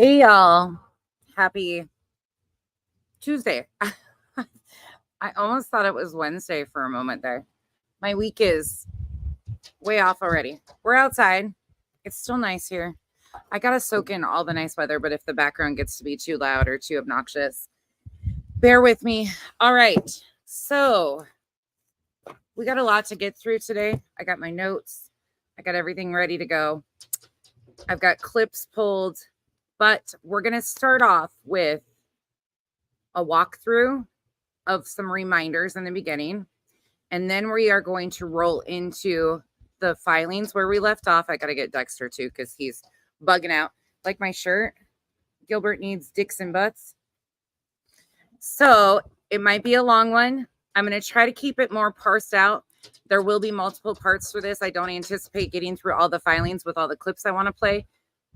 Hey y'all, happy Tuesday. I almost thought it was Wednesday for a moment there. My week is way off already. We're outside. It's still nice here. I gotta soak in all the nice weather, but if the background gets to be too loud or too obnoxious, bear with me. All right, so we got a lot to get through today. I got my notes. I got everything ready to go. I've got clips pulled, but we're gonna start off with a walkthrough of some reminders in the beginning. And then we are going to roll into the filings where we left off. I got to get Dexter too because he's bugging out. Like my shirt, Gilbert needs dicks and butts. So it might be a long one. I'm going to try to keep it more parsed out. There will be multiple parts for this. I don't anticipate getting through all the filings with all the clips I want to play.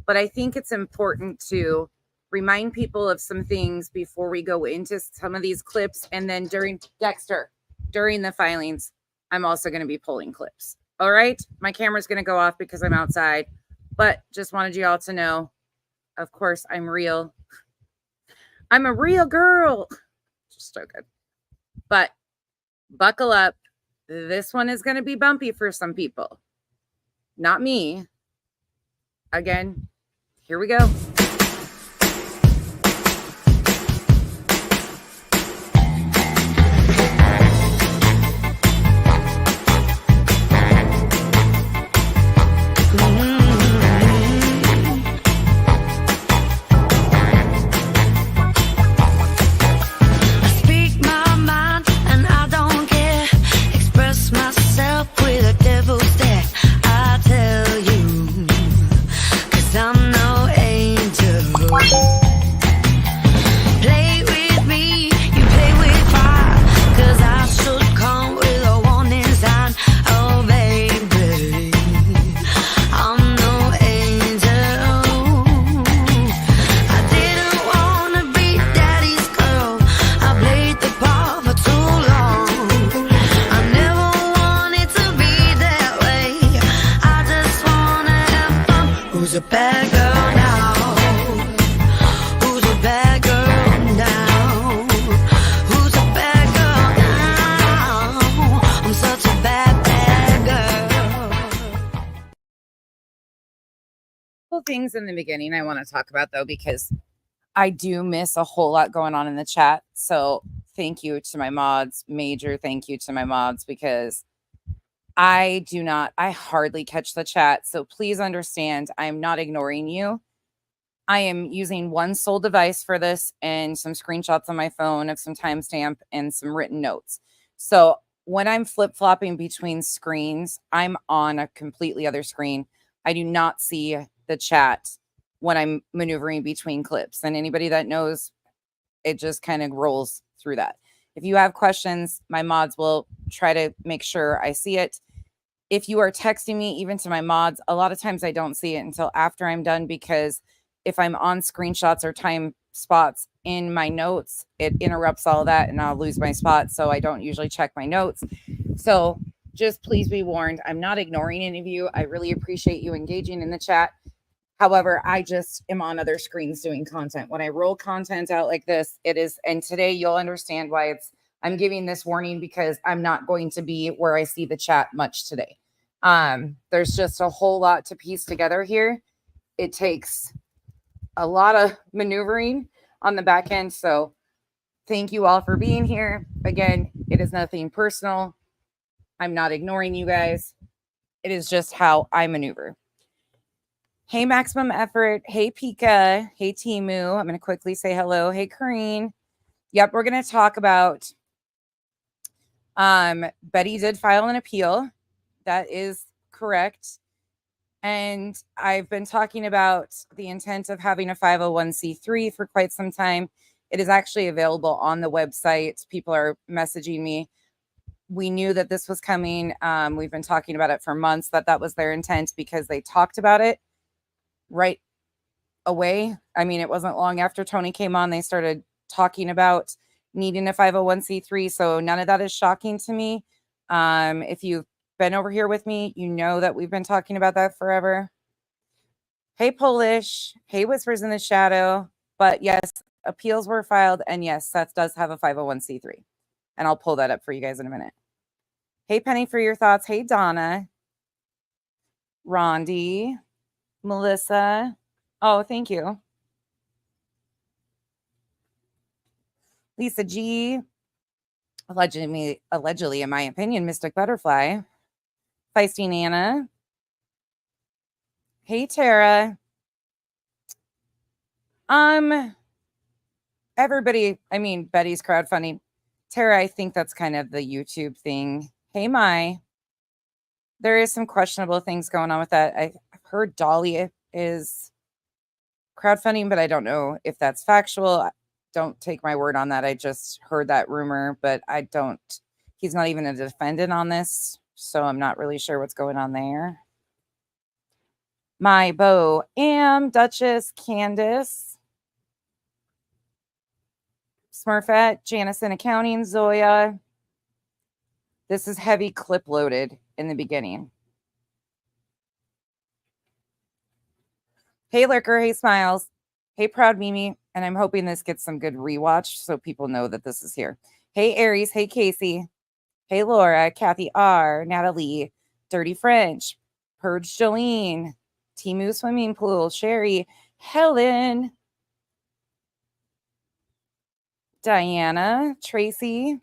But I think it's important to remind people of some things before we go into some of these clips. And then during the filings, I'm also going to be pulling clips. All right. My camera's going to go off because I'm outside, but just wanted you all to know, of course, I'm real. I'm a real girl. Just joking. But buckle up. This one is going to be bumpy for some people. Not me. Again, here we go. Things in the beginning I want to talk about though, because I do miss a whole lot going on in the chat. So thank you to my mods, major thank you to my mods, because I hardly catch the chat. So please understand, I'm not ignoring you. I am using one sole device for this and some screenshots on my phone of some timestamp and some written notes. So when I'm flip-flopping between screens, I'm on a completely other screen. I do not see the chat when I'm maneuvering between clips. And anybody that knows, it just kind of rolls through that. If you have questions, my mods will try to make sure I see it. If you are texting me, even to my mods, a lot of times I don't see it until after I'm done, because if I'm on screenshots or time spots in my notes, it interrupts all of that and I'll lose my spot. So I don't usually check my notes. So just please be warned, I'm not ignoring any of you. I really appreciate you engaging in the chat. However, I just am on other screens doing content. When I roll content out like this, it is, and today you'll understand why I'm giving this warning, because I'm not going to be where I see the chat much today. There's just a whole lot to piece together here. It takes a lot of maneuvering on the back end. So thank you all for being here. Again, it is nothing personal. I'm not ignoring you guys. It is just how I maneuver. Hey, Maximum Effort. Hey, Pika. Hey, Timu. I'm going to quickly say hello. Hey, Kareen. Yep, we're going to talk about Betty did file an appeal. That is correct. And I've been talking about the intent of having a 501c3 for quite some time. It is actually available on the website. People are messaging me. We knew that this was coming. We've been talking about it for months, that was their intent, because they talked about it right away. I mean, it wasn't long after Tony came on, they started talking about needing a 501c3. So none of that is shocking to me. If you've been over here with me, you know that we've been talking about that forever. Hey, Polish. Hey, Whispers in the Shadow. But yes, appeals were filed. And yes, Seth does have a 501c3. And I'll pull that up for you guys in a minute. Hey, Penny, for your thoughts. Hey, Donna. Rondi. Melissa. Oh, thank you. Lisa G. Allegedly, in my opinion, Mystic Butterfly. Feisty Nana. Hey, Tara. Everybody, I mean, Betty's crowdfunding. Tara, I think that's kind of the YouTube thing. Hey, Mai. There is some questionable things going on with that. I've heard Dolly is crowdfunding, but I don't know if that's factual. Don't take my word on that. I just heard that rumor, but he's not even a defendant on this, so I'm not really sure what's going on there. My Bo, Duchess, Candace, Smurfette, Janice in Accounting, Zoya. This is heavy clip loaded in the beginning. Hey, Lurker. Hey, Smiles. Hey, Proud Mimi. And I'm hoping this gets some good rewatch so people know that this is here. Hey, Aries. Hey, Casey. Hey, Laura. Kathy R. Natalie. Dirty French. Purge Jolene. Timu Swimming Pool. Sherry. Helen. Diana. Tracy.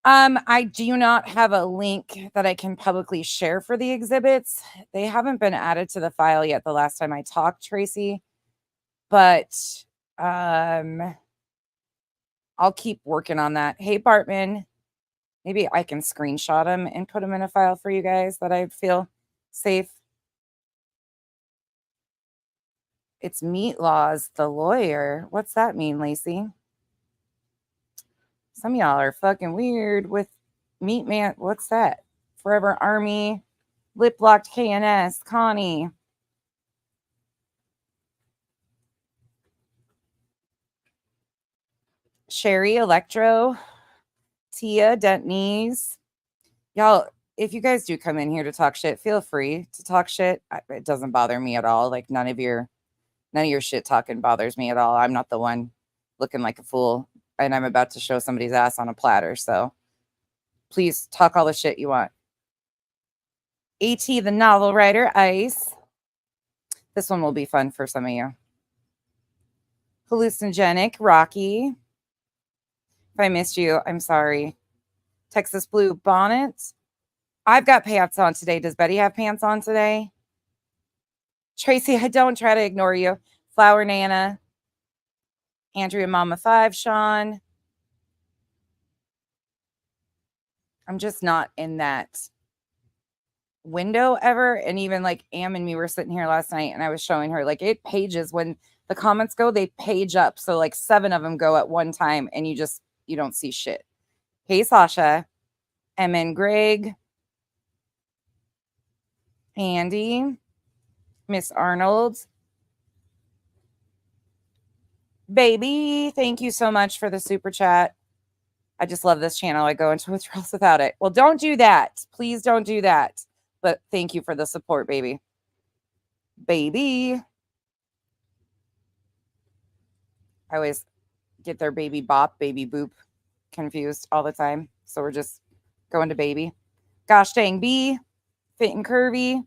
I do not have a link that I can publicly share for the exhibits. They haven't been added to the file yet the last time I talked, Tracy. But I'll keep working on that. Hey, Bartman. Maybe I can screenshot them and put them in a file for you guys that I feel safe. It's Meat Laws, the lawyer. What's that mean, Lacey? Some of y'all are fucking weird with Meat Man. What's that? Forever Army, Lip Locked KNS, Connie. Sherry, Electro, Tia, Dentney's. Y'all, if you guys do come in here to talk shit, feel free to talk shit. It doesn't bother me at all. Like none of your shit talking bothers me at all. I'm not the one looking like a fool and I'm about to show somebody's ass on a platter. So please talk all the shit you want. AT, the novel writer, Ice. This one will be fun for some of you. Hallucinogenic, Rocky. If I missed you, I'm sorry. Texas Blue, Bonnet. I've got pants on today. Does Betty have pants on today? Tracy, I don't try to ignore you. Flower Nana. Andrea Mama 5, Sean. I'm just not in that window ever. And even like Am and me were sitting here last night and I was showing her like it pages when the comments go, they page up. So like 7 of them go at one time and you don't see shit. Hey, Sasha. M. Greg. Andy. Miss Arnold. Baby, thank you so much for the super chat. I just love this channel. I go into withdrawals without it. Well, don't do that. Please don't do that. But thank you for the support, baby. Baby. I always get their baby bop, baby boop confused all the time. So we're just going to baby. Gosh dang B. Fit and Curvy.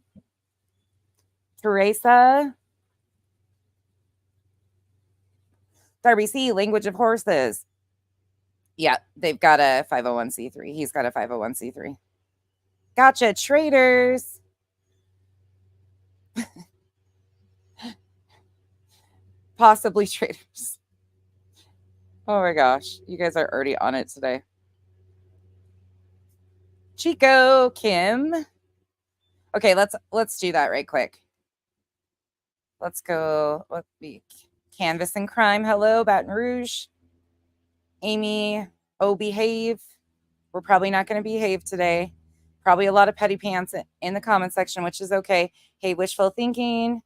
Teresa. Darby C. Language of Horses. Yeah, they've got a 501c3. He's got a 501c3. Gotcha, traders. Possibly traders. Oh my gosh, you guys are already on it today. Chico, Kim. Okay, let's do that right quick. Let's go. Let's be Canvas and Crime. Hello, Baton Rouge. Amy, behave. We're probably not going to behave today. Probably a lot of petty pants in the comment section, which is okay. Hey, wishful thinking.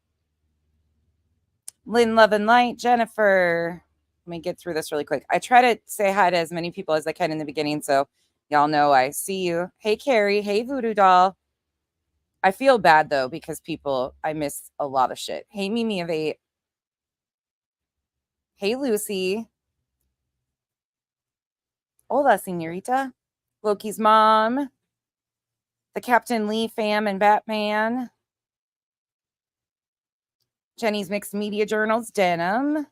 Lynn, Love and Light. Jennifer. Let me get through this really quick. I try to say hi to as many people as I can in the beginning, so y'all know I see you. Hey, Carrie. Hey, Voodoo Doll. I feel bad though, because I miss a lot of shit. Hey, Mimi of 8. Hey, Lucy. Hola, señorita. Loki's mom. The Captain Lee fam and Batman. Jenny's Mixed Media Journals, Denim.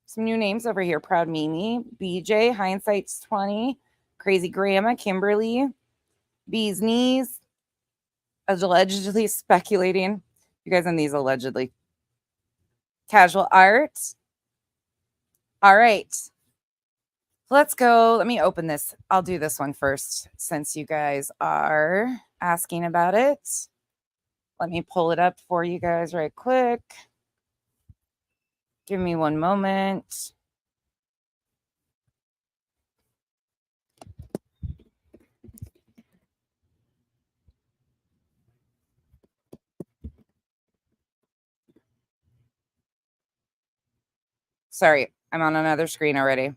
Some new names over here. Proud Mimi. BJ, Hindsight's 20. Crazy Grandma, Kimberly. Bee's Knees. Allegedly speculating. You guys on these allegedly. Casual Art. All right. Let's go. Let me open this. I'll do this one first since you guys are asking about it. Let me pull it up for you guys right quick. Give me one moment. Sorry, I'm on another screen already.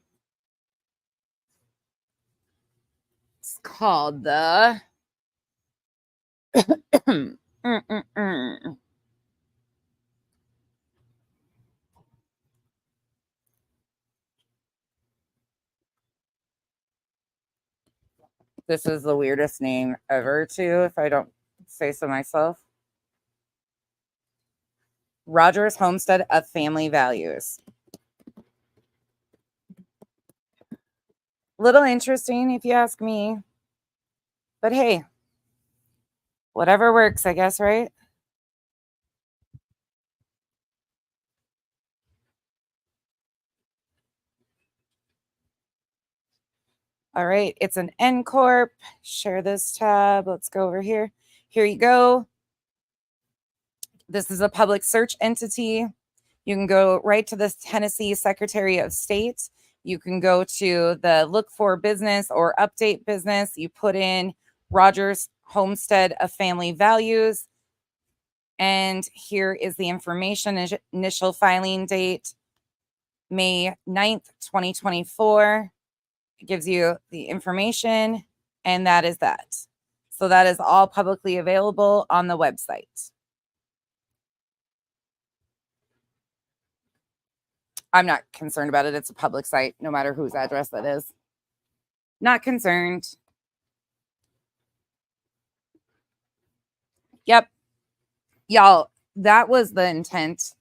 It's called the This is the weirdest name ever, too, if I don't say so myself. Rogers Homestead of Family Values. Little interesting, if you ask me. But hey, whatever works, I guess, right? All right, it's an N Corp. Share this tab. Let's go over here. Here you go. This is a public search entity. You can go right to the Tennessee Secretary of State. You can go to the look for business or update business. You put in Rogers Homestead of Family Values. And here is the information. Initial filing date, May 9th, 2024. It gives you the information, and that is that. So that is all publicly available on the website. I'm not concerned about it. It's a public site, no matter whose address that is. Not concerned. Yep. Y'all, that was the intent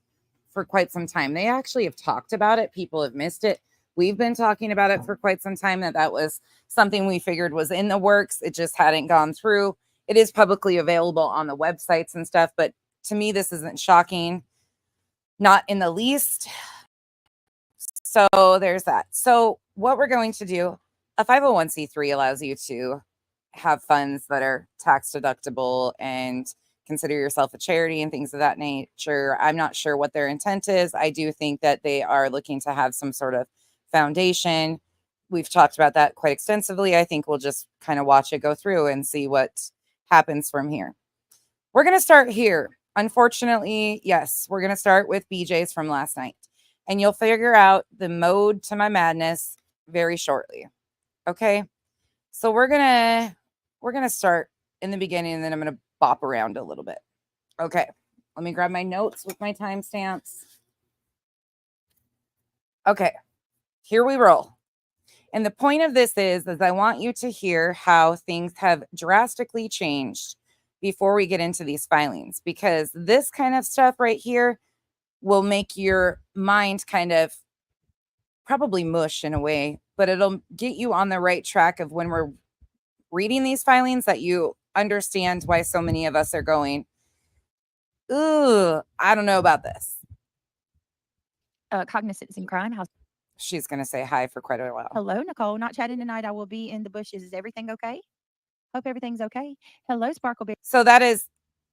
for quite some time. They actually have talked about it. People have missed it. We've been talking about it for quite some time, that was something we figured was in the works. It just hadn't gone through. It is publicly available on the websites and stuff, but to me, this isn't shocking. Not in the least. So there's that. So what we're going to do, a 501c3 allows you to have funds that are tax deductible and consider yourself a charity and things of that nature. I'm not sure what their intent is. I do think that they are looking to have some sort of foundation. We've talked about that quite extensively. I think we'll just kind of watch it go through and see what happens from here. We're going to start here. Unfortunately, yes, we're going to start with BJ's from last night. And you'll figure out the mode to my madness very shortly. Okay? So we're going to start in the beginning, and then I'm going to bop around a little bit. Okay. Let me grab my notes with my timestamps. Okay. Here we roll. And the point of this is I want you to hear how things have drastically changed before we get into these filings, because this kind of stuff right here will make your mind kind of probably mush in a way, but it'll get you on the right track of when we're reading these filings, that you understand why so many of us are going, ooh, I don't know about this. Cognizance in crime. How's She's going to say hi for quite a while. Hello, Nicole. Not chatting tonight. I will be in the bushes. Is everything okay? Hope everything's okay. Hello, Sparkleberry. So that is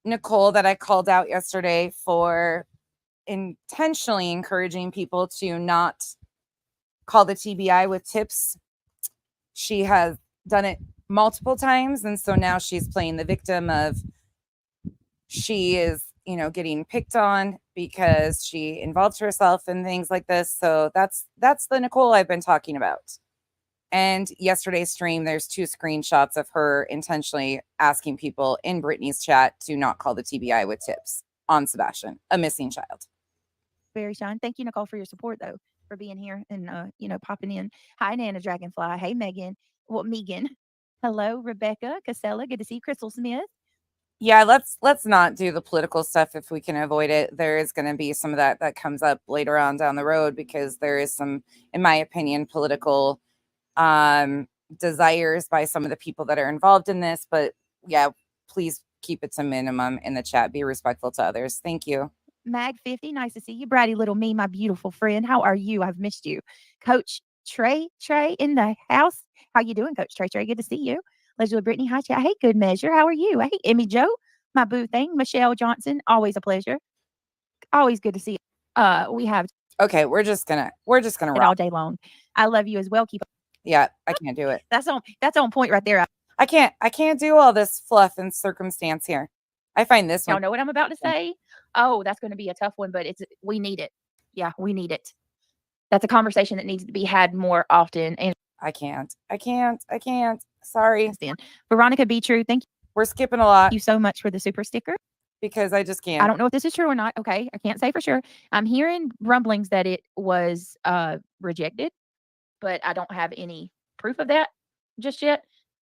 Nicole that I called out yesterday for intentionally encouraging people to not call the TBI with tips. She has done it multiple times, and so now she's playing the victim of, she is, getting picked on because she involved herself in things like this. So that's the Nicole I've been talking about. And yesterday's stream, there's 2 screenshots of her intentionally asking people in Brittany's chat to not call the TBI with tips on Sebastian, a missing child. Very shine. Thank you, Nicole, for your support, though, for being here and, popping in. Hi, Nana Dragonfly. Hey, Megan. Well, Megan. Hello, Rebecca Casella. Good to see you. Crystal Smith. Yeah, let's not do the political stuff if we can avoid it. There is going to be some of that comes up later on down the road because there is some, in my opinion, political desires by some of the people that are involved in this. But yeah, please keep it to minimum in the chat. Be respectful to others. Thank you. Mag 50, nice to see you. Bratty little me, my beautiful friend. How are you? I've missed you. Coach Trey in the house. How you doing, Coach Trey? Good to see you. Leslie Brittany, hi, chat. Hey, good measure. How are you? Hey, Emmy Joe, my boo thing. Michelle Johnson, always a pleasure. Always good to see you. We have Okay, we're just gonna it all day long. I love you as well. Keep Yeah, I can't do it. That's on point right there. I can't do all this fluff and circumstance here. I find this one. Y'all know what I'm about to say? Oh, that's going to be a tough one, but we need it. Yeah, we need it. That's a conversation that needs to be had more often. And I can't. Sorry. Veronica Be True, thank you. We're skipping a lot. Thank you so much for the super sticker. Because I just can't. I don't know if this is true or not. Okay, I can't say for sure. I'm hearing rumblings that it was rejected, but I don't have any proof of that just yet.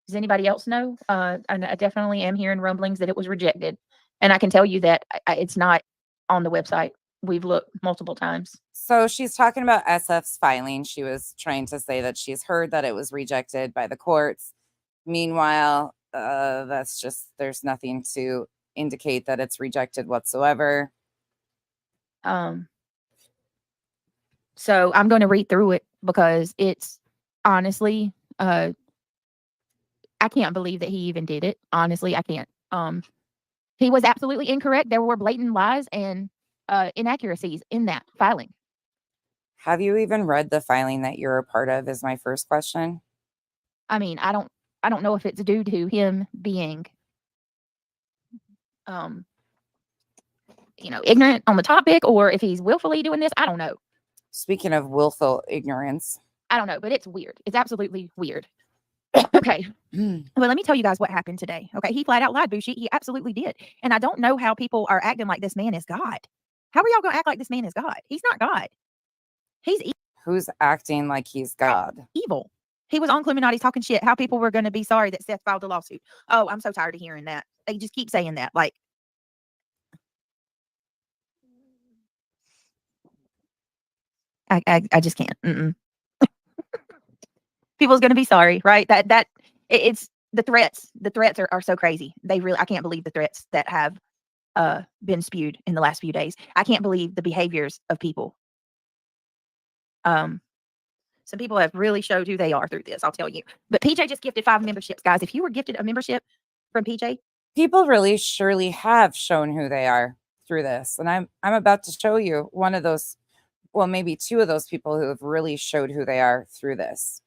Does anybody else know? I definitely am hearing rumblings that it was rejected. And I can tell you that it's not on the website. We've looked multiple times. So she's talking about SF's filing. She was trying to say that she's heard that it was rejected by the courts. Meanwhile, that's just, there's nothing to indicate that it's rejected whatsoever. So I'm going to read through it because it's honestly, I can't believe that he even did it. Honestly, I can't. He was absolutely incorrect. There were blatant lies and inaccuracies in that filing. Have you even read the filing that you're a part of is my first question. I mean, I don't know if it's due to him being ignorant on the topic or if he's willfully doing this. I don't know. Speaking of willful ignorance. I don't know, but it's weird. It's absolutely weird. Okay. Well, let me tell you guys what happened today. Okay. He flat out lied, Bushi. He absolutely did. And I don't know how people are acting like this man is God. How are y'all going to act like this man is God? He's not God. He's evil. Who's acting like he's God? Evil. He was on Illuminati talking shit. How people were going to be sorry that Seth filed a lawsuit. Oh, I'm so tired of hearing that. They just keep saying that. Like, I just can't. People's going to be sorry, right? It's the threats. The threats are so crazy. I can't believe the threats that have been spewed in the last few days. I can't believe the behaviors of people. Some people have really showed who they are through this, I'll tell you. But PJ just gifted 5 memberships, guys. If you were gifted a membership from PJ, people really surely have shown who they are through this. And I'm about to show you one of those, well, maybe 2 of those people who have really showed who they are through this.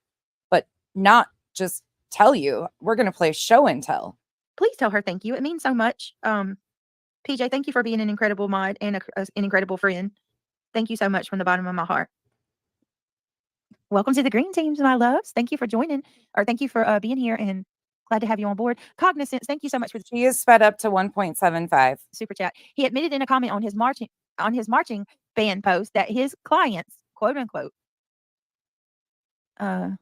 But not just tell you. We're going to play show and tell. Please tell her thank you. It means so much. PJ, thank you for being an incredible mod and an incredible friend. Thank you so much from the bottom of my heart. Welcome to the green teams, my loves. Thank you for joining, or thank you for being here, and glad to have you on board. Cognizance, thank you so much for. She is sped up to 1.75 super chat. He admitted in a comment on his marching band post that his clients, quote unquote, know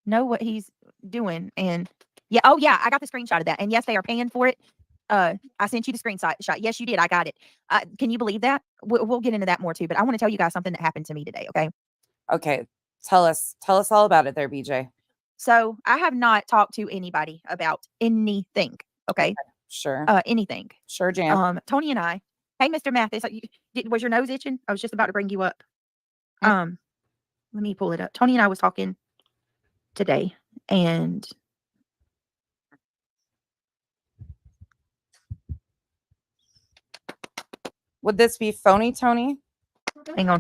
what he's doing, and yeah, oh yeah, I got the screenshot of that, and yes, they are paying for it. I sent you the screenshot. Yes, you did. I got it. Can you believe that? We'll get into that more too, but I want to tell you guys something that happened to me today. Okay. Tell us all about it there, BJ. So I have not talked to anybody about anything. Okay. Sure. Anything. Sure, Jan. Tony and I, hey, Mr. Mathis, was your nose itching? I was just about to bring you up. Let me pull it up. Tony and I was talking today, and would this be phony, Tony? Hang on.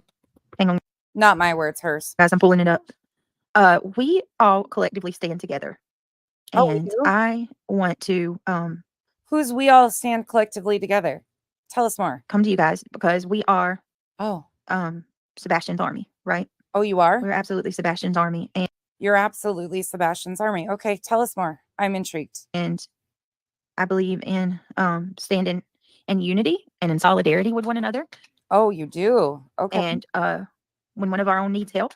Not my words, hers. Guys, I'm pulling it up. We all collectively stand together. And I want to who's we all stand collectively together? Tell us more. Come to you guys because we are Sebastian's army, right? Oh, you are? We're absolutely Sebastian's army. You're absolutely Sebastian's army. Okay, tell us more. I'm intrigued. And I believe in standing in unity and in solidarity with one another. Oh, you do? Okay. And when one of our own needs help.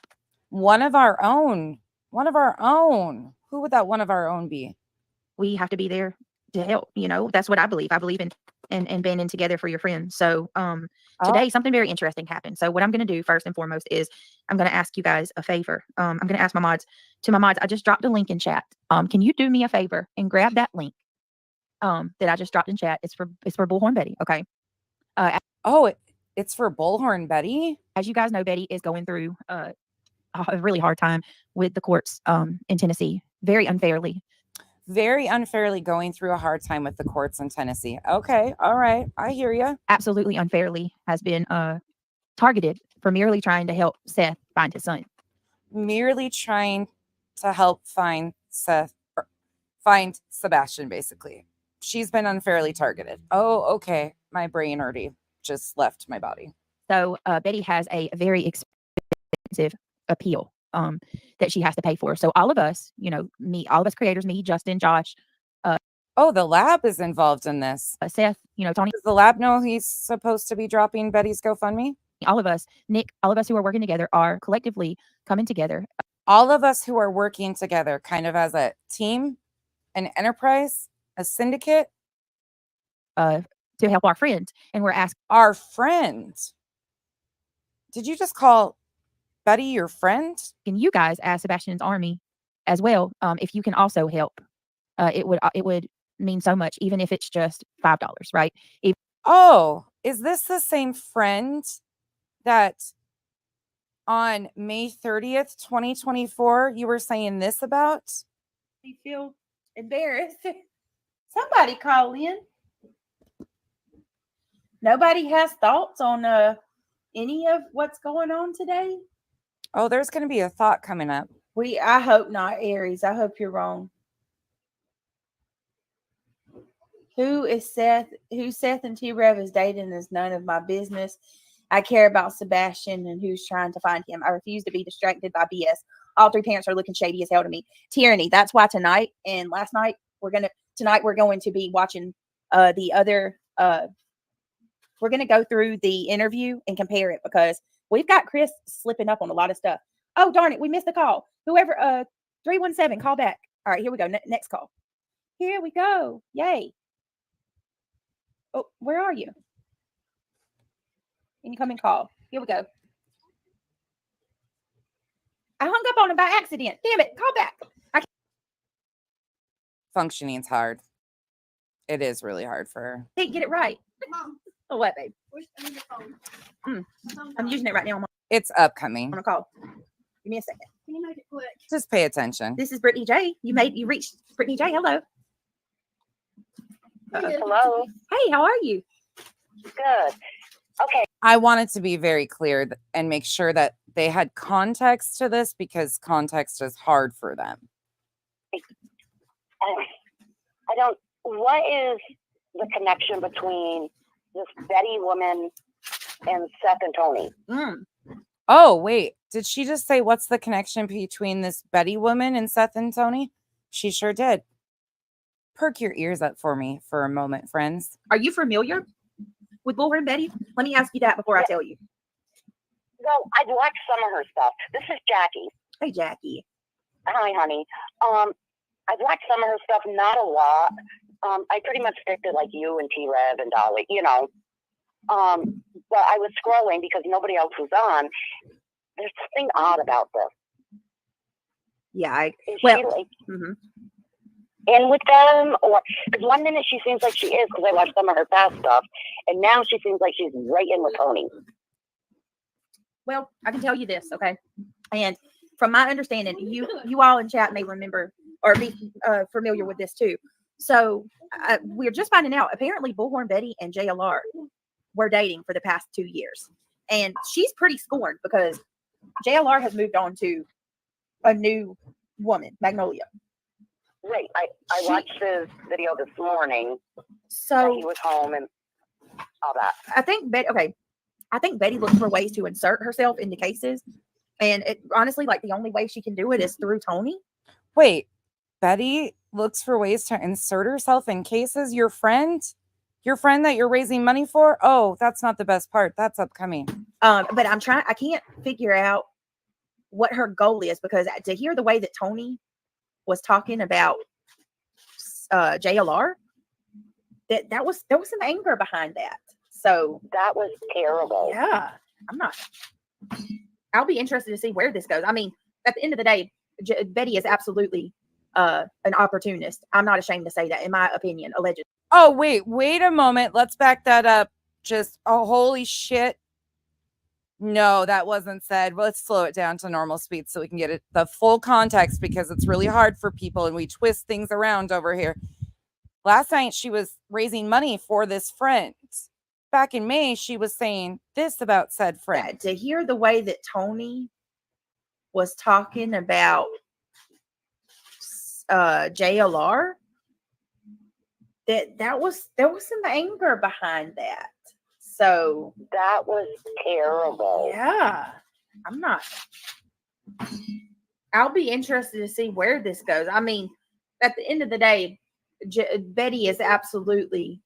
One of our own. One of our own. Who would that one of our own be? We have to be there to help. You know, that's what I believe. I believe in banding together for your friends. So today something very interesting happened. So what I'm going to do first and foremost is I'm going to ask you guys a favor. I'm going to ask my mods. I just dropped a link in chat. Can you do me a favor and grab that link that I just dropped in chat? It's for Bullhorn Betty. Okay. It's for Bullhorn Betty. As you guys know, Betty is going through a really hard time with the courts in Tennessee, very unfairly Going through a hard time with the courts in Tennessee. Okay. All right. I hear you. Absolutely unfairly has been targeted for merely trying to help Seth find his son. Merely trying to help find Sebastian, basically. She's been unfairly targeted. Oh, okay. My brain already just left my body. So Betty has a very expensive appeal that she has to pay for. So all of us, all of us creators, me, Justin, Josh. The lab is involved in this. Seth, Tony. Does the lab know he's supposed to be dropping Betty's GoFundMe? All of us, Nick, all of us who are working together are collectively coming together. All of us who are working together kind of as a team, an enterprise, a syndicate. To help our friend. And we're asking our friend. Did you just call Betty your friend? And you guys as Sebastian's army as well, if you can also help, it would mean so much, even if it's just $5, right? Is this the same friend that on May 30th, 2024, you were saying this about? You feel embarrassed. Somebody call in. Nobody has thoughts on any of what's going on today? Oh, there's going to be a thought coming up. I hope not, Aries. I hope you're wrong. Who Seth and T-Rev is dating is none of my business. I care about Sebastian and who's trying to find him. I refuse to be distracted by BS. All three parents are looking shady as hell to me. Tyranny. That's why tonight and last night we're going to be watching the other we're going to go through the interview and compare it because we've got Chris slipping up on a lot of stuff. Oh, darn it. We missed the call. Whoever, 317, call back. All right, here we go. Next call. Here we go. Yay. Oh, where are you? Incoming call. Here we go. I hung up on him by accident. Damn it. Call back. Functioning's hard. It is really hard for her. Can't get it right. Mom. Oh, what, babe? I'm using it right now. It's upcoming. On a call. Give me a second. Can you make it quick? Just pay attention. This is Brittany J. You reached Brittany J. Hello. Hello. Hey, how are you? Good. Okay. I wanted to be very clear and make sure that they had context to this because context is hard for them. What is the connection between this Betty woman and Seth and Tony? Oh, wait. Did she just say what's the connection between this Betty woman and Seth and Tony? She sure did. Perk your ears up for me for a moment, friends. Are you familiar with Bullhorn Betty? Let me ask you that before I tell you. Well, I've watched some of her stuff. This is Jackie. Hey, Jackie. Hi, honey. I've watched some of her stuff, not a lot. I pretty much stick to like you and T-Rev and Dolly, but I was scrolling because nobody else was on. There's something odd about this. Yeah, in with them, or because 1 minute she seems like she is because I watched some of her past stuff, and now she seems like she's right in with Tony. Well, I can tell you this, okay? And from my understanding, you all in chat may remember or be familiar with this too. So we're just finding out. Apparently, Bullhorn Betty and JLR were dating for the past 2 years, and she's pretty scorned because JLR has moved on to a new woman, Magnolia. Right. I watched his video this morning. So he was home and all that. I think Betty looks for ways to insert herself into cases And honestly, like the only way she can do it is through Tony. Wait, Betty looks for ways to insert herself in cases. Your friend that you're raising money for? Oh, that's not the best part. That's upcoming. But I can't figure out what her goal is, because to hear the way that Tony was talking about JLR, there was some anger behind that. So That was terrible. yeah, I'll be interested to see where this goes. I mean, at the end of the day, Betty is absolutely an opportunist. I'm not ashamed to say that, in my opinion, allegedly. Oh, wait a moment. Let's back that up. Just, oh, holy shit. No, that wasn't said. Let's slow it down to normal speed so we can get the full context, because it's really hard for people and we twist things around over here. Last night, she was raising money for this friend. Back in May, she was saying this about said friend. To hear the way that Tony was talking about JLR, there was some anger behind that. So That was terrible. yeah, I'll be interested to see where this goes. I mean, at the end of the day, Betty is absolutely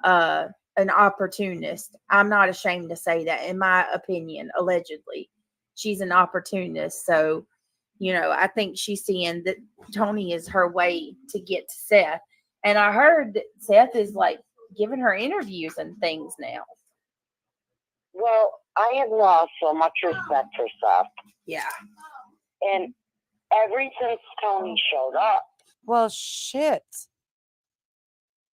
an opportunist. I'm not ashamed to say that, in my opinion, allegedly. She's an opportunist. So, I think she's seeing that Tony is her way to get to Seth. And I heard that Seth is like giving her interviews and things now. Well, I have lost so much respect for Seth. Yeah. And ever since Tony showed up. Well, shit.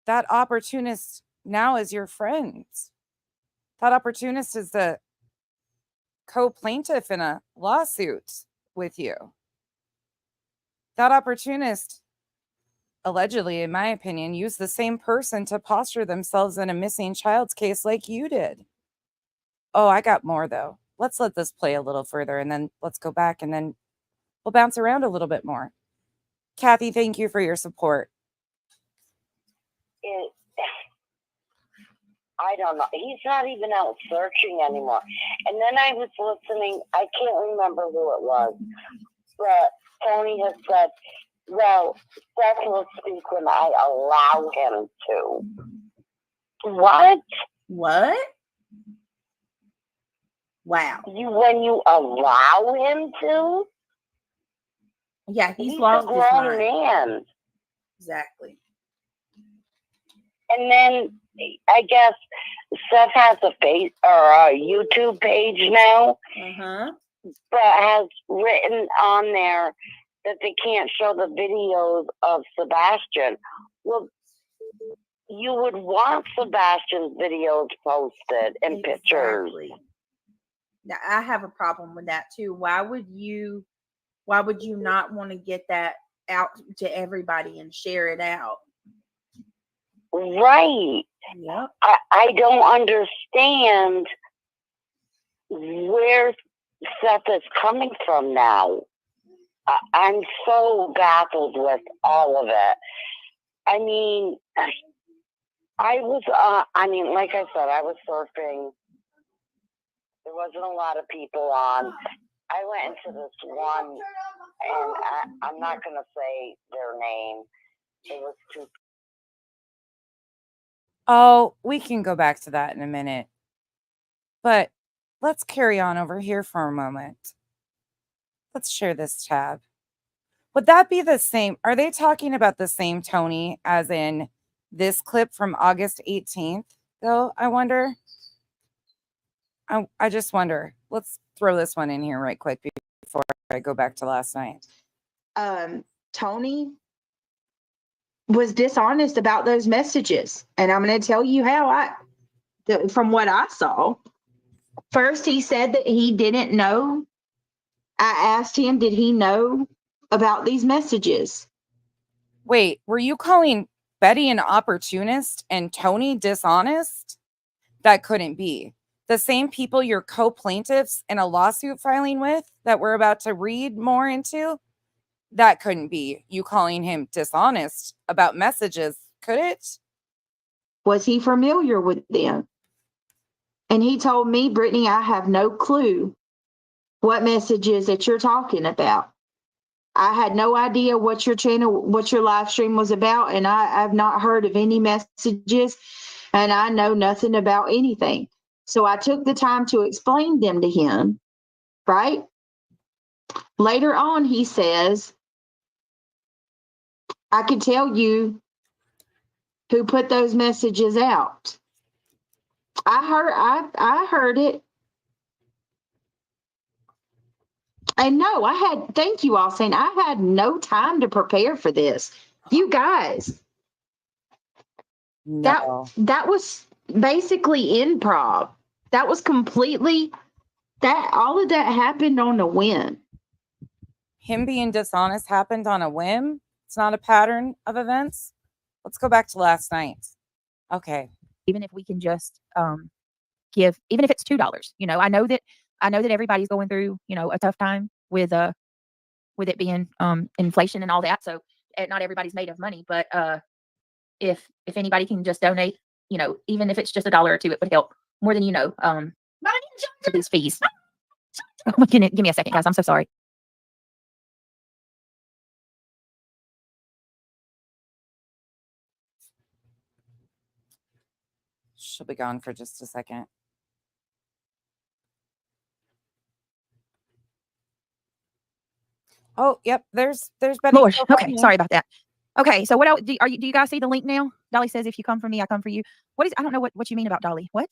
That opportunist now is your friend. That opportunist is the co-plaintiff in a lawsuit with you. That opportunist, allegedly, in my opinion, used the same person to posture themselves in a missing child's case like you did. Oh, I got more, though. Let's let this play a little further, and then let's go back, and then we'll bounce around a little bit more. Kathy, thank you for your support. I don't know. He's not even out searching anymore. And then I was listening. I can't remember who it was. But Tony has said, well, Seth will speak when I allow him to. What? Wow. When you allow him to? Yeah, he's a lost his grown mind. man. Exactly. And then I guess Seth has a YouTube page now, but has written on there that they can't show the videos of Sebastian. Well, you would want Sebastian's videos posted and pictures. Now, I have a problem with that too. Why would you not want to get that out to everybody and share it out? Right. Yep. I don't understand where Seth is coming from now. I'm so baffled with all of it. I mean, like I said, I was surfing. There wasn't a lot of people on. I went into this one, and I'm not going to say their name. It was too. Oh, we can go back to that in a minute. But let's carry on over here for a moment. Let's share this tab. Would that be the same? Are they talking about the same Tony as in this clip from August 18th, though? I wonder. I just wonder. Let's throw this one in here right quick before I go back to last night. Tony was dishonest about those messages. And I'm going to tell you how from what I saw. First, he said that he didn't know. I asked him, did he know about these messages? Wait, were you calling Betty an opportunist and Tony dishonest? That couldn't be. The same people you're co-plaintiffs in a lawsuit filing with that we're about to read more into? That couldn't be you calling him dishonest about messages, could it? Was he familiar with them? And he told me, Brittany, I have no clue what messages that you're talking about. I had no idea what your channel, what your live stream was about, and I've not heard of any messages, and I know nothing about anything. So I took the time to explain them to him, right? Later on, he says, I can tell you who put those messages out. I heard it. And no, thank you all saying I had no time to prepare for this. You guys, No. that was basically improv. That was completely, that all of that happened on a whim. Him being dishonest happened on a whim. It's not a pattern of events. Let's go back to last night. Okay. Even if we can just give, even if it's $2, you know, I know that everybody's going through, you know, a tough time with it being inflation and all that. So not everybody's made of money, but if anybody can just donate, you know, even if it's just $1 or $2, it would help more than, you know, for these fees. Oh, give me a second, guys. I'm so sorry. She'll be gone for just a second. Oh, yep. There's Betty. Lord, okay, sorry about that. Okay, so what else do you guys see the link now? Dolly says, if you come for me, I come for you. I don't know what you mean about Dolly. What?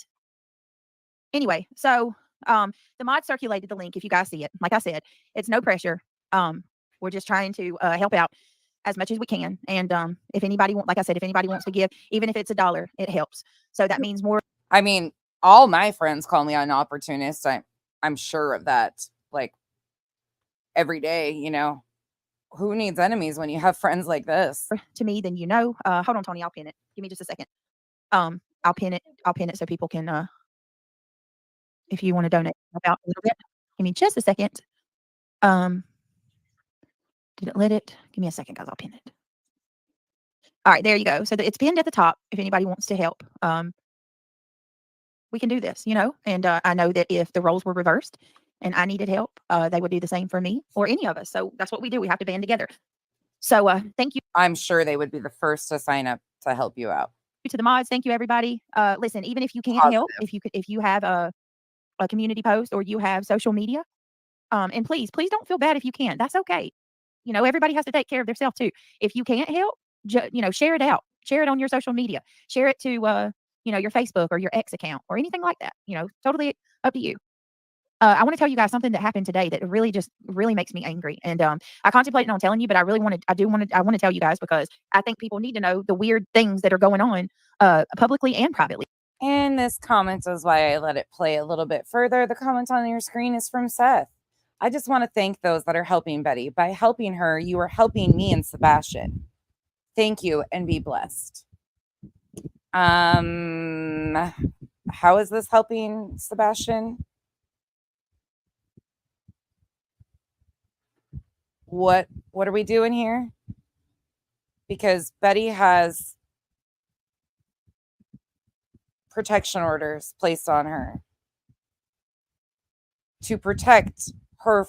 Anyway, so the mod circulated the link if you guys see it. Like I said, it's no pressure. We're just trying to help out as much as we can. And if anybody wants to give, even if it's $1, it helps. So that means more. I mean, all my friends call me an opportunist. I'm sure of that. Like every day, you know, who needs enemies when you have friends like this? To me, then, you know, hold on, Tony, I'll pin it. Give me just a second. I'll pin it so people can, if you want to donate about a little bit, give me just a second. Did it let it? Give me a second, guys. I'll pin it. All right, there you go. So it's pinned at the top. If anybody wants to help, we can do this, you know. And I know that if the roles were reversed and I needed help, they would do the same for me or any of us. So that's what we do. We have to band together. So thank you. I'm sure they would be the first to sign up to help you out. To the mods, thank you, everybody. Listen, even if you can't help, if you have a community post or you have social media, and please don't feel bad if you can't. That's okay. You know, everybody has to take care of themselves too. If you can't help, you know, share it out. Share it on your social media. Share it to you know, your Facebook or your X account or anything like that. You know, totally up to you. I want to tell you guys something that happened today that really makes me angry. And I contemplated on telling you, but I want to tell you guys because I think people need to know the weird things that are going on publicly and privately. And this comment is why I let it play a little bit further. The comment on your screen is from Seth. I just want to thank those that are helping Betty. By helping her, you are helping me and Sebastian. Thank you and be blessed. How is this helping Sebastian? What are we doing here? Because Betty has protection orders placed on her to protect her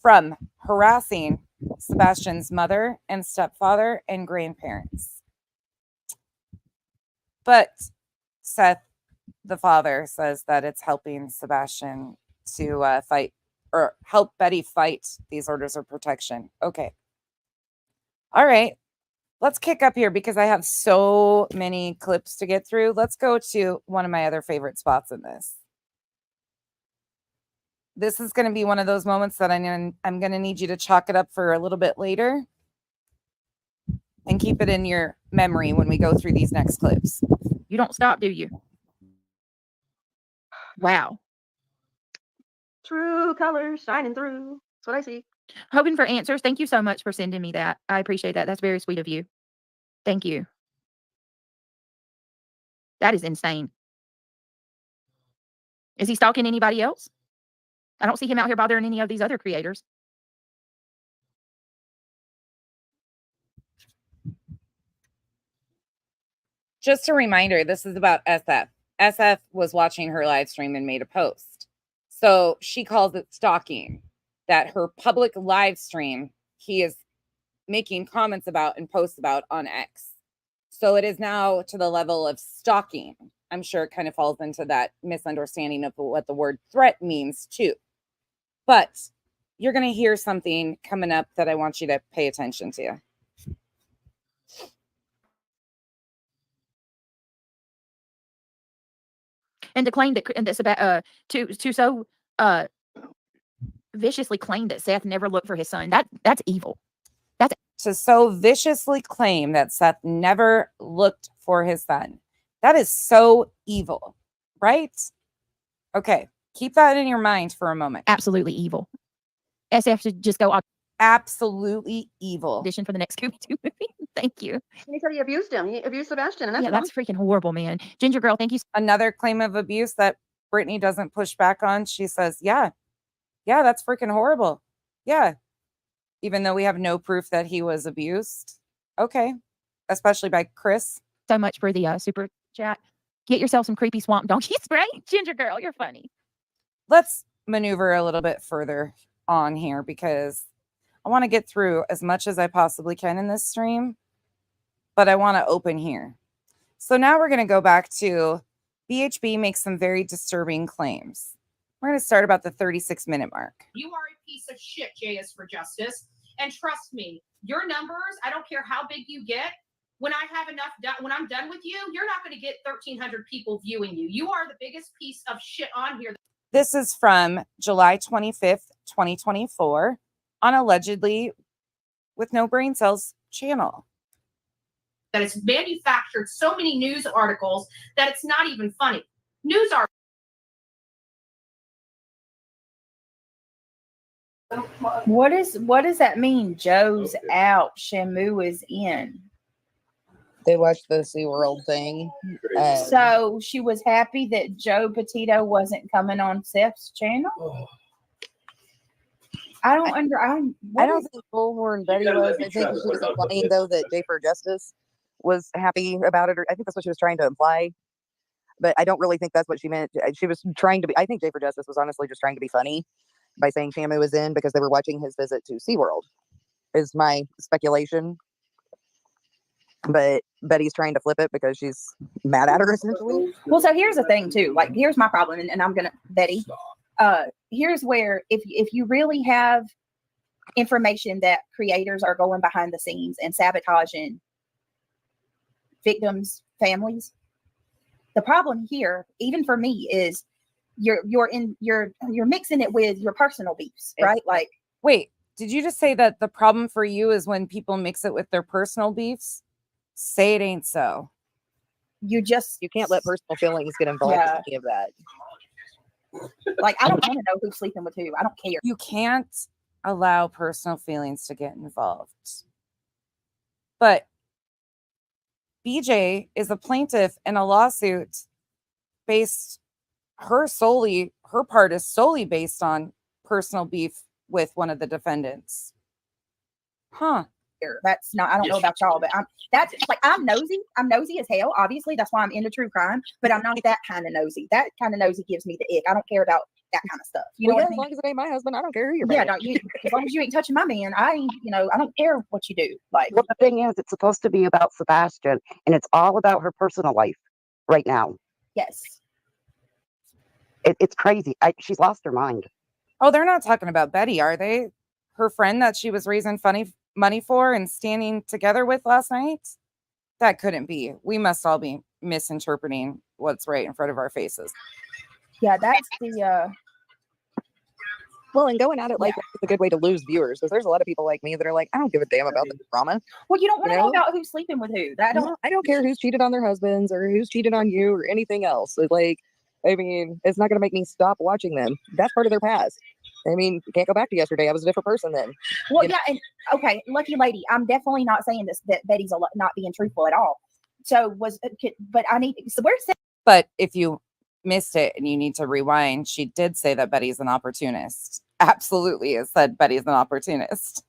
from harassing Sebastian's mother and stepfather and grandparents. But Seth, the father, says that it's helping Sebastian to fight or help Betty fight these orders of protection. Okay. All right. Let's kick up here because I have so many clips to get through. Let's go to one of my other favorite spots in this. This is going to be one of those moments that I'm going to need you to chalk it up for a little bit later and keep it in your memory when we go through these next clips. You don't stop, do you? Wow. True colors shining through. That's what I see. Hoping for answers. Thank you so much for sending me that. I appreciate that. That's very sweet of you. Thank you. That is insane. Is he stalking anybody else? I don't see him out here bothering any of these other creators. Just a reminder, this is about SF. SF was watching her live stream and made a post. So she calls it stalking, that her public live stream, he is making comments about and posts about on X. So it is now to the level of stalking. I'm sure it kind of falls into that misunderstanding of what the word threat means too. But you're going to hear something coming up that I want you to pay attention to. And to claim that, and that's about to so viciously claim that Seth never looked for his son. That's evil. To so viciously claim that Seth never looked for his son. That is so evil, right? Okay, keep that in your mind for a moment. Absolutely evil. SF should just go Absolutely evil. audition for the next Scooby-Doo movie. Thank you. He said he abused him. He abused Sebastian, and that's Yeah, that's freaking horrible, man. Ginger girl, thank you. Another claim of abuse that Brittany doesn't push back on. She says, yeah, that's freaking horrible. Yeah. Even though we have no proof that he was abused. Okay. Especially by Chris. So much for the super chat. Get yourself some creepy swamp donkey spray. Ginger girl, you're funny. Let's maneuver a little bit further on here because I want to get through as much as I possibly can in this stream, but I want to open here. So now we're going to go back to BHB makes some very disturbing claims. We're going to start about the 36-minute mark. You are a piece of shit, JS for Justice. And trust me, your numbers, I don't care how big you get, when I have enough done, when I'm done with you, you're not going to get 1,300 people viewing you. You are the biggest piece of shit on here. This is from July 25th, 2024 on allegedly with No Brain Cells channel. That it's manufactured so many news articles that it's not even funny. News articles. What does that mean? Joe's out, Shamu is in. They watched the SeaWorld thing. So she was happy that Joe Petito wasn't coming on Seth's channel. I don't I don't think Bullhorn Betty was. I think she was implying though that J for Justice was happy about it. Or I think that's what she was trying to imply. But I don't really think that's what she meant. She was trying to be. I think J for Justice was honestly just trying to be funny by saying Shamu was in because they were watching his visit to SeaWorld. Is my speculation. But Betty's trying to flip it because she's mad at her essentially. Well, so here's the thing too. Like, here's my problem, and I'm gonna Betty. Here's where if you really have information that creators are going behind the scenes and sabotaging victims' families, the problem here, even for me, is you're mixing it with your personal beefs, right? Like, wait, did you just say that the problem for you is when people mix it with their personal beefs? Say it ain't so. You can't let personal feelings get involved in any of that. Like, I don't want to know who's sleeping with who. I don't care. You can't allow personal feelings to get involved. But BJ is a plaintiff in a lawsuit based, her part is solely based on personal beef with one of the defendants. Huh. That's not, I don't know about y'all, but I'm nosy. I'm nosy as hell. Obviously, that's why I'm into true crime, but I'm not that kind of nosy. That kind of nosy gives me the ick. I don't care about that kind of stuff. You know what I mean? As long as it ain't my husband, I don't care who you're Yeah, as long as you ain't touching my man, I ain't, I don't care what you do. Like, well, the thing is, it's supposed to be about Sebastian, and it's all about her personal life right now. Yes. It's crazy. She's lost her mind. Oh, they're not talking about Betty, are they? Her friend that she was raising money for and standing together with last night? That couldn't be. We must all be misinterpreting what's right in front of our faces. Yeah, that's the well, and going at it like that's a good way to lose viewers, because there's a lot of people like me that are like, I don't give a damn about the drama. Well, you don't want to know about who's sleeping with who. I don't care who's cheated on their husbands or who's cheated on you or anything else. It's like, I mean, it's not going to make me stop watching them. That's part of their past. I mean, you can't go back to yesterday. I was a different person then. Well, yeah, and okay, lucky lady. I'm definitely not saying this that Betty's not being truthful at all. So but I need. So where's that? But if you missed it and you need to rewind, she did say that Betty's an opportunist. Absolutely, it said Betty's an opportunist.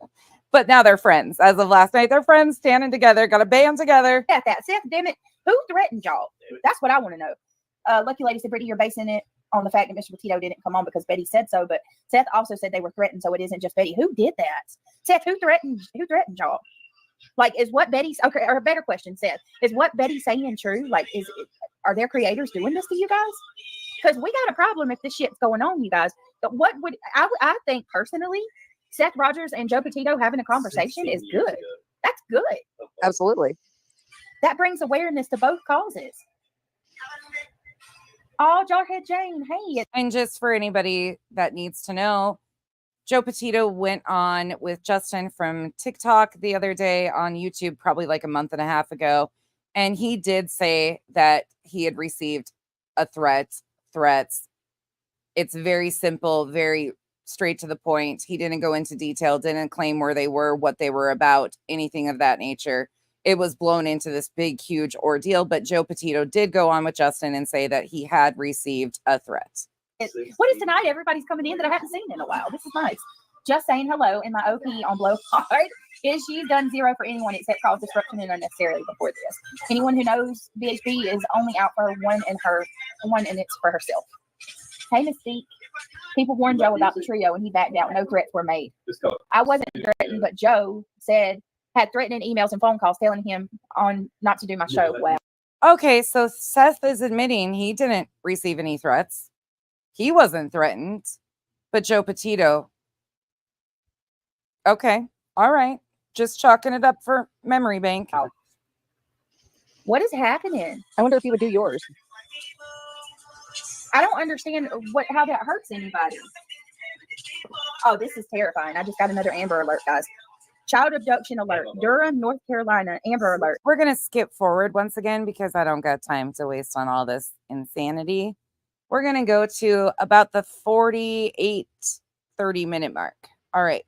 But now they're friends. As of last night, they're friends, standing together, got a band together. That Seth, damn it, who threatened y'all? That's what I want to know. Lucky lady said, Brittany, you're basing it on the fact that Mr. Petito didn't come on because Betty said so, but Seth also said they were threatened, so it isn't just Betty. Who did that? Seth, who threatened y'all? Like, is what Betty's okay? Or a better question, Seth, is what Betty's saying true? Like, are their creators doing this to you guys? Because we got a problem if this shit's going on, you guys. But what would I think personally, Seth Rogers and Joe Petito having a conversation is good. That's good. Absolutely. That brings awareness to both causes. Oh, Jarhead Jane, hey. And just for anybody that needs to know, Joe Petito went on with Justin from TikTok the other day on YouTube, probably like a month and a half ago. And he did say that he had received a threats. It's very simple, very straight to the point. He didn't go into detail, didn't claim where they were, what they were about, anything of that nature. It was blown into this big, huge ordeal. But Joe Petito did go on with Justin and say that he had received a threat. What is tonight? Everybody's coming in that I haven't seen in a while. This is nice. Just saying hello. And my OP on Blowhard is she's done zero for anyone except cause disruption and unnecessarily before this. Anyone who knows BHB is only out for one and it's for herself. Hey, Mystique. People warned Joe about the trio and he backed out. No threats were made. I wasn't threatened, but Joe had threatening emails and phone calls telling him on not to do my show. Wow. Okay, so Seth is admitting he didn't receive any threats. He wasn't threatened, but Joe Petito. Okay, all right. Just chalking it up for memory bank. What is happening? I wonder if you would do yours. I don't understand how that hurts anybody. Oh, this is terrifying. I just got another Amber Alert, guys. Child abduction alert. Durham, North Carolina, Amber Alert. We're going to skip forward once again because I don't got time to waste on all this insanity. We're going to go to about the 30-minute mark. All right.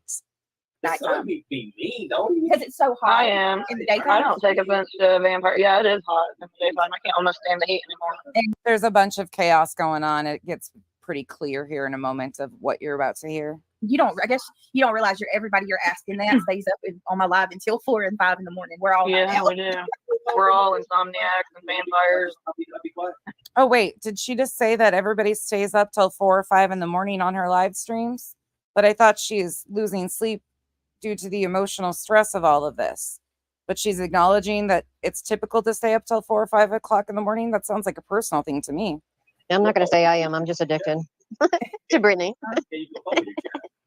Nighttime. Because it's so hot. I am. In the daytime. I don't take offense to vampire. Yeah, it is hot in the daytime. I can't almost stand the heat anymore. And there's a bunch of chaos going on. It gets pretty clear here in a moment of what you're about to hear. I guess you don't realize everybody you're asking that stays up on my live until 4 and 5 in the morning. We're all we do. We're all insomniacs and vampires. Oh wait, did she just say that everybody stays up till 4 or 5 in the morning on her live streams? But I thought she's losing sleep due to the emotional stress of all of this. But she's acknowledging that it's typical to stay up till 4 or 5 o'clock in the morning. That sounds like a personal thing to me. I'm not going to say I am. I'm just addicted to Brittany.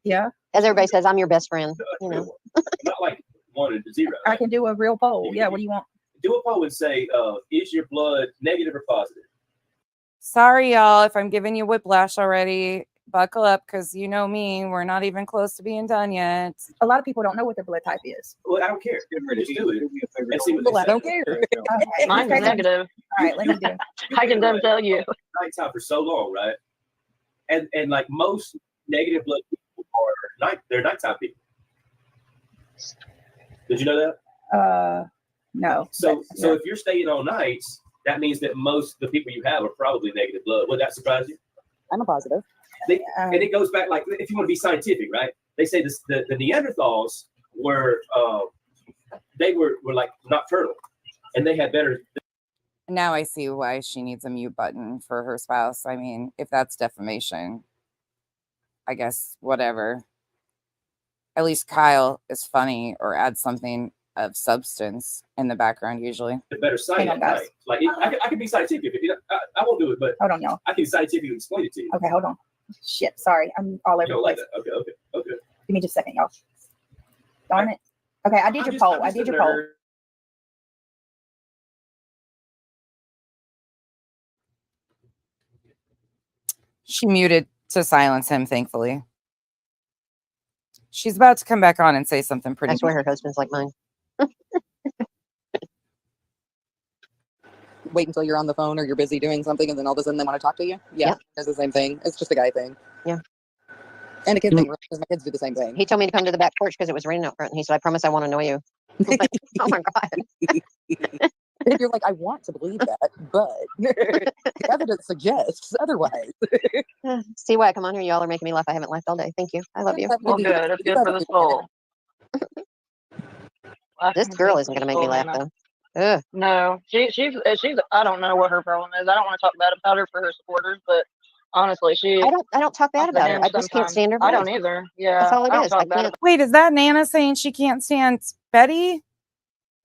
Yeah. As everybody says, I'm your best friend. You know. Not like 1 to 0. I can do a real poll. Yeah. What do you want? Do a poll and say, is your blood negative or positive? Sorry, y'all, if I'm giving you whiplash already. Buckle up, because you know me. We're not even close to being done yet. A lot of people don't know what their blood type is. Well, I don't care. Just do it and see what they I don't care. Okay. Mine's negative. All right, let me do it. I can then tell you. Nighttime for so long, right? And like most negative blood people they're nighttime people. Did you know that? No. So if you're staying all nights, that means that most of the people you have are probably negative blood. Would that surprise you? I'm a positive. And it goes back, like, if you want to be scientific, right? They say this, the Neanderthals were like nocturnal, and they had better. Now I see why she needs a mute button for her spouse. I mean, if that's defamation, I guess whatever. At least Kyle is funny or adds something of substance in the background usually. Better sight at night. Like I can be scientific. I won't do it, but hold on, y'all. I can scientifically explain it to you. Okay, hold on. Shit, sorry, I'm all over the place. Like okay. Give me just a second, y'all. Darn it. Okay, I did your poll. I did your poll. She muted to silence him, thankfully. She's about to come back on and say something pretty. I swear her husband's like mine. Wait until you're on the phone or you're busy doing something and then all of a sudden they want to talk to you. Yeah, Yep. It's the same thing. It's just a guy thing. Yeah. And a kid thing, because my kids do the same thing. He told me to come to the back porch because it was raining out front. And he said, I promise I won't annoy you. I'm like, oh my God. And you're like, I want to believe that, but the evidence suggests otherwise. See why I come on here? Y'all are making me laugh. I haven't laughed all day. Thank you. I love you. Well, good. It's good for the soul. This girl isn't going to make me laugh, though. Ugh. No, she's. I don't know what her problem is. I don't want to talk bad about her for her supporters, but Honestly, she I don't talk bad off the about her. hinge I just can't sometimes. stand her I don't voice. either. Yeah, That's all it I don't is. I talk bad can't. about. Wait, is that Nana saying she can't stand Betty?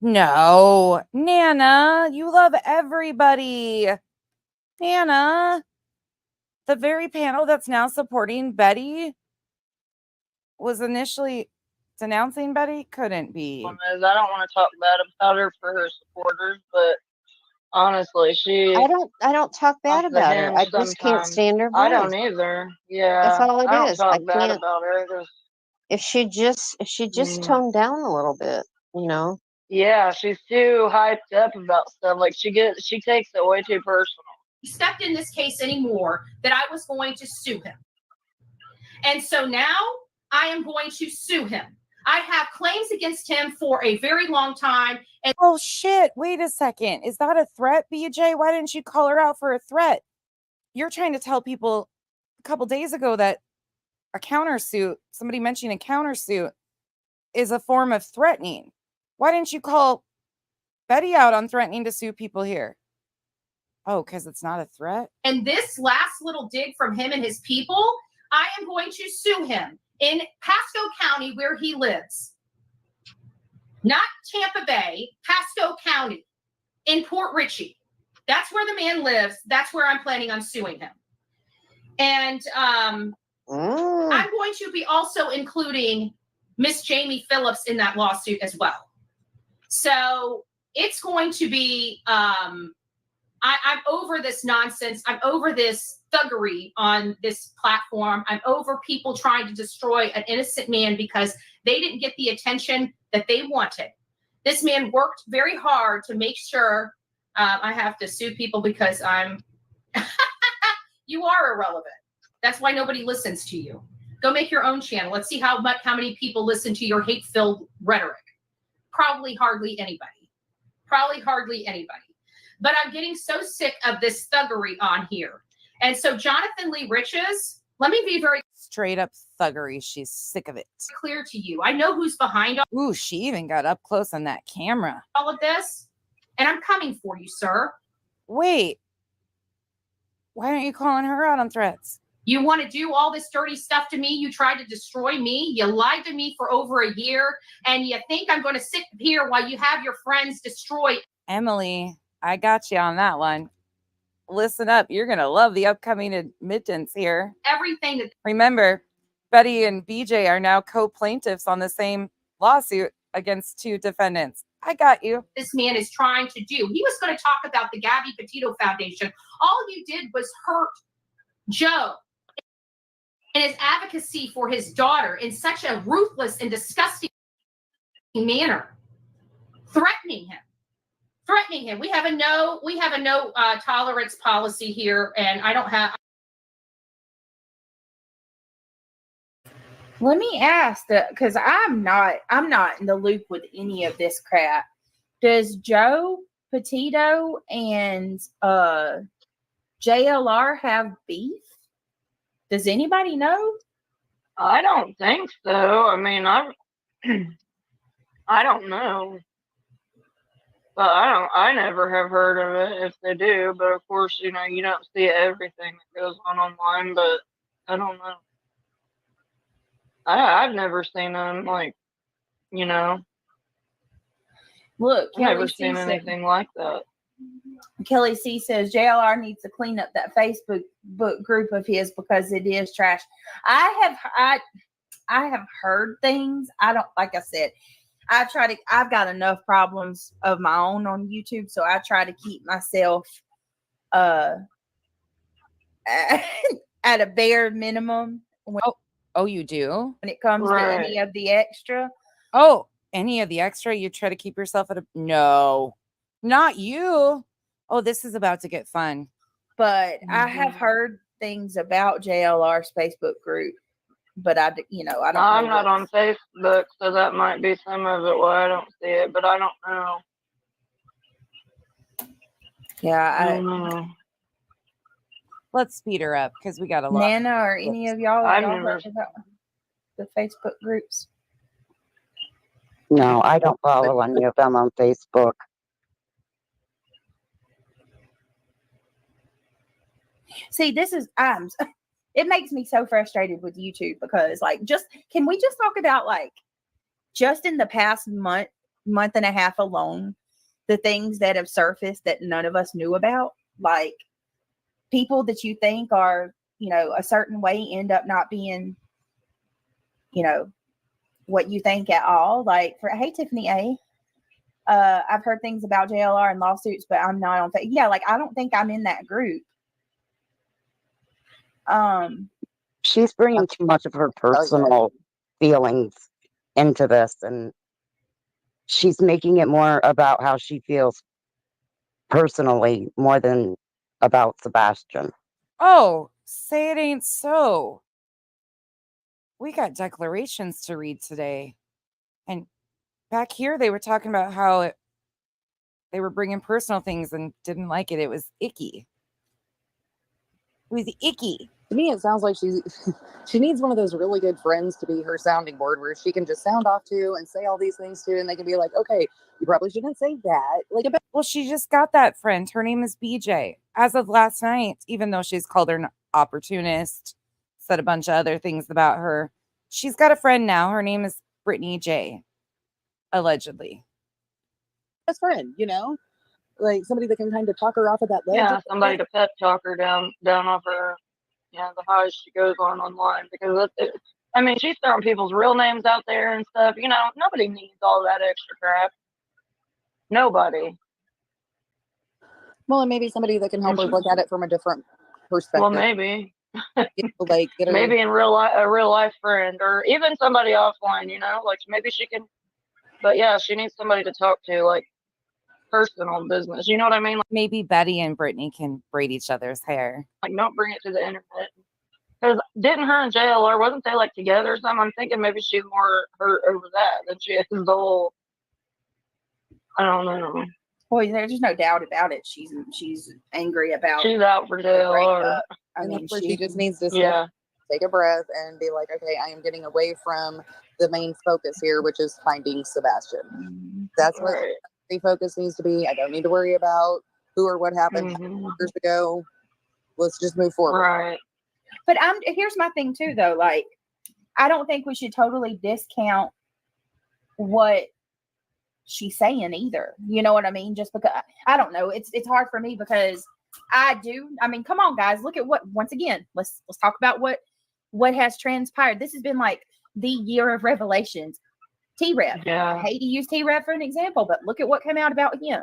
No, Nana, you love everybody. Nana, the very panel that's now supporting Betty was initially denouncing Betty. Couldn't be. I don't want to talk bad about her for her supporters, but honestly, she I don't talk bad off the about her. I hinge just can't sometimes. stand her I don't voice. either. That's Yeah, all it I don't is. I talk bad can't. about her. Just, If she just toned down a little bit, you know. yeah, she's too hyped up about stuff. Like she takes it way too personal. He stepped in this case anymore, that I was going to sue him. And so now I am going to sue him. I have claims against him for a very long time. And oh shit, wait a second. Is that a threat, BJ? Why didn't you call her out for a threat? You're trying to tell people a couple days ago that a countersuit, somebody mentioning a countersuit, is a form of threatening. Why didn't you call Betty out on threatening to sue people here? Oh, because it's not a threat? And this last little dig from him and his people, I am going to sue him in Pasco County where he lives. Not Tampa Bay, Pasco County in Port Richey. That's where the man lives. That's where I'm planning on suing him. And I'm going to be also including Miss Jamie Phillips in that lawsuit as well. So it's going to be, I'm over this nonsense. I'm over this thuggery on this platform. I'm over people trying to destroy an innocent man because they didn't get the attention that they wanted. This man worked very hard to make sure I have to sue people because you are irrelevant. That's why nobody listens to you. Go make your own channel. Let's see how many people listen to your hate-filled rhetoric. Probably hardly anybody. But I'm getting so sick of this thuggery on here. And so Jonathan Lee Riches, let me be very straight up thuggery. She's sick of it. Clear to you. I know who's behind Ooh, she even got up close on that camera. All of this. And I'm coming for you, sir. Wait. Why aren't you calling her out on threats? You want to do all this dirty stuff to me? You tried to destroy me. You lied to me for over a year. And you think I'm going to sit here while you have your friends destroy. Emily, I got you on that one. Listen up. You're going to love the upcoming admittance here. Everything that. Remember, Betty and BJ are now co-plaintiffs on the same lawsuit against two defendants. I got you. This man is trying to do. He was going to talk about the Gabby Petito Foundation. All you did was hurt Joe and his advocacy for his daughter in such a ruthless and disgusting manner, threatening him. We have a no tolerance policy here, and I don't have. Let me ask that, because I'm not in the loop with any of this crap. Does Joe Petito and JLR have beef? Does anybody know? I don't think so. I mean, I don't know. But I never have heard of it if they do. But of course, you don't see everything that goes on online, but I don't know. I've never seen them, like, Look, I've never seen anything like that. Kelly C says JLR needs to clean up that Facebook group of his because it is trash. I have heard things. I don't, like I said, I've got enough problems of my own on YouTube, so I try to keep myself at a bare minimum Oh, you do? when it comes to any of the extra. Oh, any of the extra? You try to keep yourself at a... No, not you. Oh, this is about to get fun. But I have heard things about JLR's Facebook group, but I don't. I'm not on Facebook, so that might be some of it why I don't see it, but I don't know. Yeah, I don't know. Let's speed her up because we got a lot. Nana or any of y'all, I've y'all never heard about the Facebook groups? No, I don't follow any of them on Facebook. See, this is it makes me so frustrated with YouTube because like can we just talk about like just in the past month and a half alone, the things that have surfaced that none of us knew about, like people that you think are, a certain way end up not being, what you think at all. Like hey, Tiffany A. I've heard things about JLR and lawsuits, but I'm not on. Yeah, like I don't think I'm in that group. She's bringing too much of her personal feelings into this, and she's making it more about how she feels personally more than about Sebastian. Oh, say it ain't so. We got declarations to read today. And back here, they were talking about how they were bringing personal things and didn't like it. It was icky. It was icky. To me, it sounds like she needs one of those really good friends to be her sounding board where she can just sound off to and say all these things to, and they can be like, okay, you probably shouldn't say that. Well, she just got that friend. Her name is BJ. As of last night, even though she's called her an opportunist, said a bunch of other things about her, she's got a friend now. Her name is Brittany J. Allegedly. Best friend, like somebody that can kind of talk her off of that ledge. Yeah, somebody to pep talk her down off her, the highs she goes on online, because I mean, she's throwing people's real names out there and stuff. Nobody needs all that extra crap. Nobody. Well, and maybe somebody that can help her look at it from a different perspective. Well, maybe. Like maybe in real life, a real life friend, or even somebody offline. Like maybe she can. But yeah, she needs somebody to talk to, like personal business. You know what I mean? Like, maybe Betty and Brittany can braid each other's hair. Like, don't bring it to the internet. Because didn't her and JLR, wasn't they like together or something? I'm thinking maybe she's more hurt over that than she is the whole. I don't know. Boy, there's just no doubt about it. She's angry about. She's out for JLR. I mean, she just needs to take a breath and be like, okay, I am getting away from the main focus here, which is finding Sebastian. That's what the focus needs to be. I don't need to worry about who or what happened years ago. Let's just move forward. Right. But here's my thing too, though. Like, I don't think we should totally discount what she's saying either. You know what I mean? Just because I don't know, it's hard for me because I mean, come on, guys, look at once again, let's talk about what has transpired. This has been like the year of revelations. T-Rev. Yeah. I hate to use T-Rev for an example, but look at what came out about him.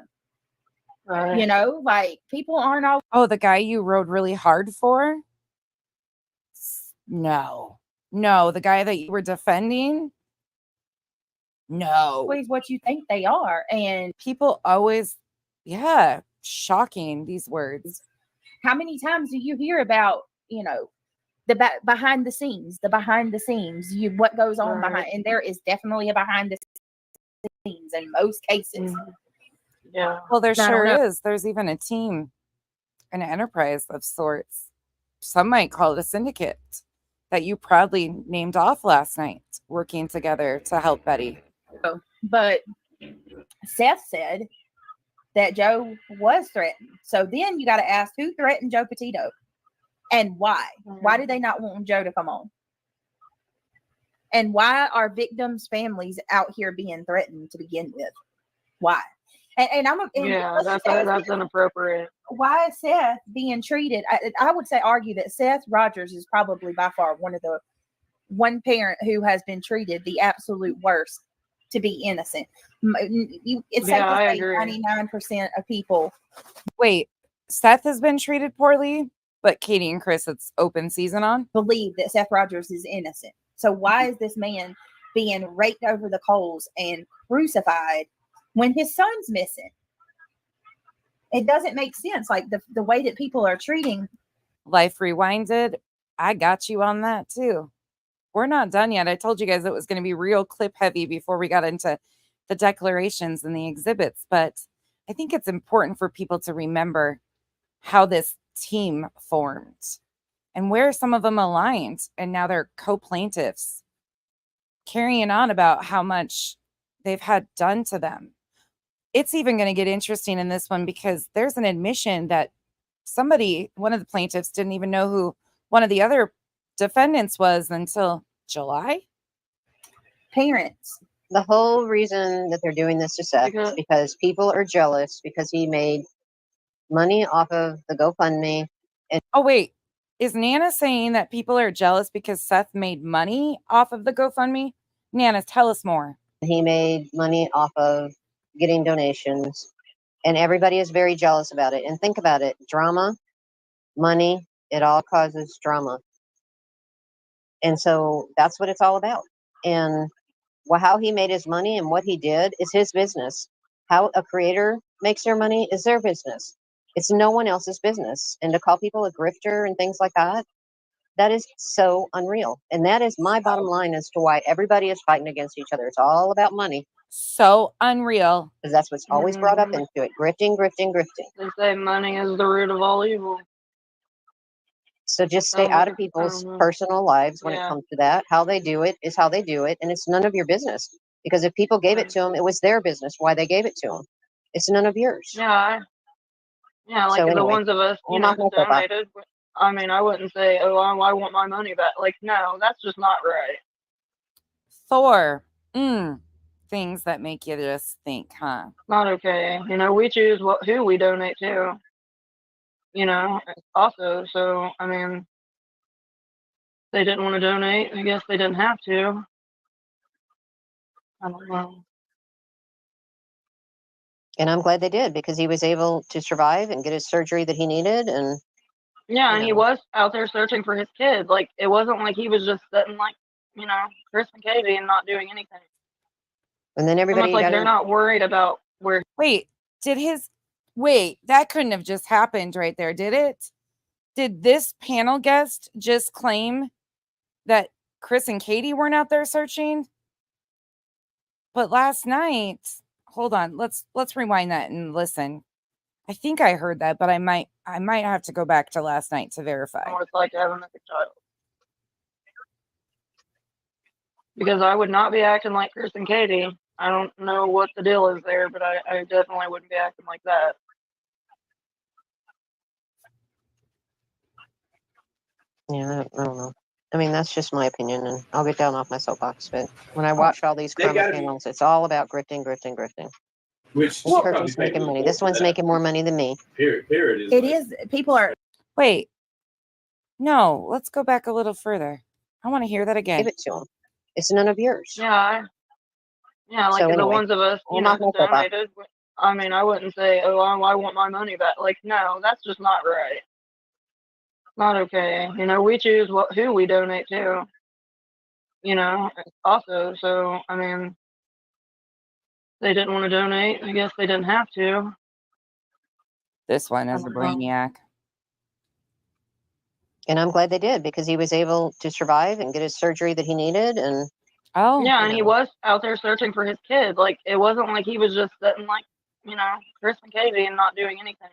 Right. Like people aren't all. Oh, the guy you rode really hard for? No, the guy that you were defending? No. Always what you think they are. And people always, shocking, these words. How many times do you hear about, the behind the scenes, what goes on behind, and there is definitely a behind the scenes in most cases. Yeah. Well, there sure is. There's even a team, an enterprise of sorts. Some might call it a syndicate that you proudly named off last night, working together to help Betty. But Seth said that Joe was threatened. So then you got to ask, who threatened Joe Petito and why? Why did they not want Joe to come on? And why are victims' families out here being threatened to begin with? Why? And that's inappropriate. Why is Seth being treated? I would argue that Seth Rogers is probably by far one parent who has been treated the absolute worst to be innocent. It's safe to say 99% of people. Wait, Seth has been treated poorly, but Katie and Chris, it's open season on? Believe that Seth Rogers is innocent. So why is this man being raked over the coals and crucified when his son's missing? It doesn't make sense. Like the way that people are treating. Life Rewinded, I got you on that too. We're not done yet. I told you guys it was going to be real clip heavy before we got into the declarations and the exhibits. But I think it's important for people to remember how this team formed and where some of them aligned. And now they're co-plaintiffs carrying on about how much they've had done to them. It's even going to get interesting in this one because there's an admission that somebody, one of the plaintiffs, didn't even know who one of the other defendants was until July. Parents. The whole reason that they're doing this to Seth is because people are jealous because he made money off of the GoFundMe. And Oh, wait. Is Nana saying that people are jealous because Seth made money off of the GoFundMe? Nana, tell us more. he made money off of getting donations. And everybody is very jealous about it. And think about it, drama, money, it all causes drama. And so that's what it's all about. And how he made his money and what he did is his business. How a creator makes their money is their business. It's no one else's business. And to call people a grifter and things like that, that is so unreal. And that is my bottom line as to why everybody is fighting against each other. It's all about money. So unreal. Because that's what's always brought up into it. Grifting, grifting, grifting. They say money is the root of all evil. So just stay out of people's personal lives when it comes to that. How they do it is how they do it. And it's none of your business. Because if people gave it to them, it was their business why they gave it to them. It's none of yours. Yeah. Like So the anyway, ones of us, you know, donated. I mean, I wouldn't say, oh, I want my money back. Like, no, that's just not right. Thor. Things that make you just think, huh? Not okay. You know, we choose who we donate to. You know, also, so, I mean, they didn't want to donate. I guess they didn't have to. I don't know. And I'm glad they did because he was able to survive and get his surgery that he needed. And yeah, and he was out there searching for his kids. Like, it wasn't like he was just sitting like, you know, Chris and Katie and not doing anything. And then everybody almost like they're not worried about where. Wait, that couldn't have just happened right there, did it? Did this panel guest just claim that Chris and Katie weren't out there searching? But last night, hold on, let's rewind that and listen. I think I heard that, but I might have to go back to last night to verify. What it's like to have a missing child. Because I would not be acting like Chris and Katie. I don't know what the deal is there, but I definitely wouldn't be acting like that. Yeah, I don't know. I mean, that's just my opinion, and I'll get down off my soapbox. But when I watch all these crime panels, it's all about grifting, grifting, grifting. Which this person's making money. This one's making more money than me. Here it is. It is. People are. Wait. No, let's go back a little further. I want to hear that again. Give it to them. It's none of yours. Yeah, like So the anyway, ones of us, you know, donated. I mean, I wouldn't say, oh, I want my money back. Like, no, that's just not right. Not okay. You know, we choose who we donate to. You know, also, so, I mean, they didn't want to donate. I guess they didn't have to. This one is a brainiac. And I'm glad they did because he was able to survive and get his surgery that he needed. And yeah, and he was out there searching for his kids. Like, it wasn't like he was just sitting like, you know, Chris and Katie and not doing anything.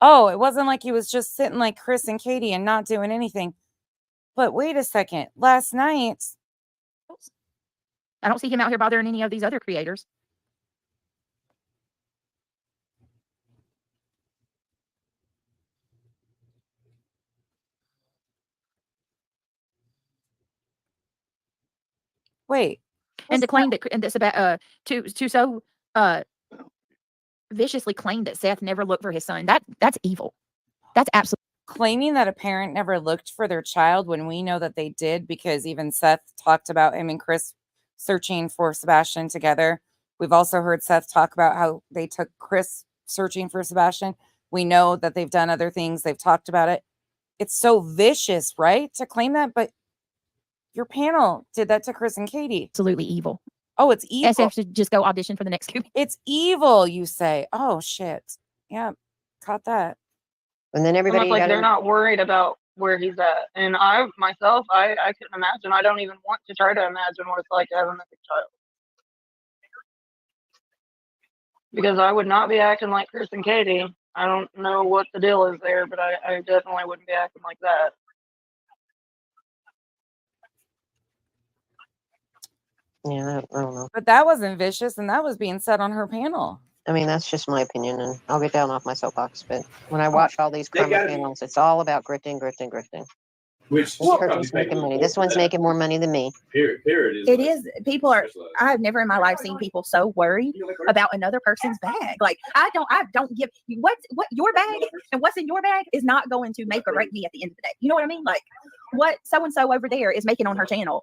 Oh, it wasn't like he was just sitting like Chris and Katie and not doing anything. But wait a second. Last night, I don't see him out here bothering any of these other creators. wait. And to claim that, and that's about to so viciously claim that Seth never looked for his son. That's evil. That's absolutely claiming that a parent never looked for their child when we know that they did, because even Seth talked about him and Chris searching for Sebastian together. We've also heard Seth talk about how they took Chris searching for Sebastian. We know that they've done other things. They've talked about it. It's so vicious, right? To claim that, but your panel did that to Chris and Katie. absolutely evil. Oh, it's evil. SF should just go audition for the next Scooby. It's evil, you say. Oh, shit. Yeah, caught that. And then everybody almost like they're not worried about where he's at. And I myself, I couldn't imagine. I don't even want to try to imagine what it's like to have a missing child. Because I would not be acting like Chris and Katie. I don't know what the deal is there, but I definitely wouldn't be acting like that. Yeah, I don't know. But that wasn't vicious, and that was being said on her panel. I mean, that's just my opinion, and I'll get down off my soapbox. But when I watch all these They karma gotta be- channels, it's all about grifting, grifting, grifting. Which This person's making money. This one's making more money than me. Period. It is. People are. I've never in my life seen people so worried about another person's bag. Like I don't give what your bag and what's in your bag is not going to make or break me at the end of the day. You know what I mean? Like what so and so over there is making on her channel,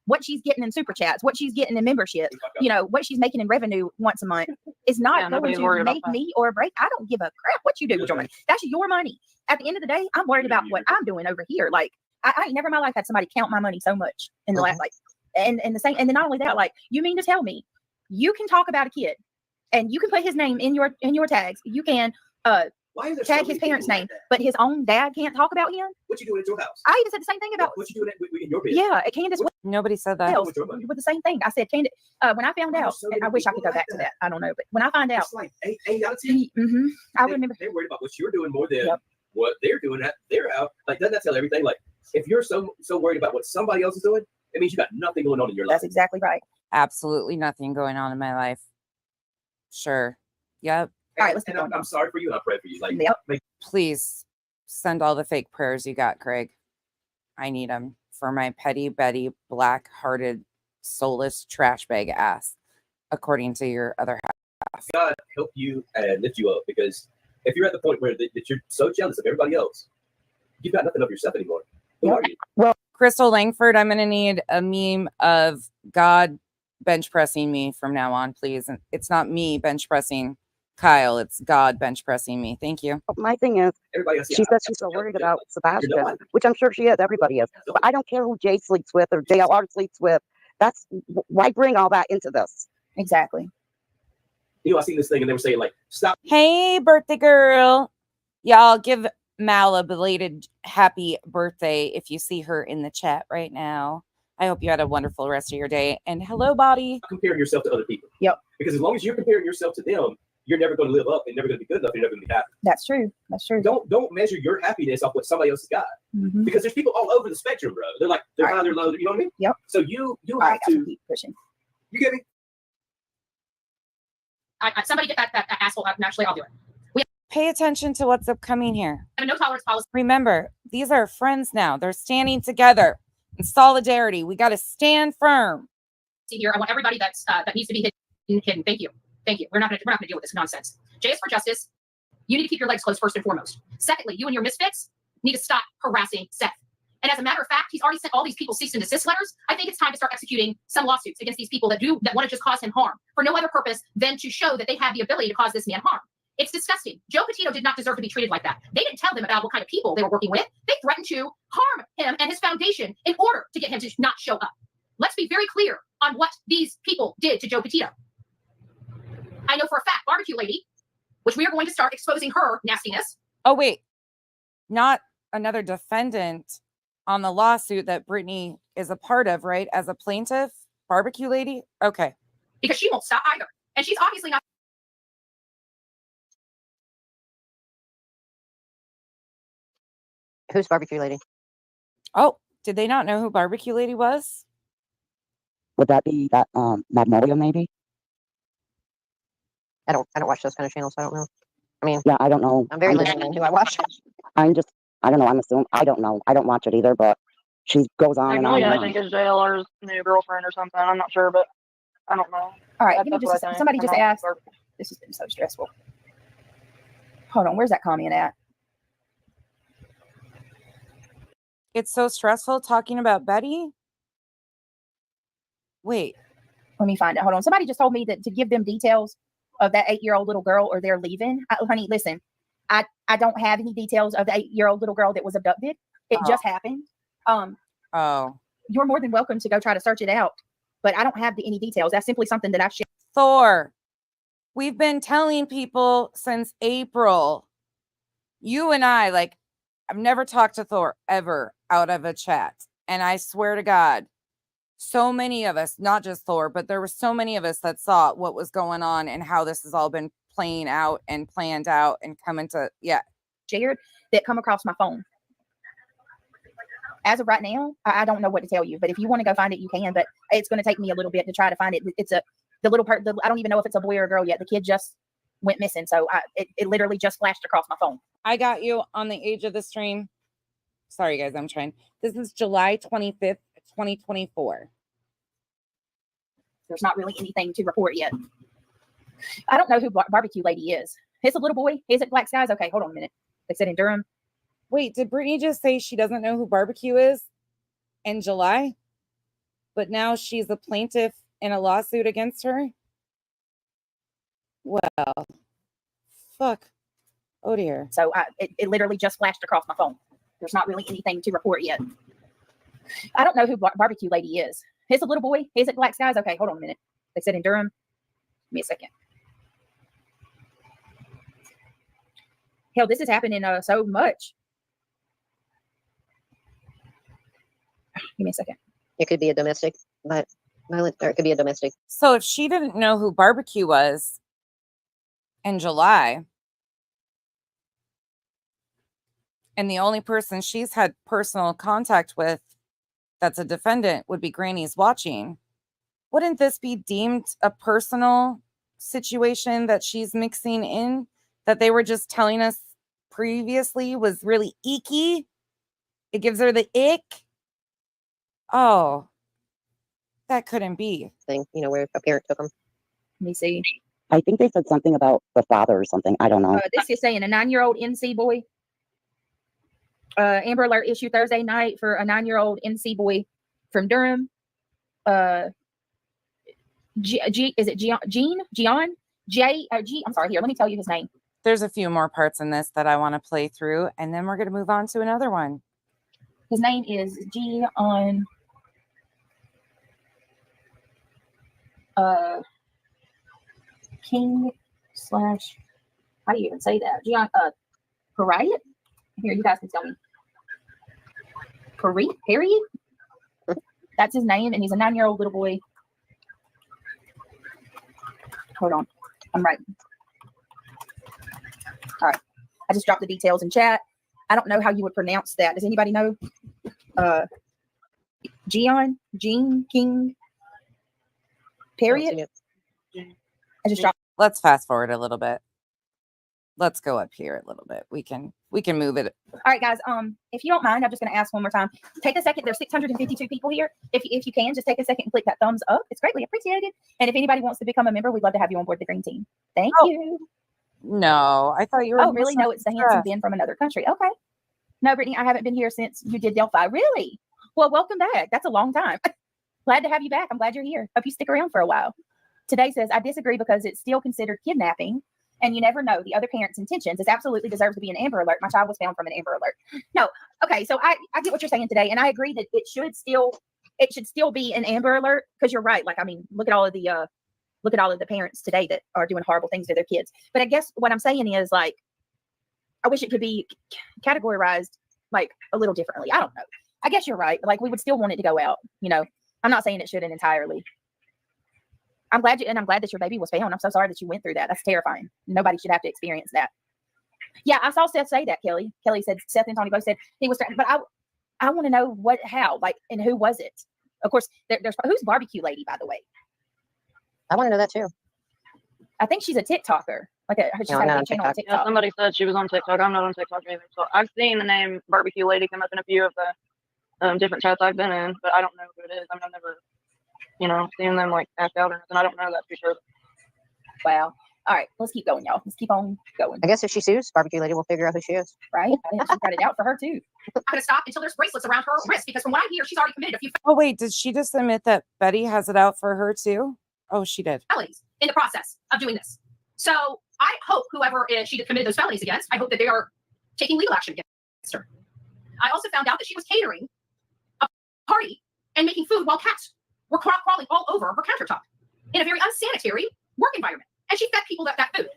what she's getting in super chats, what she's getting in membership, you know, what she's making in revenue once a month is not going to make me or break. I don't give a crap what you do with your money. That's your money. At the end of the day, I'm worried about what I'm doing over here. Like I ain't never in my life had somebody count my money so much in the last like and the same and then not only that, like you mean to tell me you can talk about a kid and you can put his name in your tags. You can tag his parents' name, but his own dad can't talk about him. What you doing at your house? I even said the same thing about what you doing in your business? yeah, Candace Nobody said that. Wells with the same thing. I said Candace when I found out, and I wish I could go back to that. I don't know, but when I find out, It's like 8 out of 10. I remember They're worried about what you're doing more than what they're doing at their house. Like, doesn't that tell everything? Like, if you're so worried about what somebody else is doing, it means you got nothing going on in your life. That's exactly right. Absolutely nothing going on in my life. Sure. Yep. All right, let's And keep going. I'm sorry for you. And I pray for you. Like, Yep. Please send all the fake prayers you got, Craig. I need them for my petty Betty, black-hearted, soulless trash bag ass, according to your other half. God help you and lift you up, because if you're at the point where that you're so jealous of everybody else, you've got nothing of yourself anymore. Who are you? Well, Crystal Langford, I'm going to need a meme of God bench pressing me from now on, please. And it's not me bench pressing Kyle, it's God bench pressing me. Thank you. My thing is, Everybody else, she says she's so worried about Sebastian, which I'm sure she is. Everybody is. But I don't care who Jay sleeps with or JLR sleeps with. That's why bring all that into this. Exactly. You know, I seen this thing and they were saying, like, stop. Hey, birthday girl. Y'all give Mal a belated happy birthday if you see her in the chat right now. I hope you had a wonderful rest of your day. And hello, body. Comparing yourself to other people. Yep. Because as long as you're comparing yourself to them, you're never going to live up and never going to be good enough. You're never going to be happy. That's true. That's true. Don't measure your happiness off what somebody else has got. Because there's people all over the spectrum, bro. They're like, they're high, they're low. You know what I mean? Yep. So you All have right, to keep pushing. You get me? Somebody get that asshole up. Naturally, I'll do it. Pay attention to what's upcoming here. I have a no tolerance policy. Remember, these are friends now. They're standing together in solidarity. We got to stand firm. See here, I want everybody that needs to be hidden. Thank you. Thank you. We're not gonna deal with this nonsense. J is for justice. You need to keep your legs closed first and foremost. Secondly, you and your misfits need to stop harassing Seth. And as a matter of fact, he's already sent all these people cease and desist letters. I think it's time to start executing some lawsuits against these people that want to just cause him harm for no other purpose than to show that they have the ability to cause this man harm. It's disgusting. Joe Petito did not deserve to be treated like that. They didn't tell them about what kind of people they were working with. They threatened to harm him and his foundation in order to get him to not show up. Let's be very clear on what these people did to Joe Petito. I know for a fact, Barbecue Lady, which we are going to start exposing her nastiness. Oh, wait. Not another defendant on the lawsuit that Brittany is a part of, right? As a plaintiff, Barbecue Lady? Okay. Because she won't stop either. And she's obviously not. Who's Barbecue Lady? Oh, did they not know who Barbecue Lady was? Would that be that Magnolia maybe? I don't watch those kind of channels. So I don't know. I mean, Yeah, I don't know. I'm very limited in who I watch. I don't know. I'm assuming. I don't know. I don't watch it either, but she goes on and on. Magnolia, And I on. think, is JLR's new girlfriend or something. I'm not sure, but I don't know. All right, That's give me what just I a, think. somebody I'm just not asked. sure. This has been so stressful. Hold on, where's that comment at? It's so stressful talking about Betty. Wait. Let me find it. Hold on. Somebody just told me that to give them details of that 8-year-old little girl or they're leaving. Honey, listen, I don't have any details of the 8-year-old little girl that was abducted. It just happened. You're more than welcome to go try to search it out, but I don't have any details. That's simply something that I've shared. Thor, we've been telling people since April. You and I, like, I've never talked to Thor ever out of a chat. And I swear to God, so many of us, not just Thor, but there were so many of us that saw what was going on and how this has all been playing out and planned out and coming to, shared that come across my phone. As of right now, I don't know what to tell you, but if you want to go find it, you can, but it's going to take me a little bit to try to find it. It's the little part, I don't even know if it's a boy or a girl yet. The kid just went missing. So it literally just flashed across my phone. I got you on the age of the stream. Sorry, guys, I'm trying. This is July 25th, 2024. There's not really anything to report yet. I don't know who Barbecue Lady is. It's a little boy. Is it Black Skies? Okay, hold on a minute. They said in Durham. Wait, did Brittany just say she doesn't know who Barbecue is in July? But now she's a plaintiff in a lawsuit against her? Well, fuck. Oh, dear. So it literally just flashed across my phone. There's not really anything to report yet. I don't know who Barbecue Lady is. It's a little boy. Is it Black Skies? Okay, hold on a minute. They said in Durham. Give me a second. Hell, this is happening so much. Give me a second. It could be a domestic, but violent, or it could be a domestic. So if she didn't know who Barbecue was in July, and the only person she's had personal contact with that's a defendant would be Granny's watching, wouldn't this be deemed a personal situation that she's mixing in, that they were just telling us previously was really icky? It gives her the ick. Oh, that couldn't be. Thing, you know, where a parent took them. Let me see. I think they said something about the father or something. I don't know. This is saying a 9-year-old NC boy. Amber Alert issued Thursday night for a 9-year-old NC boy from Durham. Is it Gian? I'm sorry, here, let me tell you his name. There's a few more parts in this that I want to play through, and then we're going to move on to another one. His name is Gian King / how do you even say that? Gian Harriet? Here, you guys can tell me. Harriet? That's his name, and he's a 9-year-old little boy. Hold on. I'm writing. All right. I just dropped the details in chat. I don't know how you would pronounce that. Does anybody know? Jean King Harriet? I just dropped. Let's fast forward a little bit. Let's go up here a little bit. We can move it. All right, guys. If you don't mind, I'm just going to ask one more time. Take a second. There's 652 people here. If you can, just take a second and click that thumbs up. It's greatly appreciated. And if anybody wants to become a member, we'd love to have you on board the green team. Thank you. No, I thought you were. Oh, really? No, it's the handsome Ben from another country. Okay. No, Brittany, I haven't been here since you did Delphi. Really? Well, welcome back. That's a long time. Glad to have you back. I'm glad you're here. Hope you stick around for a while. Today says, I disagree because it's still considered kidnapping. And you never know the other parent's intentions. It absolutely deserves to be an Amber Alert. My child was found from an Amber Alert. No, okay. So I get what you're saying today, and I agree that it should still be an Amber Alert, because you're right. Like, I mean, look at all of the parents today that are doing horrible things to their kids. But I guess what I'm saying is, like, I wish it could be categorized like a little differently. I don't know. I guess you're right. Like, we would still want it to go out. You know, I'm not saying it shouldn't entirely. I'm glad that your baby was found. I'm so sorry that you went through that. That's terrifying. Nobody should have to experience that. Yeah, I saw Seth say that, Kelly. Kelly said, Seth and Tony both said he was, but I want to know how, like, and who was it? Of course, there's who's Barbecue Lady, by the way? I want to know that too. I think she's a TikToker. Like she's No, got not a on big channel on TikTok. TikTok. Yeah, somebody said she was on TikTok. I'm not on TikTok either. So I've seen the name Barbecue Lady come up in a few of the different chats I've been in, but I don't know who it is. I mean, I've never, seen them like act out or nothing. I don't know that for sure. Wow. All right, let's keep going, y'all. Let's keep on going. I guess if she sues, Barbecue Lady will figure out who she is. Right? I think she's got it out for her too. I'm going to stop until there's bracelets around her wrist, because from what I hear, she's already committed a few Oh, wait, did she just admit that Betty has it out for her too? Oh, she did. felonies in the process of doing this. So I hope whoever she committed those felonies against, I hope that they are taking legal action against her. I also found out that she was catering a party and making food while cats were crawling all over her countertop in a very unsanitary work environment. And she fed people that food.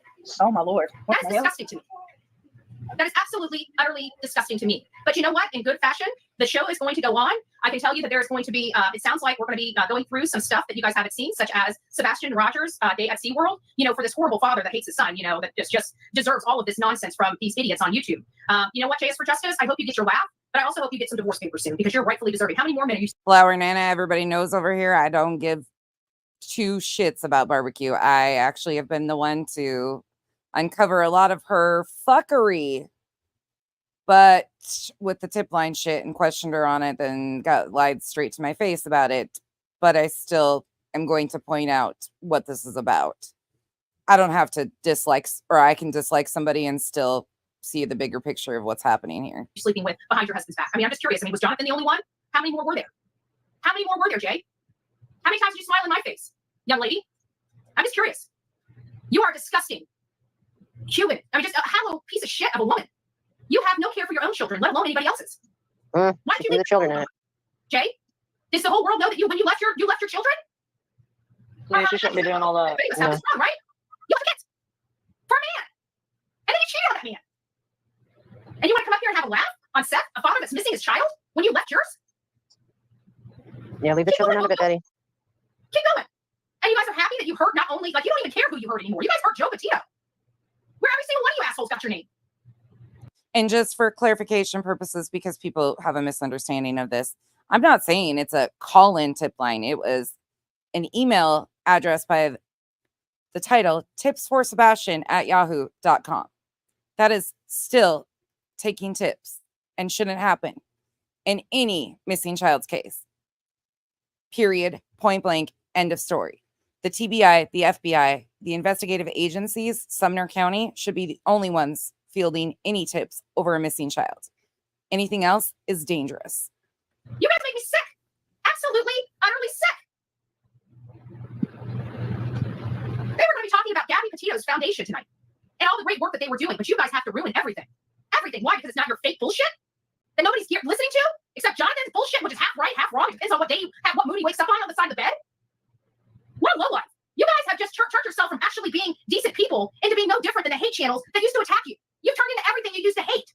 Oh my Lord. What That is the hell? disgusting to me. That is absolutely, utterly disgusting to me. But you know what? In good fashion, the show is going to go on. I can tell you that there is going to be, it sounds like we're going to be going through some stuff that you guys haven't seen, such as Sebastian Rogers' day at SeaWorld, for this horrible father that hates his son, that just deserves all of this nonsense from these idiots on YouTube. You know what, J is for Justice? I hope you get your laugh, but I also hope you get some divorce papers soon, because you're rightfully deserving. How many more men are you? Flower Nana, everybody knows over here, I don't give two shits about barbecue. I actually have been the one to uncover a lot of her fuckery. But with the tip line shit and questioned her on it, then got lied straight to my face about it. But I still am going to point out what this is about. I don't have to dislike, or I can dislike somebody and still see the bigger picture of what's happening here. You're sleeping with behind your husband's back. I mean, I'm just curious. I mean, was Jonathan the only one? How many more were there? How many more were there, Jay? How many times did you smile in my face, young lady? I'm just curious. You are disgusting. Human. I mean, just a hollow piece of shit of a woman. You have no care for your own children, let alone anybody else's. Why did you leave the children in it? Jay? Does the whole world know that when you left your children? Yeah, she shouldn't be doing all that. That's wrong, right? You left kids for a man, and then you cheated on that man. And you want to come up here and have a laugh on Seth, a father that's missing his child, when you left yours? Yeah, leave the children out of it, Betty. Keep going. And you guys are happy that you hurt not only, like, you don't even care who you hurt anymore. You guys hurt Joe Petito. Where every single one of you assholes got your name. And just for clarification purposes, because people have a misunderstanding of this, I'm not saying it's a call-in tip line. It was an email address by the title tipsforsebastian@yahoo.com. That is still taking tips and shouldn't happen in any missing child's case. Period. Point blank. End of story. The TBI, the FBI, the investigative agencies, Sumner County, should be the only ones fielding any tips over a missing child. Anything else is dangerous. You guys make me sick. Absolutely, utterly sick. They were going to be talking about Gabby Petito's foundation tonight and all the great work that they were doing, but you guys have to ruin everything. Everything. Why? Because it's not your fake bullshit that nobody's listening to, except Jonathan's bullshit, which is half right, half wrong. It depends on what day you have, what mood he wakes up on the side of the bed. What a lowlife. You guys have just turned yourself from actually being decent people into being no different than the hate channels that used to attack you. You've turned into everything you used to hate.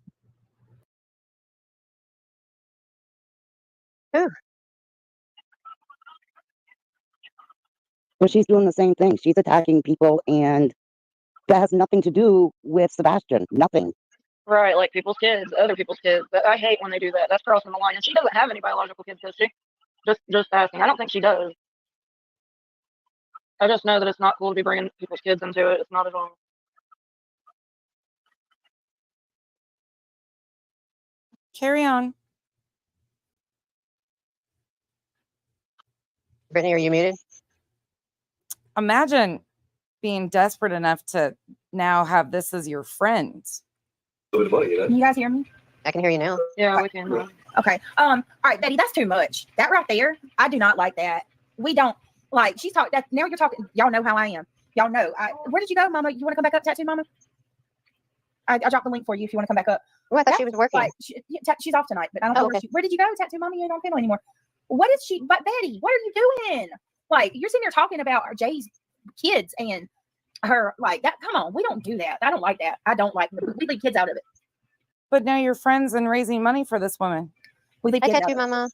Well, she's doing the same thing. She's attacking people, and that has nothing to do with Sebastian. Nothing. Right, like people's kids, other people's kids. But I hate when they do that. That's crossing the line. And she doesn't have any biological kids, does she? Just asking. I don't think she does. I just know that it's not cool to be bringing people's kids into it. It's not at all. Carry on. Brittany, are you muted? Imagine being desperate enough to now have this as your friend. Can you guys hear me? I can hear you now. Yeah, we can. Okay. All right, Betty, that's too much. That right there, I do not like that. We don't like. She's talking. Now you're talking. Y'all know how I am. Y'all know. Where did you go, Mama? You want to come back up, Tattoo Mama? I dropped the link for you if you want to come back up. Oh, I thought she was working. Like, she's off tonight, but I don't know where did you go, Tattoo Mama? You don't feel anymore. What is she? But Betty, what are you doing? Like, you're sitting there talking about Jay's kids and her, like that. Come on, we don't do that. I don't like that. I don't like. We leave kids out of it. But now you're friends and raising money for this woman. We leave kids out Tattoo of it. Mama.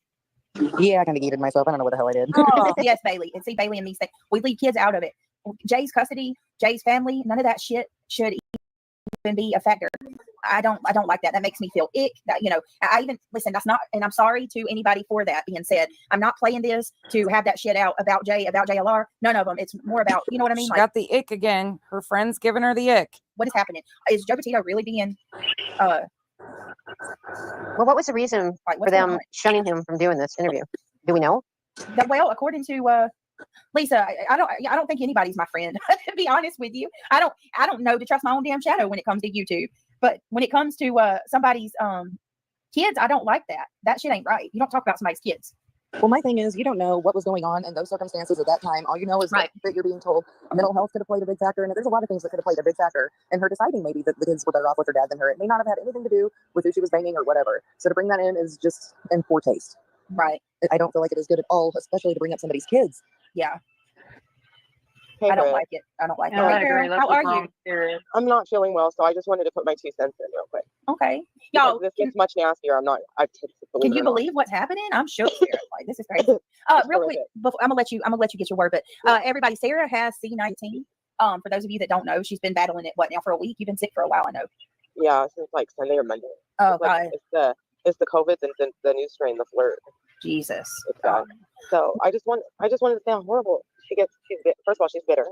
Yeah, I kind of gated myself. I don't know what the hell I did. Oh, yes, Bailey. And see, Bailey and these things. We leave kids out of it. Jay's custody, Jay's family, none of that shit should even be a factor. I don't like that. That makes me feel ick. That, you know, I even listen, that's not, and I'm sorry to anybody for that being said. I'm not playing this to have that shit out about Jay, about JLR. None of them. It's more about, you know what I mean? She Like, got the ick again. Her friend's giving her the ick. what is happening? Is Joe Petito really being Well, what was the reason like, for what's going them on? shunning him from doing this interview? Do we know? Well, according to Lisa, I don't think anybody's my friend. To be honest with you, I don't know to trust my own damn shadow when it comes to YouTube. But when it comes to somebody's kids, I don't like that. That shit ain't right. You don't talk about somebody's kids. Well, my thing is, you don't know what was going on in those circumstances at that time. All you know is Right. that you're being told mental health could have played a big factor, and there's a lot of things that could have played a big factor in her deciding maybe that the kids were better off with her dad than her. It may not have had anything to do with who she was banging or whatever. So to bring that in is just in poor taste. Right. I don't feel like it is good at all, especially to bring up somebody's kids. Yeah. Hey, I don't Brett. like it. I don't like it. Yeah, I Hey, agree. girl, That's how what's are you? wrong, period. I'm not feeling well, so I just wanted to put my 2 cents in real quick. Okay. Because Y'all, this gets much nastier. I can you believe what's happening? I'm shook here. Like, this is crazy. It's Real really quick, before, I'm gonna let you get your word, but everybody, Sarah has C19. For those of you that don't know, she's been battling it now for a week. You've been sick for a while, I know. Yeah, since like Sunday or Monday. Oh It's like, God, it's the COVID and the new strain, the flirt. Jesus. It's bad. So I just wanted to say how horrible she's first of all, she's bitter.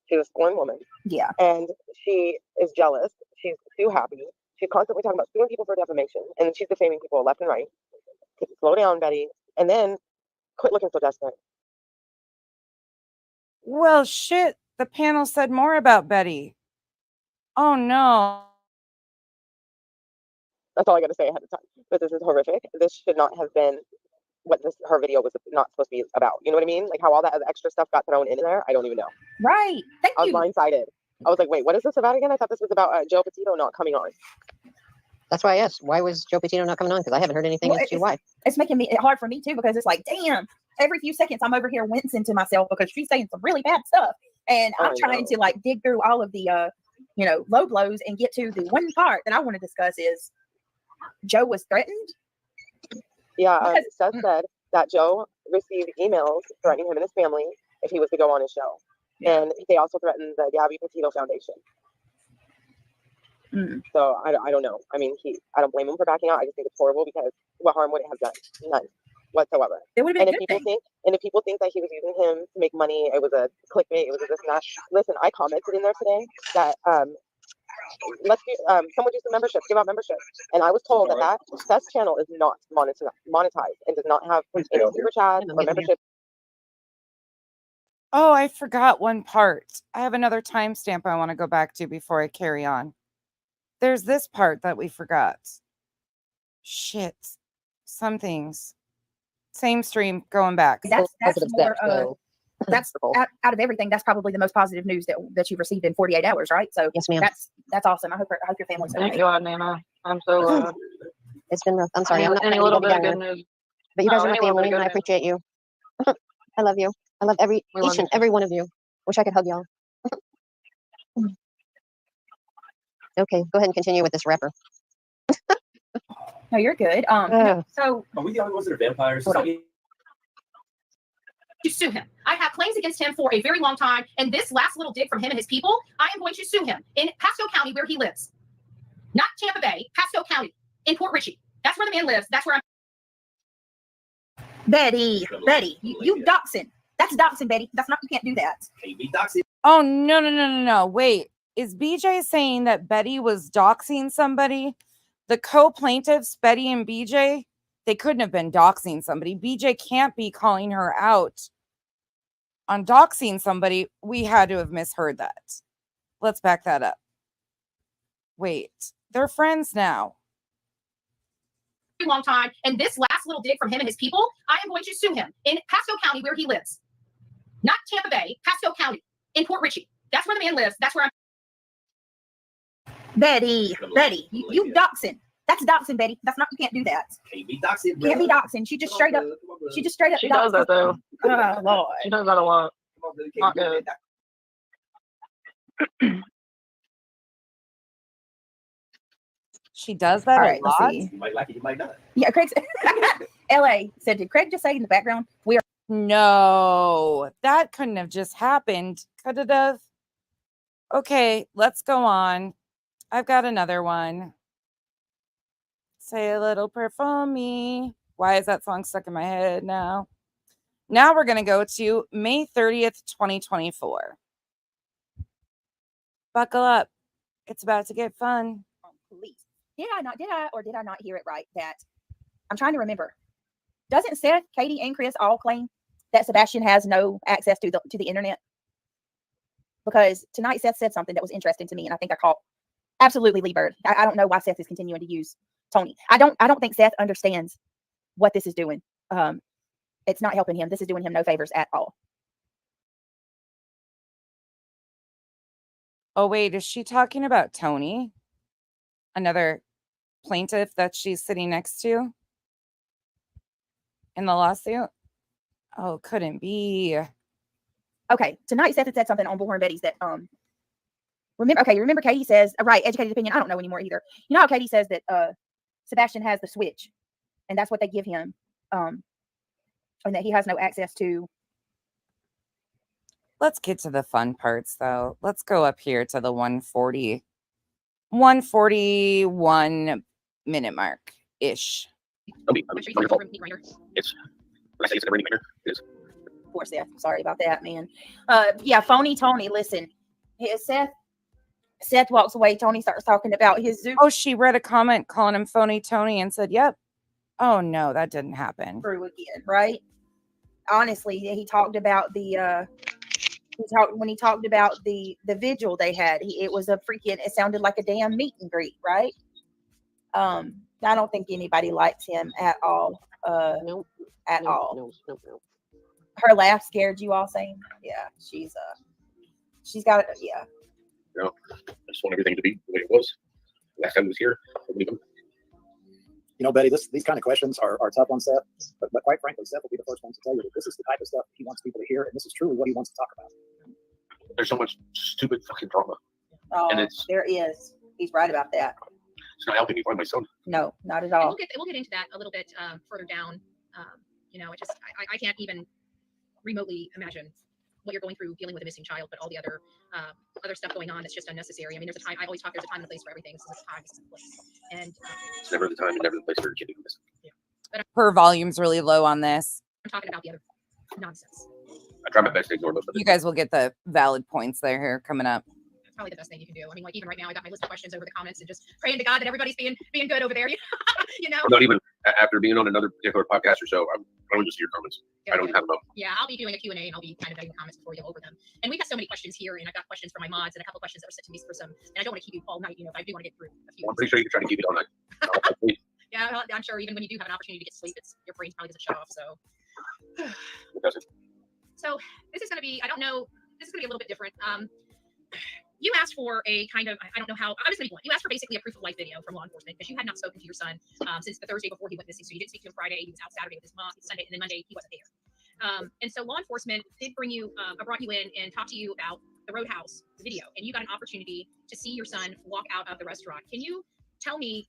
She's a scorned woman. Yeah. And she is jealous. She's too happy. She's constantly talking about suing people for defamation. And then she's defaming people left and right. Slow down, Betty. And then quit looking so desperate. Well, shit. The panel said more about Betty. Oh, no. That's all I got to say ahead of time. But this is horrific. This should not have been what her video was not supposed to be about. You know what I mean? Like how all that other extra stuff got thrown in there. I don't even know. Right. Thank I was you. blindsided. I was like, wait, what is this about again? I thought this was about Joe Petito not coming on. That's why I asked, why was Joe Petito not coming on? Because I haven't heard anything as to why. It's making it hard for me too, because it's like, damn, every few seconds I'm over here wincing to myself because she's saying some really bad stuff. And I'm trying to like dig through all of the low blows and get to the one part that I want to discuss is Joe was threatened. Yeah, Seth said that Joe received emails threatening him and his family if he was to go on his show. Yeah. And they also threatened the Gabby Petito Foundation. So I don't know. I mean, I don't blame him for backing out. I just think it's horrible because what harm would it have done? None whatsoever. It would have been if people think that he was using him to make money, it was a clickbait, it was a this and that. Listen, I commented in there today that let's do someone do some membership, give out membership. And I was told that Seth's channel is not monetized and does not have any super chats or membership. Oh, I forgot one part. I have another timestamp I want to go back to before I carry on. There's this part that we forgot. Shit. Some things. Same stream going back. That's more, that's out of everything. That's probably the most positive news that you've received in 48 hours, right? So yes, ma'am. That's awesome. I hope your family's okay. Thank God, Nina. I'm so glad. It's been rough. I'm sorry. I'm not any little bit of good news. But you guys are my family, and I appreciate you. I love you. I love each and every one of you. Wish I could hug y'all. Okay, go ahead and continue with this rapper. No, you're good. So are we the only ones that are vampires? To sue him. I have claims against him for a very long time, and this last little dig from him and his people, I am going to sue him in Pasco County where he lives. Not Tampa Bay, Pasco County, in Port Richey. That's where the man lives. That's where I'm. Betty, you doxing. That's doxing, Betty. That's not, you can't do that. Oh, no. Wait, is BJ saying that Betty was doxing somebody? The co-plaintiffs, Betty and BJ, they couldn't have been doxing somebody. BJ can't be calling her out on doxing somebody. We had to have misheard that. Let's back that up. Wait, they're friends now. Long time, and this last little dig from him and his people, I am going to sue him in Pasco County where he lives. Not Tampa Bay, Pasco County, in Port Richey. That's where the man lives. That's where I'm. Betty, you doxing. That's doxing, Betty. That's not, you can't do that. Can't be doxing. Can't be doxing. She just straight up. She does that though. Oh, Lord. She does that a lot. Not good. She does that a lot. You might like it, you might not. Yeah, Craig said, LA said, did Craig just say in the background, we are. No, that couldn't have just happened. Could it have? Okay, let's go on. I've got another one. Say a little prayer for me. Why is that song stuck in my head now? Now we're going to go to May 30th, 2024. Buckle up. It's about to get fun. Police. Did I not hear it right? That I'm trying to remember. Doesn't Seth, Katie, and Chris all claim that Sebastian has no access to the internet? Because tonight Seth said something that was interesting to me, and I think I caught absolutely Lee Bird. I don't know why Seth is continuing to use Tony. I don't think Seth understands what this is doing. It's not helping him. This is doing him no favors at all. Oh, wait, is she talking about Tony? Another plaintiff that she's sitting next to in the lawsuit? Oh, couldn't be. Okay, tonight Seth had said something on Bullhorn Betty's that remember Katie says, right, educated opinion, I don't know anymore either. You know how Katie says that Sebastian has the switch and that's what they give him, and that he has no access to. Let's get to the fun parts though. Let's go up here to the 141 minute mark ish. It's when I say it's never ending minor, it is. Poor Seth. Sorry about that, man. Yeah, phony Tony. Listen, Seth walks away. Tony starts talking about his zoo Oh, she read a comment calling him phony Tony and said, "Yep." Oh no, that didn't happen. crew again, right? Honestly, he talked about the when he talked about the vigil they had. It was a freaking. It sounded like a damn meet and greet, right? I don't think anybody likes him at all. Nope. At all. No. Her laugh scared you all, saying, yeah, she's got it. Yeah. You know, I just want everything to be the way it was last time he was here. I believe him. You know, Betty, these kind of questions are tough on Seth, but quite frankly, Seth will be the first one to tell you that this is the type of stuff he wants people to hear, and this is truly what he wants to talk about. There's so much stupid fucking drama, Oh, and it's there is. He's right about that. not helping me find my son. No, not at And all. we'll get into that a little bit further down. You know, I can't even remotely imagine what you're going through dealing with a missing child, but all the other stuff going on that's just unnecessary. I mean, there's a time. I always talk. There's a time and a place for everything. This is a time. This is a place. And It's never the time and never the place for a kid to be missing. Her volume's really low on this. I'm talking about the other nonsense. I try my best to ignore most of it. You guys will get the valid points there here coming up. It's probably the best thing you can do. I mean, like even right now, I got my list of questions over the comments and just praying to God that everybody's being good over there. You know. I'm not even after being on another particular podcast or so. I don't just see your comments. I don't have them up. Yeah, I'll be doing a Q&A and I'll be kind of vetting the comments before you go over them. And we got so many questions here, and I got questions from my mods and a couple questions that were sent to me for some. And I don't want to keep you all night, you know, but I do want to get through a few. Well, I'm pretty sure you can try to keep it all night. Yeah, well, I'm sure even when you do have an opportunity to get sleep, your brain probably doesn't shut off. So, It doesn't. so this is going to be, I don't know, this is going to be a little bit different. You asked for a kind of, I don't know how, I'm just going to be blunt. You asked for basically a proof of life video from law enforcement because you had not spoken to your son since the Thursday before he went missing. So you didn't speak to him Friday. He was out Saturday with his mom, Sunday, and then Monday he wasn't there. And so law enforcement did brought you in and talked to you about the Roadhouse video, and you got an opportunity to see your son walk out of the restaurant. Can you tell me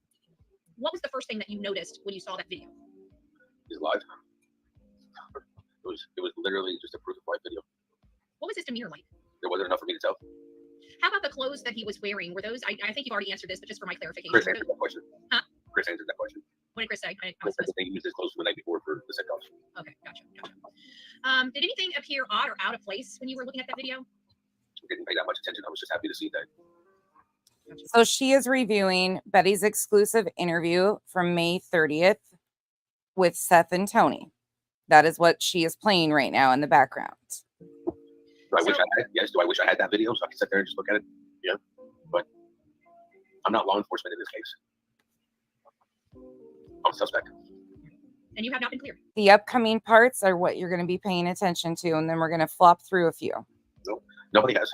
what was the first thing that you noticed when you saw that video? He's alive. It was literally just a proof of life video. What was his demeanor like? There wasn't enough for me to tell. How about the clothes that he was wearing? Were those, I think you've already answered this, but just for my clarification. Chris answered that question. Huh? Chris answered that question. What did Chris say? Chris said that he used his clothes from the night before for the set off. Okay, gotcha. Did anything appear odd or out of place when you were looking at that video? I didn't pay that much attention. I was just happy to see that. So she is reviewing Betty's exclusive interview from May 30th with Seth and Tony. That is what she is playing right now in the background. Do I wish I had? Yes. Do I wish I had that video so I could sit there and just look at it? Yeah. But I'm not law enforcement in this case. I'm a suspect. And you have not been cleared. The upcoming parts are what you're going to be paying attention to, and then we're going to flop through a few. No, nobody has.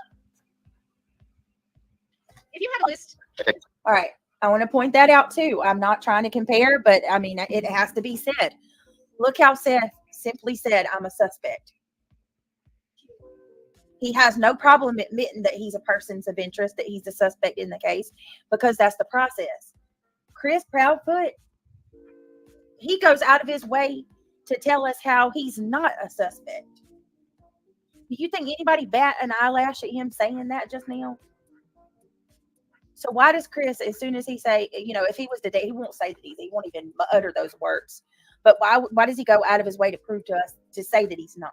If you had a list. All right. I want to point that out too. I'm not trying to compare, but I mean, it has to be said. Look how Seth simply said, I'm a suspect. He has no problem admitting that he's a person of interest, that he's a suspect in the case, because that's the process. Chris Proudfoot, he goes out of his way to tell us how he's not a suspect. Do you think anybody bat an eyelash at him saying that just now? So why does Chris, as soon as he say, you know, if he was today, he won't say that he won't even utter those words. But why does he go out of his way to prove to us, to say that he's not?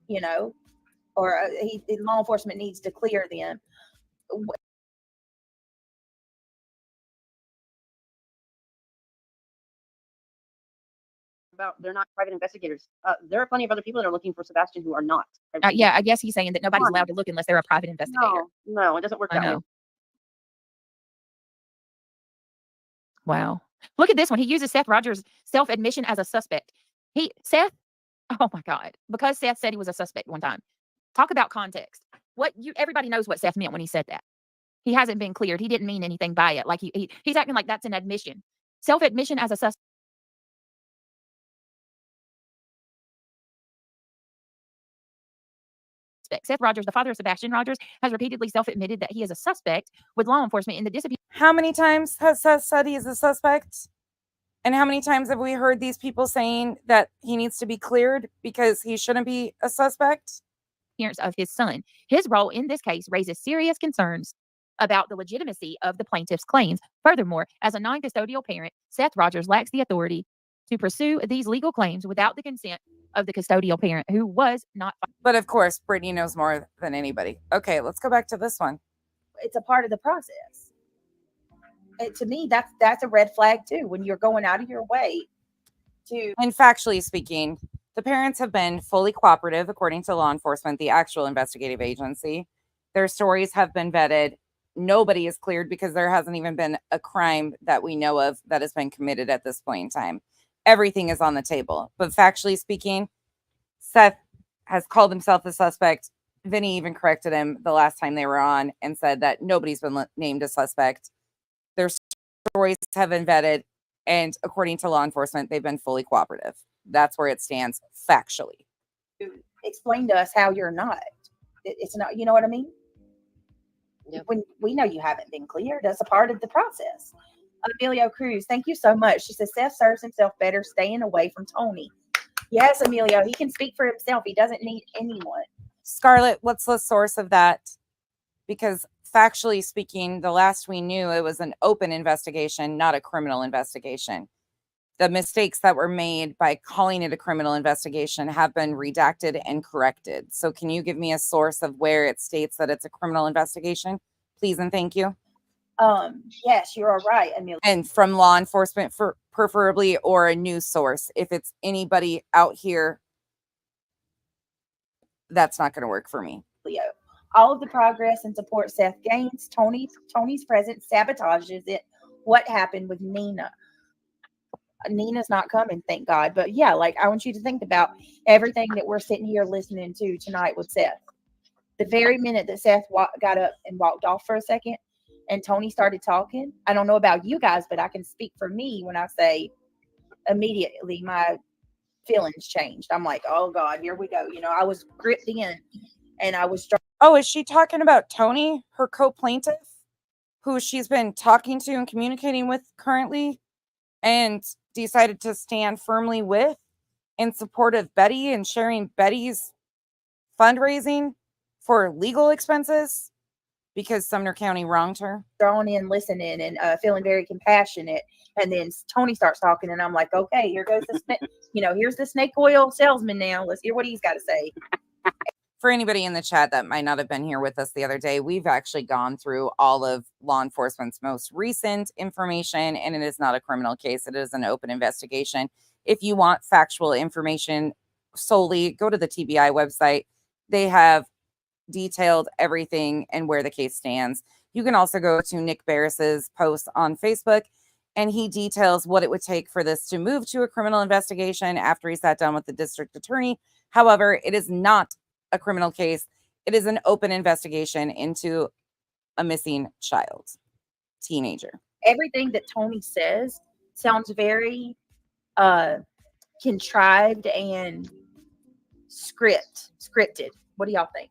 You know? Or law enforcement needs to clear them. About they're not private investigators. There are plenty of other people that are looking for Sebastian who are not. Yeah, I guess he's saying that nobody's allowed to look unless they're a private investigator. No, it doesn't work I that way. know. Wow. Look at this one. He uses Seth Rogers' self-admission as a suspect. Seth, oh my God. Because Seth said he was a suspect one time. Talk about context. Everybody knows what Seth meant when he said that. He hasn't been cleared. He didn't mean anything by it. Like he's acting like that's an admission. Self-admission as a suspect. Seth Rogers, the father of Sebastian Rogers, has repeatedly self-admitted that he is a suspect with law enforcement in the disappearance. How many times has Seth said he is a suspect? And how many times have we heard these people saying that he needs to be cleared because he shouldn't be a suspect? Of his son. His role in this case raises serious concerns about the legitimacy of the plaintiff's claims. Furthermore, as a non-custodial parent, Seth Rogers lacks the authority to pursue these legal claims without the consent of the custodial parent who was not. But of course, Brittany knows more than anybody. Okay, let's go back to this one. It's a part of the process. To me, that's a red flag too. When you're going out of your way to. And factually speaking, the parents have been fully cooperative, according to law enforcement, the actual investigative agency. Their stories have been vetted. Nobody is cleared because there hasn't even been a crime that we know of that has been committed at this point in time. Everything is on the table. But factually speaking, Seth has called himself a suspect. Vinny even corrected him the last time they were on and said that nobody's been named a suspect. Their stories have been vetted. And according to law enforcement, they've been fully cooperative. That's where it stands factually. Explain to us how you're not. It's not, you know what I mean? Yep. When we know you haven't been cleared, that's a part of the process. Emilio Cruz, thank you so much. She says Seth serves himself better staying away from Tony. Yes, Emilio, he can speak for himself. He doesn't need anyone. Scarlett, what's the source of that? Because factually speaking, the last we knew, it was an open investigation, not a criminal investigation. The mistakes that were made by calling it a criminal investigation have been redacted and corrected. So can you give me a source of where it states that it's a criminal investigation? Please and thank you. Yes, you are right, Emilio. And from law enforcement, preferably, or a news source. If it's anybody out here, that's not going to work for me. All of the progress and support Seth gains, Tony's presence sabotages it. What happened with Nina? Nina's not coming, thank God. But yeah, like I want you to think about everything that we're sitting here listening to tonight with Seth. The very minute that Seth got up and walked off for a second and Tony started talking, I don't know about you guys, but I can speak for me when I say immediately my feelings changed. I'm like, oh God, here we go. You know, I was gripped in and I was. Oh, is she talking about Tony, her co-plaintiff, who she's been talking to and communicating with currently and decided to stand firmly with in support of Betty and sharing Betty's fundraising for legal expenses because Sumner County wronged her? Drawn in, listening, and feeling very compassionate. And then Tony starts talking, and I'm like, okay, here goes the snake. You know, here's the snake oil salesman now. Let's hear what he's got to say. For anybody in the chat that might not have been here with us the other day, we've actually gone through all of law enforcement's most recent information, and it is not a criminal case. It is an open investigation. If you want factual information solely, go to the TBI website. They have detailed everything and where the case stands. You can also go to Nick Barris's post on Facebook, and he details what it would take for this to move to a criminal investigation after he sat down with the district attorney. However, it is not a criminal case. It is an open investigation into a missing child, teenager. Everything that Tony says sounds very contrived and scripted. What do y'all think?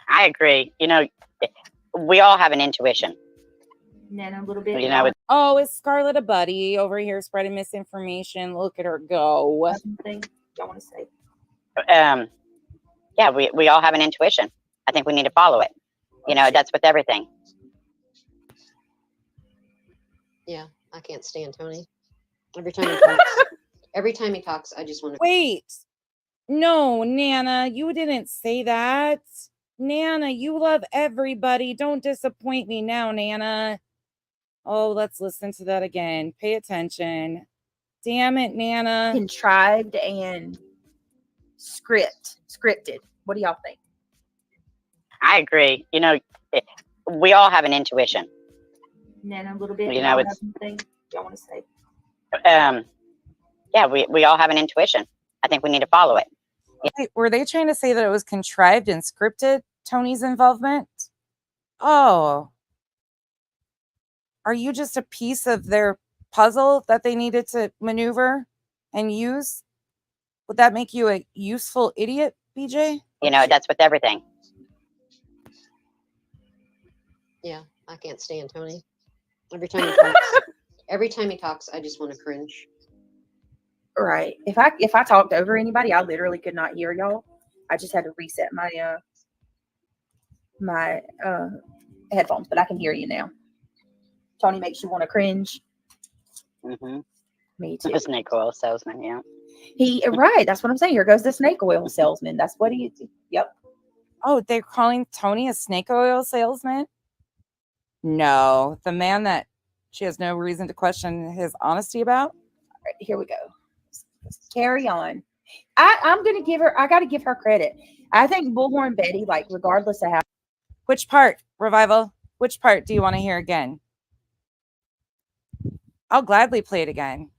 I agree. You know, we all have an intuition. Nana, a little bit. You know, oh, is Scarlett a buddy over here spreading misinformation? Look at her go. Something y'all want to say? Yeah, we all have an intuition. I think we need to follow it. You know, that's with everything. Yeah, I can't stand Tony. Every time he talks, I just want to. Wait. No, Nana, you didn't say that. Nana, you love everybody. Don't disappoint me now, Nana. Oh, let's listen to that again. Pay attention. Damn it, Nana. Contrived and scripted. What do y'all think? I agree. You know, we all have an intuition. Nana, a little bit. You know, it's something y'all want to say? Yeah, we all have an intuition. I think we need to follow it. Wait, were they trying to say that it was contrived and scripted, Tony's involvement? Oh. Are you just a piece of their puzzle that they needed to maneuver and use? Would that make you a useful idiot, BJ? You know, that's with everything. Yeah, I can't stand Tony. Every time he talks, I just want to cringe. Right. If I talked over anybody, I literally could not hear y'all. I just had to reset my my headphones, but I can hear you now. Tony makes you want to cringe. Mm-hmm. Me too. A snake oil salesman, yeah. Right. That's what I'm saying. Here goes the snake oil salesman. That's what he. Yep. Oh, they're calling Tony a snake oil salesman? No, the man that she has no reason to question his honesty about. All right, here we go. Let's carry on. I'm gonna give her. I got to give her credit. I think Bullhorn Betty, like regardless of how. Which part, Revival? Which part do you want to hear again? I'll gladly play it again.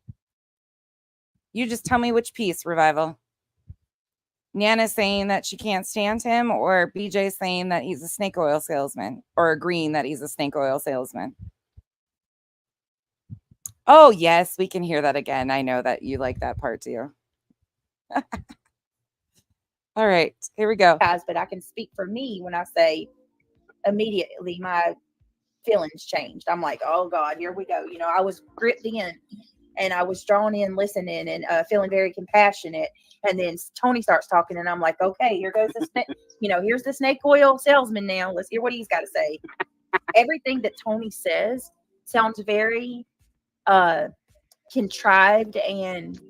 You just tell me which piece, Revival. Nana saying that she can't stand him, or BJ saying that he's a snake oil salesman, or agreeing that he's a snake oil salesman. Oh, yes, we can hear that again. I know that you like that part too. All right, here we go. Guys, but I can speak for me when I say immediately my feelings changed. I'm like, oh God, here we go. You know, I was gripped in and I was drawn in, listening and feeling very compassionate. And then Tony starts talking and I'm like, okay, here goes the snake, you know, here's the snake oil salesman now. Let's hear what he's got to say. Everything that Tony says sounds very contrived and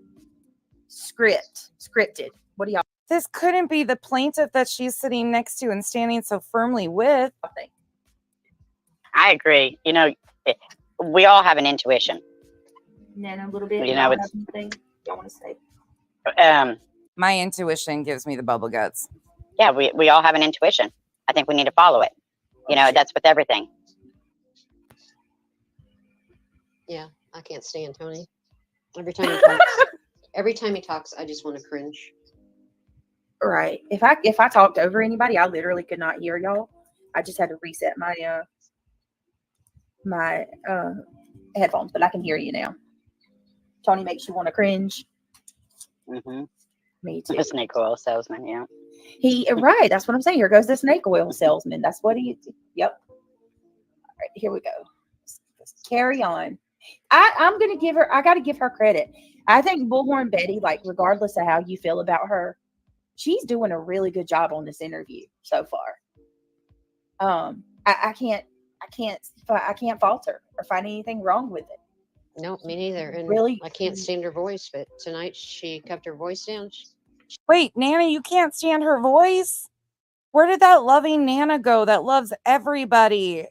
scripted. What do y'all This couldn't be the plaintiff that she's sitting next to and standing so firmly with. think? I agree. You know, we all have an intuition. Nana, a little bit. You know, Y'all it's have anything y'all want to say? My intuition gives me the bubble guts. Yeah, we all have an intuition. I think we need to follow it. You know, that's with everything. Yeah, I can't stand Tony. Every time he talks, I just want to cringe. Right. If I talked over anybody, I literally could not hear y'all. I just had to reset my my headphones, but I can hear you now. Tony makes you want to cringe. Mm-hmm. Me too. The snake oil salesman, yeah. Right. That's what I'm saying. Here goes the snake oil salesman. That's what he. Yep. All right. Here we go. Let's carry on. I'm gonna give her. I got to give her credit. I think Bullhorn Betty, like regardless of how you feel about her, she's doing a really good job on this interview so far. I can't fault her or find anything wrong with it. No, me neither. And Really, I can't stand her voice, but tonight she kept her voice down. Wait, Nana, you can't stand her voice? Where did that loving Nana go that loves everybody?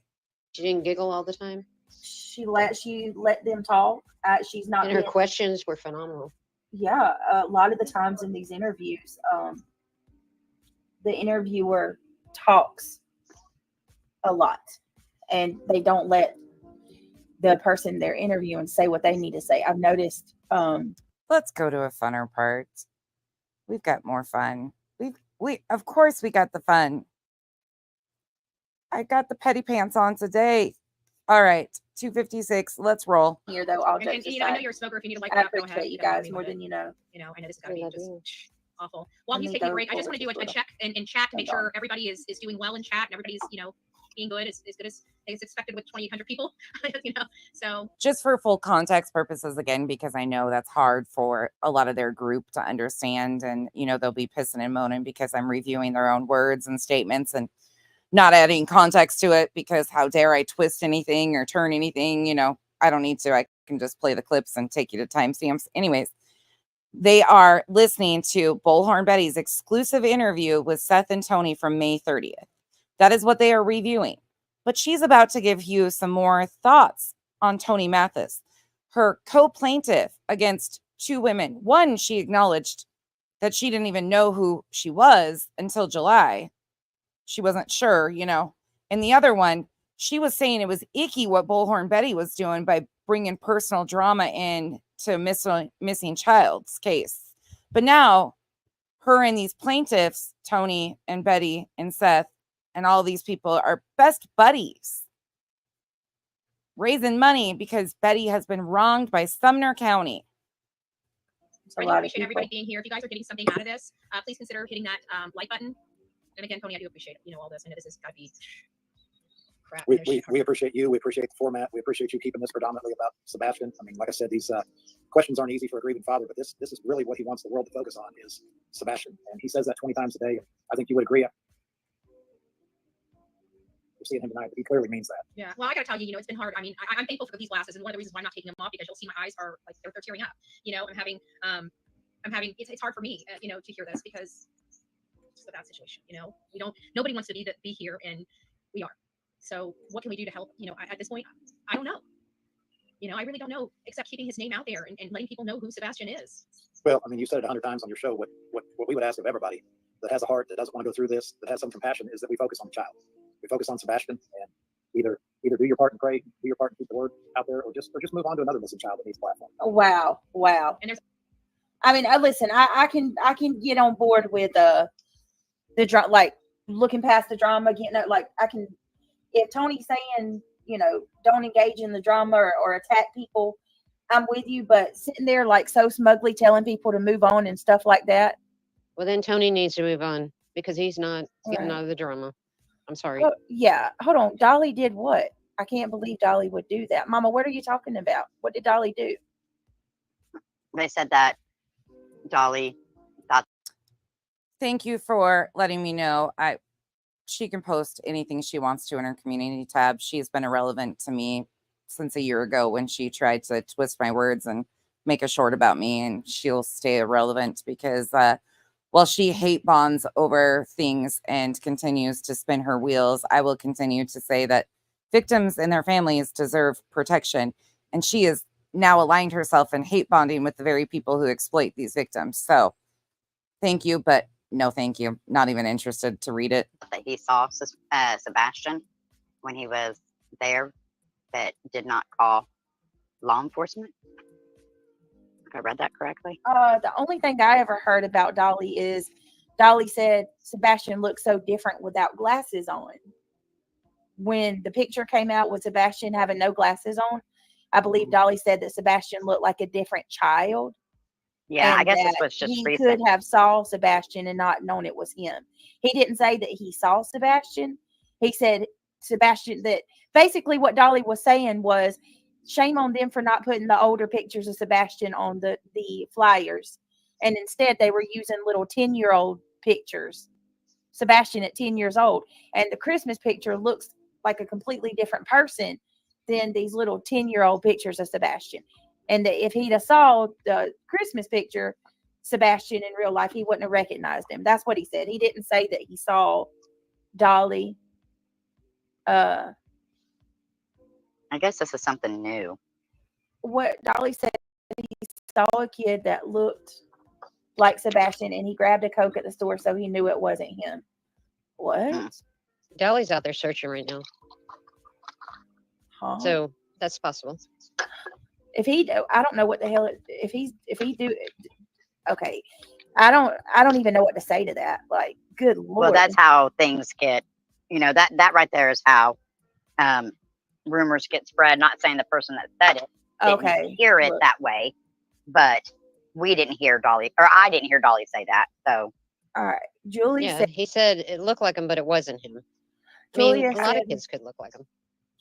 She didn't giggle all the time. She let them talk. She's not. And her questions were phenomenal. Yeah, a lot of the times in these interviews, the interviewer talks a lot, and they don't let the person they're interviewing say what they need to say. I've noticed. Let's go to a funner part. We've got more fun. We of course we got the fun. I got the petty pants on today. All right, 2:56. Let's roll. Here though, all And, jokes you know, I know aside, you're a smoker. If you need to light I it up, go ahead. appreciate you know, I guys mean, more but, than you know. You know, I know this is gotta be Yeah, just awful. I While he's mean, taking a go break, I just want to do forward, a check in chat to make sure everybody is doing well in chat and everybody's, you know, being good as good as is expected with 2,800 people. You know, so Just for full context purposes again, because I know that's hard for a lot of their group to understand, and you know they'll be pissing and moaning because I'm reviewing their own words and statements and not adding context to it, because how dare I twist anything or turn anything? You know, I don't need to. I can just play the clips and take you to timestamps. Anyways, they are listening to Bullhorn Betty's exclusive interview with Seth and Tony from May 30th. That is what they are reviewing. But she's about to give you some more thoughts on Tony Mathis, her co-plaintiff against two women. One, she acknowledged that she didn't even know who she was until July. She wasn't sure, you know. And the other one, she was saying it was icky what Bullhorn Betty was doing by bringing personal drama in to missing child's case. But now her and these plaintiffs, Tony and Betty and Seth and all these people, are best buddies, raising money because Betty has been wronged by Sumner County. I do appreciate everybody being here. If you guys are getting something out of this, please consider hitting that like button. And again, Tony, I do appreciate, you know, all this. I know this has got to be crap. We appreciate you. We appreciate the format. We appreciate you keeping this predominantly about Sebastian. I mean, like I said, these questions aren't easy for a grieving father, but this is really what he wants the world to focus on is Sebastian. And he says that 20 times a day. I think you would agree. after seeing him tonight, but he clearly means that. Yeah. Well, I gotta tell you, it's been hard. I mean, I'm thankful for these glasses, and one of the reasons why I'm not taking them off, because you'll see my eyes are like they're tearing up. I'm having it's hard for me, to hear this, because it's just a bad situation. Nobody wants to be here, and we are. So what can we do to help? At this point, I don't know. I really don't know, except keeping his name out there and letting people know who Sebastian is. Well, I mean, you said it 100 times on your show. What we would ask of everybody that has a heart, that doesn't want to go through this, that has some compassion, is that we focus on the child. We focus on Sebastian, and either do your part and pray, do your part and keep the word out there, or just move on to another missing child that needs a platform. Wow. And I mean, listen, I can get on board with the like looking past the drama, getting like I can. If Tony's saying, don't engage in the drama or attack people, I'm with you. But sitting there like so smugly telling people to move on and stuff like that. Well, then Tony needs to move on because he's not getting Right. out of the drama. I'm sorry. Oh, yeah. Hold on. Dolly did what? I can't believe Dolly would do that. Mama, what are you talking about? What did Dolly do? They said that Dolly thought. Thank you for letting me know. She can post anything she wants to in her community tab. She's been irrelevant to me since a year ago when she tried to twist my words and make a short about me, and she'll stay irrelevant because while she hate bonds over things and continues to spin her wheels, I will continue to say that victims and their families deserve protection, and she has now aligned herself in hate bonding with the very people who exploit these victims. So thank you, but no thank you. Not even interested to read it. That he saw Sebastian when he was there, but did not call law enforcement. I read that correctly. The only thing I ever heard about Dolly is Dolly said Sebastian looked so different without glasses on. When the picture came out with Sebastian having no glasses on, I believe Dolly said that Sebastian looked like a different child. Yeah, I And guess this that was just he recent. could have saw Sebastian and not known it was him. He didn't say that he saw Sebastian. He said Sebastian, that basically what Dolly was saying was shame on them for not putting the older pictures of Sebastian on the flyers. And instead they were using little 10-year-old pictures. Sebastian at 10 years old. And the Christmas picture looks like a completely different person than these little 10-year-old pictures of Sebastian. And that if he'd have saw the Christmas picture, Sebastian in real life, he wouldn't have recognized him. That's what he said. He didn't say that he saw Dolly. I guess this is something new. What Dolly said, he saw a kid that looked like Sebastian, and he grabbed a Coke at the store, so he knew it wasn't him. What? Dolly's out there searching right now. Huh? So that's possible. If he, I don't know what the hell. If he do, okay. I don't even know what to say to that. Like, good Lord. Well, that's how things get. That right there is how rumors get spread. Not saying the person that said it didn't hear it that way, but we didn't hear Dolly, or I didn't hear Dolly say that. So, all right, Julie said he said it looked like him, but it wasn't him. Julia a lot of said- kids could look like him.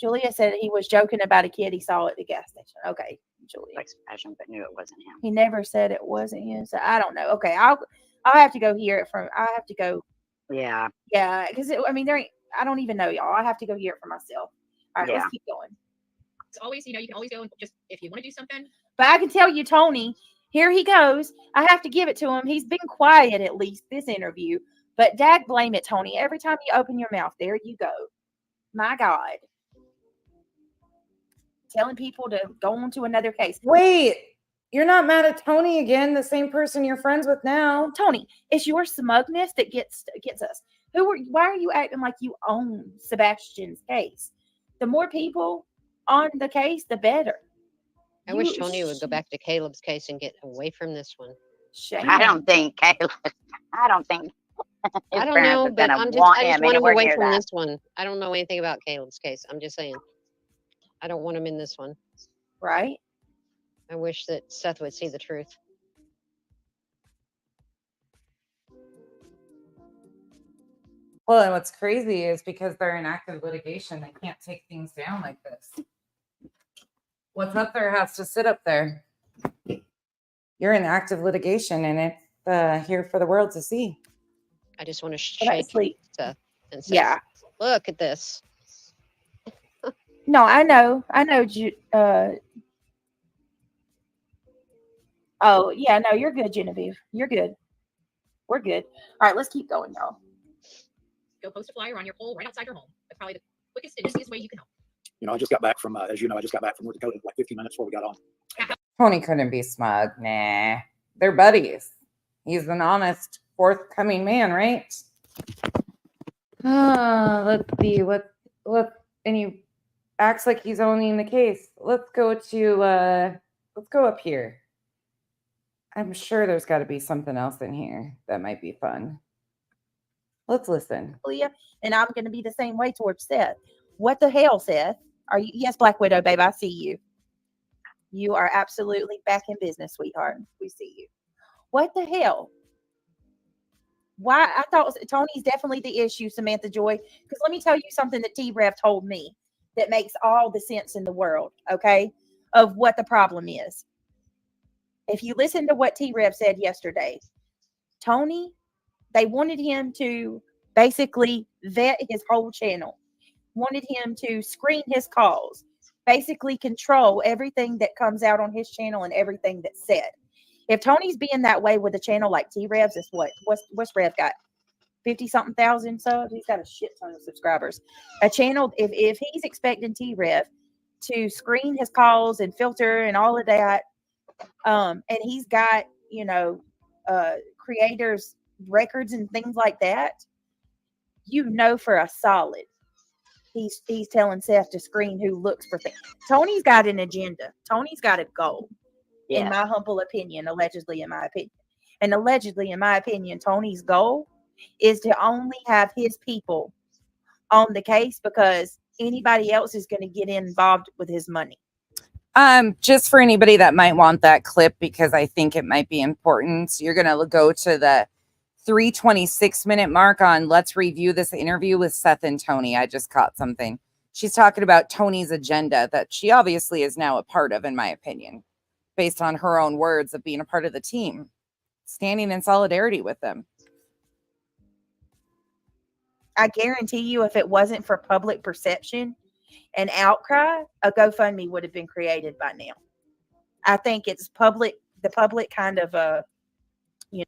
Julia said he was joking about a kid he saw at the gas station. Okay, Julia. like Sebastian, but knew it wasn't him. He never said it wasn't him, so I don't know. Okay, I'll have to go hear it from. I have to go. Yeah. Yeah, because there ain't. I don't even know y'all. I have to go hear it for myself. All right, Yeah. let's keep going. It's always, you can always go and just, if you want to do something. But I can tell you, Tony, here he goes. I have to give it to him. He's been quiet at least this interview. But dag blame it, Tony. Every time you open your mouth, there you go. My God. Telling people to go on to another case. Wait, you're not mad at Tony again, the same person you're friends with now. Tony, it's your smugness that gets us. Why are you acting like you own Sebastian's case? The more people on the case, the better. I wish Tony would go back to Caleb's case and get away from this one. Shame. I don't think Caleb. I don't think. I don't know, but I just want him away from this one. I don't know anything about Caleb's case. I'm just saying. I don't want him in this one. Right? I wish that Seth would see the truth. Well, and what's crazy is because they're in active litigation, they can't take things down like this. What's up there has to sit up there. You're in active litigation, and it's here for the world to see. I just want to shake Seth and say, yeah. Look at this. No, I know. Oh yeah, no, you're good, Genevieve. You're good. We're good. All right, let's keep going, y'all. Go post a flyer on your pole right outside your home. That's probably the quickest and easiest way you can help. You know, I just got back from, as you know, I just got back from North Dakota like 15 minutes before we got on. Tony couldn't be smug. Nah, they're buddies. He's an honest, forthcoming man, right? Let's see what, and he acts like he's owning the case. Let's go up here. I'm sure there's got to be something else in here that might be fun. Let's listen. And I'm going to be the same way towards Seth. What the hell, Seth? Are you? Yes, Black Widow, babe. I see you. You are absolutely back in business, sweetheart. We see you. What the hell? Why? I thought Tony's definitely the issue, Samantha Joy. Because let me tell you something that T-Rev told me that makes all the sense in the world, okay, of what the problem is. If you listen to what T-Rev said yesterday, Tony, they wanted him to basically vet his whole channel, wanted him to screen his calls, basically control everything that comes out on his channel and everything that's said. If Tony's being that way with a channel like T-Rev's, it's what's Rev got? 50-something thousand subs? He's got a shit ton of subscribers. A channel, if he's expecting T-Rev to screen his calls and filter and all of that, and he's got, creators records and things like that, for a solid he's telling Seth to screen who looks for things. Tony's got an agenda. Tony's got a goal, in my humble opinion, allegedly in my opinion, Tony's goal is to only have his people on the case because anybody else is going to get involved with his money. Just for anybody that might want that clip, because I think it might be important, you're going to go to the 3:26-minute mark on let's review this interview with Seth and Tony. I just caught something. She's talking about Tony's agenda that she obviously is now a part of, in my opinion, based on her own words of being a part of the team, standing in solidarity with them. I guarantee you, if it wasn't for public perception and outcry, a GoFundMe would have been created by now. I think it's the public kind of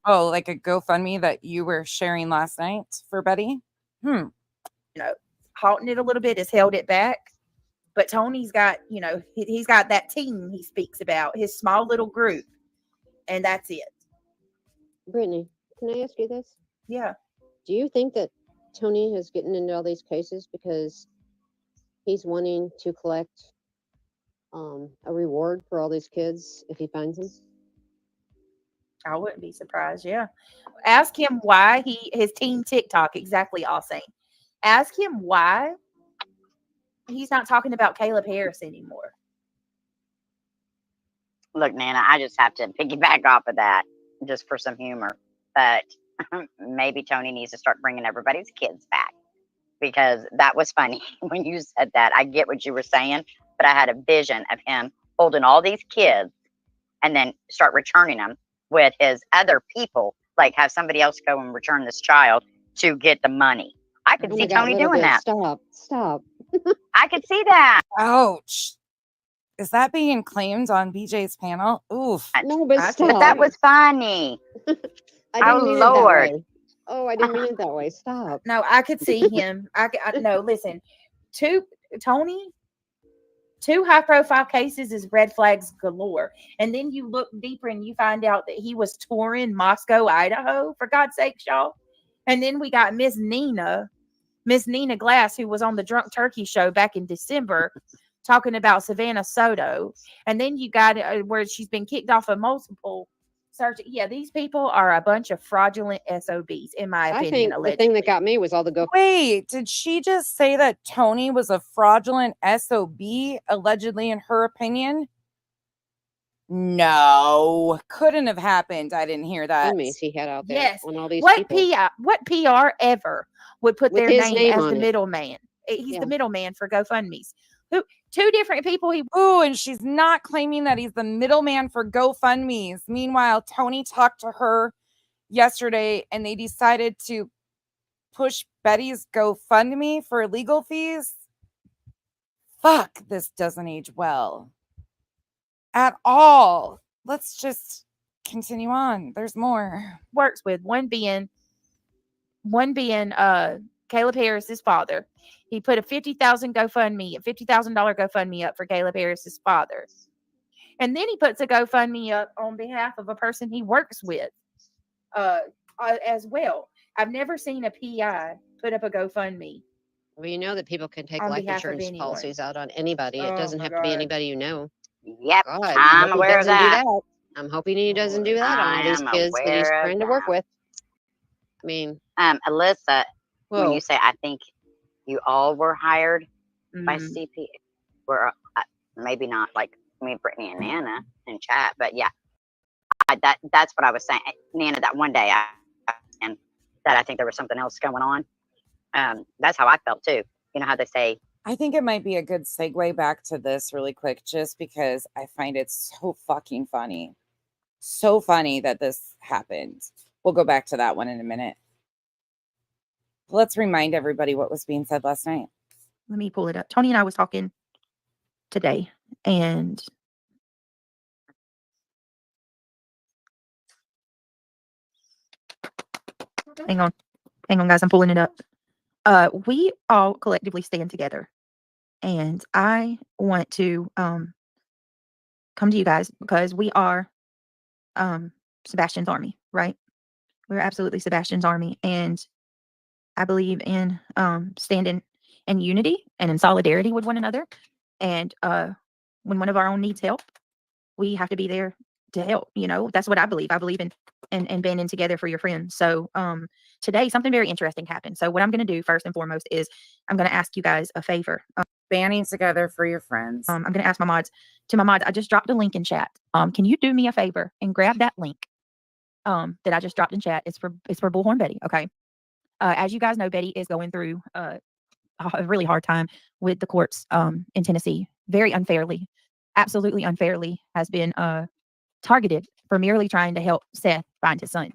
Oh, like a GoFundMe that you were sharing last night for Betty? Halting it a little bit has held it back. But Tony's got, he's got that team he speaks about, his small little group, and that's it. Brittany, can I ask you this? Yeah. Do you think that Tony is getting into all these cases because he's wanting to collect a reward for all these kids if he finds them? I wouldn't be surprised. Yeah. Ask him why his team TikTok, exactly, all saying. Ask him why he's not talking about Caleb Harris anymore. Look, Nana, I just have to piggyback off of that just for some humor. But maybe Tony needs to start bringing everybody's kids back, because that was funny when you said that. I get what you were saying, but I had a vision of him holding all these kids and then start returning them with his other people, like have somebody else go and return this child to get the money. I could see Tony doing that. Stop. I could see that. Ouch. Is that being claimed on BJ's panel? Oof. No, but stop. But that was funny. I didn't mean Lord. it that way. Oh, I didn't mean it that way. Stop. No, I could see him. No, listen. Two high-profile cases is red flags galore. And then you look deeper and you find out that he was touring Moscow, Idaho, for God's sakes, y'all. And then we got Miss Nina Glass, who was on the Drunk Turkey show back in December, talking about Savannah Soto. And then you got where she's been kicked off of multiple search. Yeah, these people are a bunch of fraudulent SOBs, in my opinion. I think the thing that got me was all the go. Wait, did she just say that Tony was a fraudulent SOB, allegedly, in her opinion? No, couldn't have happened. I didn't hear that. He had out there Yes. on all these What people. what PR ever would put With their his name name as on the it. middleman? He's the middleman for GoFundMe's. Two different people. And she's not claiming that he's the middleman for GoFundMe's. Meanwhile, Tony talked to her yesterday and they decided to push Betty's GoFundMe for legal fees. fuck, this doesn't age well at all. Let's just continue on. There's more. Works with one being Caleb Harris's father. He put a $50,000 GoFundMe up for Caleb Harris's father. And then he puts a GoFundMe up on behalf of a person he works with as well. I've never seen a PI put up a GoFundMe. Well, you know that people can take On life behalf of insurance anyone. policies out on anybody. It Oh doesn't my have to be God. anybody you know. Yep, God, I I'm hope he aware of doesn't do that. that. I'm hoping he doesn't do that on all I these am kids that he's aware of trying to work that. with. I mean, Alyssa, when whoa. you say I think you all were hired by Mhm. CP, were maybe not like me, Brittany, and Nana in chat, but yeah, that's what I was saying, Nana. That one day, and that I think there was something else going on. That's how I felt too. You know how they say, I think it might be a good segue back to this really quick, just because I find it so fucking funny. So funny that this happened. We'll go back to that one in a minute. Let's remind everybody what was being said last night. Let me pull it up. Tony and I was talking today, and hang on, guys. I'm pulling it up. We all collectively stand together, and I want to come to you guys because we are Sebastian's army, right? We're absolutely Sebastian's army, and I believe in standing in unity and in solidarity with one another. And when one of our own needs help, we have to be there to help. You know, that's what I believe. I believe in banding together for your friends. So today something very interesting happened. So what I'm going to do first and foremost is I'm going to ask you guys a favor. Banding together for your friends. I'm going to ask my mods. I just dropped a link in chat. Can you do me a favor and grab that link that I just dropped in chat? It's for Bullhorn Betty. Okay. As you guys know, Betty is going through a really hard time with the courts in Tennessee. Very unfairly, absolutely unfairly, has been targeted for merely trying to help Seth find his son.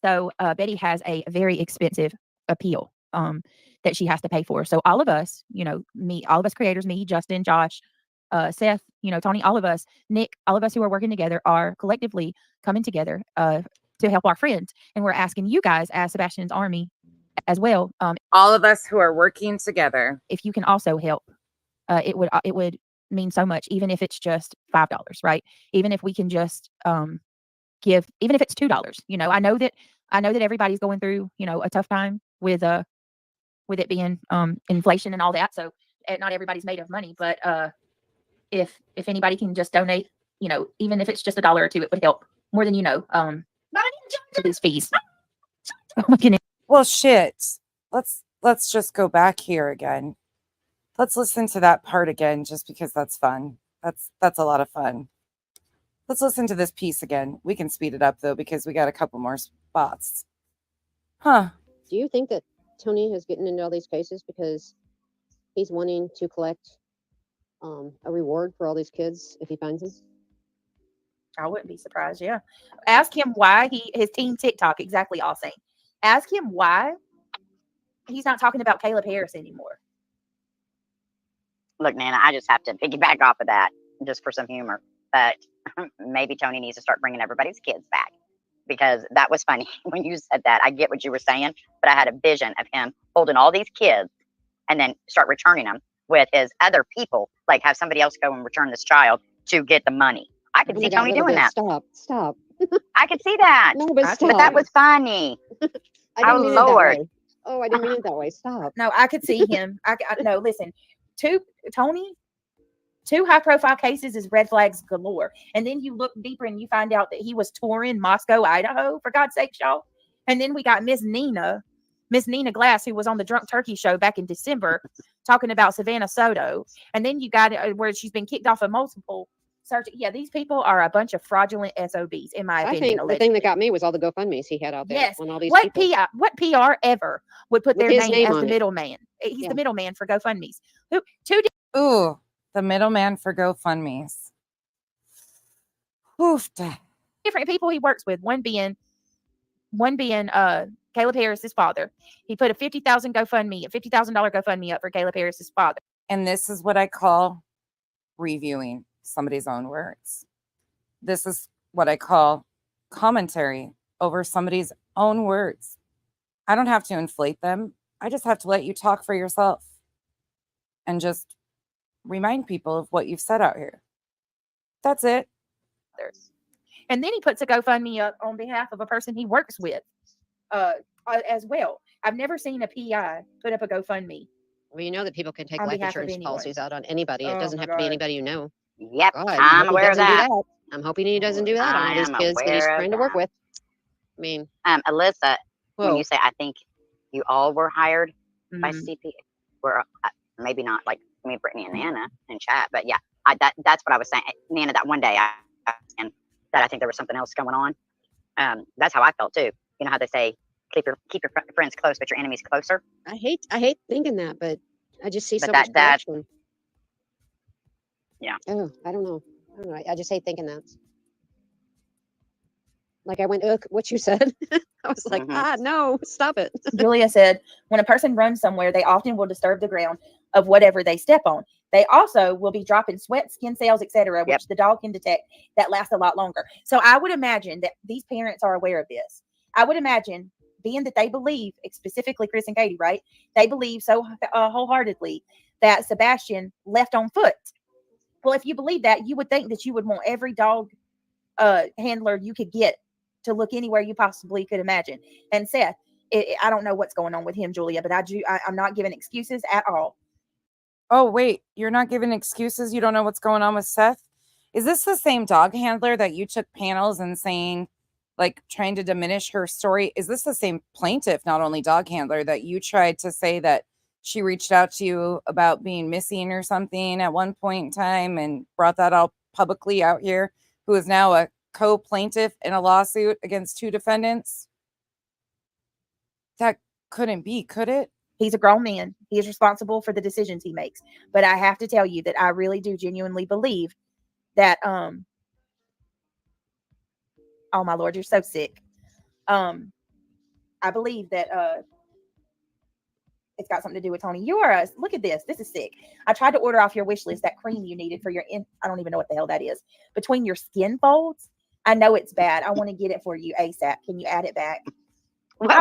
So Betty has a very expensive appeal that she has to pay for. So all of us, all of us creators, me, Justin, Josh, Seth, Tony, all of us, Nick, all of us who are working together are collectively coming together to help our friends. And we're asking you guys as Sebastian's army as well. All of us who are working together. If you can also help, it would mean so much, even if it's just $5, right? Even if we can just give, even if it's $2. I know that everybody's going through, a tough time with it being inflation and all that. So not everybody's made of money, but if anybody can just donate, even if it's just $1 or $2, it would help more than to these fees. Well, shit. Let's just go back here again. Let's listen to that part again, just because that's fun. That's a lot of fun. Let's listen to this piece again. We can speed it up though, because we got a couple more spots. Huh. Do you think that Tony is getting into all these cases because he's wanting to collect a reward for all these kids if he finds them? I wouldn't be surprised. Yeah. Ask him why his team TikTok, exactly, all saying. Ask him why he's not talking about Caleb Harris anymore. look, Nana, I just have to piggyback off of that just for some humor. But maybe Tony needs to start bringing everybody's kids back, because that was funny when you said that. I get what you were saying, but I had a vision of him holding all these kids and then start returning them with his other people, like have somebody else go and return this child to get the money. I could see Tony doing that. Stop. I could see that. No, but But that was funny. I didn't mean it that Lord. way. Oh, I didn't mean it that way. Stop. No, I could see him. No, listen, two high-profile cases is red flags galore. And then you look deeper and you find out that he was touring Moscow, Idaho, for God's sake, y'all. And then we got Miss Nina Glass, who was on the Drunk Turkey show back in December, talking about Savannah Soto. And then you got where she's been kicked off of multiple searches. Yeah, these people are a bunch of fraudulent SOBs, in my opinion. I think the thing that got me was all the GoFundMes he had out there. Yes. On all these What people. what PR ever would put With their his name as on the it. middleman? He's the middleman for GoFundMes. Ooh, the middleman for GoFundMes. Oof. Different people he works with. One being Caleb Harris's father. He put a $50,000 GoFundMe up for Caleb Harris's father. And this is what I call reviewing somebody's own words. This is what I call commentary over somebody's own words. I don't have to inflate them. I just have to let you talk for yourself and just remind people of what you've said out here. That's it. And then he puts a GoFundMe up on behalf of a person he works with as well. I've never seen a PI put up a GoFundMe. Well, you know that people can take On life behalf of insurance anyone. policies out on anybody. It Oh doesn't my have to be God. anybody you know. Yep, God, I I'm hope he aware of doesn't do that. that. I'm hoping he doesn't do that on all I these am kids that he's aware of trying to work that. with. I mean, Alyssa, when whoa. you say, I think you all were hired by Mhm. CP, were maybe not like me, Brittany, and Nana in chat, but yeah, that's what I was saying. Nana, that one day and that I think there was something else going on. That's how I felt too. You know how they say, keep your friends close, but your enemies closer. I hate thinking that, but I just see But so much that corruption. Yeah. Oh, I don't know. I just hate thinking that. Like I went, ugh, what you said. I was like, no, stop it. Julia said, when a person runs somewhere, they often will disturb the ground of whatever they step on. They also will be dropping sweat, skin cells, etc., which the dog can detect that lasts a lot longer. So I would imagine that these parents are aware of this. I would imagine, being that they believe, specifically Chris and Katie, right? They believe so wholeheartedly that Sebastian left on foot. Well, if you believe that, you would think that you would want every dog handler you could get to look anywhere you possibly could imagine. And Seth, I don't know what's going on with him, Julia, but I'm not giving excuses at all. Oh, wait, you're not giving excuses? You don't know what's going on with Seth? Is this the same dog handler that you took panels and saying, like, trying to diminish her story? Is this the same plaintiff, not only dog handler, that you tried to say that she reached out to you about being missing or something at one point in time and brought that all publicly out here, who is now a co-plaintiff in a lawsuit against two defendants? That couldn't be, could it? He's a grown man. He is responsible for the decisions he makes. But I have to tell you that I really do genuinely believe that, oh my Lord, you're so sick. I believe that it's got something to do with Tony. Look at this. This is sick. I tried to order off your wish list that cream you needed for your, I don't even know what the hell that is. Between your skin folds. I know it's bad. I want to get it for you ASAP. Can you add it back?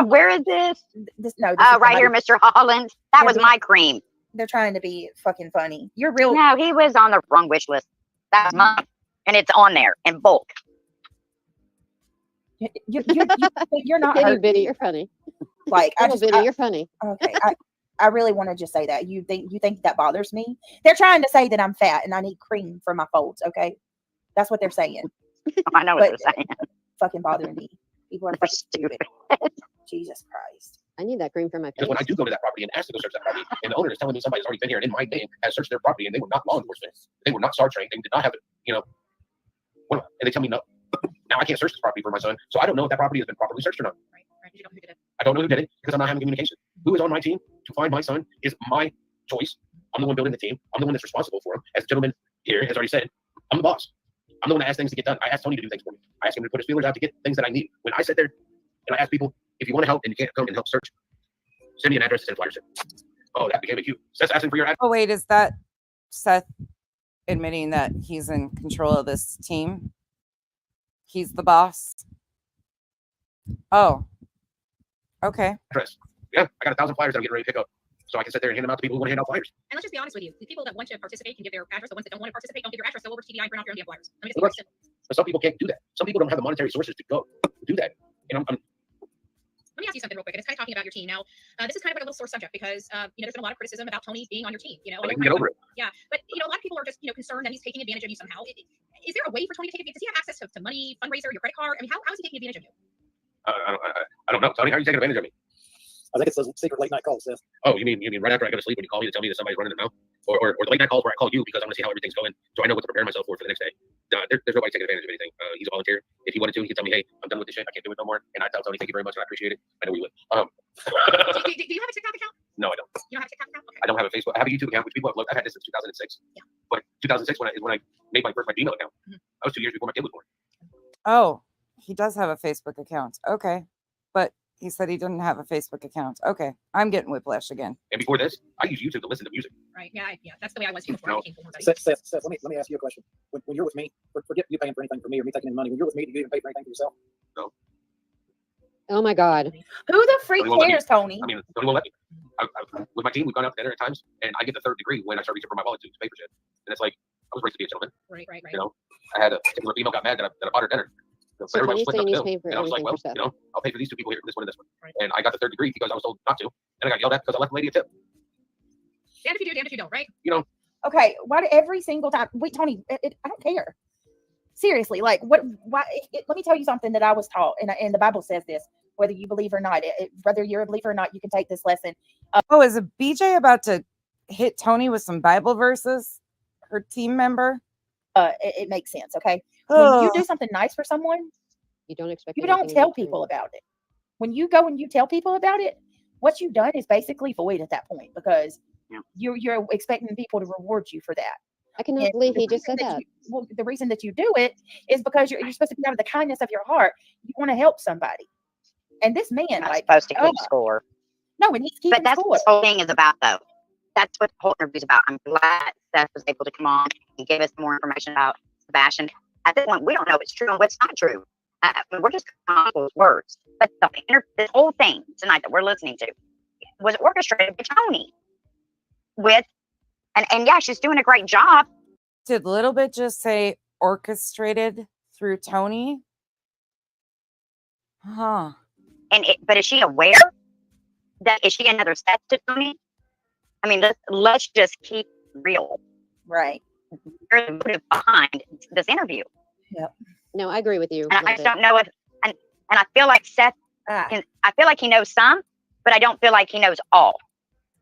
Where is this? This right here, Mr. Holland. That was my cream. They're trying to be fucking funny. You're real. No, he was on the wrong wish list. That's mine. And it's on there in bulk. You're not Bitty, hurt. Bitty, you're funny. Like, you're funny. Okay. I really want to just say that. You think that bothers me? They're trying to say that I'm fat and I need cream for my folds. Okay. That's what they're saying. I know what they're saying. Fucking bothering me. People are fucking stupid. Jesus Christ. I need that cream for my face. Because when I do go to that property and ask to go search that property, and the owner is telling me somebody's already been here and in my name has searched their property, and they were not law enforcement, they were not SAR trained, they did not have it, and they tell me no. Now I can't search this property for my son, so I don't know if that property has been properly searched or not. Right. You don't know who did it. I don't know who did it because I'm not having communication. Who is on my team to find my son is my choice. I'm the one building the team. I'm the one that's responsible for him. As the gentleman here has already said, I'm the boss. I'm the one that asks things to get done. I ask Tony to do things for me. I ask him to put his feelers out to get things that I need. When I sit there and I ask people, if you want to help and you can't come and help search, send me an address to send flyers in. Oh, that became a cue. Seth's asking for your address. Oh, wait, is that Seth admitting that he's in control of this team? He's the boss? Oh, okay. Address. Yeah, I got 1,000 flyers that I'm getting ready to pick up. So I can sit there and hand them out to people who want to hand out flyers. And let's just be honest with you. The people that want to participate can give their address. The ones that don't want to participate don't give their address. Go over to TBI and print off your own damn flyers. I mean, it's simple. But some people can't do that. Some people don't have the monetary sources to go do that. Let me ask you something real quick. And it's kind of talking about your team. Now, this is kind of like a little sore subject because, there's been a lot of criticism about Tony being on your team. I can get over it. Yeah. But, a lot of people are just, concerned that he's taking advantage of you somehow. Is there a way for Tony to take advantage? Does he have access to money, fundraiser, your credit card? I mean, how is he taking advantage of you? I don't know. Tony, how are you taking advantage of me? I think it's those secret late night calls, Seth. Oh, you mean right after I go to sleep when you call me to tell me that somebody's running their mouth? Or the late night calls where I call you because I want to see how everything's going so I know what to prepare myself for the next day. There's nobody taking advantage of anything. He's a volunteer. If he wanted to, he could tell me, hey, I'm done with this shit. I can't do it no more. And I tell Tony, thank you very much and I appreciate it. I know he would. Do you have a TikTok account? No, I don't. You don't have a TikTok account? Okay. I don't have a Facebook. I have a YouTube account, which people have looked. I've had this since 2006. Yeah. But 2006 when I made my Gmail account. That was 2 years before my kid was born. Oh, he does have a Facebook account. Okay. But He said he didn't have a Facebook account. Okay, I'm getting whiplash again. And before this, I use YouTube to listen to music. Right. Yeah. That's the way I was before I became full-time. Seth, let me ask you a question. When you're with me, forget you paying for anything for me or me taking any money. When you're with me, do you even pay for anything for yourself? No. Oh my God. Who the freak Tony won't let me. cares, Tony? I mean, Tony won't let me. With my team, we've gone out to dinner at times, and I get the third degree when I start reaching for my wallet to pay for shit. And it's like, I was raised to be a gentleman. Right. You know, I had a particular female got mad that I bought her dinner. So everyone was splitting up the bill. And I was like, well, you know, I'll pay for these two people here, this one and this one. Right. And I got the third degree because I was told not to. And I got yelled at because I left the lady a tip. Damn if you do, damn if you don't, right? You know. Okay, why do every single time? Wait, Tony, I don't care. Seriously, like what? Why? Let me tell you something that I was taught, and the Bible says this. Whether you believe or not, whether you're a believer or not, you can take this lesson. Is a BJ about to hit Tony with some Bible verses? Her team member? It makes sense. Okay, when you do something nice for someone, you don't expect. You don't tell people about it. When you go and you tell people about it, what you've done is basically void at that point because you're expecting people to reward you for that. I cannot believe he just said that. The reason that you do it is because you're supposed to be out of the kindness of your heart. You want to help somebody. And this man, not supposed to keep score. No, and he's keeping But that's score. what this whole thing is about, though. That's what the whole interview is about. I'm glad Seth was able to come on and give us more information about Sebastian. At this point, we don't know what's true and what's not true. We're just on people's words. But this whole thing tonight that we're listening to was orchestrated by Tony. And yeah, she's doing a great job. Did Little Bit just say orchestrated through Tony? Huh. But is she aware that is she another Seth to Tony? I mean, let's just keep real. Right. There's the motive behind this interview. Yep. No, I agree with you. And I just don't know if, and I feel like Seth, I feel like he knows some, but I don't feel like he knows all.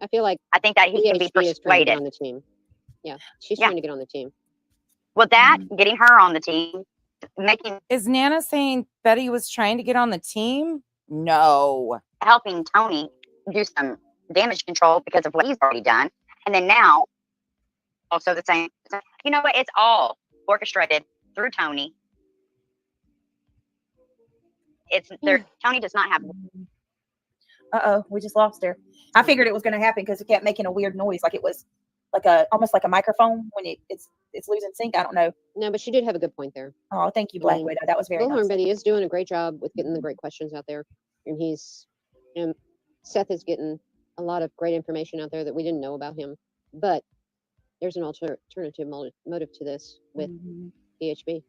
I feel like I think that he can be PhD is trying to get persuaded. on the team. Yeah, she's trying to get on the team. Well, that getting her on the team, Is Nana saying Betty was trying to get on the team? No. Helping Tony do some damage control because of what he's already done, and then now also the same. You know what? It's all orchestrated through Tony. It's there. Tony does not have. We just lost her. I figured it was going to happen because it kept making a weird noise, like it was like almost like a microphone when it's losing sync. I don't know. No, but she did have a good point there. Oh, thank you, Black Widow. That was very nice. Betty is doing a great job with getting the great questions out there, and Seth is getting a lot of great information out there that we didn't know about him. But there's an alternative motive to this with PHB.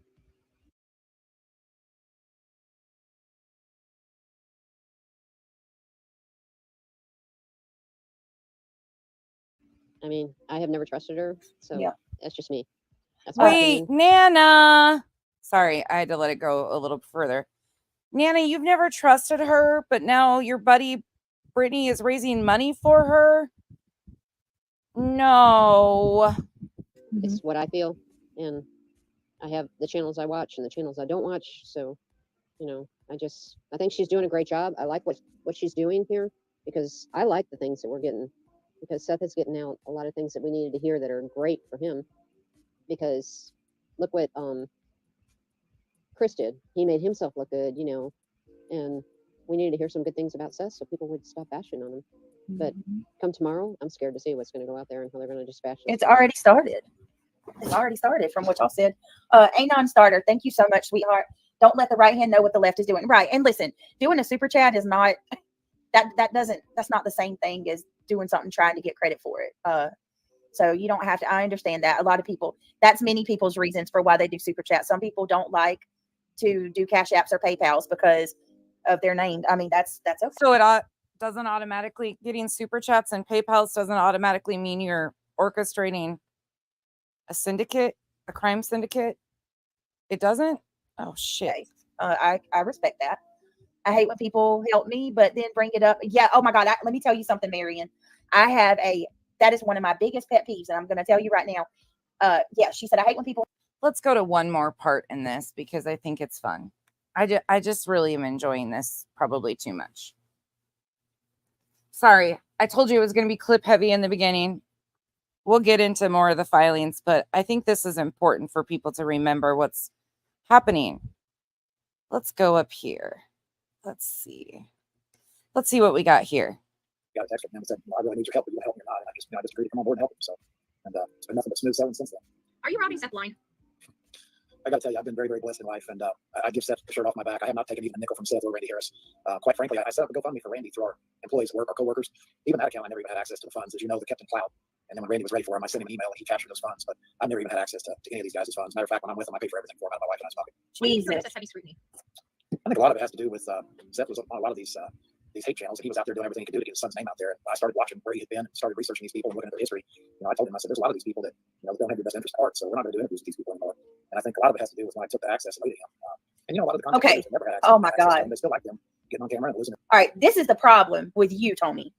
I mean, I have never trusted her, so that's just me. That's Wait, Nana. Sorry, I had to let it go a little further. Nana, you've never trusted her, but now your buddy Brittany is raising money for her? No. It's what I feel, and I have the channels I watch and the channels I don't watch. So, I think she's doing a great job. I like what she's doing here because I like the things that we're getting. Because Seth is getting out a lot of things that we needed to hear that are great for him. Because look what Chris did. He made himself look good, and we needed to hear some good things about Seth so people would stop bashing on him. But come tomorrow, I'm scared to see what's going to go out there and how they're going to just bash him. It's already started. It's already started from what y'all said. Anon Starter, thank you so much, sweetheart. Don't let the right hand know what the left is doing. Right. And listen, doing a super chat is not that's not the same thing as doing something trying to get credit for it. So you don't have to. I understand that a lot of people. That's many people's reasons for why they do super chat. Some people don't like to do Cash Apps or PayPals because of their name. I mean, that's okay. So it doesn't automatically getting super chats and PayPals doesn't automatically mean you're orchestrating a syndicate, a crime syndicate. It doesn't. Oh shit. Okay. I respect that. I hate when people help me, but then bring it up. Yeah. Oh my God. Let me tell you something, Marion. That is one of my biggest pet peeves. And I'm going to tell you right now. Yeah. She said, I hate when people. Let's go to one more part in this because I think it's fun. I just really am enjoying this probably too much. Sorry. I told you it was going to be clip heavy in the beginning. We'll get into more of the filings, but I think this is important for people to remember what's happening. Let's go up here. Let's see. Let's see what we got here. Got a text from him and said, I really need your help. Are you going to help me or not? And I just agreed to come on board and help him. So, and it's been nothing but smooth sailing since then. Are you robbing Seth blind? I got to tell you, I've been very, very blessed in life, and I give Seth the shirt off my back. I have not taken even a nickel from Seth or Randy Harris. Quite frankly, I set up a GoFundMe for Randy through our employees at work, our coworkers. Even that account, I never even had access to the funds. As you know, they kept in cloud. And then when Randy was ready for him, I sent him an email and he captured those funds. But I've never even had access to any of these guys' funds. Matter of fact, when I'm with them, I pay for everything for them out of my wife and I's pocket. Jesus. Heavy scrutiny. I think a lot of it has to do with Seth was on a lot of these hate channels, and he was out there doing everything he could do to get his son's name out there. And I started watching where he had been and started researching these people and looking at their history. I told him, I said, there's a lot of these people that don't have your best interest at heart, so we're not going to do interviews with these people anymore. And I think a lot of it has to do with when I took the access away to him. And a lot of the content never had access. Oh my God. They still like them getting on camera and losing. All right, this is the problem with you, Tony.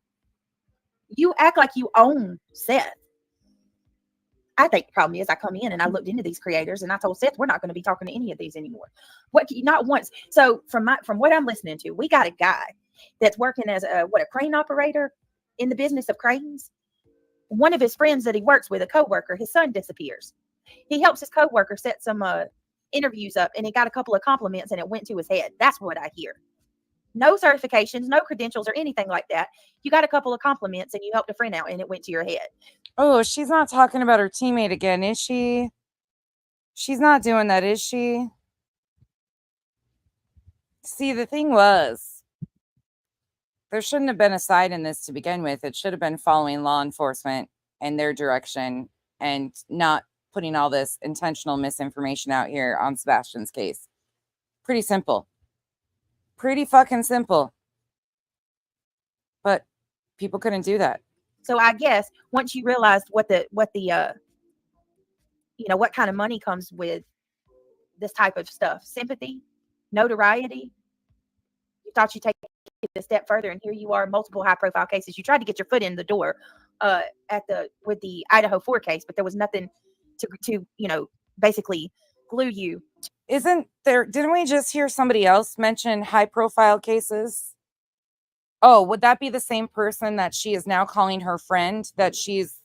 You act like you own Seth. I think the problem is I come in and I looked into these creators and I told Seth we're not going to be talking to any of these anymore. Not once. So from what I'm listening to, we got a guy that's working as a crane operator in the business of cranes. One of his friends that he works with, a coworker, his son disappears. He helps his coworker set some interviews up, and he got a couple of compliments, and it went to his head. That's what I hear. No certifications, no credentials, or anything like that. You got a couple of compliments, and you helped a friend out, and it went to your head. Oh, she's not talking about her teammate again, is she? She's not doing that, is she? See, the thing was, there shouldn't have been a side in this to begin with. It should have been following law enforcement and their direction and not putting all this intentional misinformation out here on Sebastian's case. Pretty simple. Pretty fucking simple. But people couldn't do that. So I guess once you realized what kind of money comes with this type of stuff, sympathy, notoriety, you thought you'd take it a step further, and here you are, multiple high-profile cases. You tried to get your foot in the door with the Idaho 4 case, but there was nothing to basically glue you. Isn't there? Didn't we just hear somebody else mention high-profile cases? Oh, would that be the same person that she is now calling her friend that she's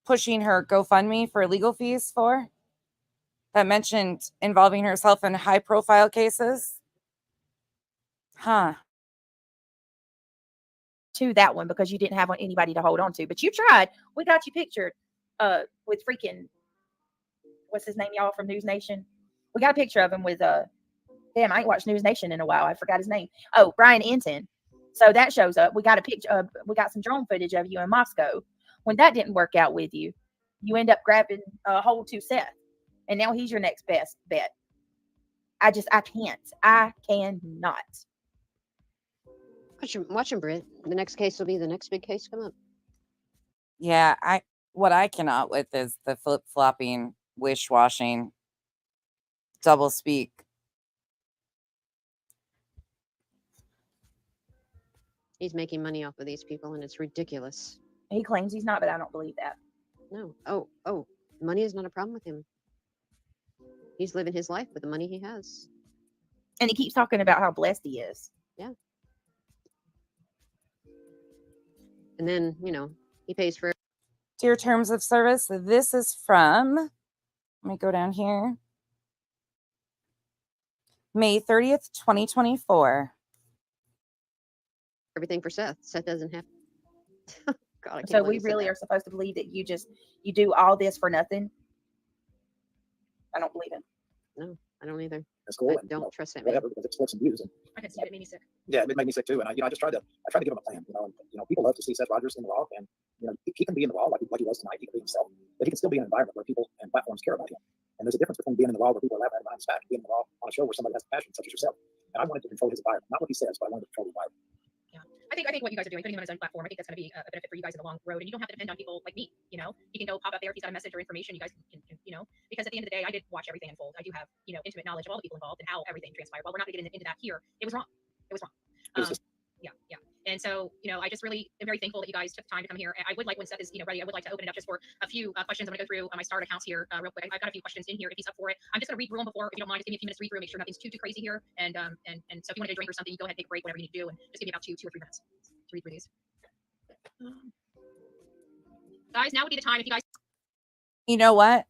pushing her GoFundMe for legal fees for? That mentioned involving herself in high-profile cases? Huh. To that one because you didn't have anybody to hold on to. But you tried. We got you pictured with freaking, what's his name, y'all, from News Nation? We got a picture of him with damn, I ain't watched News Nation in a while. I forgot his name. Oh, Brian Enton. So that shows up. We got a picture. We got some drone footage of you in Moscow. When that didn't work out with you, you end up grabbing a hold to Seth, and now he's your next best bet. I cannot. Watch him, Britt. The next case will be the next big case come up. Yeah, what I cannot with is the flip-flopping, wish-washing, double speak. He's making money off of these people, and it's ridiculous. He claims he's not, but I don't believe that. No. Oh, money is not a problem with him. He's living his life with the money he has. And he keeps talking about how blessed he is. Yeah. And then, he pays for Dear Terms of Service, this is from, let me go down here, May 30th, 2024. everything for Seth. Seth doesn't have. God, I can't So believe we he said really that. are supposed to believe that you do all this for nothing? I don't believe it. No, I don't either. That's cool. I don't trust that man. Whatever, because it splits and views. And I could see it made me sick. yeah, it made me sick too. And I just tried to give him a plan. People love to see Seth Rogers in the raw, and he can be in the raw like he was tonight. He can be himself, but he can still be in an environment where people and platforms care about him. And there's a difference between being in the raw where people are laughing behind his back and being in the raw on a show where somebody has passion such as yourself. And I wanted to control his environment, not what he says, but I wanted to control the environment. I think what you guys are doing, putting him on his own platform, I think that's going to be a benefit for you guys in the long road. And you don't have to depend on people like me. He can go pop up there if he's got a message or information. You guys can because at the end of the day, I did watch everything unfold. I do have intimate knowledge of all the people involved and how everything transpired. While we're not going to get into that here, it was wrong. It was wrong. Yeah. And so, I just really am very thankful that you guys took the time to come here. I would like, when Seth is ready, I would like to open it up just for a few questions. I'm going to go through my start accounts here real quick. I've got a few questions in here if he's up for it. I'm just going to read through them before, if you don't mind, just give me a few minutes to read through, make sure nothing's too crazy here. And so if you want to get a drink or something, you go ahead and take a break, whatever you need to do, and just give me about two or 3 minutes to read through these. Guys, now would be the time if you guys. You know what?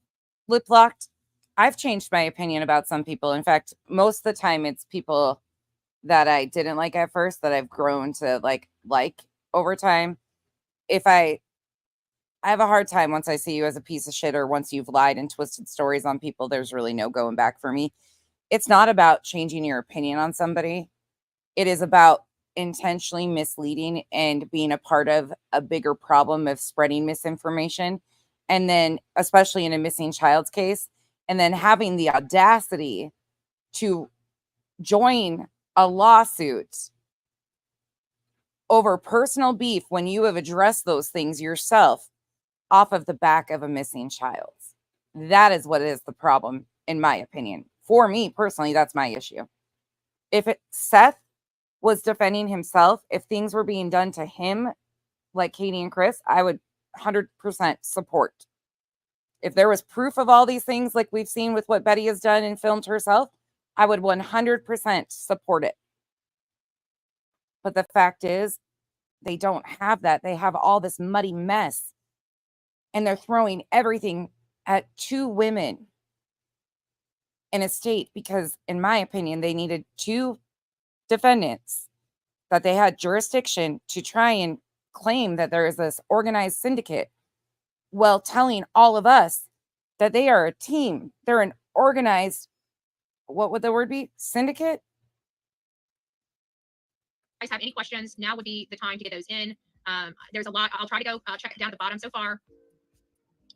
Lip locked. I've changed my opinion about some people. In fact, most of the time it's people that I didn't like at first that I've grown to like over time. If I have a hard time once I see you as a piece of shit, or once you've lied and twisted stories on people, there's really no going back for me. It's not about changing your opinion on somebody. It is about intentionally misleading and being a part of a bigger problem of spreading misinformation. And then, especially in a missing child's case, and then having the audacity to join a lawsuit over personal beef when you have addressed those things yourself off of the back of a missing child. That is what is the problem, in my opinion. For me personally, that's my issue. If Seth was defending himself, if things were being done to him, like Katie and Chris, I would 100% support. If there was proof of all these things, like we've seen with what Betty has done and filmed herself, I would 100% support it. But the fact is, they don't have that. They have all this muddy mess. And they're throwing everything at two women in a state because, in my opinion, they needed two defendants that they had jurisdiction to try and claim that there is this organized syndicate, while telling all of us that they are a team. They're an organized, what would the word be? Syndicate? Guys have any questions, now would be the time to get those in. There's a lot. I'll try to go check down at the bottom so far.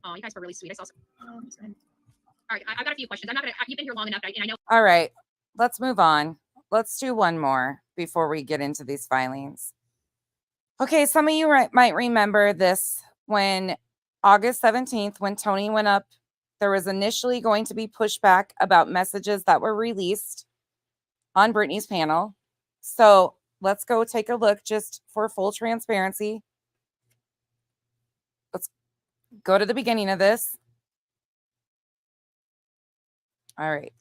Oh, you guys were really sweet. I saw some. All right, I've got a few questions. I'm not gonna. You've been here long enough, and I know. All right, let's move on. Let's do one more before we get into these filings. Okay, some of you might remember this when August 17th, when Tony went up, there was initially going to be pushback about messages that were released on Brittany's panel. So let's go take a look just for full transparency. Let's go to the beginning of this. All right.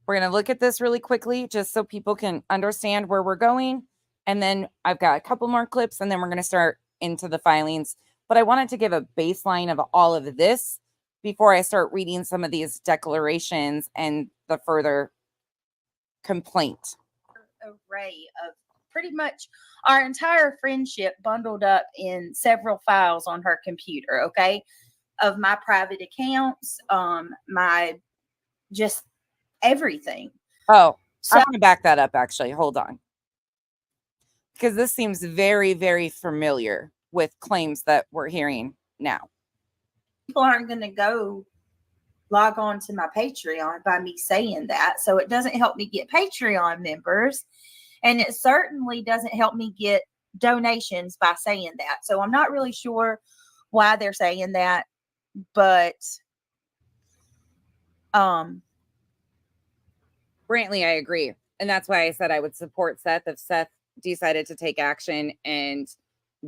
We're going to look at this really quickly just so people can understand where we're going. And then I've got a couple more clips, and then we're going to start into the filings. But I wanted to give a baseline of all of this before I start reading some of these declarations and the further complaint. Array of pretty much our entire friendship bundled up in several files on her computer, okay? Of my private accounts, my just everything. Oh, so I'm going to back that up, actually. Hold on. Because this seems very, very familiar with claims that we're hearing now. People aren't going to go log on to my Patreon by me saying that. So it doesn't help me get Patreon members. And it certainly doesn't help me get donations by saying that. So I'm not really sure why they're saying that. But Brantley, I agree. And that's why I said I would support Seth. If Seth decided to take action and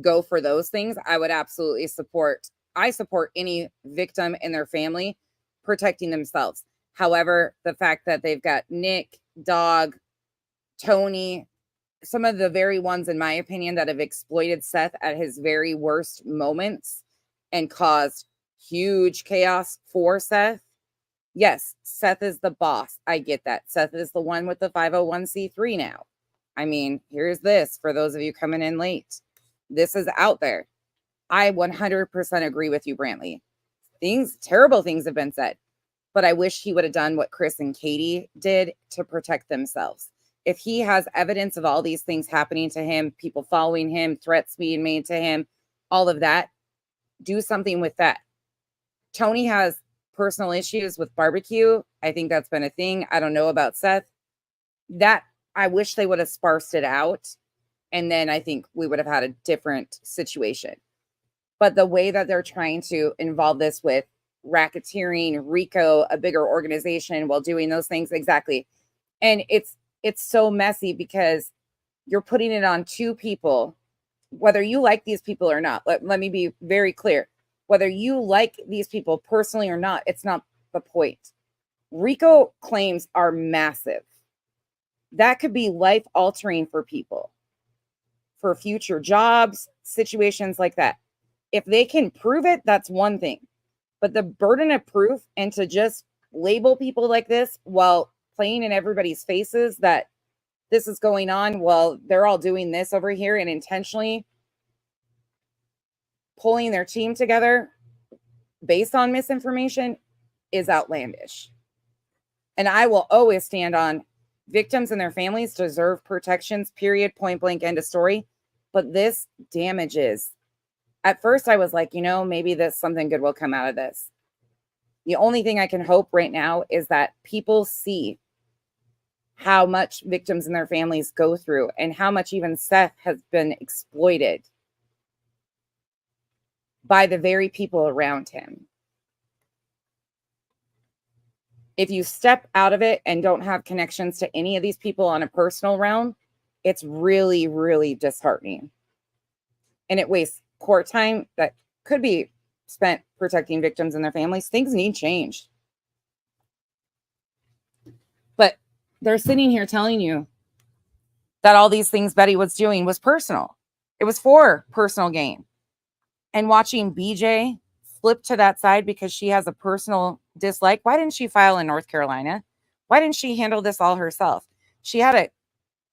go for those things, I would absolutely support. I support any victim and their family protecting themselves. However, the fact that they've got Nick, Dog, Tony, some of the very ones, in my opinion, that have exploited Seth at his very worst moments and caused huge chaos for Seth. Yes, Seth is the boss. I get that. Seth is the one with the 501c3 now. I mean, here's this for those of you coming in late. This is out there. I 100% agree with you, Brantley. Terrible things have been said, but I wish he would have done what Chris and Katie did to protect themselves. If he has evidence of all these things happening to him, people following him, threats being made to him, all of that, do something with that. Tony has personal issues with barbecue. I think that's been a thing. I don't know about Seth. That I wish they would have sparsed it out. And then I think we would have had a different situation. But the way that they're trying to involve this with racketeering, RICO, a bigger organization while doing those things, exactly. And it's so messy because you're putting it on two people, whether you like these people or not. Let me be very clear. Whether you like these people personally or not, it's not the point. RICO claims are massive. That could be life-altering for people, for future jobs, situations like that. If they can prove it, that's one thing. But the burden of proof and to just label people like this while playing in everybody's faces that this is going on while they're all doing this over here and intentionally pulling their team together based on misinformation is outlandish. And I will always stand on victims and their families deserve protections, period, point blank, end of story. But this damages. At first, I was like, maybe something good will come out of this. The only thing I can hope right now is that people see how much victims and their families go through and how much even Seth has been exploited by the very people around him. If you step out of it and don't have connections to any of these people on a personal realm, it's really, really disheartening. And it wastes court time that could be spent protecting victims and their families. Things need change. But they're sitting here telling you that all these things Betty was doing was personal. It was for personal gain. And watching BJ flip to that side because she has a personal dislike. Why didn't she file in North Carolina? Why didn't she handle this all herself? She had an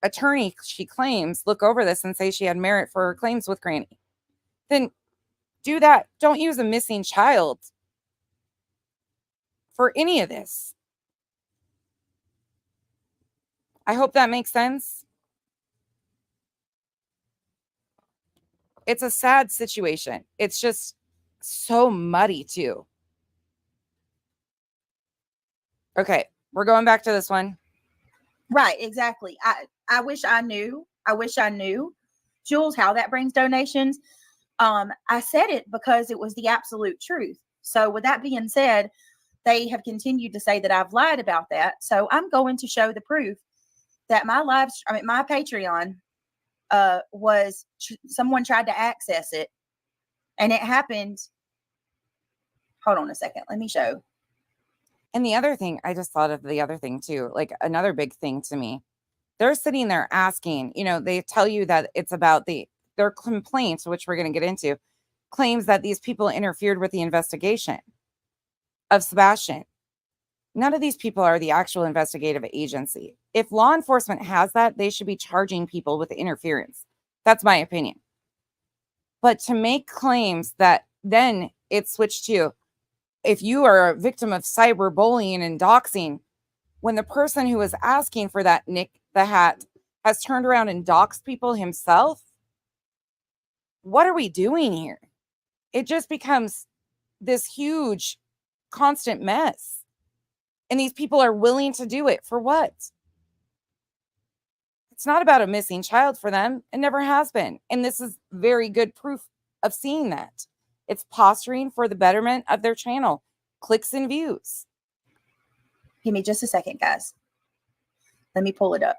attorney, she claims, look over this and say she had merit for her claims with Granny. Then do that. Don't use a missing child for any of this. I hope that makes sense. It's a sad situation. It's just so muddy too. Okay, we're going back to this one. Right, exactly. I wish I knew. Jules, how that brings donations. I said it because it was the absolute truth. So with that being said, they have continued to say that I've lied about that. So I'm going to show the proof that my Patreon was someone tried to access it, and it happened. Hold on a second. Let me show. And the other thing, I just thought of the other thing too, like another big thing to me. They're sitting there asking, they tell you that it's about their complaints, which we're going to get into, claims that these people interfered with the investigation of Sebastian. None of these people are the actual investigative agency. If law enforcement has that, they should be charging people with interference. That's my opinion. But to make claims that then it switched to, if you are a victim of cyberbullying and doxing, when the person who was asking for that Nick the Hat has turned around and doxed people himself, what are we doing here? It just becomes this huge, constant mess. And these people are willing to do it for what? It's not about a missing child for them. It never has been. And this is very good proof of seeing that. It's posturing for the betterment of their channel, clicks and views. Give me just a second, guys. Let me pull it up.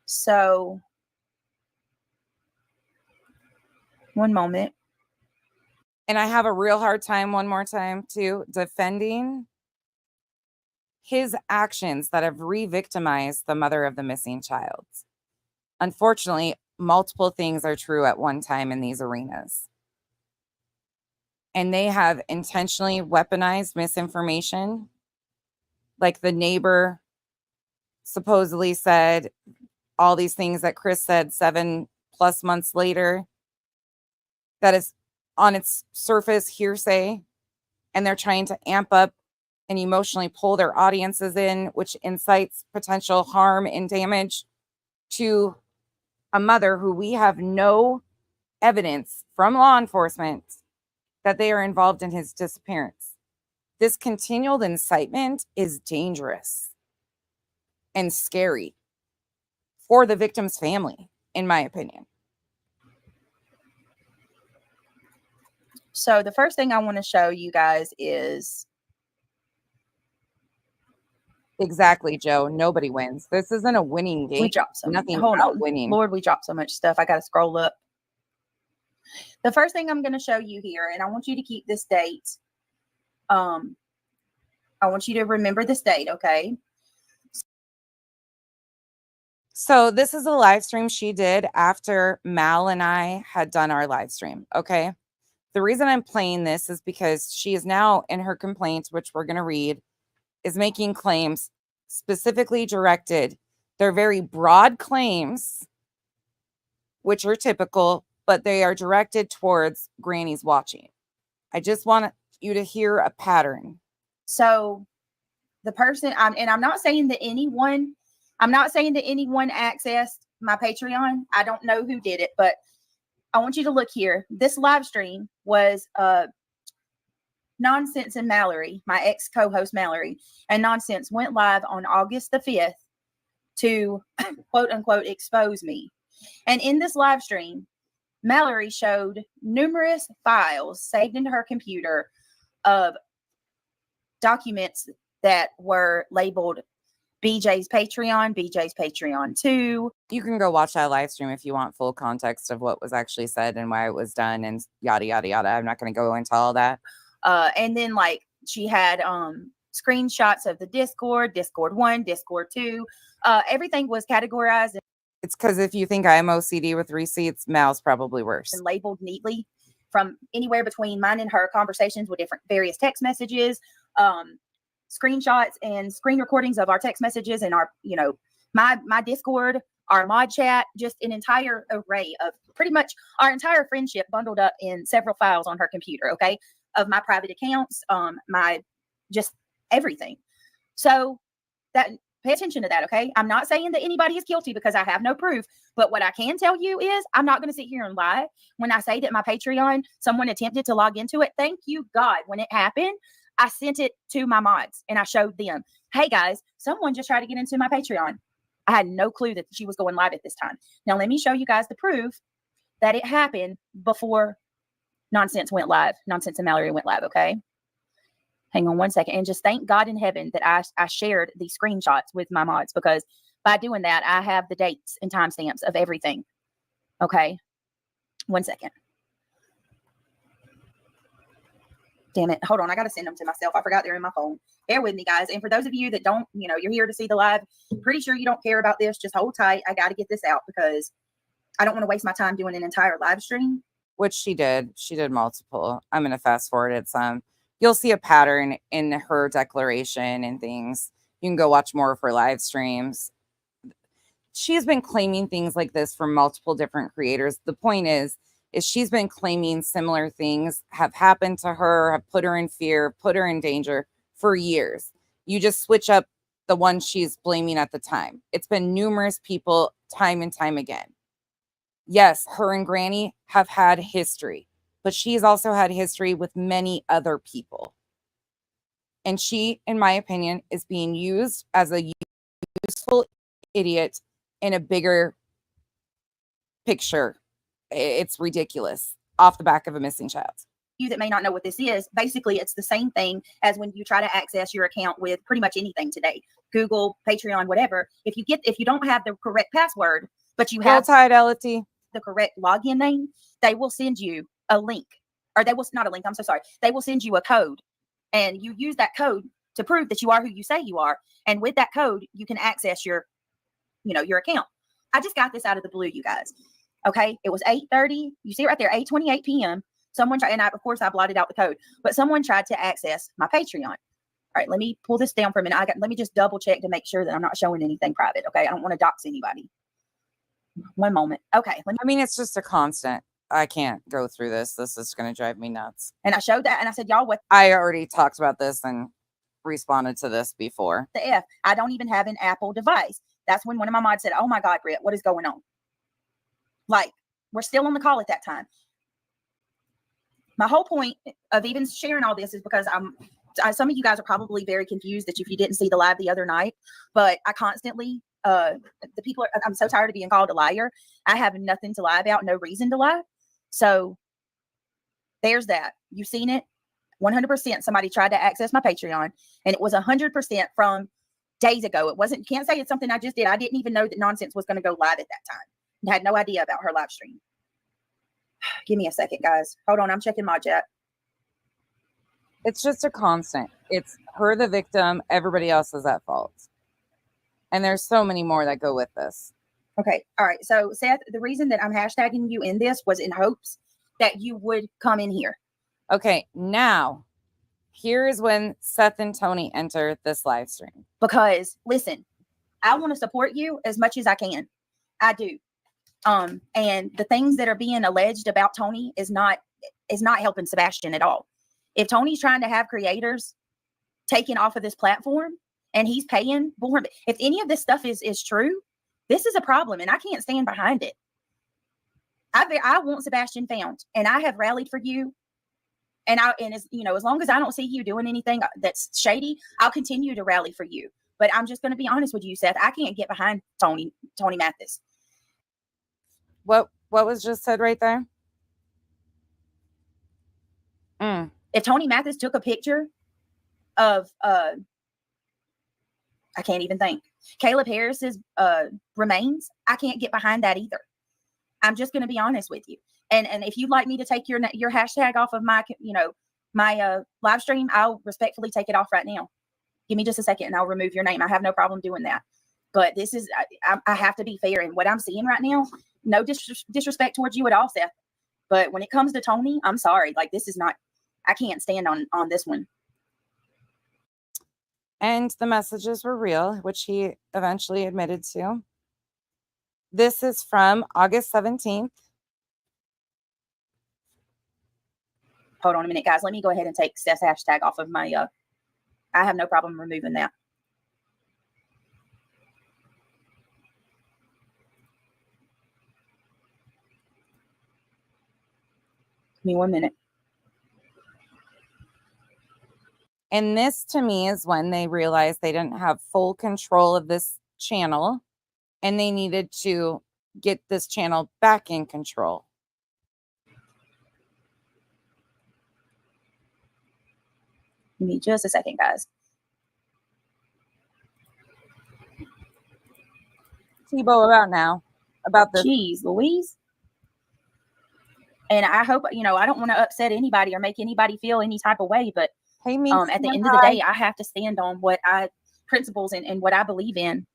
So, one moment. And I have a real hard time, one more time, too, defending his actions that have re-victimized the mother of the missing child. Unfortunately, multiple things are true at one time in these arenas. And they have intentionally weaponized misinformation. Like the neighbor supposedly said all these things that Chris said 7+ months later. That is on its surface hearsay. And they're trying to amp up and emotionally pull their audiences in, which incites potential harm and damage to a mother who we have no evidence from law enforcement that they are involved in his disappearance. This continual incitement is dangerous and scary for the victim's family, in my opinion. So the first thing I want to show you guys is exactly, Joe. Nobody wins. This isn't a winning game. We dropped some. Nothing Hold about on. winning. Lord, we dropped so much stuff. I got to scroll up. The first thing I'm going to show you here, and I want you to keep this date. I want you to remember this date, okay? So this is a live stream she did after Mal and I had done our live stream, okay? The reason I'm playing this is because she is now in her complaints, which we're going to read, is making claims specifically directed. They're very broad claims, which are typical, but they are directed towards grannies watching. I just want you to hear a pattern. So the person, I'm not saying that anyone accessed my Patreon. I don't know who did it, but I want you to look here. This live stream was Nonsense and Mallory, my ex co-host Mallory, and Nonsense went live on August the 5th to quote unquote expose me. And in this live stream, Mallory showed numerous files saved into her computer of documents that were labeled BJ's Patreon 2. You can go watch that live stream if you want full context of what was actually said and why it was done and yada, yada, yada. I'm not going to go into all that. And then like she had screenshots of the Discord 1, Discord 2. Everything was categorized. It's because if you think I'm OCD with receipts, Mal's probably worse. And labeled neatly from anywhere between mine and her conversations with different various text messages, screenshots and screen recordings of our text messages and our, my Discord, our mod chat, just an entire array of pretty much our entire friendship bundled up in several files on her computer. Okay. Of my private accounts, my just everything. So that pay attention to that. Okay. I'm not saying that anybody is guilty because I have no proof, but what I can tell you is I'm not going to sit here and lie when I say that my Patreon, someone attempted to log into it. Thank you, God. When it happened, I sent it to my mods and I showed them, hey guys, someone just tried to get into my Patreon. I had no clue that she was going live at this time. Now let me show you guys the proof that it happened before Nonsense went live. Nonsense and Mallory went live. Okay. Hang on one second. And just thank God in heaven that I shared these screenshots with my mods, because by doing that, I have the dates and timestamps of everything. Okay. 1 second. Damn it. Hold on. I got to send them to myself. I forgot they're in my phone. Bear with me, guys. And for those of you that don't, you're here to see the live, pretty sure you don't care about this. Just hold tight. I got to get this out because I don't want to waste my time doing an entire live stream. Which she did. She did multiple. I'm going to fast forward it some. You'll see a pattern in her declaration and things. You can go watch more of her live streams. She's been claiming things like this from multiple different creators. The point is she's been claiming similar things have happened to her, have put her in fear, put her in danger for years. You just switch up the one she's blaming at the time. It's been numerous people time and time again. Yes, her and Granny have had history, but she's also had history with many other people. And she, in my opinion, is being used as a useful idiot in a bigger picture. It's ridiculous. Off the back of a missing child. You that may not know what this is, basically it's the same thing as when you try to access your account with pretty much anything today. Google, Patreon, whatever. If you don't have the correct password, but you have the correct login name, they will send you a link, or not a link. I'm so sorry. They will send you a code, and you use that code to prove that you are who you say you are. And with that code, you can access your account. I just got this out of the blue, you guys. Okay. It was 8:30. You see it right there, 8:28 p.m. Someone tried, and of course I blotted out the code, but someone tried to access my Patreon. All right. Let me pull this down for a minute. Let me just double check to make sure that I'm not showing anything private. Okay. I don't want to dox anybody. One moment. Okay. It's just a constant. I can't go through this. This is going to drive me nuts. And I showed that and I said, y'all, what? I already talked about this and responded to this before. The F. I don't even have an Apple device. That's when one of my mods said, oh my God, Britt, what is going on? Like, we're still on the call at that time. My whole point of even sharing all this is because some of you guys are probably very confused that if you didn't see the live the other night, but I constantly, I'm so tired of being called a liar. I have nothing to lie about, no reason to lie. So there's that. You've seen it. 100% somebody tried to access my Patreon, and it was 100% from days ago. It wasn't, you can't say it's something I just did. I didn't even know that Nonsense was going to go live at that time. I had no idea about her live stream. Give me a second, guys. Hold on. I'm checking my chat. It's just a constant. It's her, the victim. Everybody else is at fault. And there's so many more that go with this. Okay. All right. So Seth, the reason that I'm hashtagging you in this was in hopes that you would come in here. Okay, now here is when Seth and Tony enter this live stream. Because listen, I want to support you as much as I can. I do. And the things that are being alleged about Tony is not helping Sebastian at all. If Tony's trying to have creators taken off of this platform and he's paying for him, if any of this stuff is true, this is a problem and I can't stand behind it. I want Sebastian found, and I have rallied for you. And as you know, as long as I don't see you doing anything that's shady, I'll continue to rally for you. But I'm just going to be honest with you, Seth. I can't get behind Tony Mathis. What was just said right there? If Tony Mathis took a picture of I can't even think, Caleb Harris's remains, I can't get behind that either. I'm just going to be honest with you. And if you'd like me to take your hashtag off of my live stream, I'll respectfully take it off right now. Give me just a second and I'll remove your name. I have no problem doing that. But this is, I have to be fair in what I'm seeing right now. No disrespect towards you at all, Seth. But when it comes to Tony, I'm sorry. Like, this is not, I can't stand on this one. And the messages were real, which he eventually admitted to. This is from August 17th. Hold on a minute, guys. Let me go ahead and take Seth's hashtag off of my, I have no problem removing that. Give me 1 minute. And this to me is when they realized they didn't have full control of this channel and they needed to get this channel back in control. Give me just a second, guys. Tebow, about now. About this. Jeez, Louise. And I hope, you know, I don't want to upset anybody or make anybody feel any type of way, but hey, at the end of the day, I have to stand on what principles and what I believe in.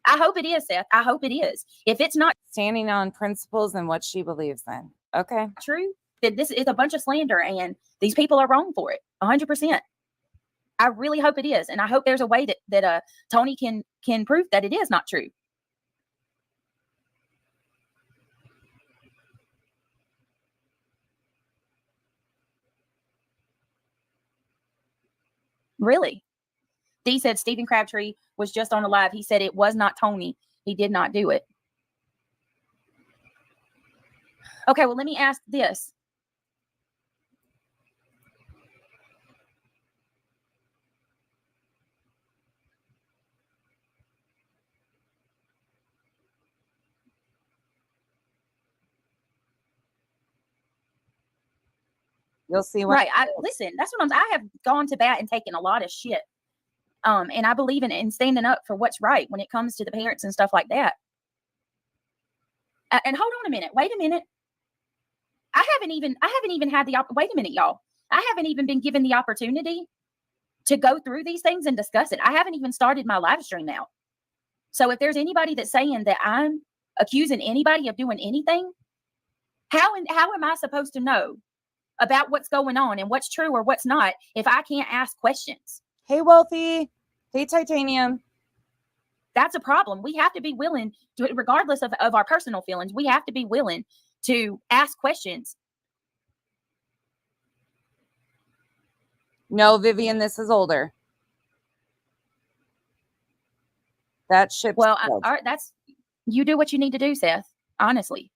I hope it is, Seth. I hope it is. If it's not standing on principles and what she believes in, okay, true, that this is a bunch of slander and these people are wrong for it, 100%. I really hope it is, and I hope there's a way that Tony can prove that it is not true. Really? Dee said Stephen Crabtree was just on a live. He said it was not Tony. He did not do it. Okay, well, let me ask this. You'll see. Right. Listen, that's what I have gone to bat and taken a lot of shit. And I believe in standing up for what's right when it comes to the parents and stuff like that. And hold on a minute. Wait a minute. I haven't even had the wait a minute, y'all. I haven't even been given the opportunity to go through these things and discuss it. I haven't even started my live stream out. So if there's anybody that's saying that I'm accusing anybody of doing anything, how am I supposed to know about what's going on and what's true or what's not if I can't ask questions? Hey, Wealthy. Hey, Titanium. That's a problem. We have to be willing to, regardless of our personal feelings, we have to be willing to ask questions. No, Vivian, this is older. That ship. Well, all right, you do what you need to do, Seth. Honestly.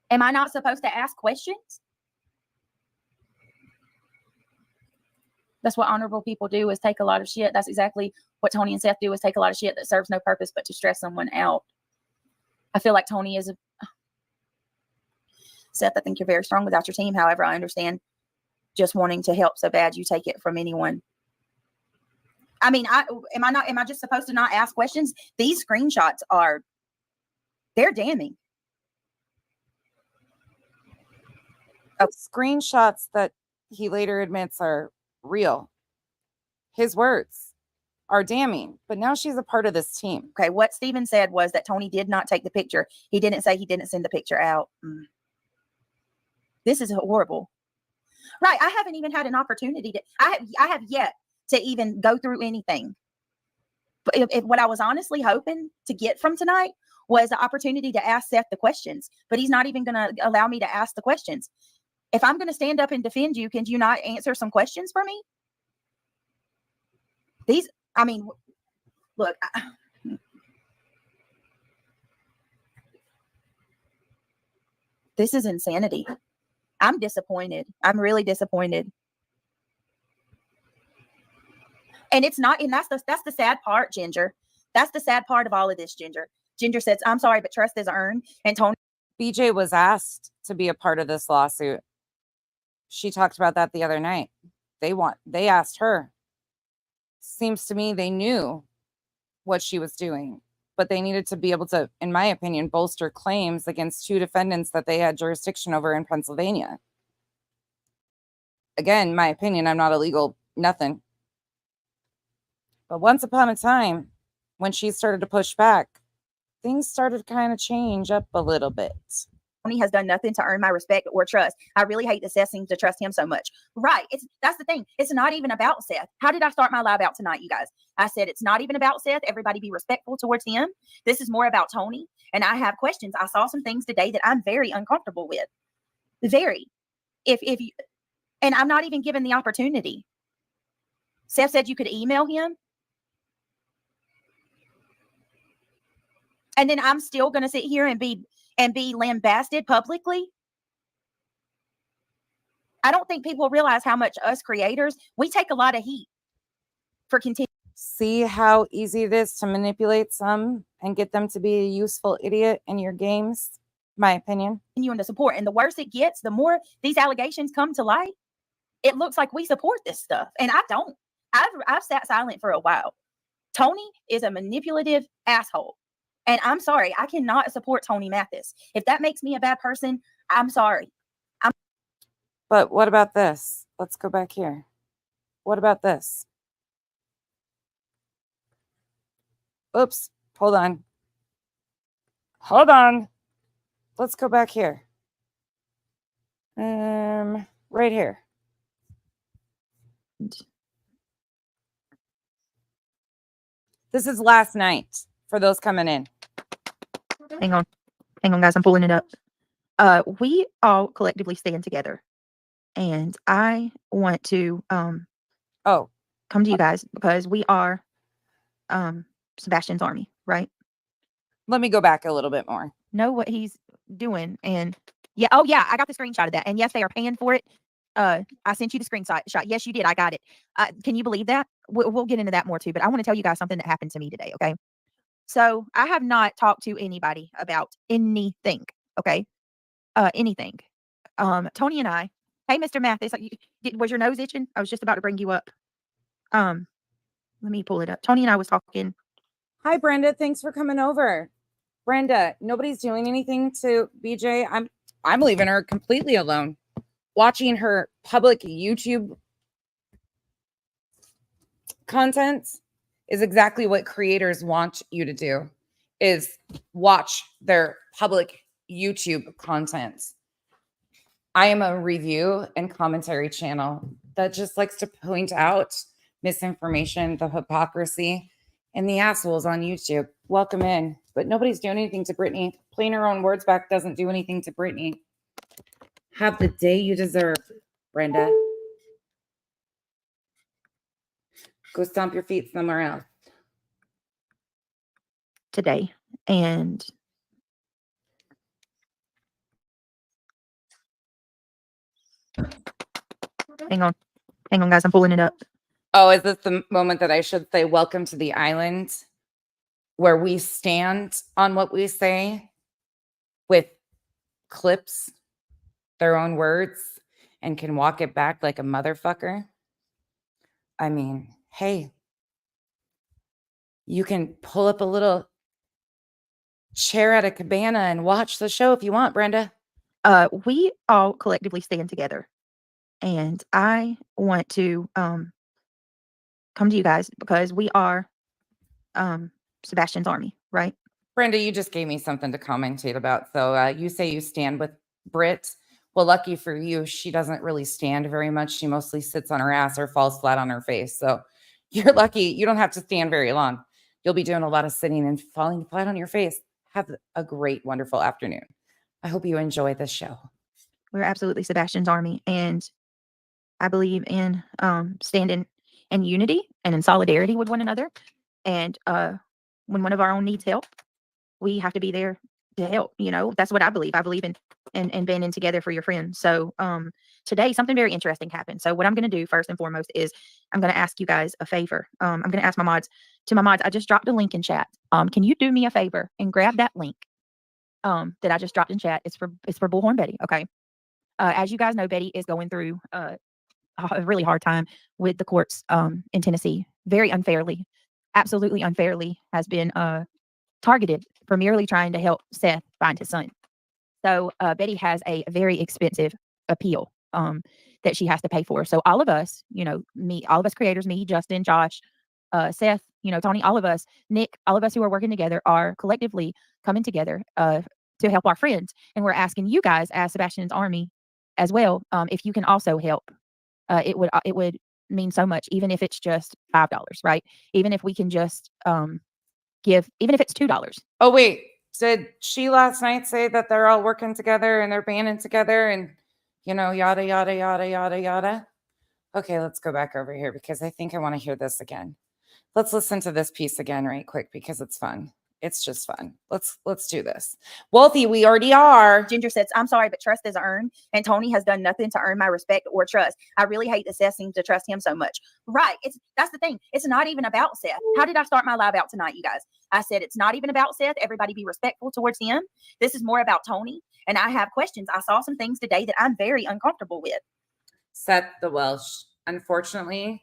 Am I not supposed to ask questions? That's what honorable people do, is take a lot of shit. That's exactly what Tony and Seth do, is take a lot of shit that serves no purpose but to stress someone out. I feel like Tony is Seth, I think you're very strong without your team. However, I understand just wanting to help so bad you take it from anyone. I mean, am I just supposed to not ask questions? These screenshots they're damning. Screenshots that he later admits are real. His words are damning, but now she's a part of this team. Okay, what Steven said was that Tony did not take the picture. He didn't say he didn't send the picture out. This is horrible. Right, I haven't even had an opportunity to, I have yet to even go through anything. But if what I was honestly hoping to get from tonight was the opportunity to ask Seth the questions, but he's not even going to allow me to ask the questions. If I'm going to stand up and defend you, can you not answer some questions for me? I mean, look, this is insanity. I'm disappointed. I'm really disappointed. And it's not, and that's the sad part, Ginger. That's the sad part of all of this, Ginger. Ginger says, I'm sorry, but trust is earned. And Tony. BJ was asked to be a part of this lawsuit. She talked about that the other night. They asked her. Seems to me they knew what she was doing, but they needed to be able to, in my opinion, bolster claims against 2 defendants that they had jurisdiction over in Pennsylvania. Again, my opinion, I'm not illegal, nothing. But once upon a time, when she started to push back, things started to kind of change up a little bit. Tony has done nothing to earn my respect or trust. I really hate that Seth seems to trust him so much. Right. That's the thing. It's not even about Seth. How did I start my live out tonight, you guys? I said it's not even about Seth. Everybody be respectful towards him. This is more about Tony. And I have questions. I saw some things today that I'm very uncomfortable with. Very. If you, and I'm not even given the opportunity. Seth said you could email him. And then I'm still going to sit here and be lambasted publicly. I don't think people realize how much us creators, we take a lot of heat for continuing. See how easy it is to manipulate some and get them to be a useful idiot in your games? My opinion. You and the support. And the worse it gets, the more these allegations come to light, it looks like we support this stuff. And I don't. I've sat silent for a while. Tony is a manipulative asshole. And I'm sorry, I cannot support Tony Mathis. If that makes me a bad person, I'm sorry. But what about this? Let's go back here. What about this? Oops, hold on. Hold on. Let's go back here. Right here. This is last night for those coming in. Hang on, guys. I'm pulling it up. We all collectively stand together, and I want to come to you guys because we are Sebastian's army, right? Let me go back a little bit more. Know what he's doing, and yeah, oh yeah, I got the screenshot of that, and yes, they are paying for it. I sent you the screenshot. Yes, you did. I got it. Can you believe that? We'll get into that more too, but I want to tell you guys something that happened to me today. Okay. So I have not talked to anybody about anything. Okay. Anything. Tony and I, hey, Mr. Mathis, was your nose itching? I was just about to bring you up. Let me pull it up. Tony and I was talking. Hi, Brenda. Thanks for coming over. Brenda, nobody's doing anything to BJ. I'm leaving her completely alone. Watching her public YouTube content is exactly what creators want you to do, is watch their public YouTube content. I am a review and commentary channel that just likes to point out misinformation, the hypocrisy, and the assholes on YouTube. Welcome in. But nobody's doing anything to Brittany. Playing her own words back doesn't do anything to Brittany. Have the day you deserve, Brenda. Go stomp your feet somewhere else. Today. And hang on, guys. I'm pulling it up. Oh, is this the moment that I should say, welcome to the island, where we stand on what we say with clips, their own words, and can walk it back like a motherfucker? I mean, hey, you can pull up a little chair at a cabana and watch the show if you want, Brenda. We all collectively stand together, and I want to come to you guys because we are Sebastian's army, right? Brenda, you just gave me something to commentate about. So you say you stand with Britt. Well, lucky for you, she doesn't really stand very much. She mostly sits on her ass or falls flat on her face. So you're lucky. You don't have to stand very long. You'll be doing a lot of sitting and falling flat on your face. Have a great, wonderful afternoon. I hope you enjoy this show. We're absolutely Sebastian's army. And I believe in standing in unity and in solidarity with one another. And when one of our own needs help, we have to be there to help. You know, that's what I believe. I believe in banding together for your friends. So today something very interesting happened. So what I'm going to do first and foremost is I'm going to ask you guys a favor. I'm going to ask my mods. I just dropped a link in chat. Can you do me a favor and grab that link that I just dropped in chat? It's for Bullhorn Betty. Okay. As you guys know, Betty is going through a really hard time with the courts in Tennessee. Very unfairly, absolutely unfairly, has been targeted for merely trying to help Seth find his son. So Betty has a very expensive appeal that she has to pay for. So all of us, all of us creators, me, Justin, Josh, Seth, Tony, all of us, Nick, all of us who are working together are collectively coming together to help our friends. And we're asking you guys as Sebastian's army as well, if you can also help. It would mean so much, even if it's just $5, right? Even if we can just give, even if it's $2. Oh, wait. Did she last night say that they're all working together and they're banding together and, yada, yada, yada, yada, yada? Okay, let's go back over here because I think I want to hear this again. Let's listen to this piece again right quick because it's fun. It's just fun. Let's do this. Wealthy, we already are. Ginger says, I'm sorry, but trust is earned, and Tony has done nothing to earn my respect or trust. I really hate that Seth seems to trust him so much. Right. That's the thing. It's not even about Seth. How did I start my live out tonight, you guys? I said it's not even about Seth. Everybody be respectful towards him. This is more about Tony, and I have questions. I saw some things today that I'm very uncomfortable with. Seth the Welsh. Unfortunately,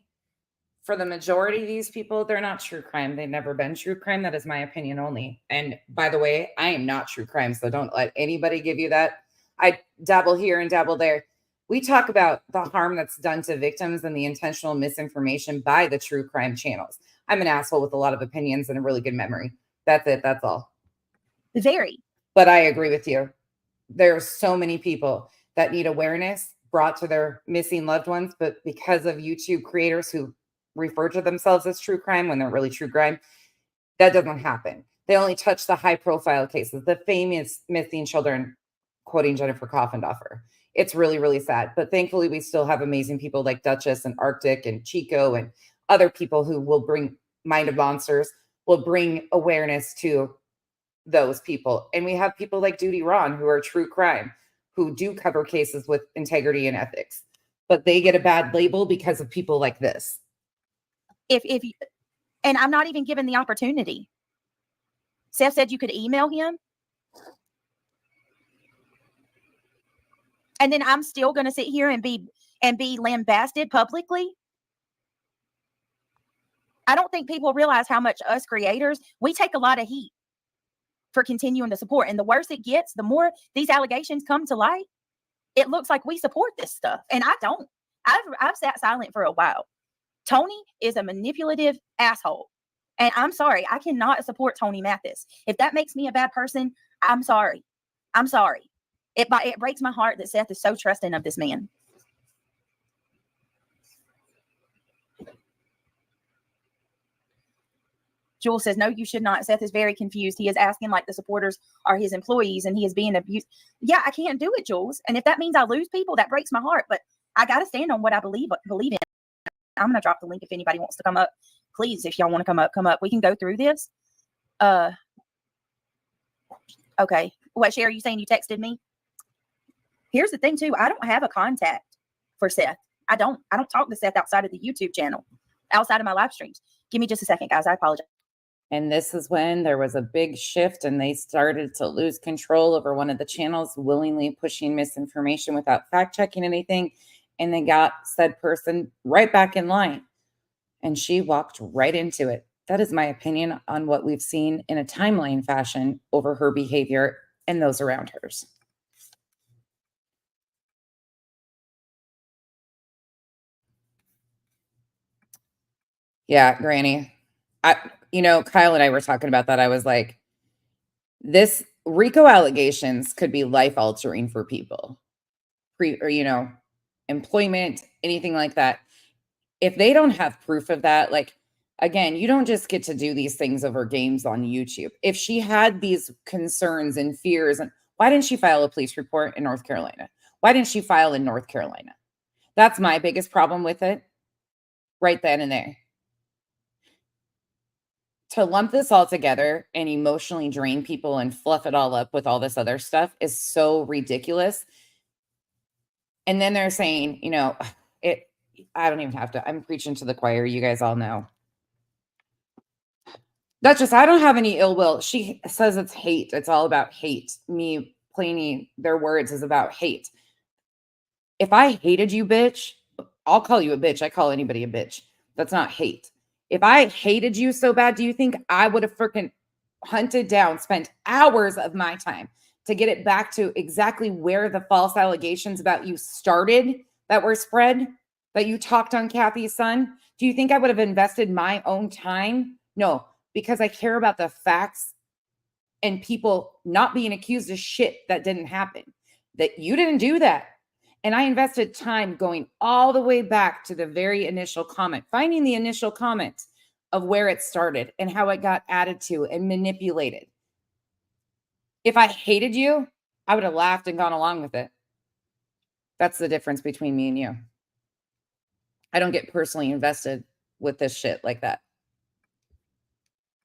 for the majority of these people, they're not true crime. They've never been true crime. That is my opinion only. And by the way, I am not true crime, so don't let anybody give you that. I dabble here and dabble there. We talk about the harm that's done to victims and the intentional misinformation by the true crime channels. I'm an asshole with a lot of opinions and a really good memory. That's it. That's all. Very. But I agree with you. There are so many people that need awareness brought to their missing loved ones, but because of YouTube creators who refer to themselves as true crime when they're really true crime, that doesn't happen. They only touch the high profile cases, the famous missing children, quoting Jennifer Coffindoffer. It's really, really sad. But thankfully, we still have amazing people like Duchess and Arctic and Chico and other people who will bring Mind of Monsters, will bring awareness to those people. And we have people like Duty Ron who are true crime, who do cover cases with integrity and ethics. But they get a bad label because of people like this. And I'm not even given the opportunity. Seth said you could email him. And then I'm still going to sit here and be lambasted publicly. I don't think people realize how much us creators, we take a lot of heat for continuing to support. And the worse it gets, the more these allegations come to light, it looks like we support this stuff. And I don't. I've sat silent for a while. Tony is a manipulative asshole. And I'm sorry, I cannot support Tony Mathis. If that makes me a bad person, I'm sorry. I'm sorry. It breaks my heart that Seth is so trusting of this man. Jules says, no, you should not. Seth is very confused. He is asking like the supporters are his employees and he is being abused. Yeah, I can't do it, Jules. And if that means I lose people, that breaks my heart. But I got to stand on what I believe in. I'm going to drop the link if anybody wants to come up. Please, if y'all want to come up. We can go through this. Okay. What, Sherry, you saying you texted me? Here's the thing, too. I don't have a contact for Seth. I don't talk to Seth outside of the YouTube channel, outside of my live streams. Give me just a second, guys. I apologize. And this is when there was a big shift and they started to lose control over one of the channels, willingly pushing misinformation without fact checking anything. And they got said person right back in line. And she walked right into it. That is my opinion on what we've seen in a timeline fashion over her behavior and those around hers. Yeah, Granny. Kyle and I were talking about that. I was like, this RICO allegations could be life altering for people. Employment, anything like that. If they don't have proof of that, like, again, you don't just get to do these things over games on YouTube. If she had these concerns and fears, and why didn't she file a police report in North Carolina? Why didn't she file in North Carolina? That's my biggest problem with it right then and there. To lump this all together and emotionally drain people and fluff it all up with all this other stuff is so ridiculous. And then they're saying, I don't even have to. I'm preaching to the choir. You guys all know. Duchess, I don't have any ill will. She says it's hate. It's all about hate. Me playing their words is about hate. If I hated you, bitch, I'll call you a bitch. I call anybody a bitch. That's not hate. If I hated you so bad, do you think I would have freaking hunted down, spent hours of my time to get it back to exactly where the false allegations about you started that were spread, that you talked on Kathy's son? Do you think I would have invested my own time? No, because I care about the facts and people not being accused of shit that didn't happen. That you didn't do that. And I invested time going all the way back to the very initial comment, finding the initial comment of where it started and how it got added to and manipulated. If I hated you, I would have laughed and gone along with it. That's the difference between me and you. I don't get personally invested with this shit like that.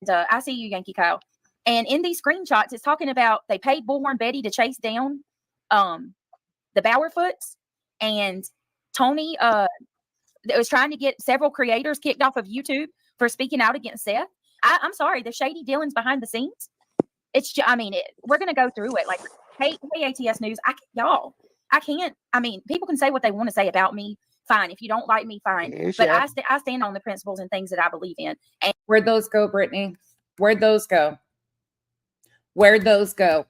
I see you, Yankee Kyle. And in these screenshots, it's talking about they paid Bullhorn Betty to chase down the Bowerfoots, and Tony was trying to get several creators kicked off of YouTube for speaking out against Seth. I'm sorry, the shady dealings behind the scenes. It's just, we're gonna go through it. Like, hey, ATS News, I can't. People can say what they want to say about me. Fine. If you don't like me, fine. But I stand on the principles and things that I believe in. And where'd those go, Brittany? Where'd those go? Where'd those go?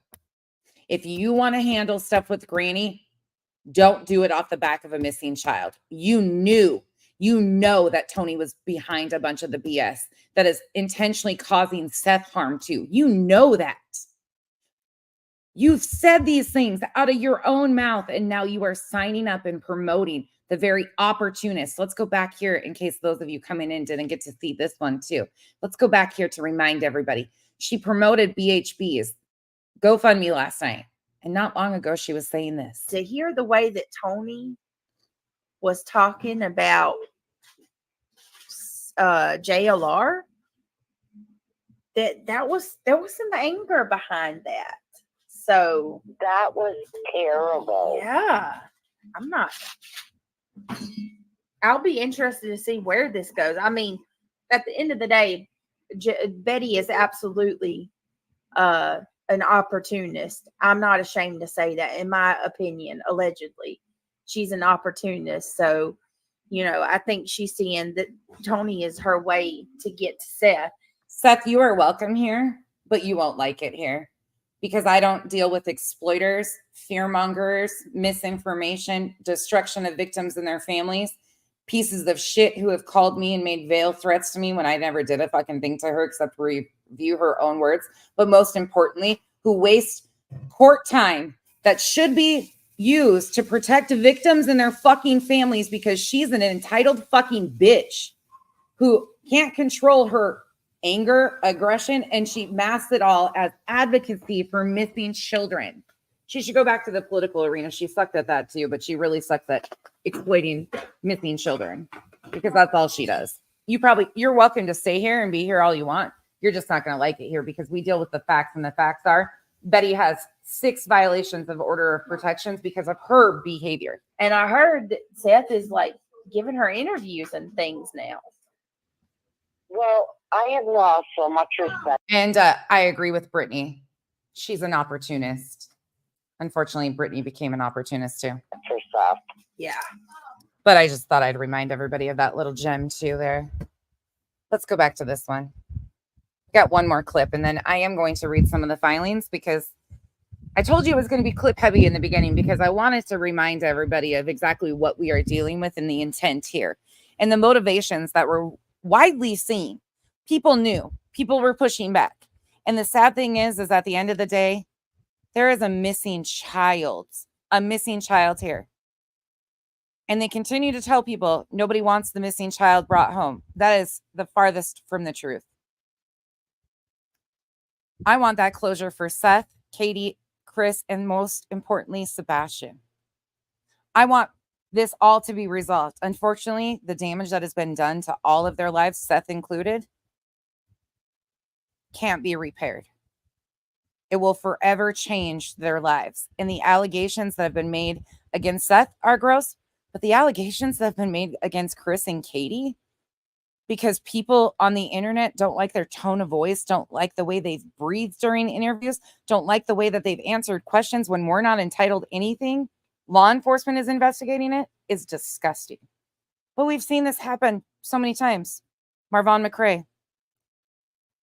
If you want to handle stuff with Granny, don't do it off the back of a missing child. You know that Tony was behind a bunch of the BS that is intentionally causing Seth harm too. You know that. You've said these things out of your own mouth, and now you are signing up and promoting the very opportunists. Let's go back here in case those of you coming in didn't get to see this one too. Let's go back here to remind everybody. She promoted BHB's GoFundMe last night. And not long ago, she was saying this. To hear the way that Tony was talking about JLR, there was some anger behind that. So that was terrible. Yeah. I'll be interested to see where this goes. At the end of the day, Betty is absolutely an opportunist. I'm not ashamed to say that. In my opinion, allegedly, she's an opportunist. So, I think she's seeing that Tony is her way to get to Seth. Seth, you are welcome here, but you won't like it here because I don't deal with exploiters, fearmongers, misinformation, destruction of victims and their families, pieces of shit who have called me and made veil threats to me when I never did a fucking thing to her except review her own words. But most importantly, who waste court time that should be used to protect victims and their fucking families because she's an entitled fucking bitch who can't control her anger, aggression, and she masks it all as advocacy for missing children. She should go back to the political arena. She sucked at that too, but she really sucks at exploiting missing children because that's all she does. You're welcome to stay here and be here all you want. You're just not going to like it here because we deal with the facts, and the facts are Betty has 6 violations of order of protections because of her behavior. And I heard that Seth is like giving her interviews and things now. Well, I have lost so much respect. And I agree with Brittany. She's an opportunist. Unfortunately, Brittany became an opportunist too. Herself. Yeah. But I just thought I'd remind everybody of that little gem too there. Let's go back to this one. Got one more clip, and then I am going to read some of the filings because I told you it was going to be clip heavy in the beginning because I wanted to remind everybody of exactly what we are dealing with and the intent here and the motivations that were widely seen. People knew. People were pushing back. And the sad thing is at the end of the day, there is a missing child here. And they continue to tell people nobody wants the missing child brought home. That is the farthest from the truth. I want that closure for Seth, Katie, Chris, and most importantly, Sebastian. I want this all to be resolved. Unfortunately, the damage that has been done to all of their lives, Seth included, can't be repaired. It will forever change their lives. And the allegations that have been made against Seth are gross, but the allegations that have been made against Chris and Katie, because people on the internet don't like their tone of voice, don't like the way they've breathed during interviews, don't like the way that they've answered questions when we're not entitled anything. Law enforcement is investigating it. It's disgusting. But we've seen this happen so many times. Marvon McRae,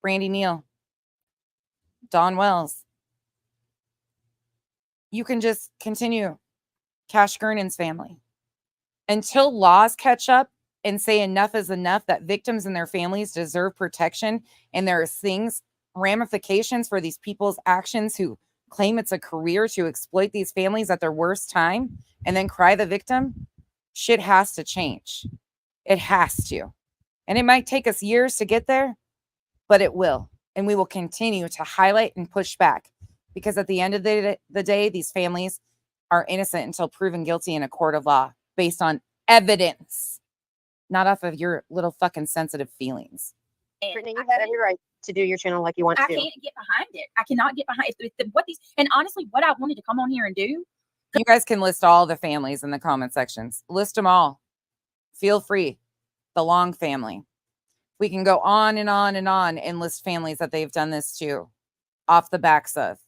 Brandy Neal, Dawn Wells. You can just continue. Cash Gernon's family. Until laws catch up and say enough is enough, that victims and their families deserve protection, and there are things, ramifications for these people's actions who claim it's a career to exploit these families at their worst time and then cry the victim, shit has to change. It has to. And it might take us years to get there, but it will. And we will continue to highlight and push back, because at the end of the day, these families are innocent until proven guilty in a court of law based on evidence, not off of your little fucking sensitive feelings. Brittany, you had every right to do your channel like you want to. I can't get behind it. I cannot get behind what these, and honestly, what I wanted to come on here and do. You guys can list all the families in the comment sections. List them all. Feel free. The Long family. We can go on and on and on and list families that they've done this to off the backs of.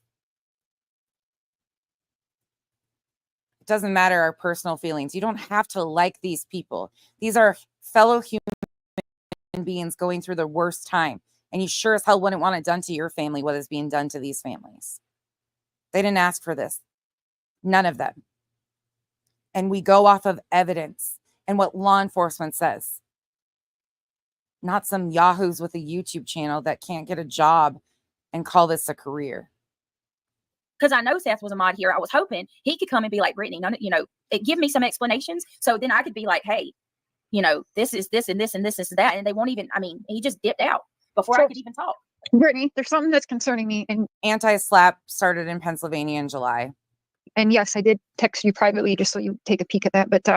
It doesn't matter our personal feelings. You don't have to like these people. These are fellow human beings going through the worst time. And you sure as hell wouldn't want it done to your family, what is being done to these families. They didn't ask for this. None of them. And we go off of evidence and what law enforcement says. Not some yahoos with a YouTube channel that can't get a job and call this a career. Because I know Seth was a mod here. I was hoping he could come and be like, Brittany, give me some explanations. So then I could be like, hey, this is this and this and this is that. And they won't even, he just dipped out before I could even talk. Brittany, there's something that's concerning me. And anti-slap started in Pennsylvania in July. And yes, I did text you privately just so you take a peek at that. But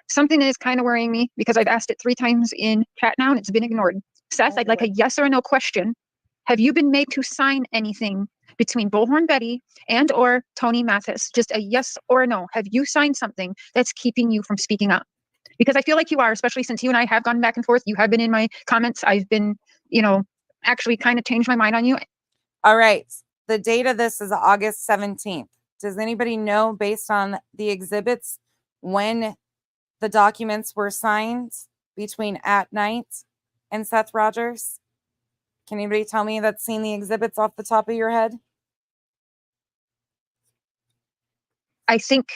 something is kind of worrying me because I've asked it 3 times in chat now and it's been ignored. Seth, I'd like a yes or a no question. Have you been made to sign anything between Bullhorn Betty and or Tony Mathis? Just a yes or a no. Have you signed something that's keeping you from speaking up? Because I feel like you are, especially since you and I have gone back and forth. You have been in my comments. I've been, actually kind of changed my mind on you. All right. The date of this is August 17th. Does anybody know, based on the exhibits, when the documents were signed between At Night and Seth Rogers? Can anybody tell me that's seen the exhibits off the top of your head? I think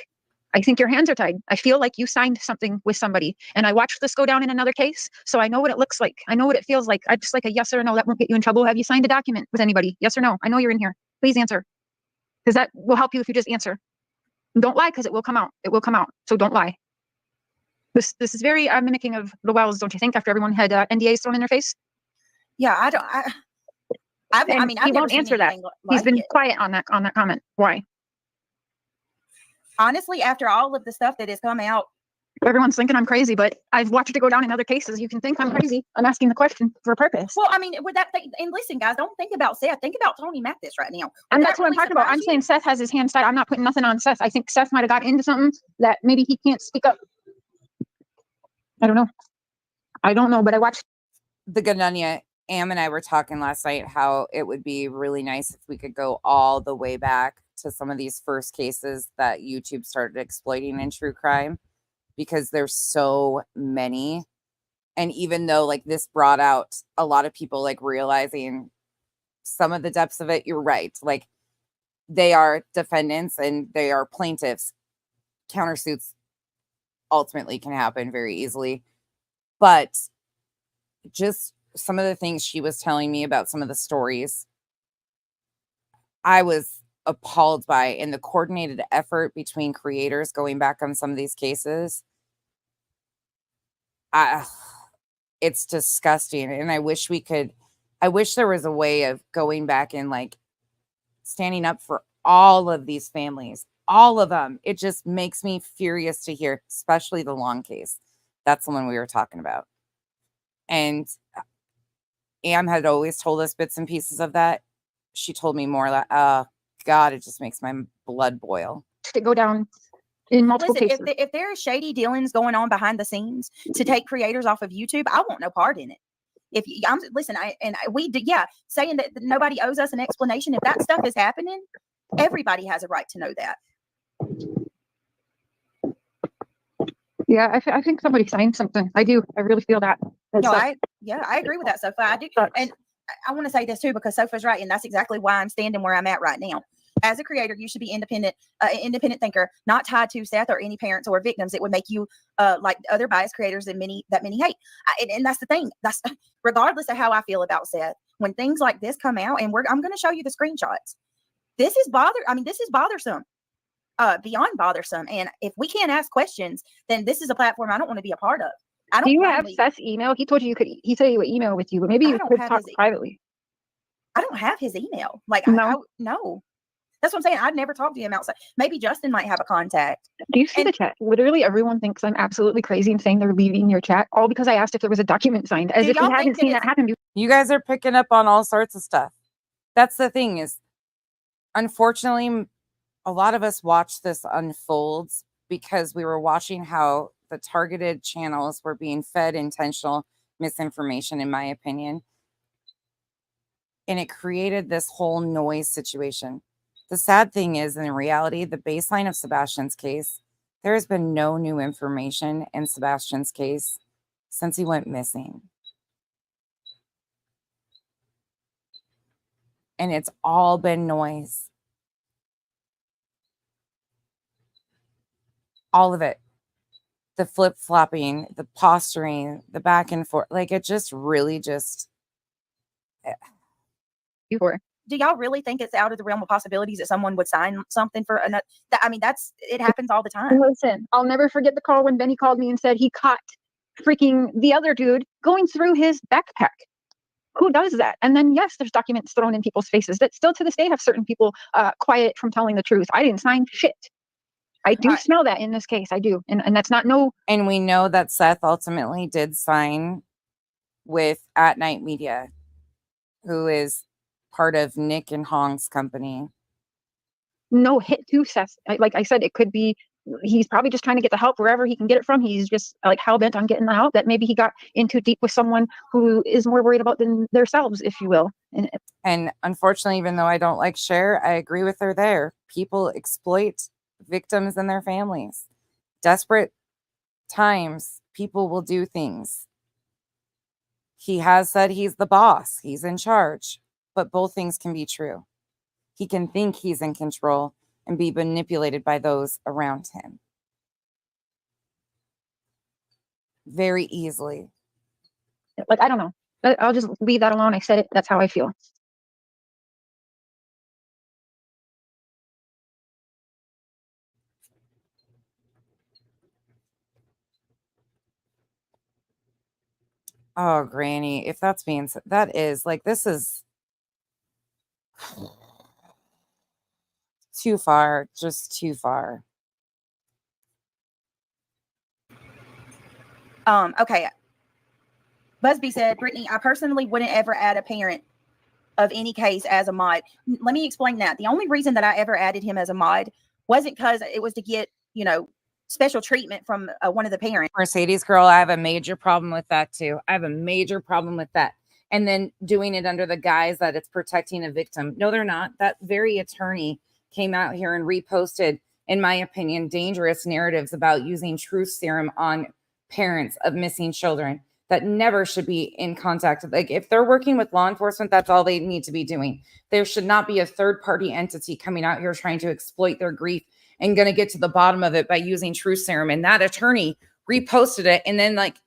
your hands are tied. I feel like you signed something with somebody, and I watched this go down in another case, so I know what it looks like. I know what it feels like. I just like a yes or a no. That won't get you in trouble. Have you signed a document with anybody? Yes or no? I know you're in here. Please answer, because that will help you if you just answer. And don't lie, because it will come out. It will come out. So don't lie. This is very mimicking of the Wells, don't you think? After everyone had NDAs thrown in their face. Yeah, he won't answer that. He's been quiet on that comment. Why? Honestly, after all of the stuff that has come out, everyone's thinking I'm crazy, but I've watched it go down in other cases. You can think I'm crazy. I'm asking the question for a purpose. Well, with that thing, and listen, guys, don't think about Seth. Think about Tony Mathis right now. And that's what I'm talking about. I'm saying Seth has his hands tied. I'm not putting nothing on Seth. I think Seth might have got into something that maybe he can't speak up. I don't know, but I watched. The Ganunya, Am and I were talking last night how it would be really nice if we could go all the way back to some of these first cases that YouTube started exploiting in true crime, because there's so many. And even though this brought out a lot of people realizing some of the depths of it, you're right. They are defendants and they are plaintiffs. Countersuits ultimately can happen very easily. But just some of the things she was telling me about some of the stories, I was appalled by, and the coordinated effort between creators going back on some of these cases. It's disgusting. And I wish there was a way of going back and like standing up for all of these families, all of them. It just makes me furious to hear, especially the Long case. That's the one we were talking about. And Am had always told us bits and pieces of that. She told me more like, God, it just makes my blood boil. To go down in multiple Listen, cases. if there are shady dealings going on behind the scenes to take creators off of YouTube, I want no part in it. Saying that nobody owes us an explanation. If that stuff is happening, everybody has a right to know that. Yeah, I think somebody signed something. I do. I really feel that. No, I agree with that, Sophia. I do. And I want to say this too, because Sophia's right. And that's exactly why I'm standing where I'm at right now. As a creator, you should be independent thinker, not tied to Seth or any parents or victims. It would make you like other biased creators that many hate. And that's the thing. That's regardless of how I feel about Seth. When things like this come out, and I'm going to show you the screenshots. This is bothersome. Beyond bothersome. And if we can't ask questions, then this is a platform I don't want to be a part of. Do you have Seth's email? He told you he said he would email with you, but maybe you could talk privately. I don't have his email. Like, no. No. That's what I'm saying. I'd never talked to him outside. Maybe Justin might have a contact. Do you see the chat? Literally everyone thinks I'm absolutely crazy and saying they're leaving your chat, all because I asked if there was a document signed, as if we hadn't seen that happen. You guys are picking up on all sorts of stuff. That's the thing is, unfortunately, a lot of us watched this unfold because we were watching how the targeted channels were being fed intentional misinformation, in my opinion. And it created this whole noise situation. The sad thing is, in reality, the baseline of Sebastian's case, there has been no new information in Sebastian's case since he went missing. And it's all been noise. All of it. The flip-flopping, the posturing, the back and forth. Like, it just really just... Do y'all really think it's out of the realm of possibilities that someone would sign something for another? I mean, it happens all the time. Listen, I'll never forget the call when Benny called me and said he caught freaking the other dude going through his backpack. Who does that? And then, yes, there's documents thrown in people's faces that still to this day have certain people quiet from telling the truth. I didn't sign shit. I do smell that in this case. I do. And that's not no. And we know that Seth ultimately did sign with At Night Media, who is part of Nick and Hong's company. No hit to Seth. Like I said, it could be he's probably just trying to get the help wherever he can get it from. He's just like hell bent on getting the help, that maybe he got in too deep with someone who is more worried about than themselves, if you will. And unfortunately, even though I don't like Cher, I agree with her there. People exploit victims and their families. Desperate times, people will do things. He has said he's the boss. He's in charge. But both things can be true. He can think he's in control and be manipulated by those around him very easily. Like, I don't know. I'll just leave that alone. I said it. That's how I feel. Oh, Granny, if that's being said, that is like, this is too far, just too far. Okay. Busby said, Brittany, I personally wouldn't ever add a parent of any case as a mod. Let me explain that. The only reason that I ever added him as a mod wasn't because it was to get, special treatment from one of the parents. Mercedes girl, I have a major problem with that too. I have a major problem with that. And then doing it under the guise that it's protecting a victim. No, they're not. That very attorney came out here and reposted, in my opinion, dangerous narratives about using truth serum on parents of missing children that never should be in contact. Like, if they're working with law enforcement, that's all they need to be doing. There should not be a third-party entity coming out here trying to exploit their grief and going to get to the bottom of it by using truth serum. And that attorney reposted it. And then, like,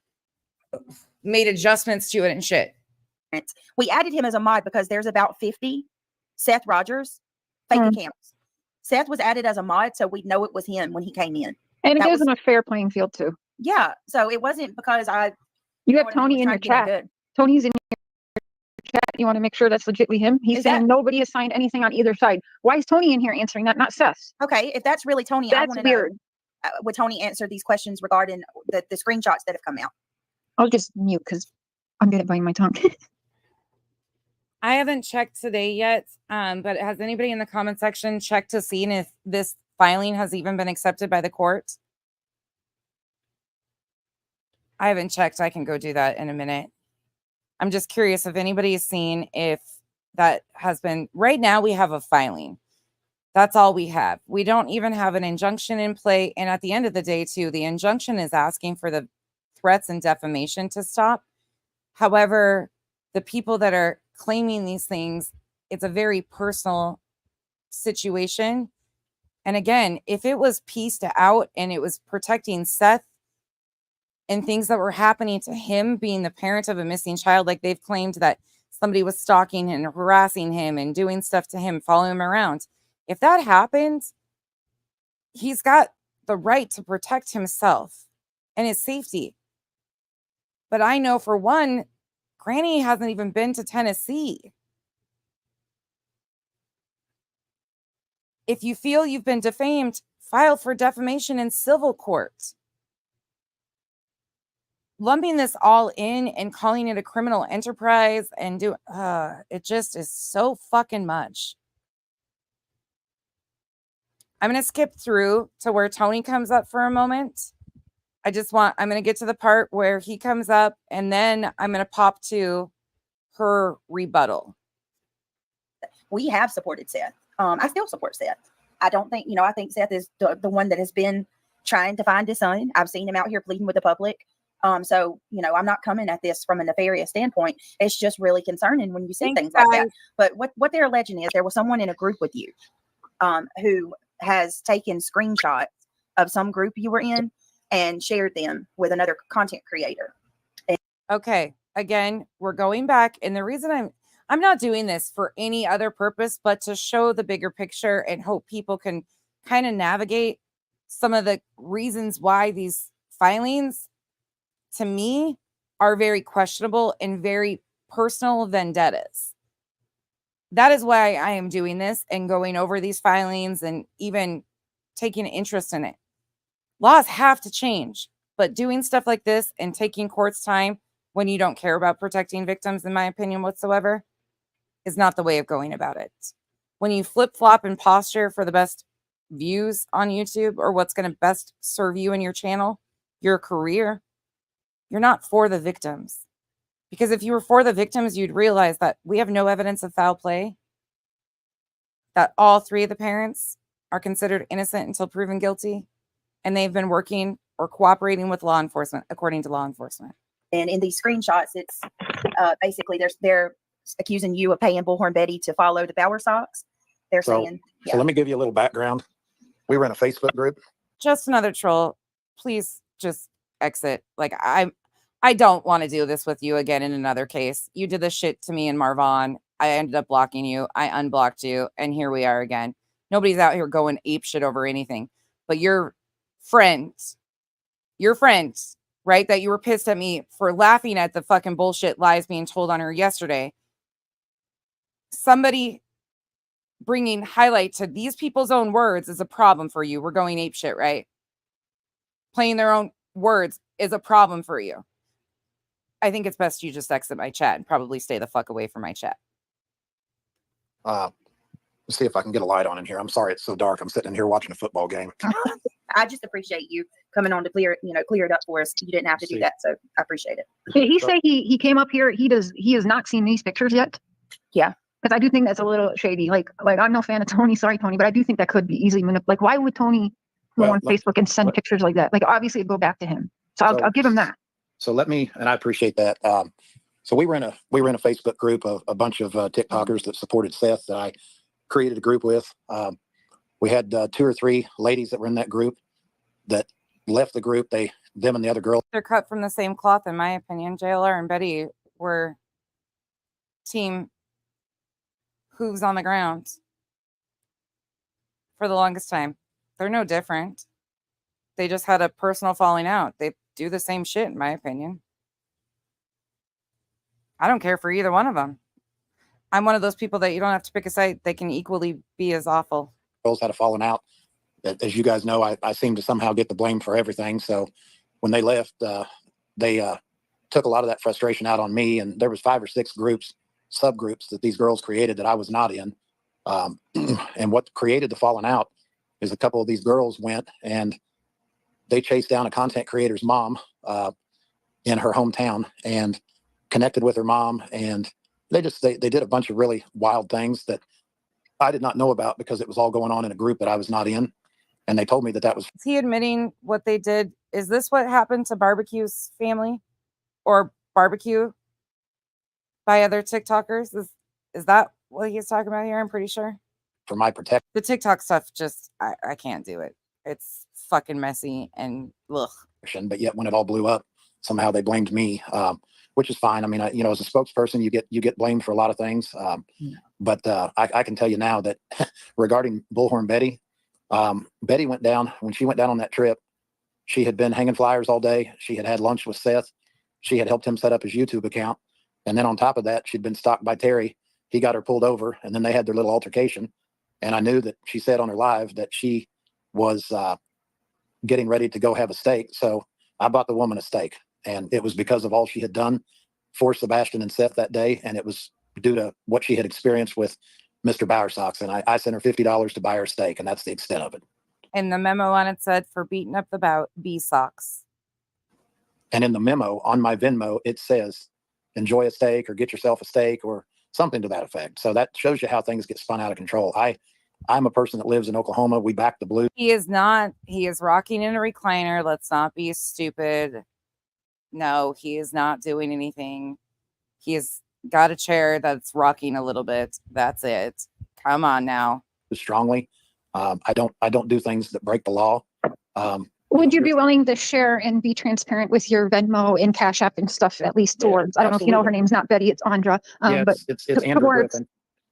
made adjustments to it and shit. We added him as a mod because there's about 50 Seth Rogers fake accounts. Seth was added as a mod, so we'd know it was him when he came in. And it That gives was- them a fair playing field too. Yeah, so it wasn't because You know have what I mean, Tony was in trying your to get him chat. good. Tony's in your chat. You want to make sure that's legitly him. He's Is saying that- nobody has signed anything on either side. Why is Tony in here answering that, not Seth? Okay, if that's really Tony, I That's want to weird. know. Would Tony answer these questions regarding the screenshots that have come out? I'll just mute because I'm good at biting my tongue. I haven't checked today yet, but has anybody in the comment section checked to see if this filing has even been accepted by the court? I haven't checked. I can go do that in a minute. I'm just curious if anybody has seen if that has been. Right now, we have a filing. That's all we have. We don't even have an injunction in play. And at the end of the day, too, the injunction is asking for the threats and defamation to stop. However, the people that are claiming these things, it's a very personal situation. And again, if it was pieced out and it was protecting Seth and things that were happening to him being the parent of a missing child, like they've claimed that somebody was stalking and harassing him and doing stuff to him, following him around. If that happens, he's got the right to protect himself and his safety. But I know for one, Granny hasn't even been to Tennessee. If you feel you've been defamed, file for defamation in civil court. Lumping this all in and calling it a criminal enterprise and it just is so fucking much. I'm going to skip through to where Tony comes up for a moment. I'm going to get to the part where he comes up and then I'm going to pop to her rebuttal. We have supported Seth. I still support Seth. I don't think, I think Seth is the one that has been trying to find his son. I've seen him out here pleading with the public. So, I'm not coming at this from a nefarious standpoint. It's just really concerning when you see things like that. But what they're alleging is there was someone in a group with you who has taken screenshots of some group you were in and shared them with another content creator. Okay. Again, we're going back. And the reason I'm not doing this for any other purpose, but to show the bigger picture and hope people can kind of navigate some of the reasons why these filings, to me, are very questionable and very personal vendettas. That is why I am doing this and going over these filings and even taking interest in it. Laws have to change, but doing stuff like this and taking court's time when you don't care about protecting victims, in my opinion, whatsoever, is not the way of going about it. When you flip-flop and posture for the best views on YouTube or what's going to best serve you and your channel, your career, you're not for the victims. Because if you were for the victims, you'd realize that we have no evidence of foul play, that all three of the parents are considered innocent until proven guilty, and they've been working or cooperating with law enforcement, according to law enforcement. And in these screenshots, it's basically they're accusing you of paying Bullhorn Betty to follow the Bower Sox. They're saying, So let me give you a little background. We were in a Facebook group. Just another troll. Please just exit. Like I don't want to do this with you again in another case. You did this shit to me and Marvon. I ended up blocking you. I unblocked you. And here we are again. Nobody's out here going ape shit over anything. But your friends, right? That you were pissed at me for laughing at the fucking bullshit lies being told on her yesterday. Somebody bringing highlight to these people's own words is a problem for you. We're going ape shit, right? Playing their own words is a problem for you. I think it's best you just exit my chat and probably stay the fuck away from my chat. Let's see if I can get a light on in here. I'm sorry it's so dark. I'm sitting in here watching a football game. I just appreciate you coming on to clear it up for us. You didn't have to do that, so I appreciate it. Did he say he came up here? He has not seen these pictures yet? Yeah. Because I do think that's a little shady. Like I'm no fan of Tony. Sorry, Tony, but I do think that could be easily manipulated. Like, why would Tony go on Facebook and send pictures like that? Like, obviously, it'd go back to him. So I'll give him that. So let me, and I appreciate that. So we were in a Facebook group of a bunch of TikTokers that supported Seth that I created a group with. We had 2 or 3 ladies that were in that group that left the group. They them and the other girl. They're cut from the same cloth, in my opinion. JLR and Betty were team hooves on the ground for the longest time. They're no different. They just had a personal falling out. They do the same shit, in my opinion. I don't care for either one of them. I'm one of those people that you don't have to pick a side. They can equally be as awful. Girls had a falling out. As you guys know, I seem to somehow get the blame for everything. So when they left, they took a lot of that frustration out on me. And there was 5 or 6 groups, subgroups that these girls created that I was not in. And what created the falling out is a couple of these girls went and they chased down a content creator's mom in her hometown and connected with her mom. And they did a bunch of really wild things that I did not know about because it was all going on in a group that I was not in. And they told me that was. Is he admitting what they did? Is this what happened to Barbecue's family or Barbecue by other TikTokers? Is that what he's talking about here? I'm pretty sure. For my protection. The TikTok stuff, just, I can't do it. It's fucking messy and ugh. But yet when it all blew up, somehow they blamed me, which is fine. I mean, as a spokesperson, you get blamed for a lot of things. But I can tell you now that regarding Bullhorn Betty, Betty went down, when she went down on that trip, she had been hanging flyers all day. She had had lunch with Seth. She had helped him set up his YouTube account. And then on top of that, she'd been stalked by Terry. He got her pulled over and then they had their little altercation. And I knew that she said on her live that she was getting ready to go have a steak. So I bought the woman a steak, and it was because of all she had done for Sebastian and Seth that day. And it was due to what she had experienced with Mr. Bowersox. And I sent her $50 to buy her steak, and that's the extent of it. And the memo on it said for beating up the bee socks. And in the memo on my Venmo, it says, enjoy a steak or get yourself a steak or something to that effect. So that shows you how things get spun out of control. I'm a person that lives in Oklahoma. We back the Blues. He is not. He is rocking in a recliner. Let's not be stupid. No, he is not doing anything. He has got a chair that's rocking a little bit. That's it. Come on now. Strongly. I don't do things that break the law. Would you be willing to share and be transparent with your Venmo and Cash App and stuff, at least towards, I don't know if you know her name's not Betty, it's Andra. Yeah, but it's Andrew Griffin.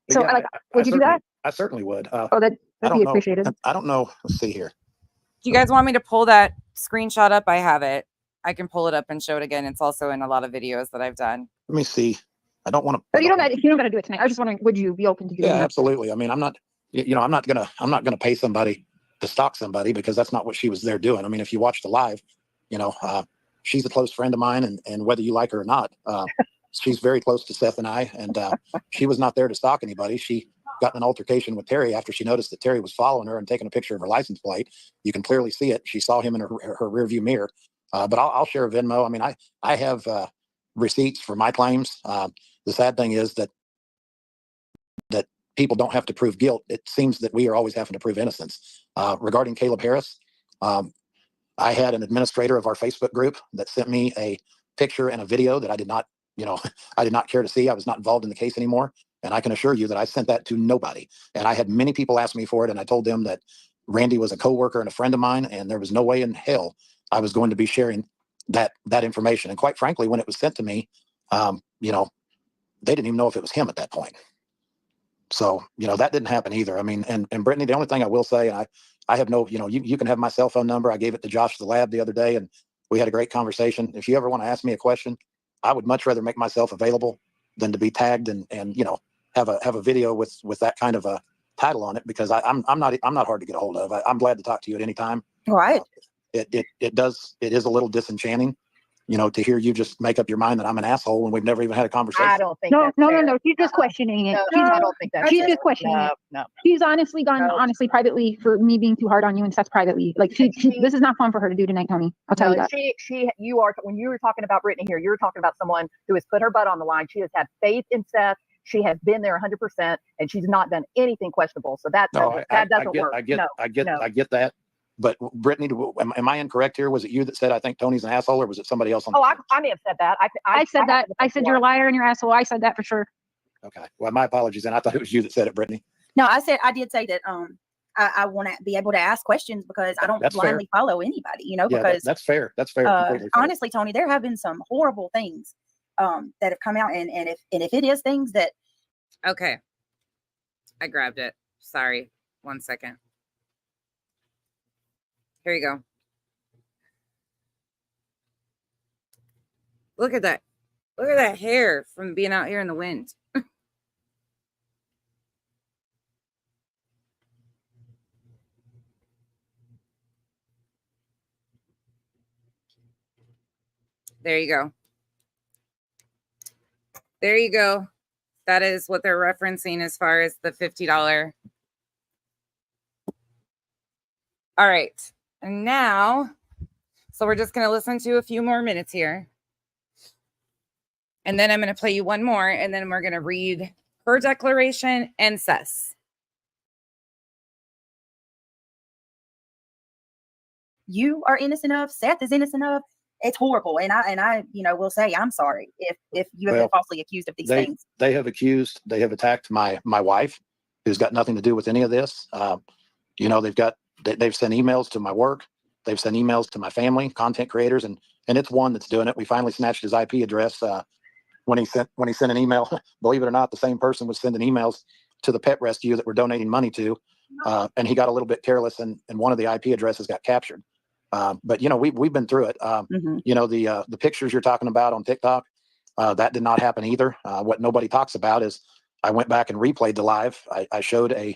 But so yeah, would you do that? I certainly would. That'd be appreciated. I don't know. Let's see here. Do you guys want me to pull that screenshot up? I have it. I can pull it up and show it again. It's also in a lot of videos that I've done. Let me see. I don't want to. But you don't got to do it tonight. I was just wondering, would you be open to doing that? Yeah, absolutely. I mean, I'm not gonna pay somebody to stalk somebody because that's not what she was there doing. I mean, if you watch the live, she's a close friend of mine, and whether you like her or not, she's very close to Seth and I, and she was not there to stalk anybody. She got in an altercation with Terry after she noticed that Terry was following her and taking a picture of her license plate. You can clearly see it. She saw him in her rear view mirror. But I'll share a Venmo. I mean, I have receipts for my claims. The sad thing is that people don't have to prove guilt. It seems that we are always having to prove innocence. Regarding Caleb Harris, I had an administrator of our Facebook group that sent me a picture and a video that I did not care to see. I was not involved in the case anymore. And I can assure you that I sent that to nobody. And I had many people ask me for it. And I told them that Randy was a coworker and a friend of mine, and there was no way in hell I was going to be sharing that information. And quite frankly, when it was sent to me, they didn't even know if it was him at that point. So, that didn't happen either. I mean, and Brittany, the only thing I will say, and I have no, you can have my cell phone number. I gave it to Josh the lab the other day, and we had a great conversation. If you ever want to ask me a question, I would much rather make myself available than to be tagged and have a video with that kind of a title on it, because I'm not hard to get a hold of. I'm glad to talk to you at any time. Right. It is a little disenchanting, to hear you just make up your mind that I'm an asshole when we've never even had a conversation. I don't think No. She's just questioning it. I don't think that's She's fair. just questioning it. No. She's honestly gone privately for me being too hard on you, and Seth privately. Like this is not fun for her to do tonight, Tony. I'll tell you that. When you were talking about Brittany here, you were talking about someone who has put her butt on the line. She has had faith in Seth. She has been there 100%, and she's not done anything questionable. So that doesn't work. I get that. But Brittany, am I incorrect here? Was it you that said I think Tony's an asshole, or was it somebody else on the I may have said that. I said that. I said you're a liar and you're an asshole. I said that for sure. Okay. Well, my apologies. And I thought it was you that said it, Brittany. No, I did say that I want to be able to ask questions because I don't That's fair. blindly follow anybody, you know, Yeah, because that's fair. That's fair. Completely fair. honestly, Tony, there have been some horrible things that have come out, and if it is things that Okay. I grabbed it. Sorry. 1 second. Here you go. Look at that. Look at that hair from being out here in the wind. There you go. There you go. That is what they're referencing as far as the $50. All right. And now, so we're just going to listen to a few more minutes here. And then I'm going to play you one more, and then we're going to read her declaration and Seth's. you are innocent of, Seth is innocent of, it's horrible. And I, you know, will say I'm sorry if you have been falsely accused of these things. They have attacked my wife, who's got nothing to do with any of this. You know, they've sent emails to my work. They've sent emails to my family, content creators, and it's one that's doing it. We finally snatched his IP address when he sent an email. Believe it or not, the same person was sending emails to the pet rescue that we're donating money to, and he got a little bit careless, and one of the IP addresses got captured. But you know, we've been through it. You know, the pictures you're talking about on TikTok, that did not happen either. What nobody talks about is I went back and replayed the live. I showed a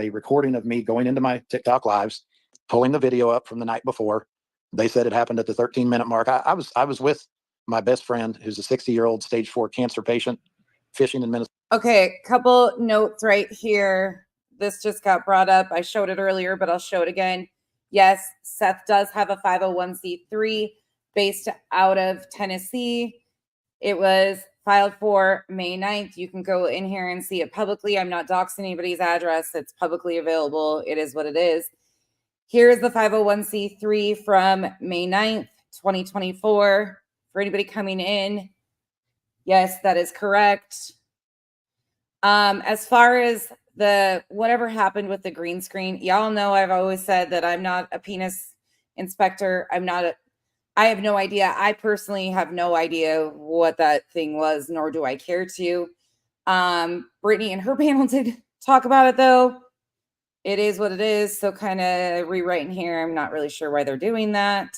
recording of me going into my TikTok lives, pulling the video up from the night before. They said it happened at the 13-minute mark. I was with my best friend, who's a 60-year-old stage 4 cancer patient, fishing in Minnesota. Okay, couple notes right here. This just got brought up. I showed it earlier, but I'll show it again. Yes, Seth does have a 501c3 based out of Tennessee. It was filed for May 9th. You can go in here and see it publicly. I'm not doxing anybody's address. It's publicly available. It is what it is. Here's the 501c3 from May 9th, 2024. For anybody coming in, yes, that is correct. As far as the whatever happened with the green screen, y'all know I've always said that I'm not a penis inspector. I have no idea. I personally have no idea what that thing was, nor do I care to. Brittany and her panel did talk about it, though. It is what it is. So kind of rewriting here. I'm not really sure why they're doing that.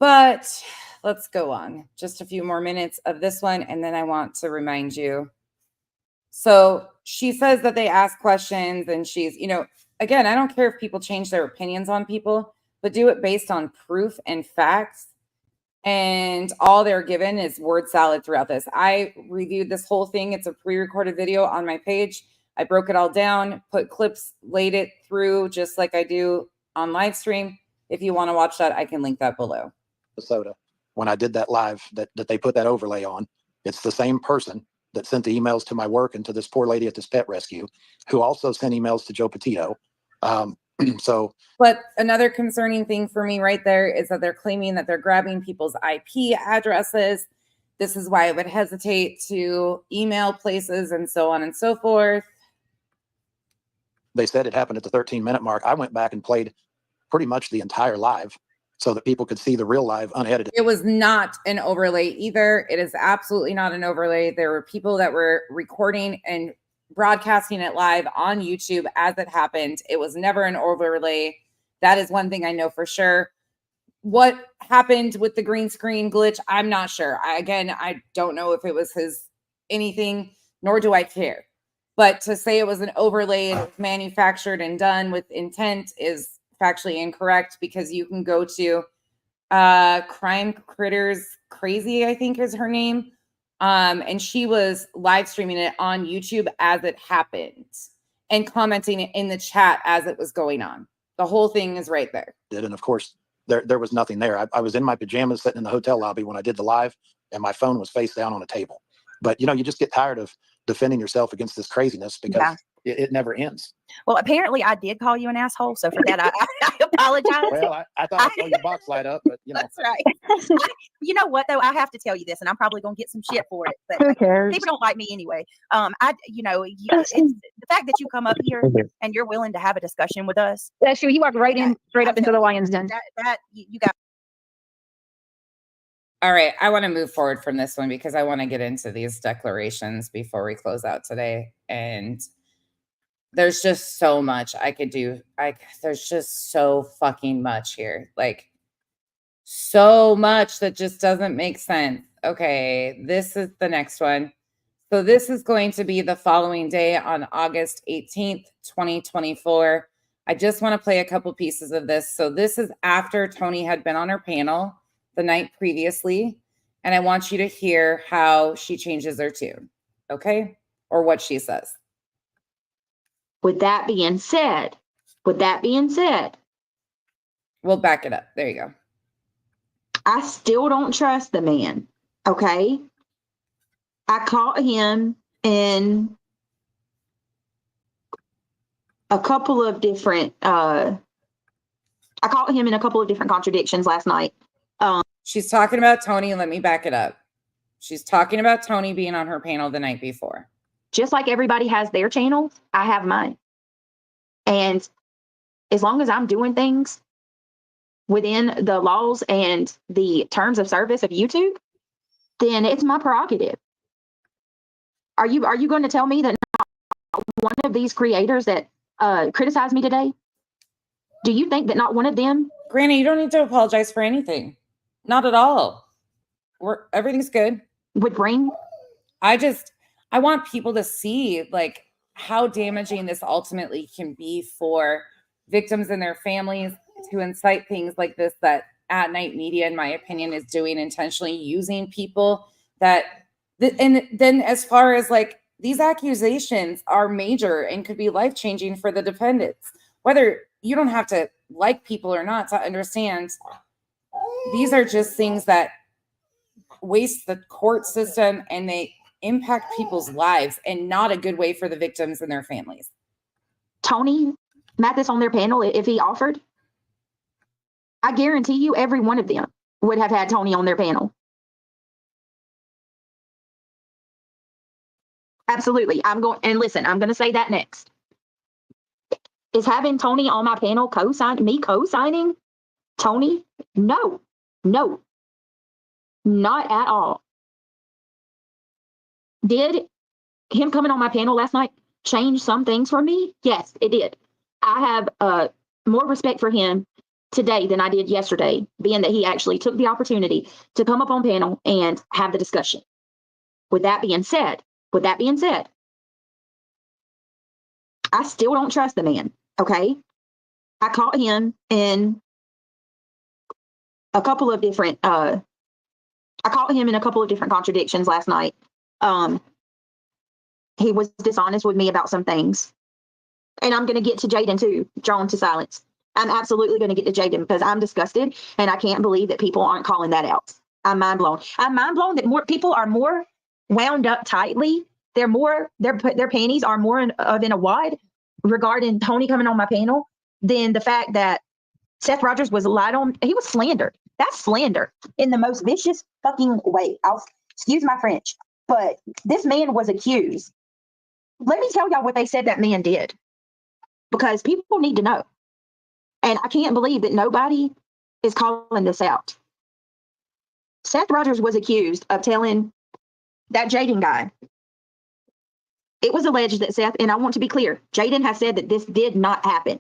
But let's go on. Just a few more minutes of this one, and then I want to remind you. So she says that they ask questions, and she's, you know, again, I don't care if people change their opinions on people, but do it based on proof and facts. And all they're given is word salad throughout this. I reviewed this whole thing. It's a pre-recorded video on my page. I broke it all down, put clips, laid it through just like I do on live stream. If you want to watch that, I can link that below. Minnesota, when I did that live that they put that overlay on, it's the same person that sent the emails to my work and to this poor lady at this pet rescue, who also sent emails to Joe Petito. But another concerning thing for me right there is that they're claiming that they're grabbing people's IP addresses. This is why I would hesitate to email places and so on and so forth. They said it happened at the 13-minute mark. I went back and played pretty much the entire live so that people could see the real live unedited. It was not an overlay either. It is absolutely not an overlay. There were people that were recording and broadcasting it live on YouTube as it happened. It was never an overlay. That is one thing I know for sure. What happened with the green screen glitch, I'm not sure. I don't know if it was his anything, nor do I care. But to say it was an overlay manufactured and done with intent is factually incorrect, because you can go to Crime Critters Crazy, I think is her name. And she was live streaming it on YouTube as it happened and commenting in the chat as it was going on. The whole thing is right there. And of course, there was nothing there. I was in my pajamas sitting in the hotel lobby when I did the live, and my phone was face down on a table. But, you know, you just get tired of defending yourself against this craziness, because it never ends. Well, apparently I did call you an asshole. So for that, I apologize. Well, I thought I saw your box light up, but you know. That's right. You know what though? I have to tell you this, and I'm probably gonna get some shit for it. But Who cares? people don't like me anyway. It's the fact that you come up here and you're willing to have a discussion with us. That's true. He walked right in, straight up into the lion's den. That you got. All right, I want to move forward from this one because I want to get into these declarations before we close out today. And there's just so much I could do. There's just so fucking much here. Like, so much that just doesn't make sense. Okay, this is the next one. So this is going to be the following day on August 18th, 2024. I just want to play a couple pieces of this. So this is after Tony had been on her panel the night previously, and I want you to hear how she changes her tune, okay? Or what she says. With that being said, we'll back it up. There you go. I still don't trust the man, okay? I caught him in a couple of different contradictions last night. She's talking about Tony. Let me back it up. She's talking about Tony being on her panel the night before. Just like everybody has their channel, I have mine. And as long as I'm doing things within the laws and the terms of service of YouTube, then it's my prerogative. Are you going to tell me that not one of these creators that criticized me today, do you think that not one of them? Granny, you don't need to apologize for anything. Not at all. Everything's good. Would bring. I want people to see like how damaging this ultimately can be for victims and their families, to incite things like this that At Night Media, in my opinion, is doing, intentionally using people that, and then as far as like these accusations are major and could be life-changing for the defendants. Whether you don't have to like people or not to understand, these are just things that waste the court system and they impact people's lives, and not a good way for the victims and their families. Tony Mathis on their panel, if he offered, I guarantee you every one of them would have had Tony on their panel. Absolutely. I'm going to say that next. Is having Tony on my panel co-signing Tony? No, not at all. Did him coming on my panel last night change some things for me? Yes, it did. I have more respect for him today than I did yesterday, being that he actually took the opportunity to come up on panel and have the discussion. With that being said, I still don't trust the man, okay? I caught him in a couple of different contradictions last night. He was dishonest with me about some things. And I'm going to get to Jaden too, drawn to silence. I'm absolutely going to get to Jaden because I'm disgusted and I can't believe that people aren't calling that out. I'm mind blown. I'm mind blown that more people are more wound up tightly. Their panties are more in a wad regarding Tony coming on my panel than the fact that Seth Rogers was lied on. He was slandered. That's slander in the most vicious fucking way. Excuse my French, but this man was accused. Let me tell y'all what they said that man did, because people need to know. And I can't believe that nobody is calling this out. Seth Rogers was accused of telling that Jaden guy. It was alleged that Seth, and I want to be clear, Jaden has said that this did not happen.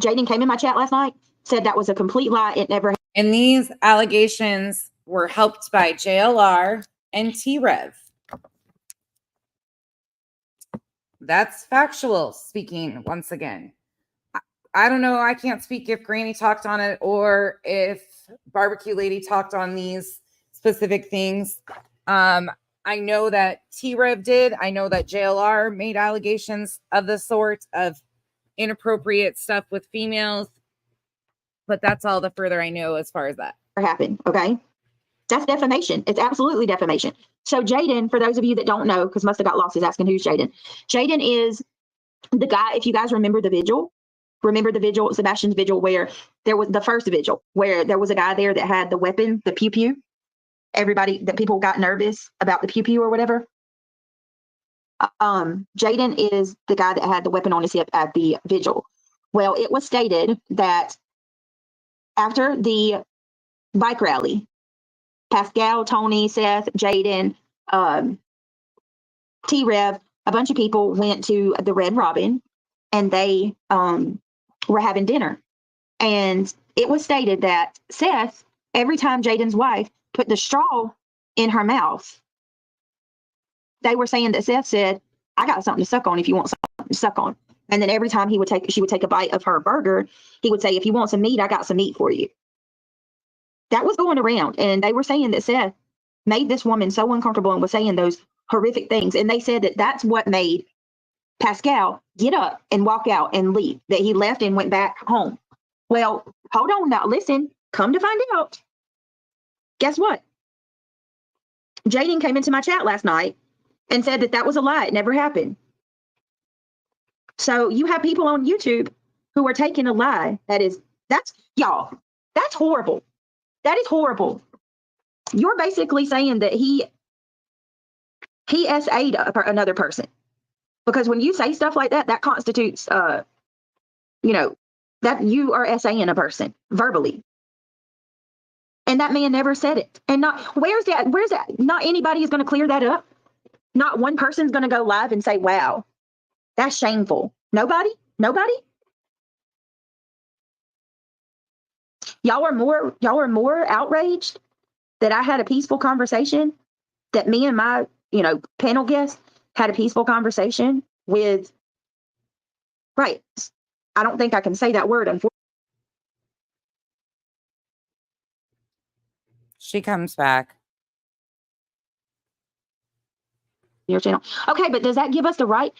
Jaden came in my chat last night, said that was a complete lie. It never happened. And these allegations were helped by JLR and T-Rev. That's factual speaking once again. I don't know. I can't speak if Granny talked on it or if Barbecue Lady talked on these specific things. I know that T-Rev did. I know that JLR made allegations of the sort of inappropriate stuff with females. But that's all the further I know as far as that. Happened, okay? That's defamation. It's absolutely defamation. So Jaden, for those of you that don't know, because must have got lost, is asking who's Jaden. Jaden is The guy, if you guys remember the vigil, Sebastian's vigil, where there was the first vigil, where there was a guy there that had the weapon, the pew pew. That people got nervous about the pew pew or whatever. Jaden is the guy that had the weapon on his hip at the vigil. Well, it was stated that after the bike rally, Pascal, Tony, Seth, Jaden, T-Rev, a bunch of people went to the Red Robin, and they were having dinner. And it was stated that Seth, every time Jaden's wife put the straw in her mouth, they were saying that Seth said, "I got something to suck on if you want something to suck on." And then every time she would take a bite of her burger, he would say, "If you want some meat, I got some meat for you." That was going around, and they were saying that Seth made this woman so uncomfortable and was saying those horrific things. And they said that that's what made Pascal get up and walk out and leave, that he left and went back home. Well, hold on now. Listen, come to find out. Guess what? Jaden came into my chat last night and said that that was a lie. It never happened. So you have people on YouTube who are taking a lie. That's horrible. That is horrible. You're basically saying that he SA'd another person. Because when you say stuff like that, that constitutes, that you are SAing a person verbally. And that man never said it. And where's that? Not anybody is going to clear that up. Not one person's going to go live and say, "Wow, that's shameful." Nobody? Y'all are more outraged that I had a peaceful conversation, that me and my, panel guest had a peaceful conversation with, right. I don't think I can say that word, unfortunately. She comes back. Your channel. Okay, but does that give us the right?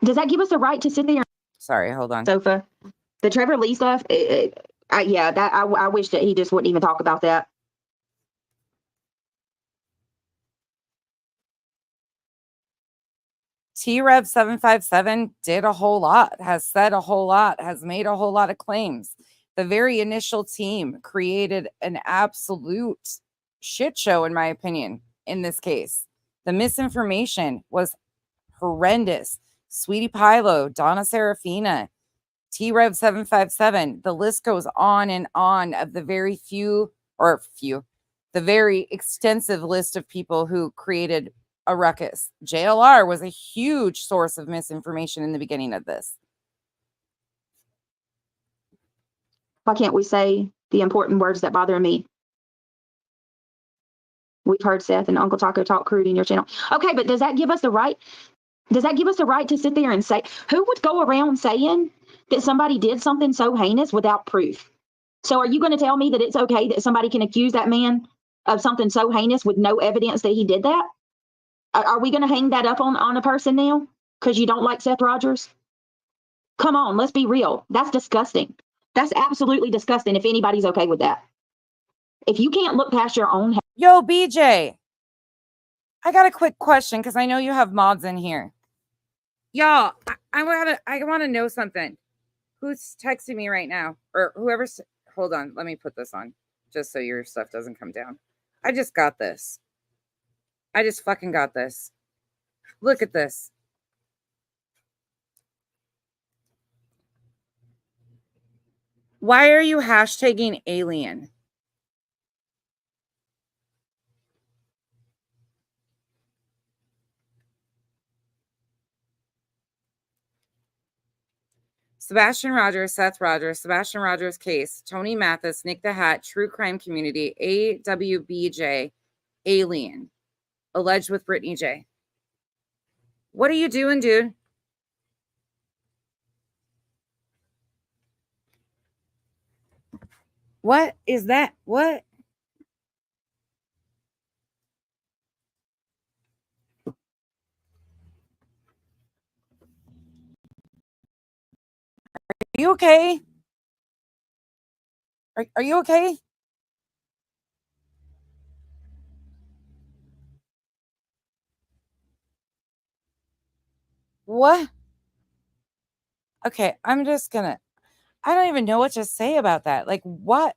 Does that give us the right to sit there? Sorry, hold on. Sofa. The Trevor Lee stuff. I wish that he just wouldn't even talk about that. T-Rev 757 did a whole lot, has said a whole lot, has made a whole lot of claims. The very initial team created an absolute shit show, in my opinion, in this case. The misinformation was horrendous. Sweetie Pilo, Donna Serafina, T-Rev 757. The list goes on and on of the very the very extensive list of people who created a ruckus. JLR was a huge source of misinformation in the beginning of this. Why can't we say the important words that bother me? We've heard Seth and Uncle Taco talk crude in your channel. Okay, but does that give us the right? Does that give us the right to sit there and say, who would go around saying that somebody did something so heinous without proof? So are you going to tell me that it's okay that somebody can accuse that man of something so heinous with no evidence that he did that? Are we going to hang that up on a person now because you don't like Seth Rogers? Come on, let's be real. That's disgusting. That's absolutely disgusting if anybody's okay with that. If you can't look past your own... Yo, BJ, I got a quick question because I know you have mods in here. Y'all, I want to know something. Who's texting me right now? Or whoever's... Hold on, let me put this on just so your stuff doesn't come down. I just got this. I just fucking got this. Look at this. Why are you hashtagging alien? Sebastian Rogers, Seth Rogers, Sebastian Rogers case, Tony Mathis, Nick the Hat, True Crime Community, AWBJ, Alien, alleged with Brittany J. What are you doing, dude? What is that? What? Are you okay? Are you okay? What? Okay, I'm just gonna. I don't even know what to say about that. Like, what?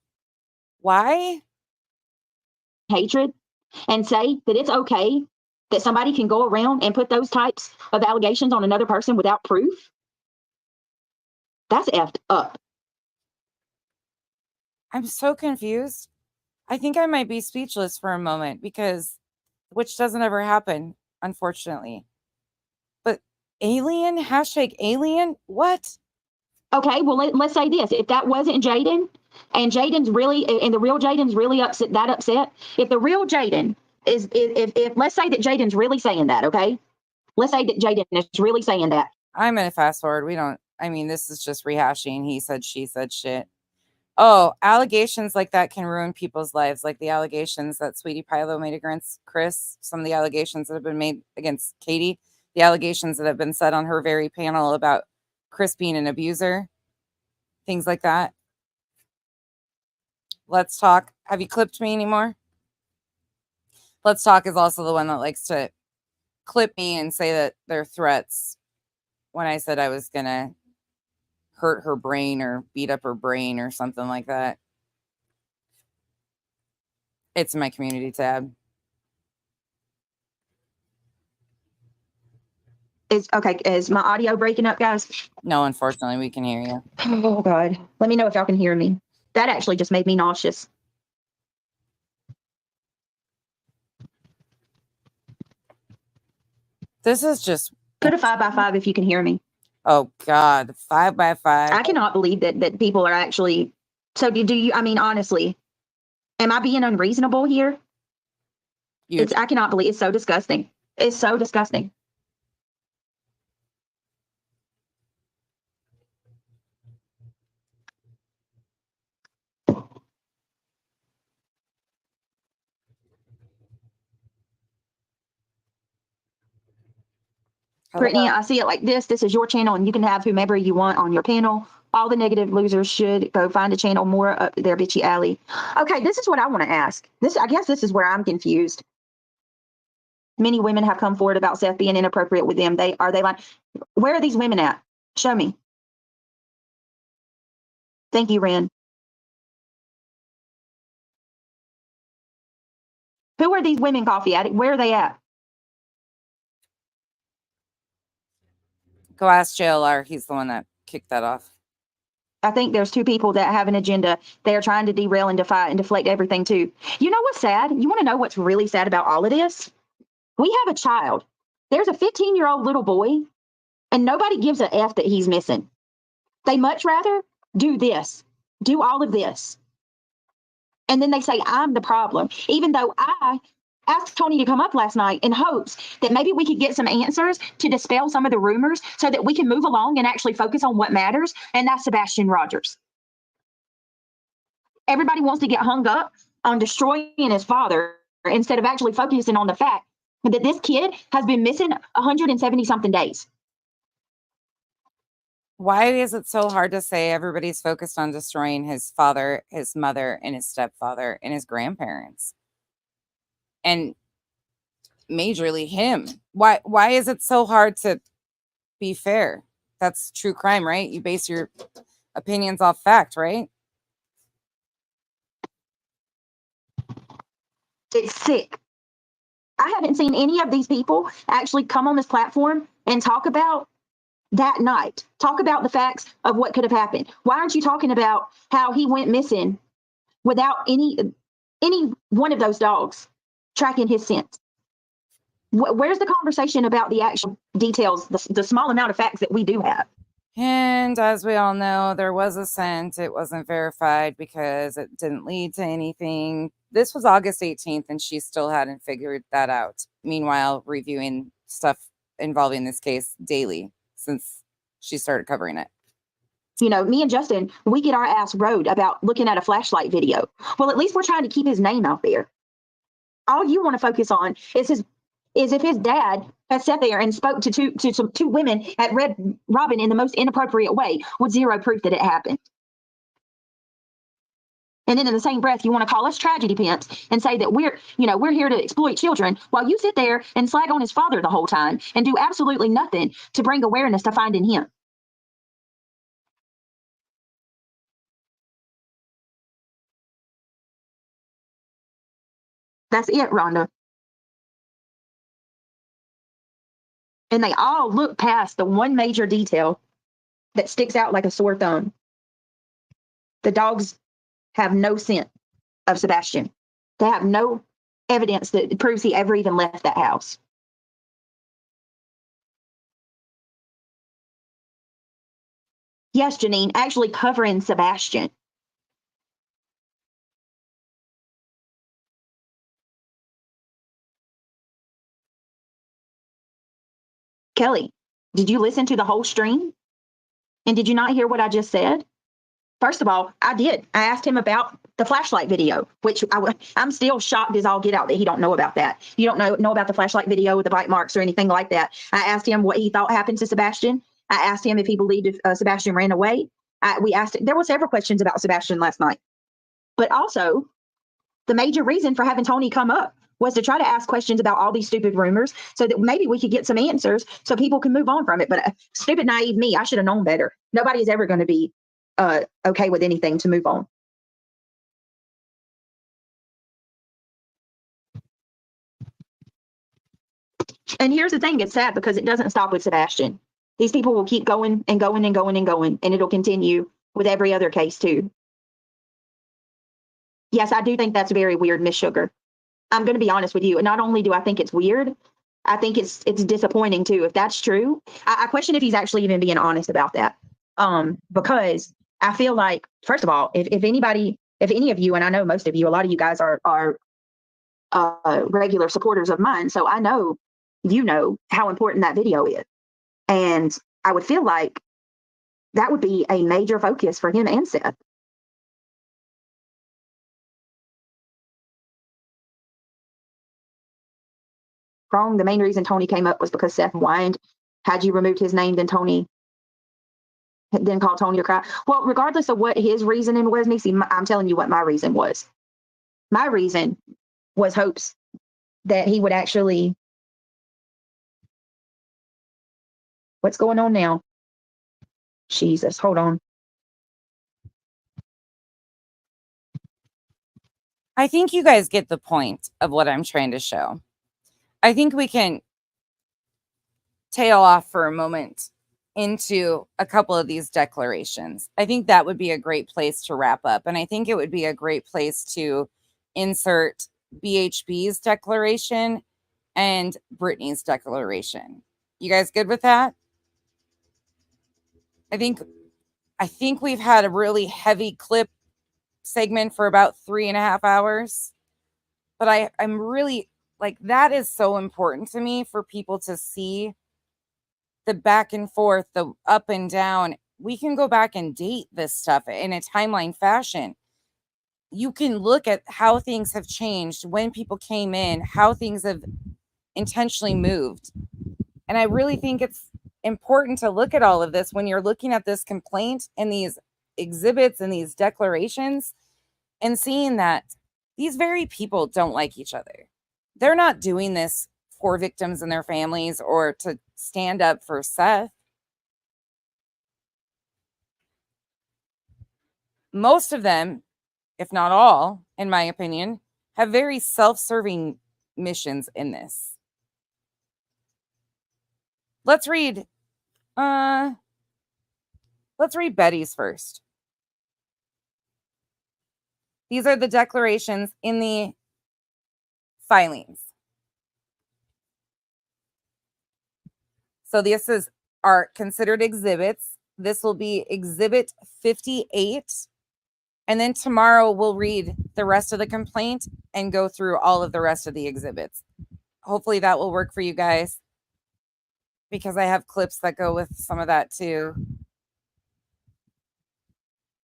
Why? Hatred and say that it's okay that somebody can go around and put those types of allegations on another person without proof? That's effed up. I'm so confused. I think I might be speechless for a moment because, which doesn't ever happen, unfortunately. But alien? Hashtag alien? What? Okay, well, let's say this. If that wasn't Jaden, and Jaden's really, and the real Jaden's really upset, if the real Jaden if let's say that Jaden's really saying that, okay? Let's say that Jaden is really saying that. I'm going to fast forward. This is just rehashing. He said, she said shit. Oh, allegations like that can ruin people's lives, like the allegations that Sweetie Pilo made against Chris, some of the allegations that have been made against Katie, the allegations that have been said on her very panel about Chris being an abuser, things like that. Let's Talk. Have you clipped me anymore? Let's Talk is also the one that likes to clip me and say that they're threats when I said I was going to hurt her brain or beat up her brain or something like that. It's in my community tab. Is my audio breaking up, guys? No, unfortunately, we can hear you. Oh, God. Let me know if y'all can hear me. That actually just made me nauseous. This is just... Put a 5x5 if you can hear me. Oh, God. 5x5. I cannot believe that people are actually... So do you, honestly, am I being unreasonable here? I cannot believe it's so disgusting. It's so disgusting. Brittany, I see it like this. This is your channel, and you can have whomever you want on your panel. All the negative losers should go find a channel more up their bitchy alley. Okay, this is what I want to ask. I guess this is where I'm confused. Many women have come forward about Seth being inappropriate with them. Are they like, where are these women at? Show me. Thank you, Ren. Who are these women, Coffee Addict? Where are they at? Go ask JLR. He's the one that kicked that off. I think there's two people that have an agenda. They're trying to derail and deflect everything too. You know what's sad? You want to know what's really sad about all of this? We have a child. There's a 15-year-old little boy, and nobody gives a F that he's missing. They much rather do this, do all of this. And then they say, I'm the problem. Even though I asked Tony to come up last night in hopes that maybe we could get some answers to dispel some of the rumors so that we can move along and actually focus on what matters, and that's Sebastian Rogers. Everybody wants to get hung up on destroying his father instead of actually focusing on the fact that this kid has been missing 170-something days. Why is it so hard to say everybody's focused on destroying his father, his mother, and his stepfather, and his grandparents? And majorly him. Why is it so hard to be fair? That's true crime, right? You base your opinions off fact, right? It's sick. I haven't seen any of these people actually come on this platform and talk about that night. Talk about the facts of what could have happened. Why aren't you talking about how he went missing without any one of those dogs tracking his scent? Where's the conversation about the actual details, the small amount of facts that we do have? And as we all know, there was a scent. It wasn't verified because it didn't lead to anything. This was August 18th, and she still hadn't figured that out. Meanwhile, reviewing stuff involving this case daily since she started covering it. You know, me and Justin, we get our ass rode about looking at a flashlight video. Well, at least we're trying to keep his name out there. All you want to focus on is if his dad has sat there and spoke to two women at Red Robin in the most inappropriate way with zero proof that it happened. And then in the same breath, you want to call us tragedy pimps and say that we're here to exploit children while you sit there and slag on his father the whole time and do absolutely nothing to bring awareness to finding him. That's it, Rhonda. And they all look past the one major detail that sticks out like a sore thumb. The dogs have no scent of Sebastian. They have no evidence that proves he ever even left that house. Yes, Janine, actually covering Sebastian. Kelly, did you listen to the whole stream? And did you not hear what I just said? First of all, I did. I asked him about the flashlight video, which I'm still shocked as all get out that he don't know about that. You don't know about the flashlight video with the bite marks or anything like that. I asked him what he thought happened to Sebastian. I asked him if he believed Sebastian ran away. There were several questions about Sebastian last night. But also, the major reason for having Tony come up was to try to ask questions about all these stupid rumors so that maybe we could get some answers so people can move on from it. But stupid, naive me, I should have known better. Nobody is ever going to be okay with anything to move on. And here's the thing, it's sad because it doesn't stop with Sebastian. These people will keep going and going and going and going, and it'll continue with every other case too. Yes, I do think that's very weird, Miss Sugar. I'm going to be honest with you. Not only do I think it's weird, I think it's disappointing too. If that's true, I question if he's actually even being honest about that. Because I feel like, first of all, if any of you, and I know most of you, a lot of you guys are regular supporters of mine, so I know you know how important that video is. And I would feel like that would be a major focus for him and Seth. Wrong. The main reason Tony came up was because Seth whined. Had you removed his name, then Tony didn't call Tony to cry. Well, regardless of what his reasoning was, Nisi, I'm telling you what my reason was. My reason was hopes that he would actually. What's going on now? Jesus, hold on. I think you guys get the point of what I'm trying to show. I think we can tail off for a moment into a couple of these declarations. I think that would be a great place to wrap up. And I think it would be a great place to insert BHB's declaration and Brittany's declaration. You guys good with that? I think we've had a really heavy clip segment for about 3.5 hours. But I'm really like, that is so important to me for people to see the back and forth, the up and down. We can go back and date this stuff in a timeline fashion. You can look at how things have changed, when people came in, how things have intentionally moved. And I really think it's important to look at all of this when you're looking at this complaint and these exhibits and these declarations and seeing that these very people don't like each other. They're not doing this for victims and their families or to stand up for Seth. Most of them, if not all, in my opinion, have very self-serving missions in this. Let's read Betty's first. These are the declarations in the filings. So this are considered exhibits. This will be exhibit 58. And then tomorrow we'll read the rest of the complaint and go through all of the rest of the exhibits. Hopefully that will work for you guys, because I have clips that go with some of that too.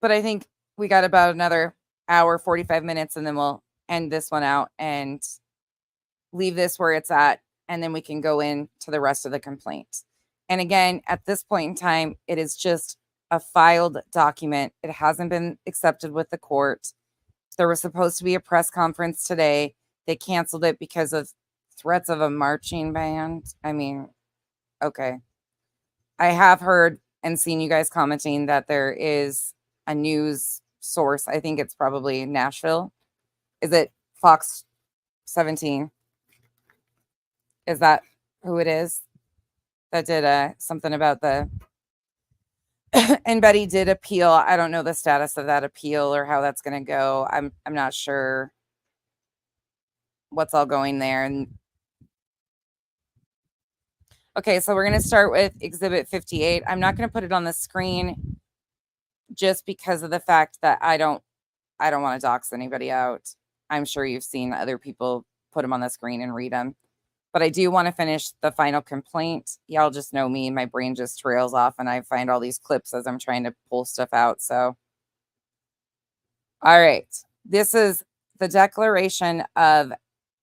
But I think we got about another hour, 45 minutes, and then we'll end this one out and leave this where it's at. And then we can go into the rest of the complaint. And again, at this point in time, it is just a filed document. It hasn't been accepted with the court. There was supposed to be a press conference today. They canceled it because of threats of a marching band. I mean, okay. I have heard and seen you guys commenting that there is a news source. I think it's probably Nashville. Is it Fox 17. Is that who it is that did something about the and Betty did appeal. I don't know the status of that appeal or how that's going to go. I'm not sure what's all going there. And okay, so we're going to start with Exhibit 58. I'm not going to put it on the screen just because of the fact that I don't want to dox anybody out. I'm sure you've seen other people put them on the screen and read them. But I do want to finish the final complaint. Y'all just know me. My brain just trails off and I find all these clips as I'm trying to pull stuff out. So, all right. This is the declaration of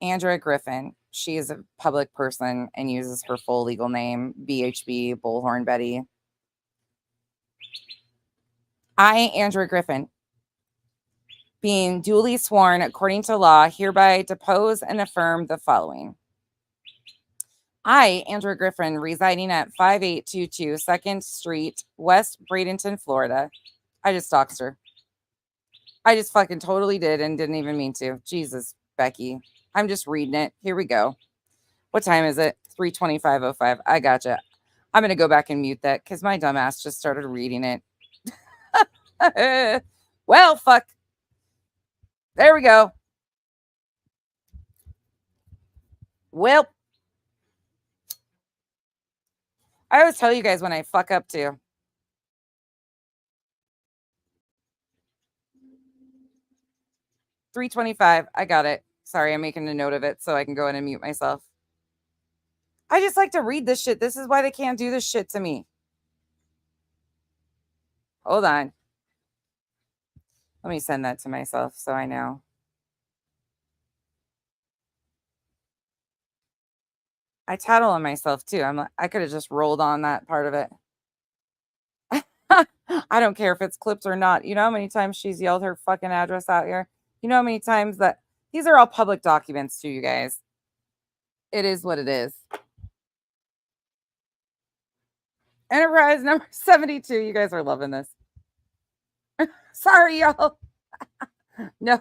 Andrea Griffin. She is a public person and uses her full legal name, BHB, Bullhorn Betty. I, Andrea Griffin, being duly sworn according to law, hereby depose and affirm the following. I, Andrea Griffin, residing at 5822 2nd Street, West Bradenton, Florida. I just doxed her. I just fucking totally did and didn't even mean to. Jesus, Becky. I'm just reading it. Here we go. What time is it? 3:25:05. I gotcha. I'm going to go back and mute that because my dumbass just started reading it. Well, fuck. There we go. Well, I always tell you guys when I fuck up too. $3.25. I got it. Sorry, I'm making a note of it so I can go in and mute myself. I just like to read this shit. This is why they can't do this shit to me. Hold on. Let me send that to myself so I know. I tattle on myself too. I could have just rolled on that part of it. I don't care if it's clipped or not. You know how many times she's yelled her fucking address out here? You know how many times that these are all public documents to you guys. It is what it is. Enterprise number 72. You guys are loving this. Sorry, y'all. No.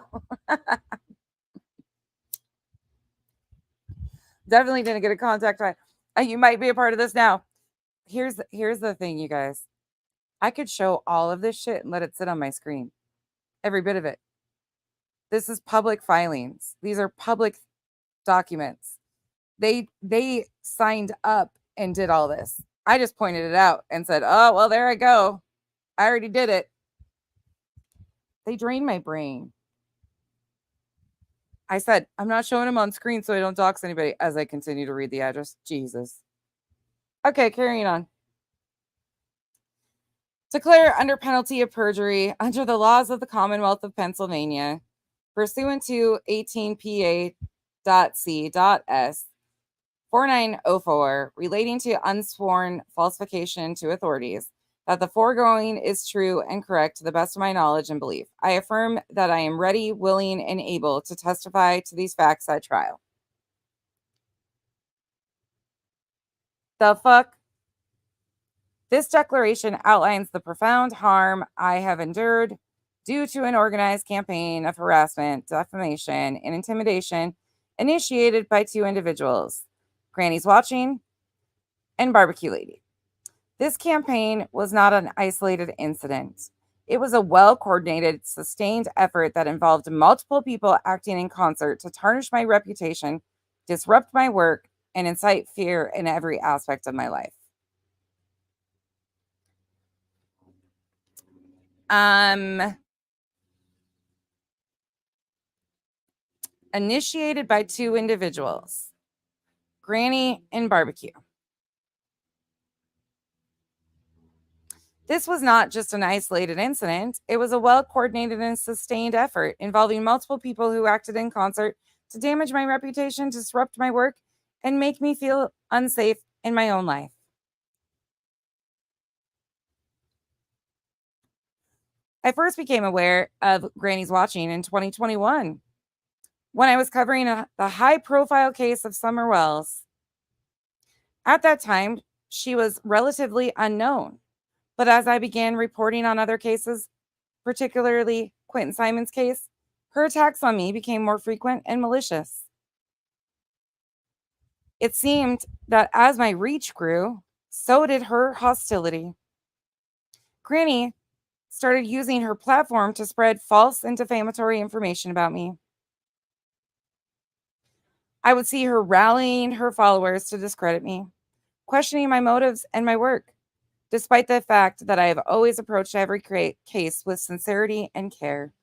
Definitely didn't get a contact. You might be a part of this now. Here's the thing, you guys. I could show all of this shit and let it sit on my screen. Every bit of it. This is public filings. These are public documents. They signed up and did all this. I just pointed it out and said, oh, well, there I go. I already did it. They drained my brain. I said, I'm not showing them on screen so I don't dox anybody as I continue to read the address. Jesus. Okay, carrying on. Declare under penalty of perjury under the laws of the Commonwealth of Pennsylvania, pursuant to 18 PA.C.S. 4904, relating to unsworn falsification to authorities, that the foregoing is true and correct to the best of my knowledge and belief. I affirm that I am ready, willing, and able to testify to these facts at trial. The fuck? This declaration outlines the profound harm I have endured due to an organized campaign of harassment, defamation, and intimidation initiated by two individuals, Granny's Watching and Barbecue Lady. This campaign was not an isolated incident. It was a well-coordinated, sustained effort that involved multiple people acting in concert to tarnish my reputation, disrupt my work, and incite fear in every aspect of my life. Initiated by two individuals, Granny and Barbecue. This was not just an isolated incident. It was a well-coordinated and sustained effort involving multiple people who acted in concert to damage my reputation, disrupt my work, and make me feel unsafe in my own life. I first became aware of Granny's Watching in 2021 when I was covering the high-profile case of Summer Wells. At that time, she was relatively unknown. But as I began reporting on other cases, particularly Quentin Simon's case, her attacks on me became more frequent and malicious. It seemed that as my reach grew, so did her hostility. Granny started using her platform to spread false and defamatory information about me. I would see her rallying her followers to discredit me, questioning my motives and my work, despite the fact that I have always approached every case with sincerity and care.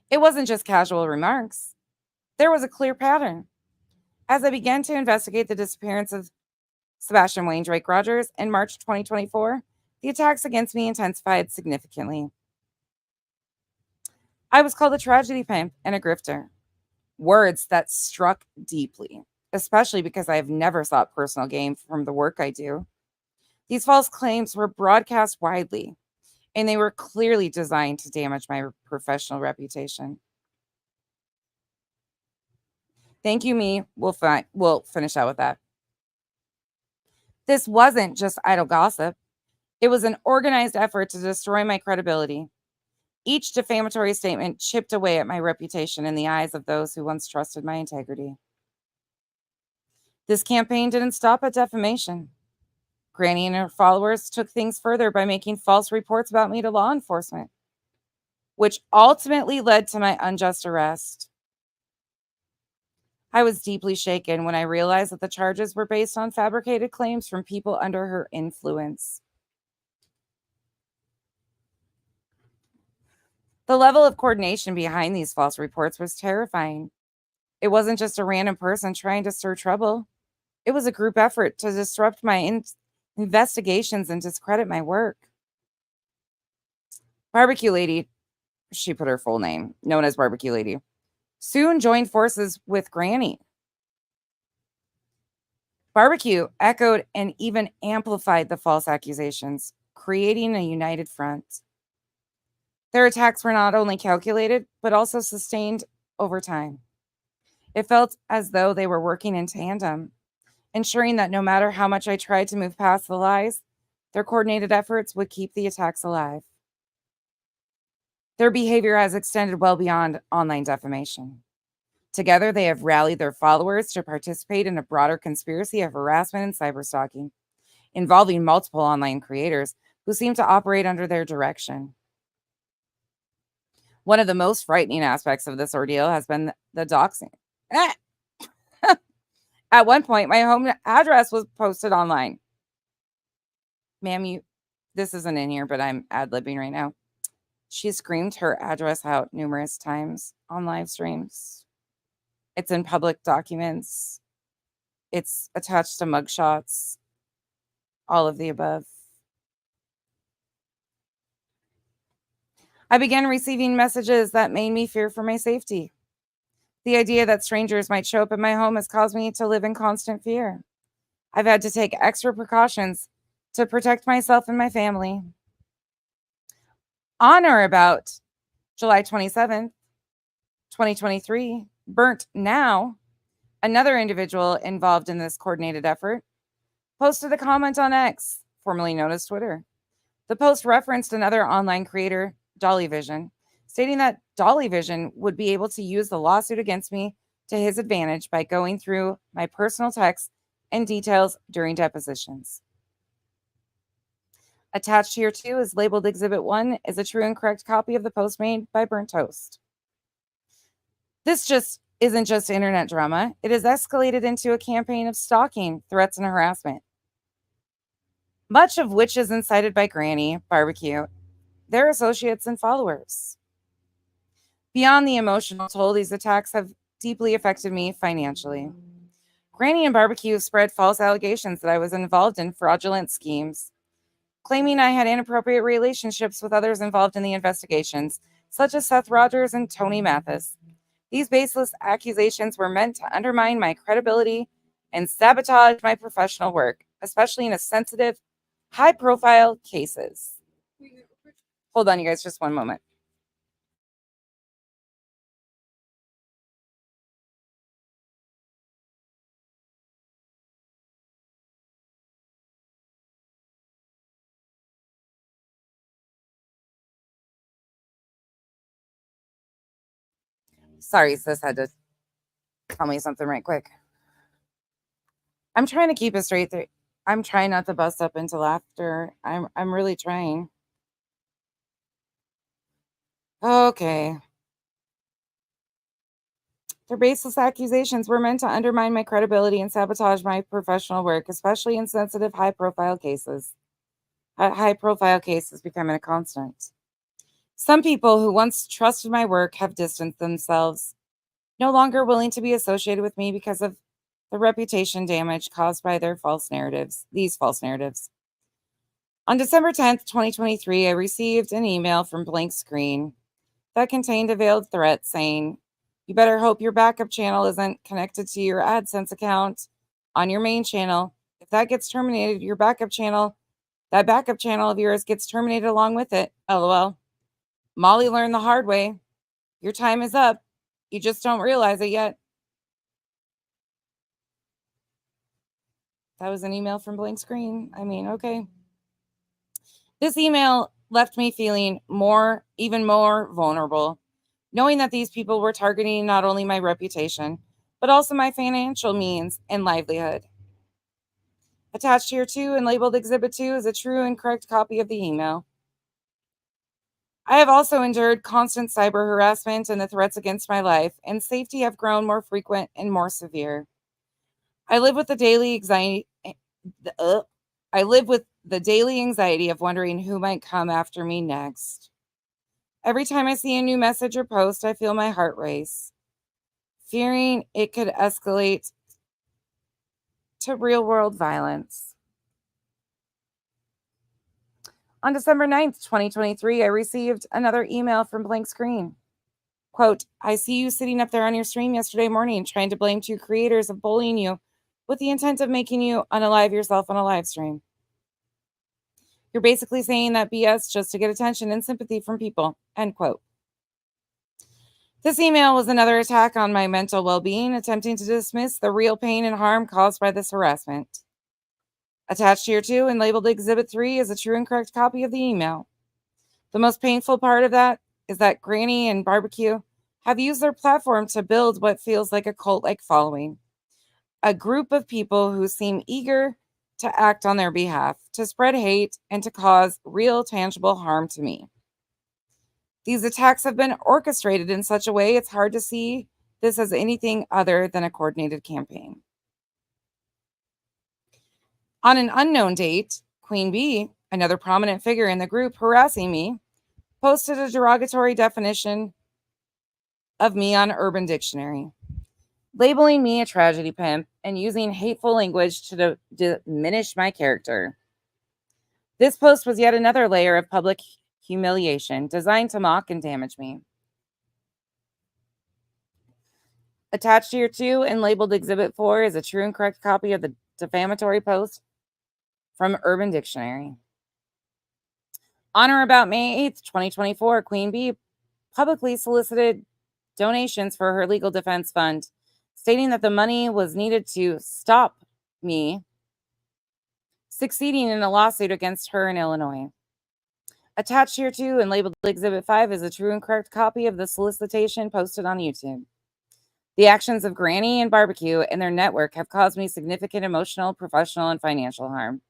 It wasn't just casual remarks. There was a clear pattern. As I began to investigate the disappearance of Sebastian Wayne Drake Rogers in March 2024, the attacks against me intensified significantly. I was called a tragedy pimp and a grifter, words that struck deeply, especially because I have never sought personal gain from the work I do. These false claims were broadcast widely, and they were clearly designed to damage my professional reputation. Thank you, me. We'll finish out with that. This wasn't just idle gossip. It was an organized effort to destroy my credibility. Each defamatory statement chipped away at my reputation in the eyes of those who once trusted my integrity. This campaign didn't stop at defamation. Granny and her followers took things further by making false reports about me to law enforcement, which ultimately led to my unjust arrest. I was deeply shaken when I realized that the charges were based on fabricated claims from people under her influence. The level of coordination behind these false reports was terrifying. It wasn't just a random person trying to stir trouble. It was a group effort to disrupt my investigations and discredit my work. Barbecue Lady, she put her full name, known as Barbecue Lady, soon joined forces with Granny. Barbecue echoed and even amplified the false accusations, creating a united front. Their attacks were not only calculated, but also sustained over time. It felt as though they were working in tandem, ensuring that no matter how much I tried to move past the lies, their coordinated efforts would keep the attacks alive. Their behavior has extended well beyond online defamation. Together, they have rallied their followers to participate in a broader conspiracy of harassment and cyberstalking, involving multiple online creators who seem to operate under their direction. One of the most frightening aspects of this ordeal has been the doxing. At one point, my home address was posted online. Ma'am, this isn't in here, but I'm ad-libbing right now. She screamed her address out numerous times on live streams. It's in public documents. It's attached to mugshots. All of the above. I began receiving messages that made me fear for my safety. The idea that strangers might show up at my home has caused me to live in constant fear. I've had to take extra precautions to protect myself and my family. On or about July 27th, 2023, Burnt Now, another individual involved in this coordinated effort, posted a comment on X, formerly known as Twitter. The post referenced another online creator, Dolly Vision, stating that Dolly Vision would be able to use the lawsuit against me to his advantage by going through my personal texts and details during depositions. Attached here too is labeled Exhibit 1 is a true and correct copy of the post made by Burnt Toast. This just isn't just internet drama. It has escalated into a campaign of stalking, threats, and harassment, much of which is incited by Granny, Barbecue, their associates, and followers. Beyond the emotional toll, these attacks have deeply affected me financially. Granny and Barbecue spread false allegations that I was involved in fraudulent schemes, claiming I had inappropriate relationships with others involved in the investigations, such as Seth Rogers and Tony Mathis. These baseless accusations were meant to undermine my credibility and sabotage my professional work, especially in a sensitive, high-profile cases. Hold on, you guys, just one moment. Sorry, sis had to tell me something right quick. I'm trying to keep a straight through. I'm trying not to bust up into laughter. I'm really trying. Okay. Their baseless accusations were meant to undermine my credibility and sabotage my professional work, especially in sensitive, high-profile cases. High-profile cases becoming a constant. Some people who once trusted my work have distanced themselves, no longer willing to be associated with me because of the reputation damage caused by their false narratives, these false narratives. On December 10th, 2023, I received an email from Blank Screen that contained a veiled threat saying, "You better hope your backup channel isn't connected to your AdSense account on your main channel. If that gets terminated, that backup channel of yours gets terminated along with it. LOL. Molly learned the hard way. Your time is up. You just don't realize it yet." That was an email from Blank Screen. I mean, okay. This email left me feeling even more vulnerable, knowing that these people were targeting not only my reputation, but also my financial means and livelihood. Attached here too and labeled Exhibit 2 is a true and correct copy of the email. I have also endured constant cyber harassment, and the threats against my life and safety have grown more frequent and more severe. I live with the daily anxiety. I live with the daily anxiety of wondering who might come after me next. Every time I see a new message or post, I feel my heart race, fearing it could escalate to real-world violence. On December 9th, 2023, I received another email from Blank Screen. Quote, "I see you sitting up there on your stream yesterday morning trying to blame two creators of bullying you with the intent of making you unalive yourself on a live stream. You're basically saying that BS just to get attention and sympathy from people." End quote. This email was another attack on my mental well-being, attempting to dismiss the real pain and harm caused by this harassment. Attached here too and labeled Exhibit 3 is a true and correct copy of the email. The most painful part of that is that Granny and Barbecue have used their platform to build what feels like a cult-like following. A group of people who seem eager to act on their behalf, to spread hate, and to cause real tangible harm to me. These attacks have been orchestrated in such a way it's hard to see this as anything other than a coordinated campaign. On an unknown date, Queen Bee, another prominent figure in the group harassing me, posted a derogatory definition of me on Urban Dictionary, labeling me a tragedy pimp and using hateful language to diminish my character. This post was yet another layer of public humiliation designed to mock and damage me. Attached here too and labeled Exhibit 4 is a true and correct copy of the defamatory post from Urban Dictionary. On or about May 8th, 2024, Queen Bee publicly solicited donations for her legal defense fund, stating that the money was needed to stop me succeeding in a lawsuit against her in Illinois. Attached here too and labeled Exhibit 5 is a true and correct copy of the solicitation posted on YouTube. The actions of Granny and Barbecue and their network have caused me significant emotional, professional, and financial harm.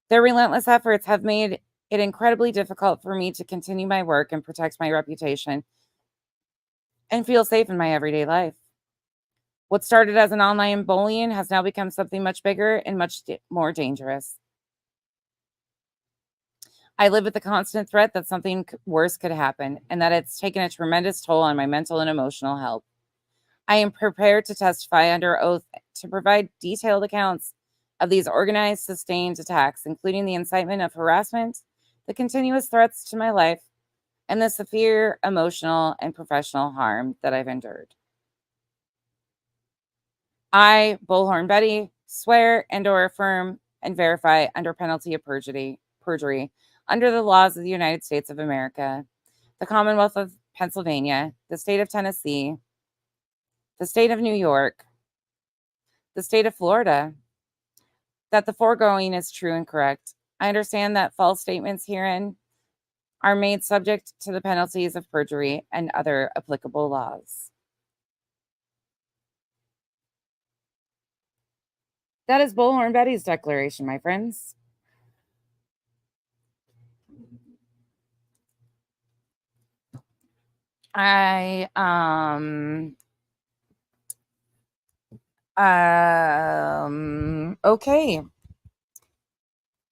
Their relentless efforts have made it incredibly difficult for me to continue my work and protect my reputation and feel safe in my everyday life. What started as an online bullying has now become something much bigger and much more dangerous. I live with the constant threat that something worse could happen, and that it's taken a tremendous toll on my mental and emotional health. I am prepared to testify under oath to provide detailed accounts of these organized, sustained attacks, including the incitement of harassment, the continuous threats to my life, and the severe emotional and professional harm that I've endured. I, Bullhorn Betty, swear and/or affirm and verify under penalty of perjury, under the laws of the United States of America, the Commonwealth of Pennsylvania, the state of Tennessee, the state of New York, the state of Florida, that the foregoing is true and correct. I understand that false statements herein are made subject to the penalties of perjury and other applicable laws. That is Bullhorn Betty's declaration, my friends. Okay.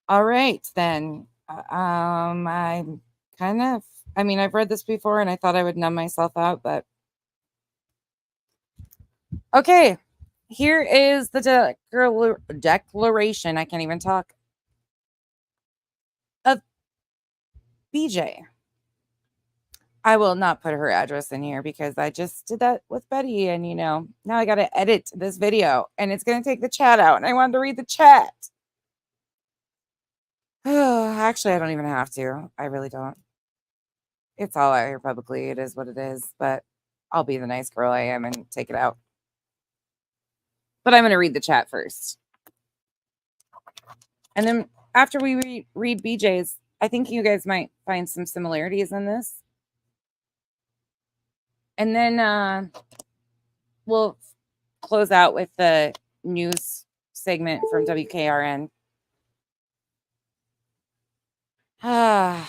All right, then. I'm kind of, I mean, I've read this before and I thought I would numb myself out, but okay. Here is the declaration. I can't even talk. Of BJ. I will not put her address in here because I just did that with Betty. And, you know, now I got to edit this video and it's going to take the chat out. And I wanted to read the chat. Actually, I don't even have to. I really don't. It's all out here publicly. It is what it is. But I'll be the nice girl I am and take it out. But I'm going to read the chat first. And then after we read BJ's, I think you guys might find some similarities in this. And then we'll close out with the news segment from WKRN. I,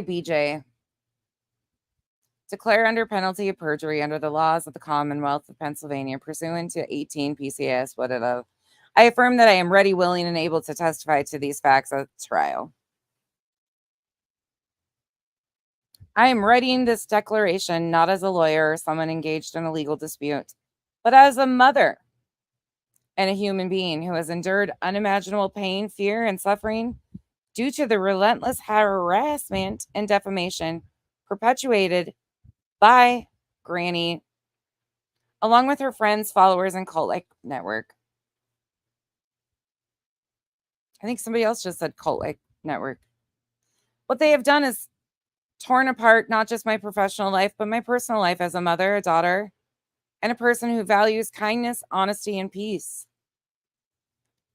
BJ, declare under penalty of perjury under the laws of the Commonwealth of Pennsylvania pursuant to 18 PCS, whatever. I affirm that I am ready, willing, and able to testify to these facts at trial. I am writing this declaration not as a lawyer or someone engaged in a legal dispute, but as a mother and a human being who has endured unimaginable pain, fear, and suffering due to the relentless harassment and defamation perpetuated by Granny, along with her friends, followers, and cult-like network. I think somebody else just said cult-like network. What they have done is torn apart not just my professional life, but my personal life as a mother, a daughter, and a person who values kindness, honesty, and peace.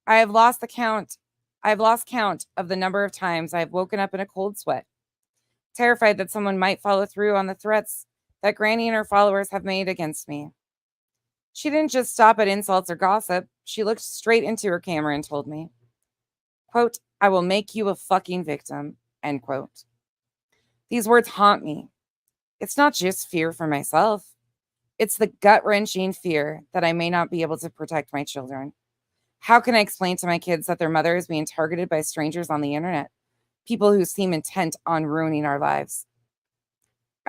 I have lost count of the number of times I have woken up in a cold sweat, terrified that someone might follow through on the threats that Granny and her followers have made against me. She didn't just stop at insults or gossip. She looked straight into her camera and told me, quote, "I will make you a fucking victim," end quote. These words haunt me. It's not just fear for myself. It's the gut-wrenching fear that I may not be able to protect my children. How can I explain to my kids that their mother is being targeted by strangers on the internet? People who seem intent on ruining our lives.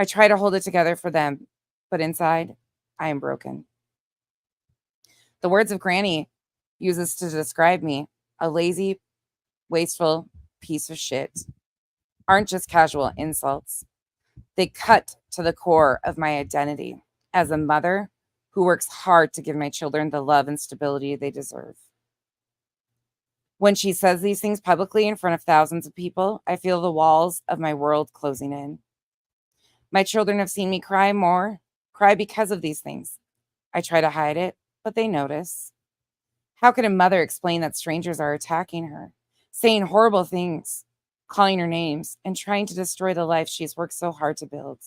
I try to hold it together for them, but inside, I am broken. The words of Granny uses to describe me, a lazy, wasteful piece of shit, aren't just casual insults. They cut to the core of my identity as a mother who works hard to give my children the love and stability they deserve. When she says these things publicly in front of thousands of people, I feel the walls of my world closing in. My children have seen me cry because of these things. I try to hide it, but they notice. How can a mother explain that strangers are attacking her, saying horrible things, calling her names, and trying to destroy the life she's worked so hard to build?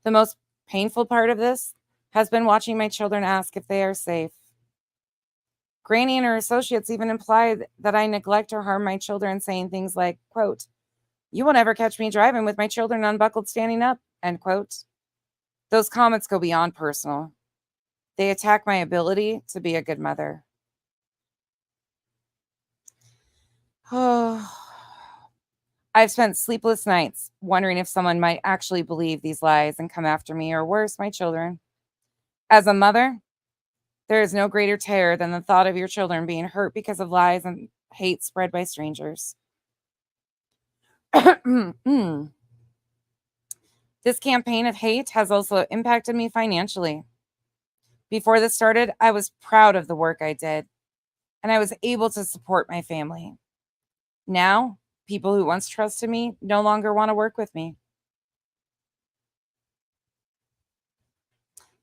The most painful part of this has been watching my children ask if they are safe. Granny and her associates even implied that I neglect or harm my children, saying things like, quote, "You won't ever catch me driving with my children unbuckled standing up," end quote. Those comments go beyond personal. They attack my ability to be a good mother. Oh, I've spent sleepless nights wondering if someone might actually believe these lies and come after me, or worse, my children. As a mother, there is no greater terror than the thought of your children being hurt because of lies and hate spread by strangers. This campaign of hate has also impacted me financially. Before this started, I was proud of the work I did, and I was able to support my family. Now, people who once trusted me no longer want to work with me.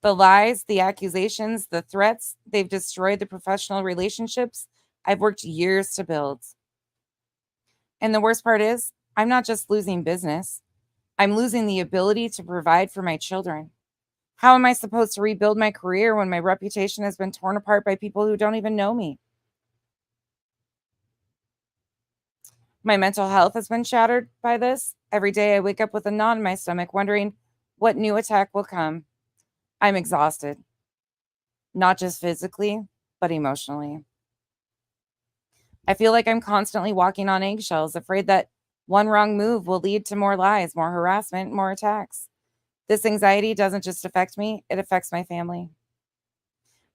The lies, the accusations, the threats, they've destroyed the professional relationships I've worked years to build. And the worst part is, I'm not just losing business. I'm losing the ability to provide for my children. How am I supposed to rebuild my career when my reputation has been torn apart by people who don't even know me? My mental health has been shattered by this. Every day I wake up with a knot in my stomach, wondering what new attack will come. I'm exhausted, not just physically, but emotionally. I feel like I'm constantly walking on eggshells, afraid that one wrong move will lead to more lies, more harassment, more attacks. This anxiety doesn't just affect me, it affects my family.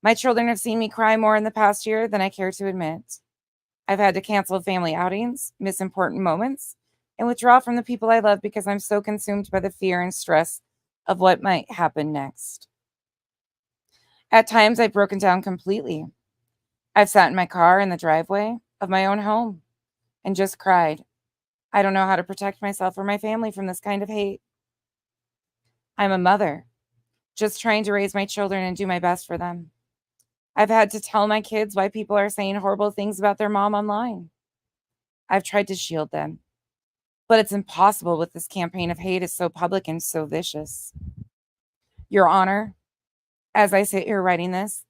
My children have seen me cry more in the past year than I care to admit. I've had to cancel family outings, miss important moments, and withdraw from the people I love because I'm so consumed by the fear and stress of what might happen next. At times, I've broken down completely. I've sat in my car in the driveway of my own home and just cried. I don't know how to protect myself or my family from this kind of hate. I'm a mother, just trying to raise my children and do my best for them. I've had to tell my kids why people are saying horrible things about their mom online. I've tried to shield them, but it's impossible with this campaign of hate. Is so public and so vicious. Your Honor, as I sit here writing this,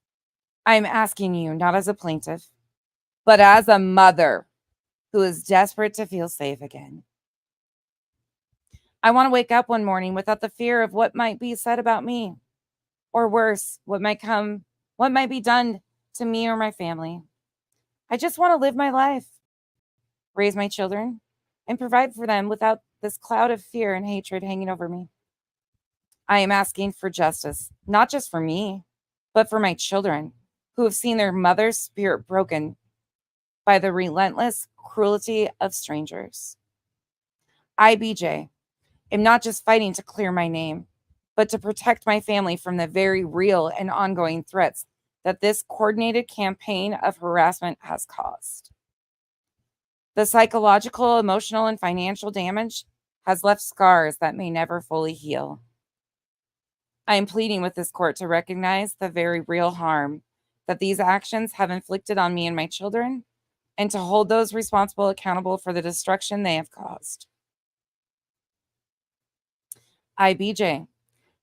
I'm asking you, not as a plaintiff, but as a mother who is desperate to feel safe again. I want to wake up one morning without the fear of what might be said about me, or worse, what might be done to me or my family. I just want to live my life, raise my children, and provide for them without this cloud of fear and hatred hanging over me. I am asking for justice, not just for me, but for my children who have seen their mother's spirit broken by the relentless cruelty of strangers. I, BJ, am not just fighting to clear my name, but to protect my family from the very real and ongoing threats that this coordinated campaign of harassment has caused. The psychological, emotional, and financial damage has left scars that may never fully heal. I am pleading with this court to recognize the very real harm that these actions have inflicted on me and my children, and to hold those responsible accountable for the destruction they have caused. I, BJ,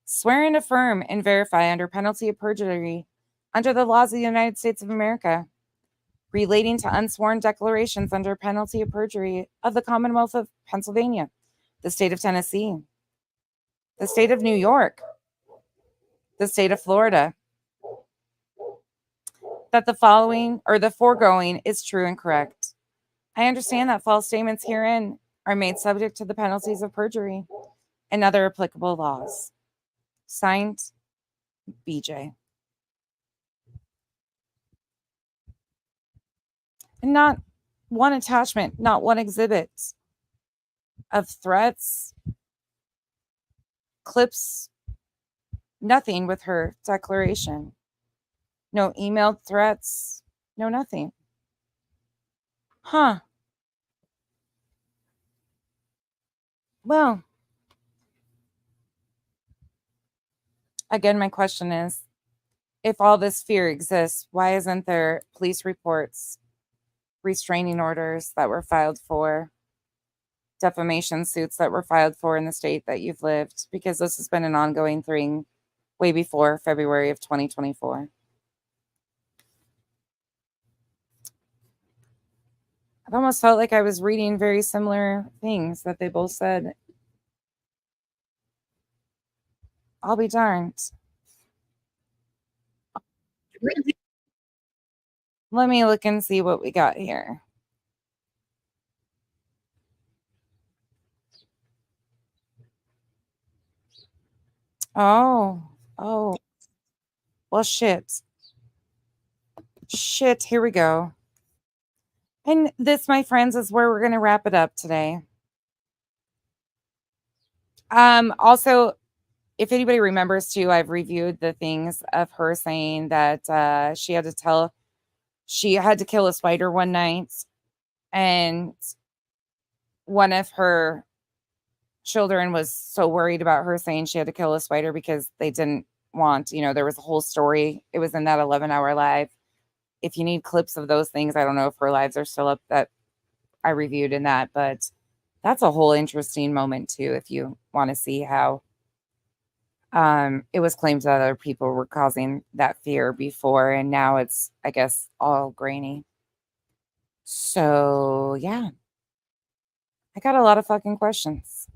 swear and affirm and verify under penalty of perjury under the laws of the United States of America, relating to unsworn declarations under penalty of perjury of the Commonwealth of Pennsylvania, the state of Tennessee, the state of New York, the state of Florida, that the foregoing is true and correct. I understand that false statements herein are made subject to the penalties of perjury and other applicable laws. Signed, BJ. And not one attachment, not one exhibit of threats, clips, nothing with her declaration. No emailed threats, no nothing. Huh. Well, again, my question is, if all this fear exists, why isn't there police reports, restraining orders that were filed for, defamation suits that were filed for in the state that you've lived? Because this has been an ongoing thing way before February of 2024. I've almost felt like I was reading very similar things that they both said. I'll be darned. Let me look and see what we got here. Oh, well, shit. Here we go. And this, my friends, is where we're going to wrap it up today. Also, if anybody remembers too, I've reviewed the things of her saying that she had to kill a spider one night, and one of her children was so worried about her saying she had to kill a spider because they didn't want, there was a whole story. It was in that 11-hour live. If you need clips of those things, I don't know if her lives are still up that I reviewed in that, but That's a whole interesting moment too, if you want to see how it was claimed that other people were causing that fear before, and now it's, I guess, all grainy. So yeah, I got a lot of fucking questions,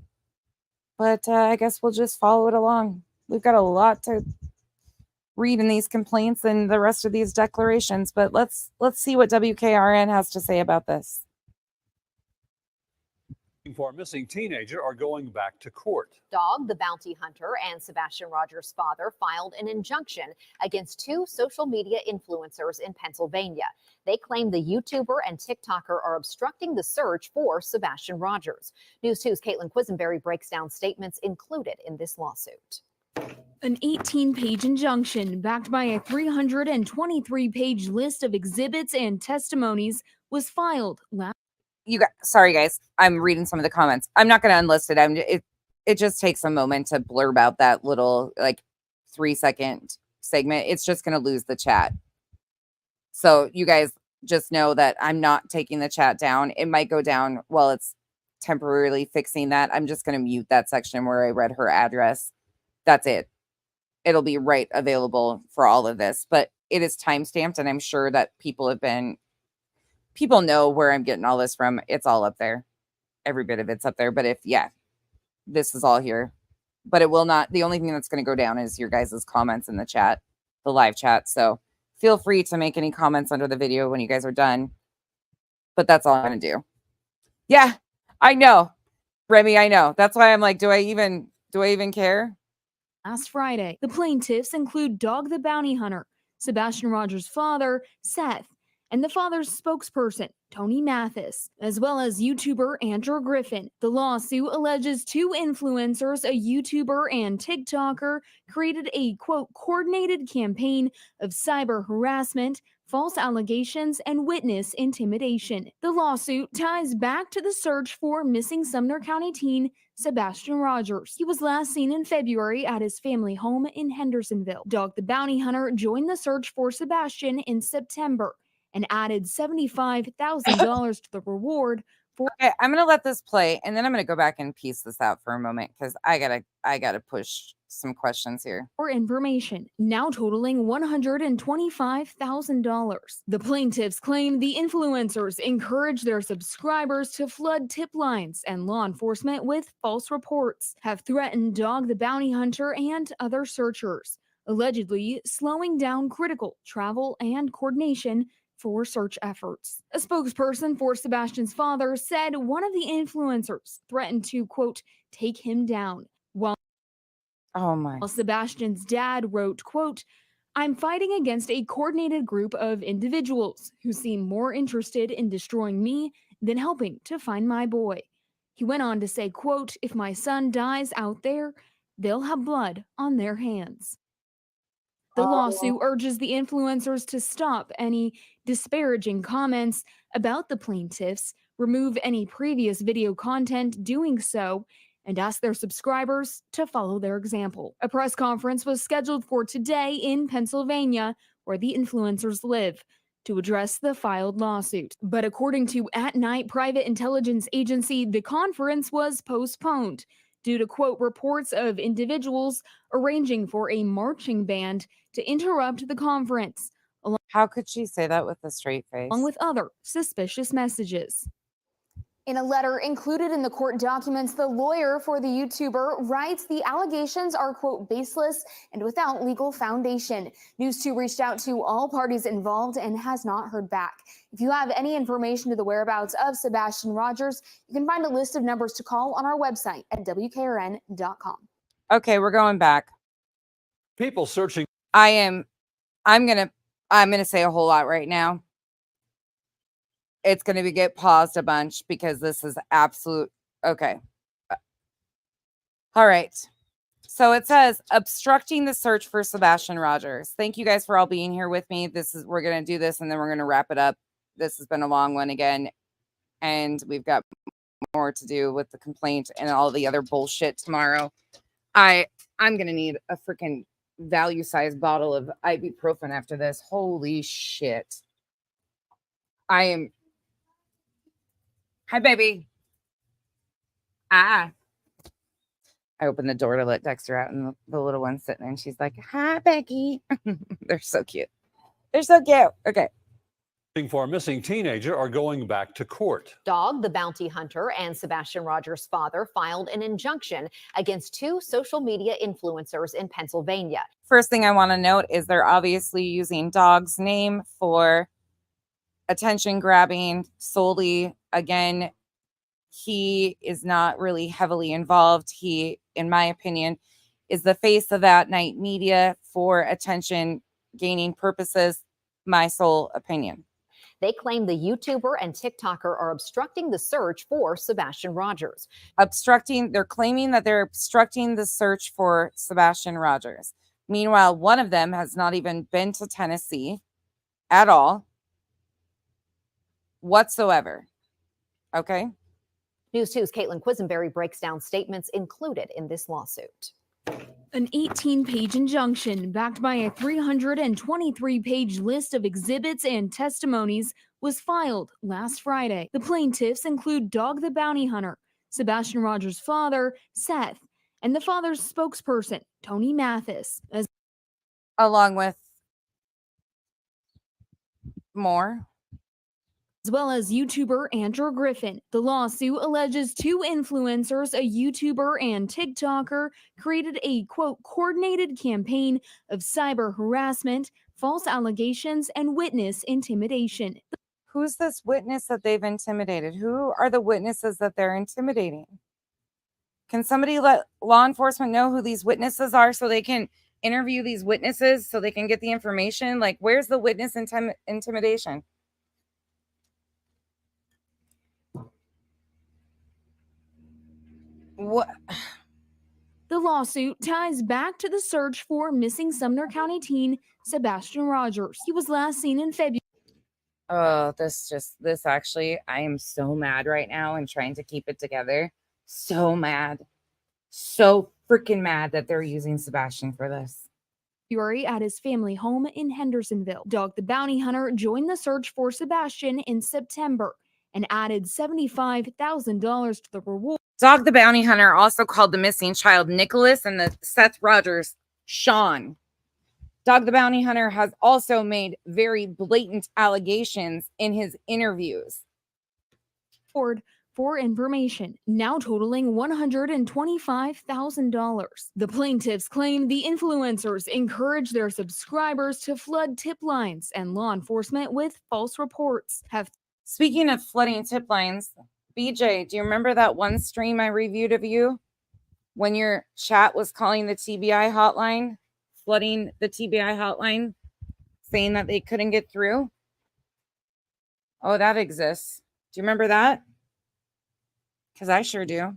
but I guess we'll just follow it along. We've got a lot to read in these complaints and the rest of these declarations, but let's see what WKRN has to say about this. For a missing teenager are going back to court. Dog, the bounty hunter, and Sebastian Rogers' father filed an injunction against 2 social media influencers in Pennsylvania. They claim the YouTuber and TikToker are obstructing the search for Sebastian Rogers. News 2's Caitlin Quisenberry breaks down statements included in this lawsuit. An 18-page injunction backed by a 323-page list of exhibits and testimonies was filed last. Sorry guys, I'm reading some of the comments. I'm not going to unlist it. It just takes a moment to blurb out that little like 3-second segment. It's just going to lose the chat. So you guys just know that I'm not taking the chat down. It might go down while it's temporarily fixing that. I'm just going to mute that section where I read her address. That's it. It'll be right available for all of this, but it is timestamped, and I'm sure that people know where I'm getting all this from. It's all up there. Every bit of it's up there. But this is all here. But it will not. The only thing that's going to go down is your guys' comments in the chat, the live chat. So feel free to make any comments under the video when you guys are done. But that's all I'm going to do. Yeah, I know. Remy, I know. That's why I'm like, do I even care? Last Friday, the plaintiffs include Dog the Bounty Hunter, Sebastian Rogers' father, Seth, and the father's spokesperson, Tony Mathis, as well as YouTuber Andrew Griffin. The lawsuit alleges 2 influencers, a YouTuber and TikToker, created a, quote, coordinated campaign of cyber harassment, false allegations, and witness intimidation. The lawsuit ties back to the search for missing Sumner County teen Sebastian Rogers. He was last seen in February at his family home in Hendersonville. Dog the Bounty Hunter joined the search for Sebastian in September and added $75,000 to the reward for. Okay, I'm gonna let this play, and then I'm gonna go back and piece this out for a moment because I gotta push some questions here. For information, now totaling $125,000. The plaintiffs claim the influencers encourage their subscribers to flood tip lines, and law enforcement with false reports have threatened Dog the Bounty Hunter and other searchers, allegedly slowing down critical travel and coordination for search efforts. A spokesperson for Sebastian's father said one of the influencers threatened to, quote, take him down, while Sebastian's dad wrote, quote, I'm fighting against a coordinated group of individuals who seem more interested in destroying me than helping to find my boy. He went on to say, quote, if my son dies out there, they'll have blood on their hands. The lawsuit urges the influencers to stop any disparaging comments about the plaintiffs, remove any previous video content doing so, and ask their subscribers to follow their example. A press conference was scheduled for today in Pennsylvania, where the influencers live, to address the filed lawsuit. But according to At Night Private Intelligence Agency, the conference was postponed due to, quote, reports of individuals arranging for a marching band to interrupt the conference. How could she say that with a straight face? Along with other suspicious messages. In a letter included in the court documents, the lawyer for the YouTuber writes the allegations are, quote, baseless and without legal foundation. News 2 reached out to all parties involved and has not heard back. If you have any information to the whereabouts of Sebastian Rogers, you can find a list of numbers to call on our website at WKRN.com. Okay, we're going back. People searching. I'm gonna say a whole lot right now. It's going to get paused a bunch because this is absolute. Okay. All right. So it says obstructing the search for Sebastian Rogers. Thank you guys for all being here with me. We're going to do this and then we're going to wrap it up. This has been a long one again. And we've got more to do with the complaint and all the other bullshit tomorrow. I'm going to need a freaking value-sized bottle of ibuprofen after this. Holy shit. Hi, baby. I opened the door to let Dexter out, and the little one's sitting there, and she's like, "Hi, Becky." They're so cute. They're so cute. Okay. For a missing teenager are going back to court. Dog the bounty hunter and Sebastian Rogers' father filed an injunction against 2 social media influencers in Pennsylvania. First thing I want to note is they're obviously using Dog's name for attention grabbing solely. Again, he is not really heavily involved. He, in my opinion, is the face of that night media for attention gaining purposes. My sole opinion. They claim the YouTuber and TikToker are obstructing the search for Sebastian Rogers. They're claiming that they're obstructing the search for Sebastian Rogers. Meanwhile, one of them has not even been to Tennessee at all, whatsoever. Okay. News 2's Caitlin Quisenberry breaks down statements included in this lawsuit. An 18-page injunction backed by a 323-page list of exhibits and testimonies was filed last Friday. The plaintiffs include Dog the Bounty Hunter, Sebastian Rogers' father, Seth, and the father's spokesperson, Tony Mathis, along with more, as well as YouTuber Andrew Griffin. The lawsuit alleges 2 influencers, a YouTuber and TikToker, created a, quote, coordinated campaign of cyber harassment, false allegations, and witness intimidation. Who's this witness that they've intimidated? Who are the witnesses that they're intimidating? Can somebody let law enforcement know who these witnesses are so they can interview these witnesses so they can get the information? Like, where's the witness intimidation? What? The lawsuit ties back to the search for missing Sumner County teen Sebastian Rogers. He was last seen in February. Oh, this actually, I am so mad right now and trying to keep it together. So mad. So freaking mad that they're using Sebastian for this. At his family home in Hendersonville. Dog the Bounty Hunter joined the search for Sebastian in September and added $75,000 to the reward. Dog the Bounty Hunter also called the missing child Nicholas and the Seth Rogers Sean. Dog the Bounty Hunter has also made very blatant allegations in his interviews. For information, now totaling $125,000. The plaintiffs claim the influencers encourage their subscribers to flood tip lines and law enforcement with false reports. Speaking of flooding tip lines, BJ, do you remember that one stream I reviewed of you when your chat was calling the TBI hotline, flooding the TBI hotline, saying that they couldn't get through? Oh, that exists. Do you remember that? Because I sure do.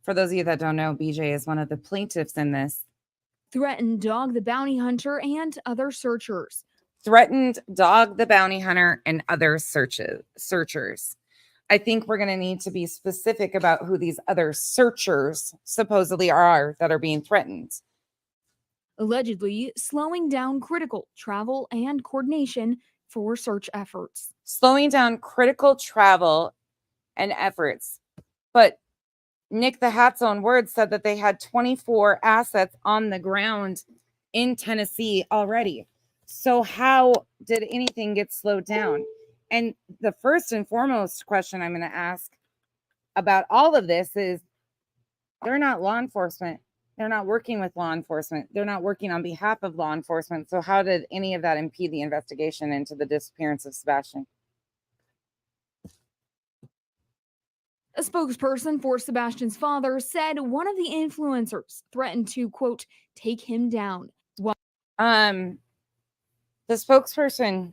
For those of you that don't know, BJ is one of the plaintiffs in this. Threatened Dog the Bounty Hunter and other searchers. Threatened Dog the Bounty Hunter and other searchers. I think we're going to need to be specific about who these other searchers supposedly are that are being threatened. Allegedly slowing down critical travel and coordination for search efforts. Slowing down critical travel and efforts. But Nick the Hat's own words said that they had 24 assets on the ground in Tennessee already. So how did anything get slowed down? And the first and foremost question I'm going to ask about all of this is, they're not law enforcement. They're not working with law enforcement. They're not working on behalf of law enforcement. So how did any of that impede the investigation into the disappearance of Sebastian? A spokesperson for Sebastian's father said one of the influencers threatened to, quote, take him down. The spokesperson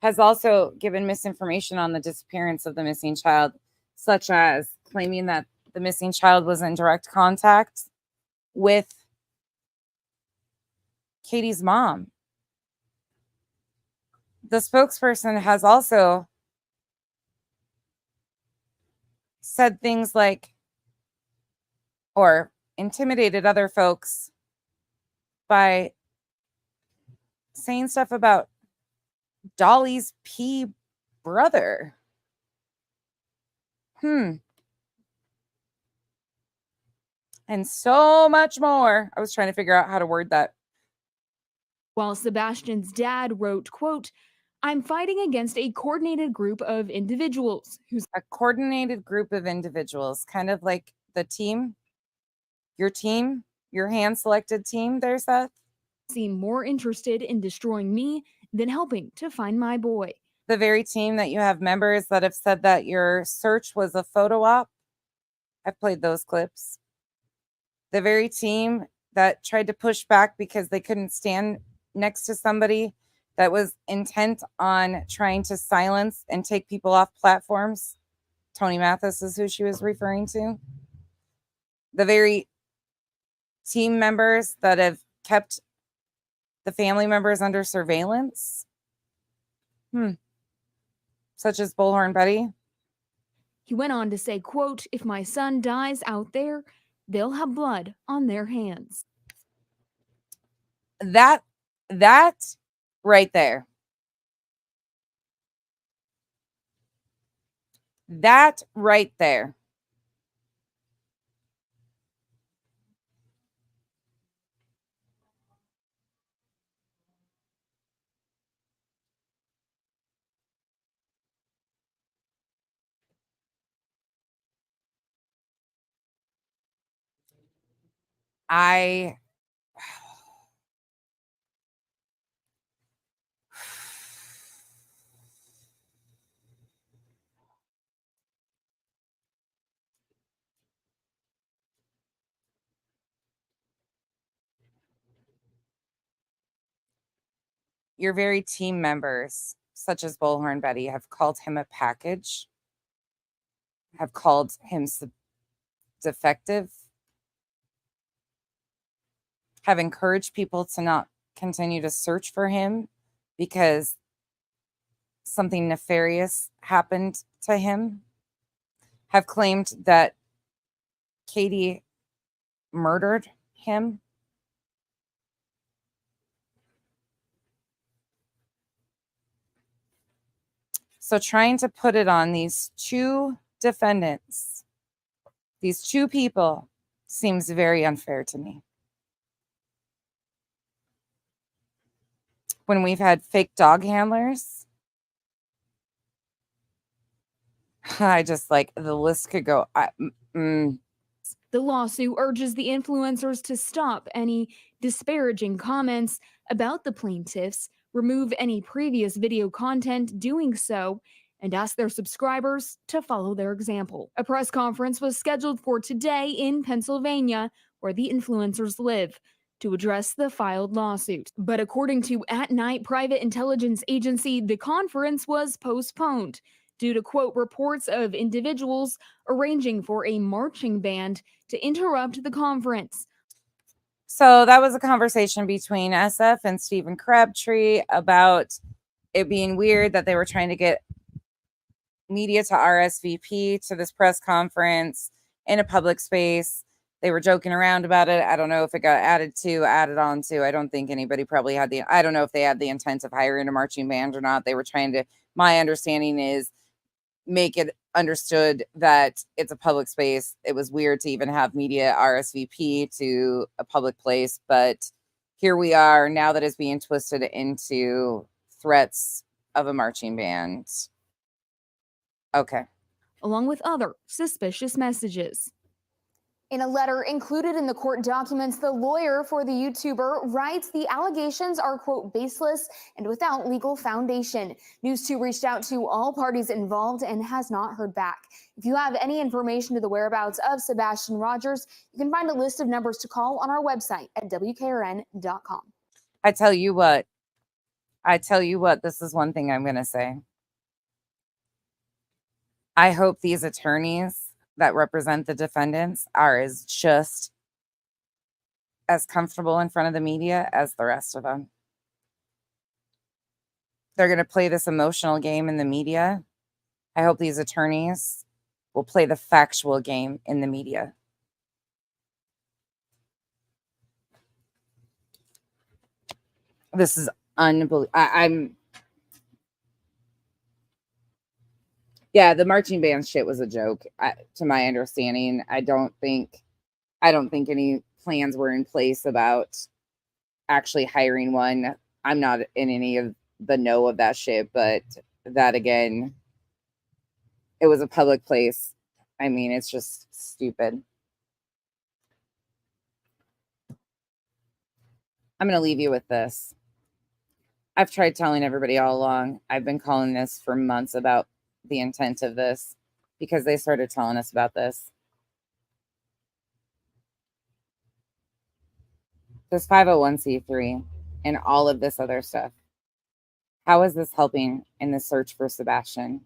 has also given misinformation on the disappearance of the missing child, such as claiming that the missing child was in direct contact with Katie's mom. The spokesperson has also said things like, or intimidated other folks by saying stuff about Dolly's brother. and so much more. I was trying to figure out how to word that. While Sebastian's dad wrote, quote, I'm fighting against a coordinated group of individuals who's a coordinated group of individuals, kind of like the team, your hand-selected team there, Seth. Seem more interested in destroying me than helping to find my boy. The very team that you have members that have said that your search was a photo op. I've played those clips. The very team that tried to push back because they couldn't stand next to somebody that was intent on trying to silence and take people off platforms. Tony Mathis is who she was referring to. The very team members that have kept the family members under surveillance. Such as Bullhorn Betty. He went on to say, quote, if my son dies out there, they'll have blood on their hands. That right there. That right there. Your very team members, such as Bullhorn Betty, have called him a package, have called him defective, have encouraged people to not continue to search for him because something nefarious happened to him, have claimed that Katie murdered him. So trying to put it on these two defendants, these two people, seems very unfair to me. When we've had fake dog handlers, I just like the list could go. The lawsuit urges the influencers to stop any disparaging comments about the plaintiffs, remove any previous video content doing so, and ask their subscribers to follow their example. A press conference was scheduled for today in Pennsylvania, where the influencers live, to address the filed lawsuit. But according to At Night Private Intelligence Agency, the conference was postponed due to, quote, reports of individuals arranging for a marching band to interrupt the conference. So that was a conversation between SF and Stephen Crabtree about it being weird that they were trying to get media to RSVP to this press conference in a public space. They were joking around about it. I don't know if it got added on to. I don't think anybody probably had I don't know if they had the intent of hiring a marching band or not. They were trying to, my understanding is, make it understood that it's a public space. It was weird to even have media RSVP to a public place, but here we are now that it's being twisted into threats of a marching band. Okay. Along with other suspicious messages. In a letter included in the court documents, the lawyer for the YouTuber writes the allegations are, quote, baseless and without legal foundation. News 2 reached out to all parties involved and has not heard back. If you have any information to the whereabouts of Sebastian Rogers, you can find a list of numbers to call on our website at WKRN.com. I tell you what, this is one thing I'm going to say. I hope these attorneys that represent the defendants are just as comfortable in front of the media as the rest of them. They're going to play this emotional game in the media. I hope these attorneys will play the factual game in the media. This is unbelievable. Yeah, the marching band shit was a joke, to my understanding. I don't think I don't think any plans were in place about actually hiring one. I'm not in any of the know of that shit, but that again, it was a public place. I mean, it's just stupid. I'm going to leave you with this. I've tried telling everybody all along. I've been calling this for months about the intent of this because they started telling us about this. This 501c3 and all of this other stuff. How is this helping in the search for Sebastian?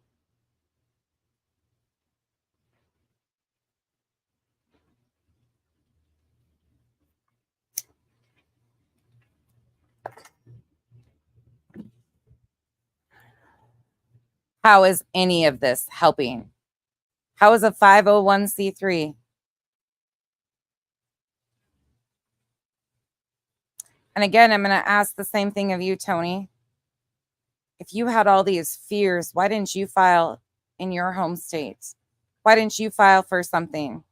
How is any of this helping? How is a 501c3? And again, I'm going to ask the same thing of you, Tony. If you had all these fears, why didn't you file in your home state? Why didn't you file for something?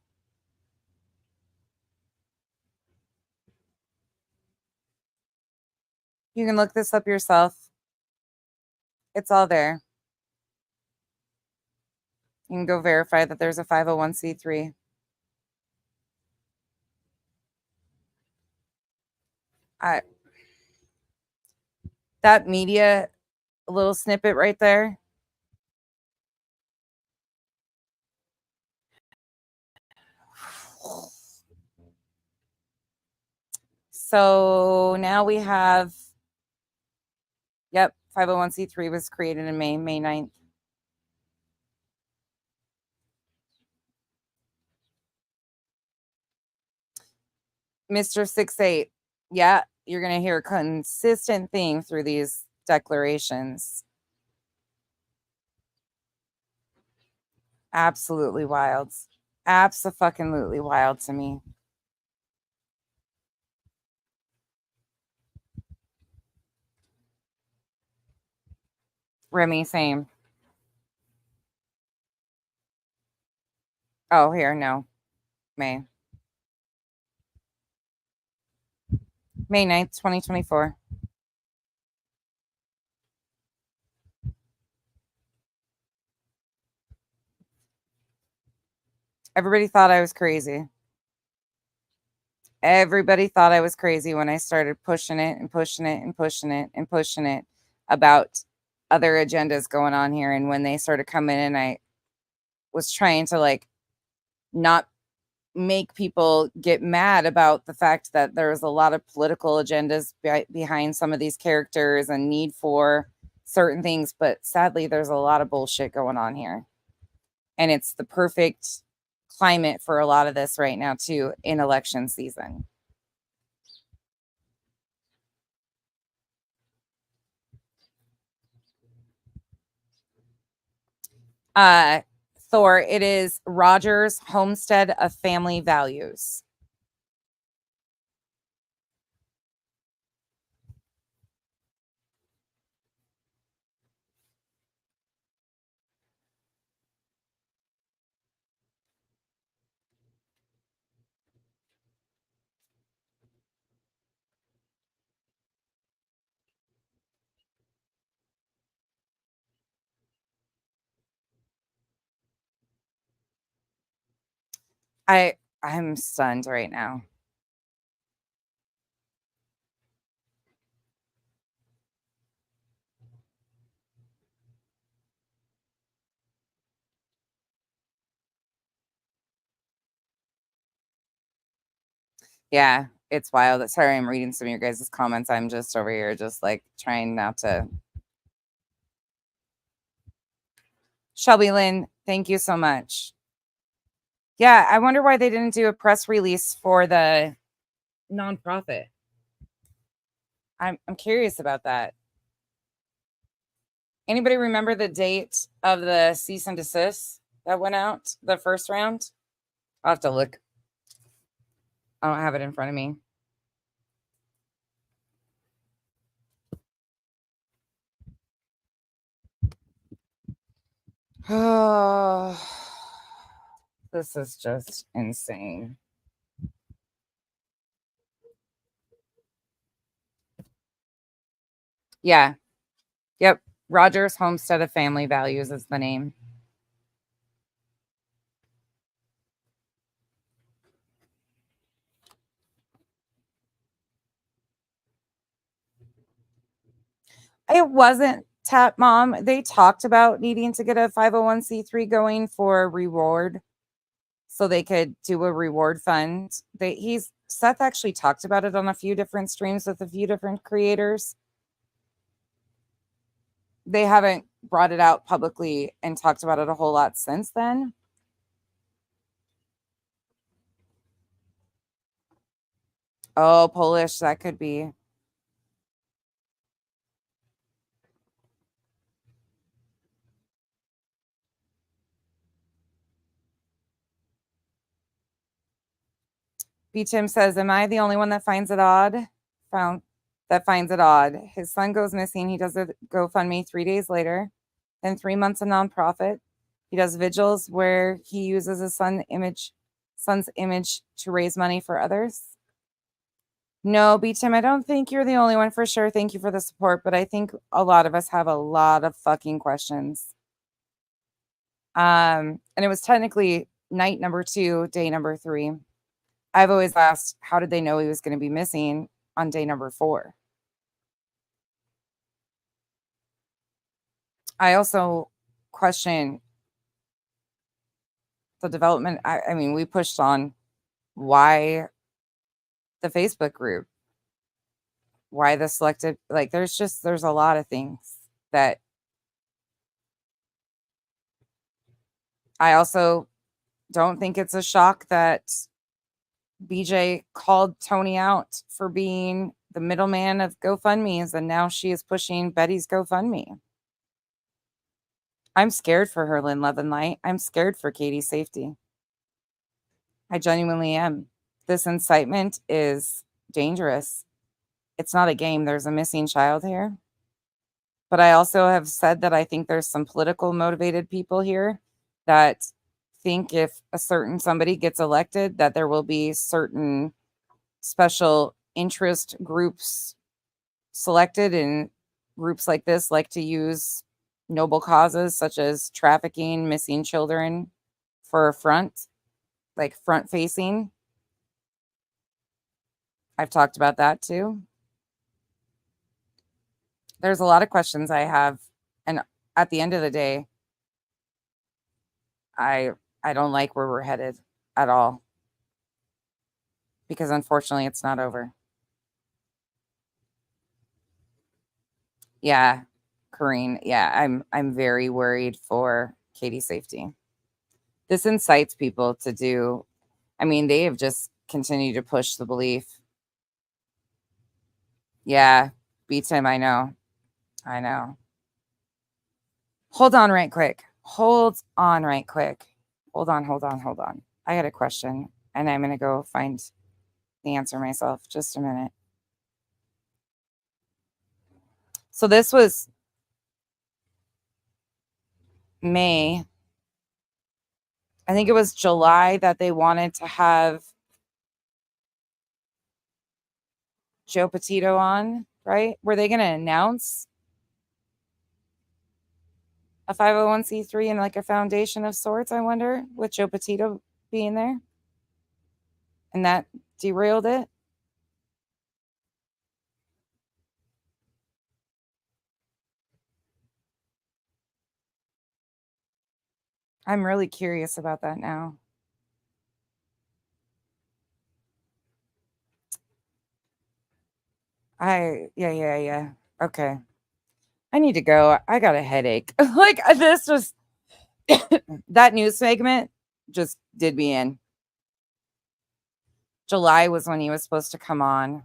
You can look this up yourself. It's all there. You can go verify that there's a 501c3. That media little snippet right there. So now we have, yep, 501c3 was created in May 9th. Mr. 68, yeah, you're going to hear a consistent theme through these declarations. Absolutely wild. Abso-fucking-lutely wild to me. Remy, same. Oh, here, no. May 9th, 2024. Everybody thought I was crazy. Everybody thought I was crazy when I started pushing it and pushing it and pushing it and pushing it about other agendas going on here. And when they started coming in, I was trying to like not make people get mad about the fact that there's a lot of political agendas behind some of these characters and need for certain things. But sadly, there's a lot of bullshit going on here. And it's the perfect climate for a lot of this right now, too, in election season. Thor, it is Rogers Homestead of Family Values. I'm stunned right now. Yeah, it's wild. Sorry, I'm reading some of your guys' comments. I'm just over here just like trying not to. Shelby Lynn, thank you so much. Yeah, I wonder why they didn't do a press release for the nonprofit. I'm curious about that. Anybody remember the date of the cease and desist that went out, the first round? I'll have to look. I don't have it in front of me. Oh, this is just insane. Yeah. Yep. Rogers Homestead of Family Values is the name. It wasn't Tap Mom. They talked about needing to get a 501c3 going for reward so they could do a reward fund. Seth actually talked about it on a few different streams with a few different creators. They haven't brought it out publicly and talked about it a whole lot since then. Oh, Polish, that could be. B. Tim says, am I the only one that finds it odd? Finds it odd. His son goes missing. He does a GoFundMe 3 days later. Then 3 months a nonprofit. He does vigils where he uses his son's image to raise money for others. No, B. Tim, I don't think you're the only one for sure. Thank you for the support, but I think a lot of us have a lot of fucking questions. And it was technically night number 2, day number 3. I've always asked, how did they know he was going to be missing on day number 4? I also question the development. I mean, we pushed on why the Facebook group, why the selected, like, there's a lot of things that I also don't think it's a shock that BJ called Tony out for being the middleman of GoFundMe's, and now she is pushing Betty's GoFundMe. I'm scared for her, Lynn Levenlight. I'm scared for Katie's safety. I genuinely am. This incitement is dangerous. It's not a game. There's a missing child here. But I also have said that I think there's some political motivated people here that think if a certain somebody gets elected, that there will be certain special interest groups selected, and groups like this like to use noble causes such as trafficking missing children for a front facing. I've talked about that too. There's a lot of questions I have, and at the end of the day, I don't like where we're headed at all, because unfortunately it's not over. Yeah, Corrine. Yeah, I'm very worried for Katie's safety. This incites people to do, I mean, they have just continued to push the belief. Yeah, beats him, I know. Hold on right quick. Hold on. I got a question, and I'm going to go find the answer myself. Just a minute. So this was May. I think it was July that they wanted to have Joe Petito on, right? Were they going to announce a 501c3 and like a foundation of sorts, I wonder, with Joe Petito being there? And that derailed it? I'm really curious about that now. Yeah. Okay. I need to go. I got a headache. Like, this was that news segment just did me in. July was when he was supposed to come on.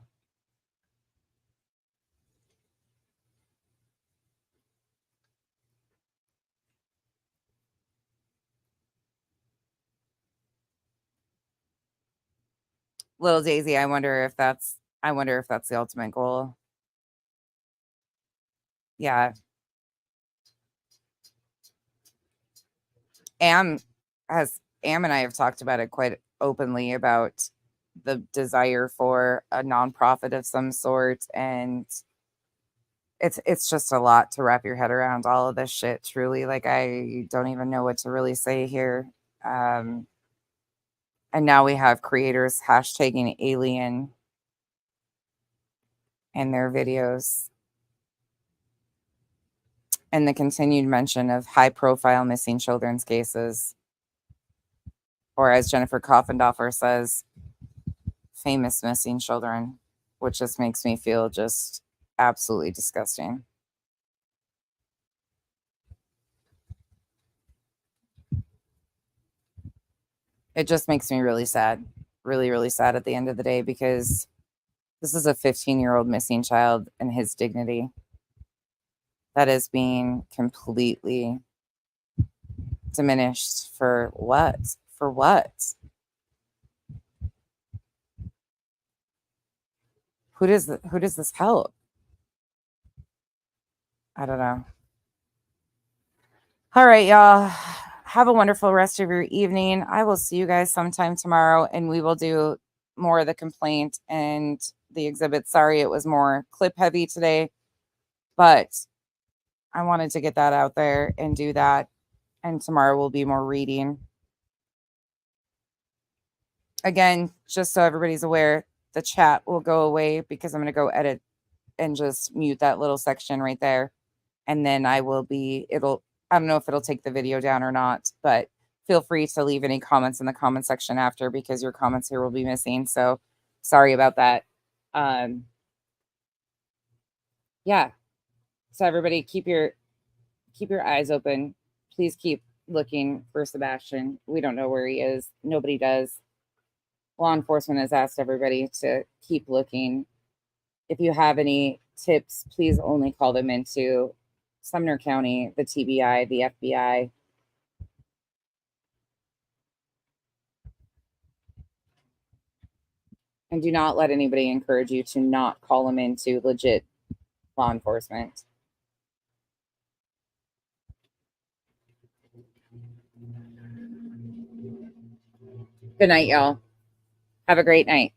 Little Daisy, I wonder if that's the ultimate goal. Yeah. Am and I have talked about it quite openly about the desire for a nonprofit of some sort, and it's just a lot to wrap your head around all of this shit, truly. Like, I don't even know what to really say here. And now we have creators hashtagging alien in their videos, and the continued mention of high profile missing children's cases, or as Jennifer Coffendorfer says, famous missing children, which just makes me feel just absolutely disgusting. It just makes me really sad, really, really sad at the end of the day, because this is a 15-year-old missing child and his dignity that is being completely diminished for what? For what? Who does this help? I don't know. All right, y'all. Have a wonderful rest of your evening. I will see you guys sometime tomorrow, and we will do more of the complaint and the exhibit. Sorry, it was more clip heavy today, but I wanted to get that out there and do that. And tomorrow will be more reading. Again, just so everybody's aware, the chat will go away because I'm going to go edit and just mute that little section right there. And then I don't know if it'll take the video down or not, but feel free to leave any comments in the comment section after, because your comments here will be missing. So sorry about that. Yeah. So everybody keep your eyes open. Please keep looking for Sebastian. We don't know where he is. Nobody does. Law enforcement has asked everybody to keep looking. If you have any tips, please only call them into Sumner County, the TBI, the FBI. And do not let anybody encourage you to not call them into legit law enforcement. Good night, y'all. Have a great night.